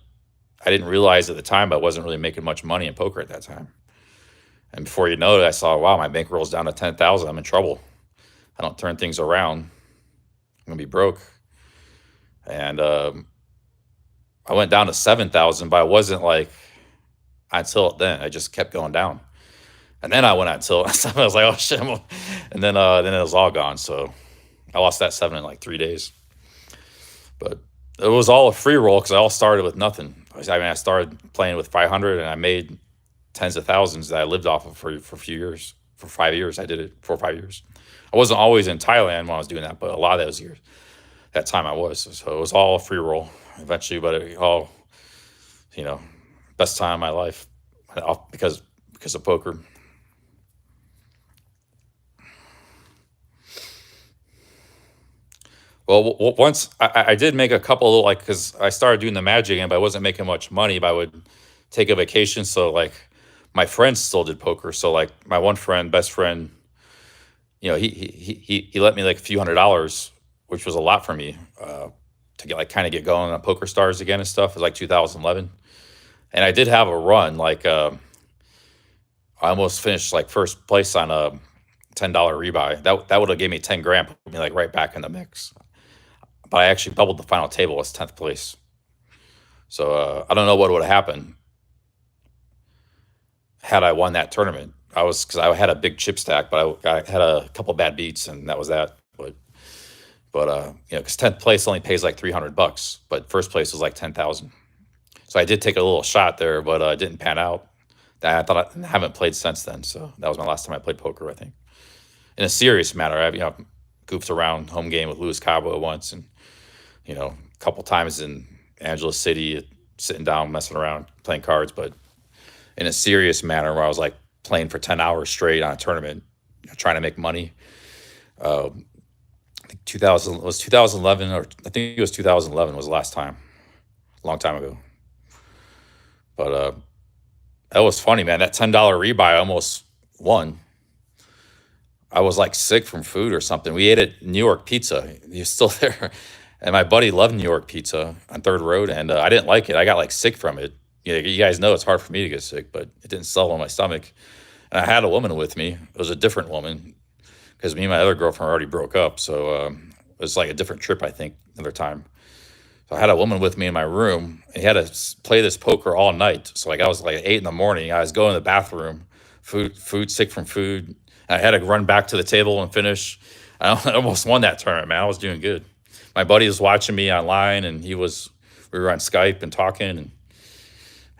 I didn't realize at the time I wasn't really making much money in poker at that time. And before you know it, I saw, wow, my bankroll's down to 10,000. I'm in trouble. I don't turn things around, I'm gonna be broke. And I went down to 7,000, but I wasn't like until then. I just kept going down. And then I went until I was like, oh shit. And then it was all gone. So I lost that 7 in like 3 days. But it was all a free roll because I all started with nothing. I mean, I started playing with 500 and I made tens of thousands that I lived off of for a few years. For 5 years, I did it 4 or 5 years. I wasn't always in Thailand when I was doing that, but a lot of those years, that time I was. So it was all a free roll eventually, but it all, best time of my life because of poker. Well, once I did make a couple of because I started doing the magic again, but I wasn't making much money. But I would take a vacation, so like my friends still did poker. So like my one friend, best friend, he let me like a few $100s, which was a lot for me to get going on Poker Stars again and stuff. It was like 2011, and I did have a run. Like I almost finished like first place on a $10 rebuy. That would have gave me 10 grand, put me like right back in the mix. But I actually doubled the final table as 10th place. So I don't know what would have happened had I won that tournament. Because I had a big chip stack, but I had a couple bad beats, and that was that. But because 10th place only pays like $300, but first place was like 10,000. So I did take a little shot there, but it didn't pan out. I haven't played since then. So that was my last time I played poker, I think. In a serious matter, I've goofed around home game with Luis Cabo once, and a couple times in Angeles City, sitting down, messing around, playing cards. But in a serious manner, where I was like playing for 10 hours straight on a tournament, trying to make money. I think 2011, or I think it was 2011 was the last time, a long time ago. But that was funny, man. That $10 rebuy I almost won. I was like sick from food or something. We ate at New York Pizza. He was still there. And my buddy loved New York Pizza on 3rd Road, and I didn't like it. I got like sick from it. You guys know it's hard for me to get sick, but it didn't settle in my stomach. And I had a woman with me. It was a different woman because me and my other girlfriend already broke up. So it was like a different trip, I think, another time. So I had a woman with me in my room, and he had to play this poker all night. So like I was like 8 in the morning. I was going to the bathroom, food, sick from food. And I had to run back to the table and finish. I almost won that tournament, man. I was doing good. My buddy was watching me online, and we were on Skype and talking,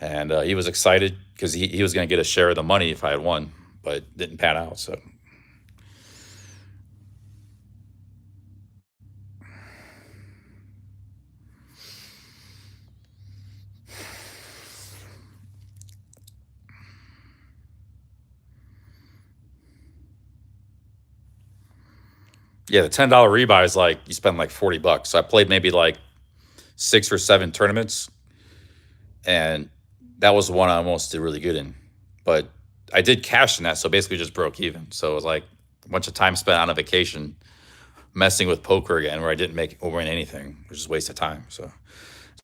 and he was excited because he was going to get a share of the money if I had won, but it didn't pan out. So yeah, the $10 rebuy is like you spend like $40. So I played maybe like 6 or 7 tournaments, and that was the one I almost did really good in. But I did cash in that, so basically just broke even. So it was like a bunch of time spent on a vacation messing with poker again, where I didn't win anything. It was just a waste of time. So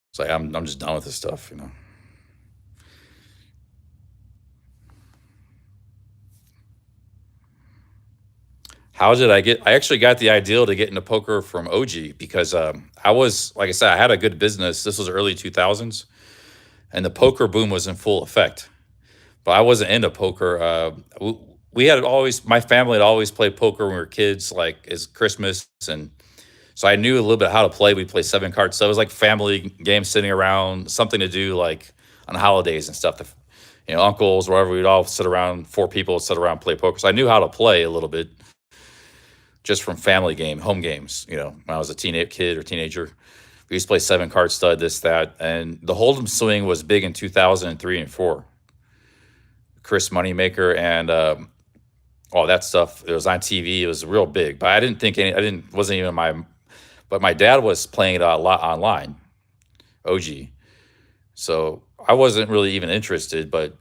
it's like I'm just done with this stuff, How did I actually got the idea to get into poker from OG because I was, like I said, I had a good business. This was early 2000s, and the poker boom was in full effect. But I wasn't into poker. My family had always played poker when we were kids, like as Christmas. And so I knew a little bit how to play. We'd play 7 cards. So it was like family games sitting around, something to do like on holidays and stuff. Uncles, wherever, we'd all sit around, 4 people would sit around and play poker. So I knew how to play a little bit. Just from home games, when I was a kid or teenager. We used to play 7 card stud, this, that. And the Hold'em swing was big in 2003 and 4. Chris Moneymaker and all that stuff. It was on TV. It was real big. But but my dad was playing it a lot online, OG. So I wasn't really even interested, but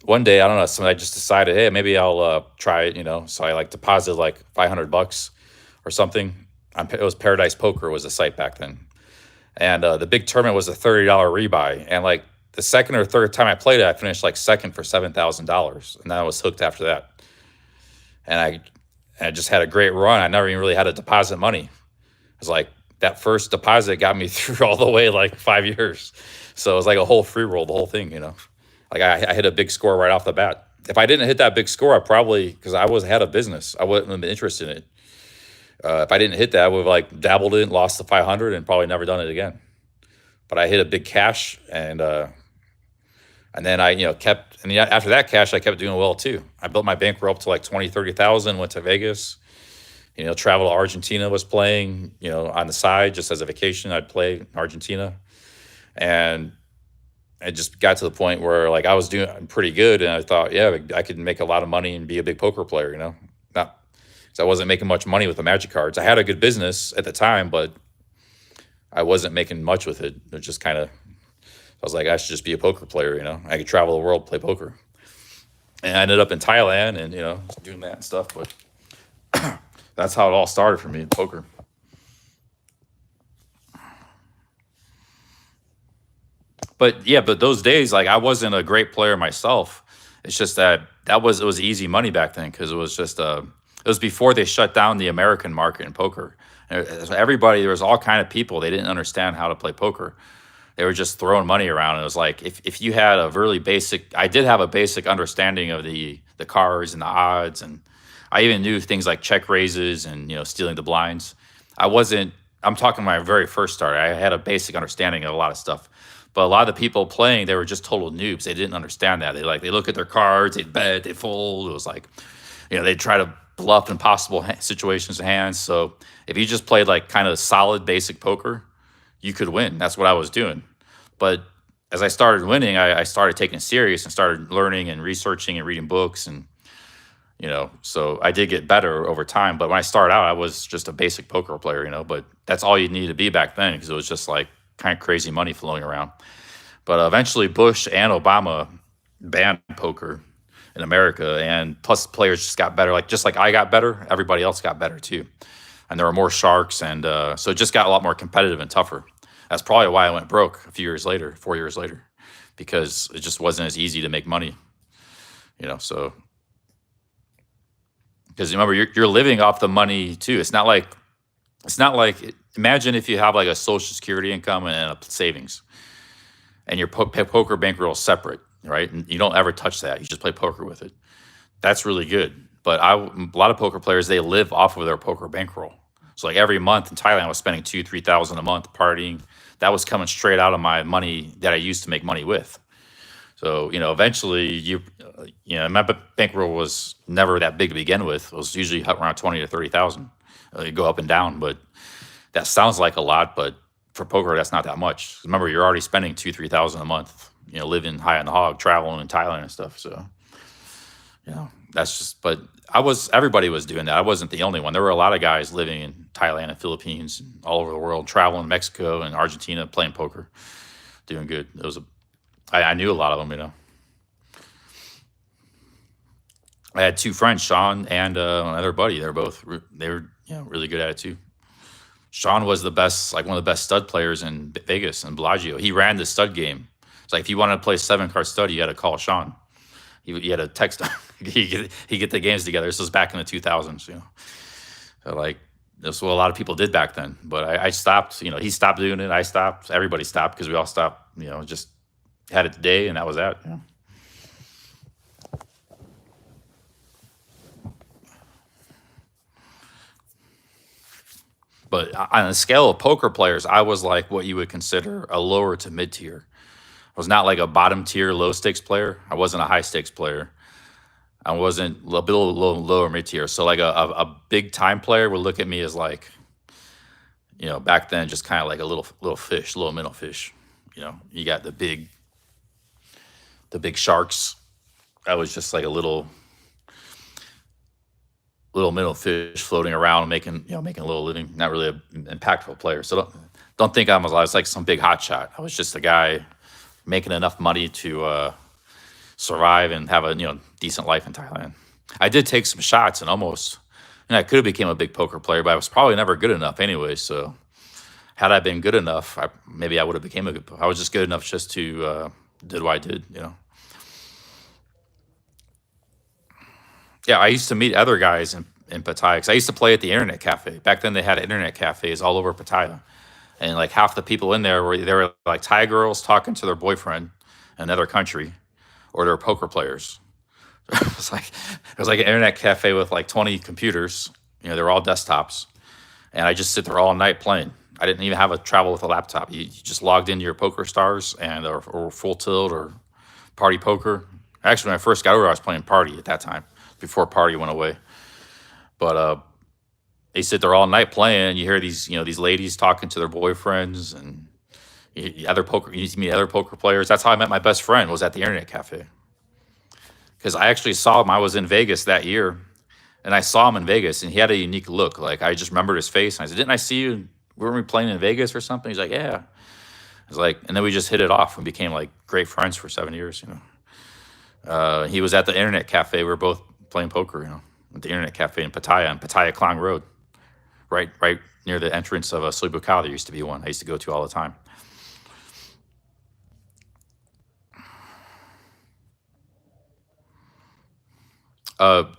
one day, I don't know, I just decided, hey, maybe I'll try it, So I like deposited like $500 or something, it was Paradise Poker was the site back then, and the big tournament was a $30 rebuy, and like the second or third time I played it, I finished like second for $7,000, and I was hooked after that. And I just had a great run. I never even really had to deposit money. It was like that first deposit got me through all the way like 5 years. So it was like a whole free roll, the whole thing, you know. Like I hit a big score right off the bat. If I didn't hit that big score, I probably, because I had a business, I wouldn't have been interested in it. If I didn't hit that, I would have like dabbled in, lost the 500, and probably never done it again. But I hit a big cash, and then I, kept, and after that cash, I kept doing well too. I built my bankroll up to like 20, 30,000, went to Vegas, traveled to Argentina, was playing, on the side, just as a vacation, I'd play in Argentina. And it just got to the point where like I was doing pretty good, and I thought, yeah, I could make a lot of money and be a big poker player, not because I wasn't making much money with the Magic cards. I had a good business at the time, but I wasn't making much with it. It just kind of, I was like, I should just be a poker player, I could travel the world, play poker. And I ended up in Thailand and, doing that and stuff. But that's how it all started for me, poker. But yeah, but those days, like I wasn't a great player myself. It's just that it was easy money back then, because it was just it was before they shut down the American market in poker. And everybody, there was all kind of people, they didn't understand how to play poker. They were just throwing money around. And it was like, if you had a really basic, I did have a basic understanding of the cards and the odds, and I even knew things like check raises and stealing the blinds. I'm talking my very first start, I had a basic understanding of a lot of stuff. But a lot of the people playing, they were just total noobs. They didn't understand that. They look at their cards, they'd bet, they'd fold. It was like, they'd try to bluff impossible situations and hands. So if you just played like kind of solid basic poker, you could win. That's what I was doing. But as I started winning, I started taking it serious and started learning and researching and reading books. And, so I did get better over time. But when I started out, I was just a basic poker player, but that's all you needed to be back then, because it was just like kind of crazy money flowing around. But eventually Bush and Obama banned poker in America, and plus players just got better. Just like I got better, everybody else got better too. And there were more sharks, and so it just got a lot more competitive and tougher. That's probably why I went broke 4 years later, because it just wasn't as easy to make money, so. Because remember, you're living off the money too. It's not like, imagine if you have like a Social Security income and a savings, and your poker bankroll is separate, right? And you don't ever touch that. You just play poker with it. That's really good. But a lot of poker players, they live off of their poker bankroll. So like every month in Thailand, I was spending $2,000-3,000 a month partying. That was coming straight out of my money that I used to make money with. So, eventually my bankroll was never that big to begin with. It was usually around 20 to 30,000. You go up and down, but that sounds like a lot, but for poker, that's not that much. Remember, you're already spending $2,000-3,000 a month, living high on the hog, traveling in Thailand and stuff. So, that's just, but everybody was doing that. I wasn't the only one. There were a lot of guys living in Thailand and Philippines and all over the world, traveling Mexico and Argentina, playing poker, doing good. I knew a lot of them, I had two friends, Sean and another buddy. They were really good at it too. Sean was the best, like one of the best stud players in Vegas and Bellagio. He ran the stud game. It's like if you wanted to play 7-card stud, you had to call Sean. He had to text him. he get the games together. This was back in the 2000s, So like that's what a lot of people did back then. But I stopped. He stopped doing it. I stopped. Everybody stopped because we all stopped. Just had it today, and that was that. But on a scale of poker players, I was like what you would consider a lower to mid tier. I was not like a bottom tier, low stakes player. I wasn't a high stakes player. I wasn't a bit lower mid tier. So like a big time player would look at me as like, back then just kind of like a little fish, little minnow fish. You got the big sharks. I was just like a little minnow fish floating around, making a little living. Not really an impactful player. So don't think I was like some big hot shot. I was just a guy making enough money to survive and have a decent life in Thailand. I did take some shots and almost And I could have became a big poker player, but I was probably never good enough anyway. So had I been good enough, maybe I would have became a good. I was just good enough just to did what I did, you know. Yeah, I used to meet other guys in Pattaya because I used to play at the internet cafe. Back then, they had internet cafes all over Pattaya, and like half the people in there were like Thai girls talking to their boyfriend in another country, or they're poker players. It was like an internet cafe with like 20 computers. You know, they were all desktops, and I just sit there all night playing. I didn't even have a travel with a laptop. You just logged into your Poker Stars and or Full Tilt or Party Poker. Actually, when I first got over, I was playing Party at that time before Party went away. But they sit there all night playing. You hear these ladies talking to their boyfriends and you meet other poker players. That's how I met my best friend, was at the internet cafe. Because I actually saw him. I was in Vegas that year, and I saw him in Vegas, and he had a unique look. Like, I just remembered his face, and I said, "Didn't I see you? Weren't we playing in Vegas or something?" He's like, "Yeah." I was like, and then we just hit it off and became like great friends for 7 years. You know, he was at the internet cafe. We were both playing poker. You know, at the internet cafe in Pattaya, on Pattaya Klang Road, right near the entrance of a Slibukau. There used to be one I used to go to all the time.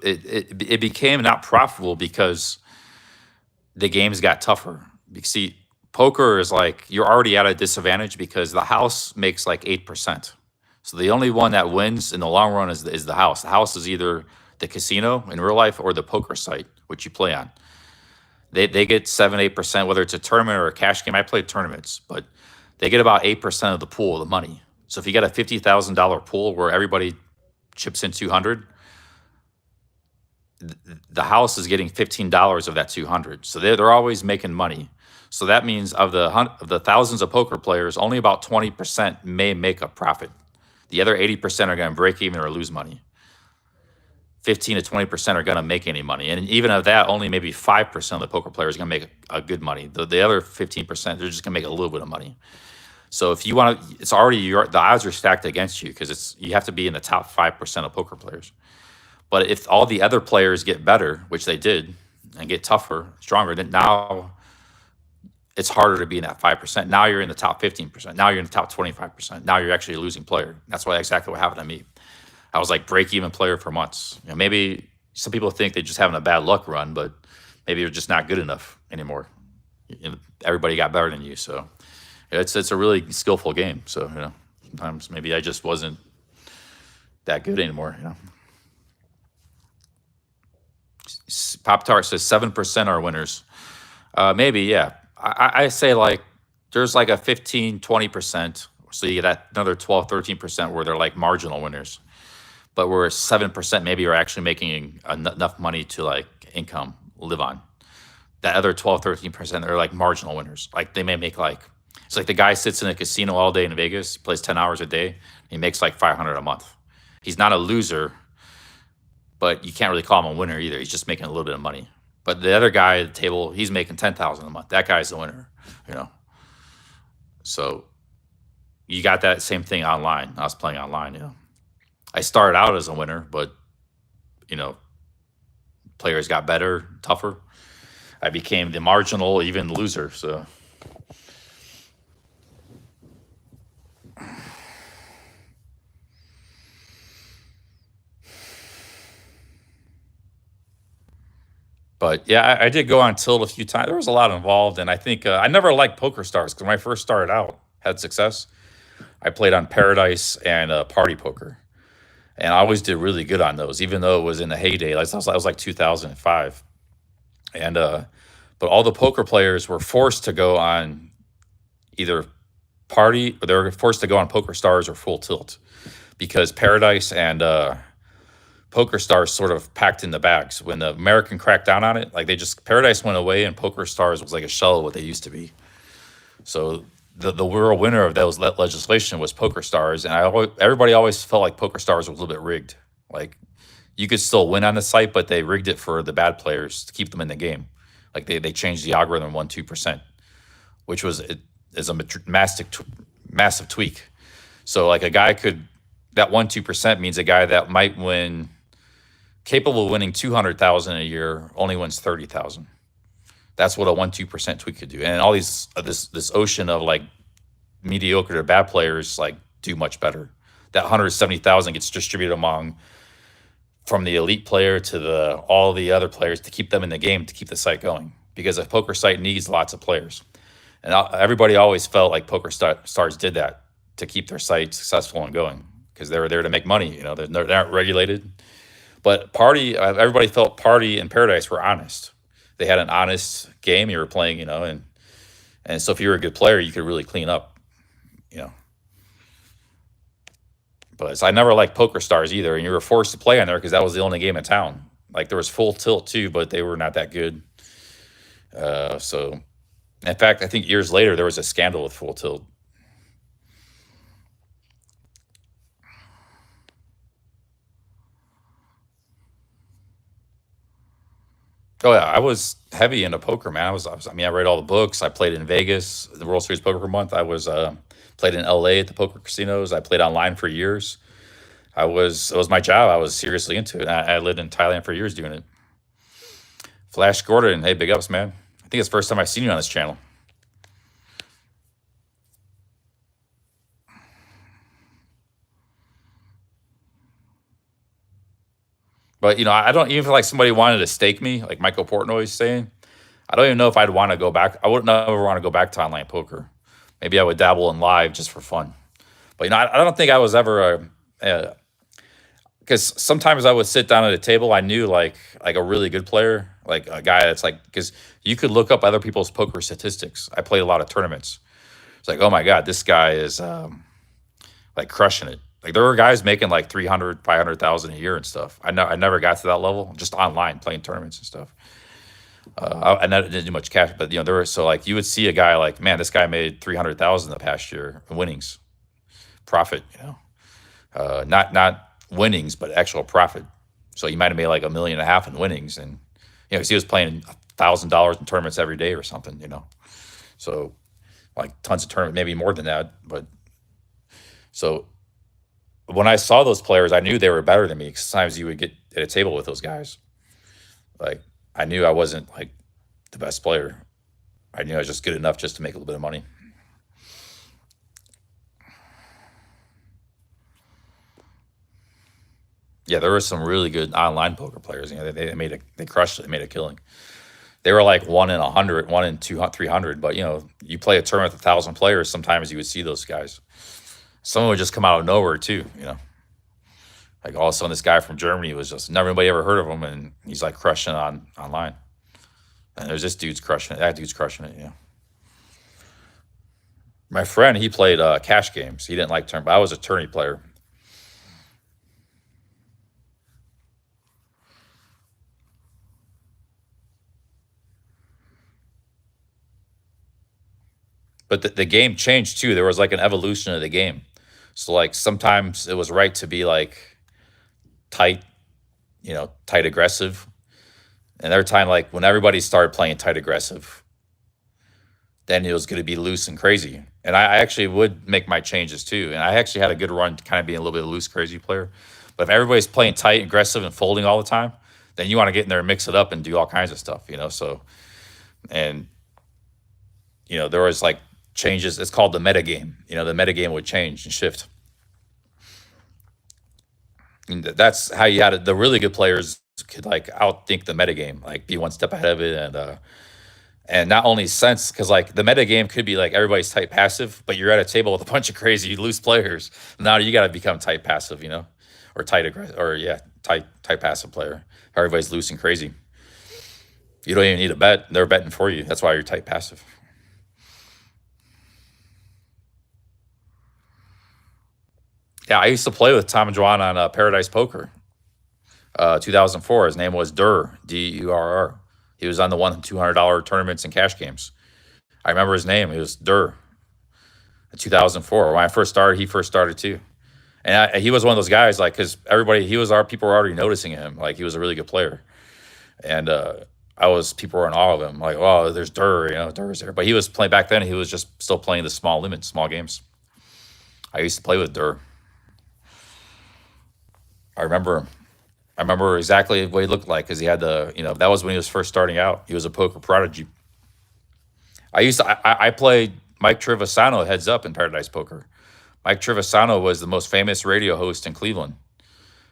It became not profitable because the games got tougher. See, poker is like, you're already at a disadvantage because the house makes like 8%. So the only one that wins in the long run is the house. The house is either the casino in real life or the poker site, which you play on. They get 7-8%, whether it's a tournament or a cash game. I played tournaments, but they get about 8% of the pool, the money. So if you get a $50,000 pool where everybody chips in 200, the house is getting $15 of that 200. So they're always making money. So that means of the thousands of poker players, only about 20% may make a profit. The other 80% are going to break even or lose money. 15 to 20% are going to make any money. And even of that, only maybe 5% of the poker players are going to make a good money. The other 15%, they're just going to make a little bit of money. So if you want to, it's already, the odds are stacked against you because you have to be in the top 5% of poker players. But if all the other players get better, which they did, and get tougher, stronger, then now it's harder to be in that 5%. Now you're in the top 15%. Now you're in the top 25%. Now you're actually a losing player. That's exactly what happened to me. I was like break-even player for months. You know, maybe some people think they're just having a bad luck run, but maybe you're just not good enough anymore. You know, everybody got better than you, so it's a really skillful game. So you know, sometimes maybe I just wasn't that good anymore. You know. Pop Tart says 7% are winners. Maybe, yeah. I say like there's like a 15, 20%. So you get another 12, 13% where they're like marginal winners. But where 7% maybe are actually making enough money to like income, live on. That other 12, 13% are like marginal winners. Like they may make like, it's like the guy sits in a casino all day in Vegas, plays 10 hours a day, he makes like $500 a month. He's not a loser, but you can't really call him a winner either. He's just making a little bit of money. But the other guy at the table, he's making $10,000 a month. That guy's the winner, you know. So you got that same thing online. I was playing online, you know. I started out as a winner, but you know, players got better, tougher. I became the marginal, even loser. So. But yeah, I did go on Tilt a few times. There was a lot involved, and I think I never liked Poker Stars because when I first started out, had success. I played on Paradise and Party Poker, and I always did really good on those, even though it was in the heyday. I was like 2005, and but all the poker players were forced to go on either Party, or they were forced to go on Poker Stars or Full Tilt because Paradise and Poker Stars sort of packed in the bags. When the American cracked down on it, like Paradise went away and Poker Stars was like a shell of what they used to be. So the real winner of those legislation was Poker Stars, and everybody always felt like Poker Stars was a little bit rigged. Like you could still win on the site, but they rigged it for the bad players to keep them in the game. Like they changed the algorithm 1-2%, which is a massive tweak. So like a guy could, that 1-2% means a guy that might win capable of winning 200,000 a year only wins 30,000. That's what a 1-2% tweak could do. And all these this ocean of like mediocre to bad players like do much better. That 170,000 gets distributed among from the elite player to all the other players to keep them in the game, to keep the site going, because a poker site needs lots of players. And everybody always felt like PokerStars did that to keep their site successful and going, because they were there to make money. You know, they aren't regulated. But everybody felt Party and Paradise were honest. They had an honest game you were playing, you know, and so if you were a good player, you could really clean up, you know. But I never liked PokerStars either, and you were forced to play on there because that was the only game in town. Like there was Full Tilt too, but they were not that good. So, in fact, I think years later there was a scandal with Full Tilt. Oh yeah, I was heavy into poker, man. I mean, I read all the books. I played in Vegas, the World Series Poker Month. I was played in LA at the poker casinos. I played online for years. It was my job. I was seriously into it. I lived in Thailand for years doing it. Flash Gordon, hey, big ups, man. I think it's the first time I've seen you on this channel. But, you know, I don't even feel like somebody wanted to stake me, like Michael Portnoy is saying. I don't even know if I'd want to go back. I wouldn't ever want to go back to online poker. Maybe I would dabble in live just for fun. But, you know, I don't think I was ever because sometimes I would sit down at a table. I knew like a really good player, like a guy that's like, because you could look up other people's poker statistics. I played a lot of tournaments. It's like, oh my God, this guy is like crushing it. Like there were guys making like 300, 500,000 a year and stuff. I never got to that level, just online playing tournaments and stuff. I didn't do much cash, but you know, so like you would see a guy like, man, this guy made 300,000 the past year in winnings, profit, you know, not winnings, but actual profit. So he might have made like $1.5 million in winnings, and you know, 'cause he was playing $1,000 in tournaments every day or something, you know. So like tons of tournaments, maybe more than that, but so. When I saw those players, I knew they were better than me. Sometimes you would get at a table with those guys. Like, I knew I wasn't, like, the best player. I knew I was just good enough just to make a little bit of money. Yeah, there were some really good online poker players. You know, they crushed it. They made a killing. They were like 1 in 100, 1 in 200, 300. But, you know, you play a tournament with 1,000 players, sometimes you would see those guys. Some would just come out of nowhere too, you know. Like all of a sudden, this guy from Germany was just nobody ever heard of him, and he's like crushing online. And there's this dude's crushing it. That dude's crushing it, you know. My friend, he played cash games. He didn't like turn, but I was a tourney player. But the game changed too. There was like an evolution of the game. So like sometimes it was right to be like tight, you know, tight aggressive. And every time, like when everybody started playing tight aggressive, then it was going to be loose and crazy. And I actually would make my changes too. And I actually had a good run kind of being a little bit of a loose, crazy player. But if everybody's playing tight, aggressive, and folding all the time, then you want to get in there and mix it up and do all kinds of stuff, you know. So, and, you know, there was like changes. It's called the meta game. You know, the meta game would change and shift. And that's how you had it. The really good players could like outthink the meta game, like be one step ahead of it, and not only sense, because like the meta game could be like everybody's tight passive, but you're at a table with a bunch of crazy loose players. Now you got to become tight passive, you know, or tight aggressive, or yeah, tight passive player. Everybody's loose and crazy. You don't even need a bet; they're betting for you. That's why you're tight passive. Yeah, I used to play with Tom and Juan on Paradise Poker, 2004. His name was Durr, Durr. He was on the $200 tournaments and cash games. I remember his name. It was Durr. In 2004, when I first started, he first started too, and he was one of those guys like because people were already noticing him. Like he was a really good player, and people were in awe of him. Like, oh, there's Durr, you know, Durr's there. But he was playing back then. He was just still playing the small games. I used to play with Durr. I remember him. I remember exactly what he looked like because he had the, that was when he was first starting out. He was a poker prodigy. I played Mike Trevisano heads up in Paradise Poker. Mike Trevisano was the most famous radio host in Cleveland.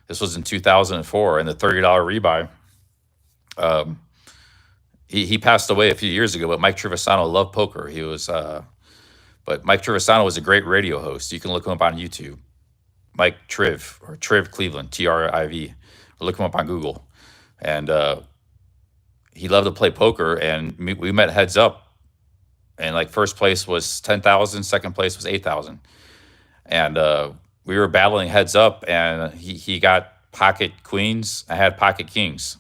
This was in 2004, and the $30 rebuy. He passed away a few years ago, but Mike Trevisano loved poker. He was, but Mike Trevisano was a great radio host. You can look him up on YouTube. Mike Triv, or Triv Cleveland, Triv. Look him up on Google. And he loved to play poker, and we met heads up. And like first place was 10,000, second place was 8,000. And we were battling heads up, and he got pocket queens. I had pocket kings.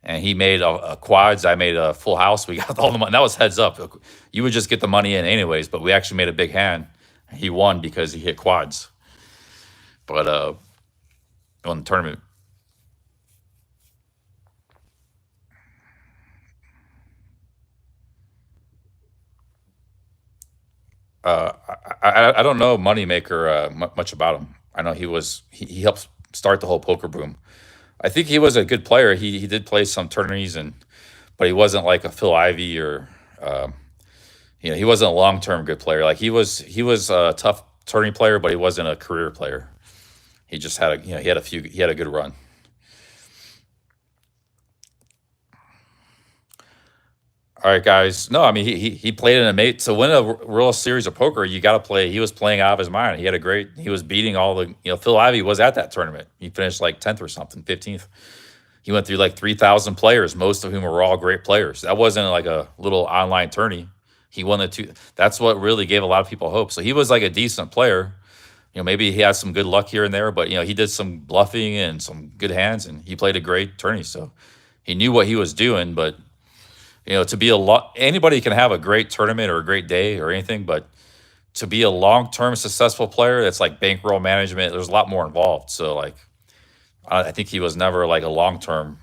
And he made a quads. I made a full house. We got all the money. That was heads up. You would just get the money in anyways, but we actually made a big hand. He won because he hit quads. But on the tournament. I don't know Moneymaker much about him. I know he helped start the whole poker boom. I think he was a good player. He did play some tourneys, but he wasn't like a Phil Ivey or he wasn't a long term good player. Like he was a tough tourney player, but he wasn't a career player. He just had he had a good run. All right, guys. No, I mean he played in a mate to win a real series of poker. You got to play. He was playing out of his mind. He was beating all the. Phil Ivey was at that tournament. He finished like 10th or something, 15th. He went through like 3,000 players, most of whom were all great players. That wasn't like a little online tourney. He won the two. That's what really gave a lot of people hope. So he was like a decent player. Maybe he had some good luck here and there, but he did some bluffing and some good hands, and he played a great tourney. So he knew what he was doing, but. To be anybody can have a great tournament or a great day or anything, but to be a long-term successful player, that's like bankroll management. There's a lot more involved. So like, I think he was never like a long-term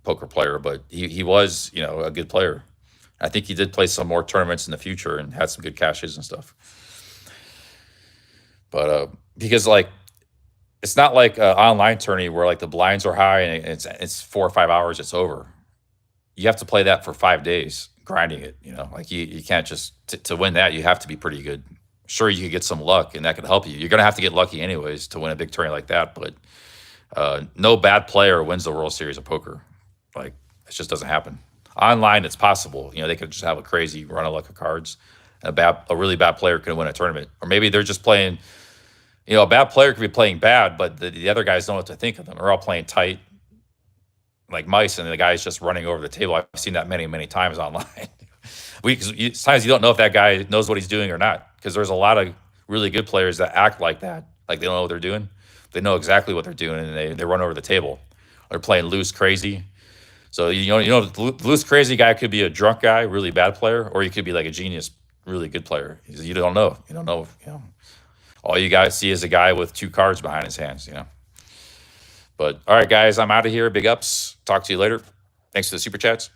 poker player, but he was, a good player. I think he did play some more tournaments in the future and had some good cashes and stuff. But because like, it's not like an online tourney where like the blinds are high and it's 4 or 5 hours, it's over. You have to play that for 5 days, grinding it. Like you can't just to win that. You have to be pretty good. Sure, you could get some luck, and that could help you. You're gonna have to get lucky anyways to win a big tourney like that. But no bad player wins the World Series of Poker. Like it just doesn't happen. Online, it's possible. They could just have a crazy run of luck of cards. A really bad player could win a tournament, or maybe they're just playing. A bad player could be playing bad, but the other guys don't know what to think of them. They're all playing tight. Like mice, and the guy's just running over the table. I've seen that many times online. Sometimes you don't know if that guy knows what he's doing or not, because there's a lot of really good players that act like that, like they don't know what they're doing. They know exactly what they're doing, and they run over the table. They're playing loose crazy. So the loose crazy guy could be a drunk guy, really bad player, or he could be like a genius, really good player. You don't know. You don't know. All you guys see is a guy with 2 cards behind his hands. But all right, guys, I'm out of here. Big ups. Talk to you later. Thanks for the super chats.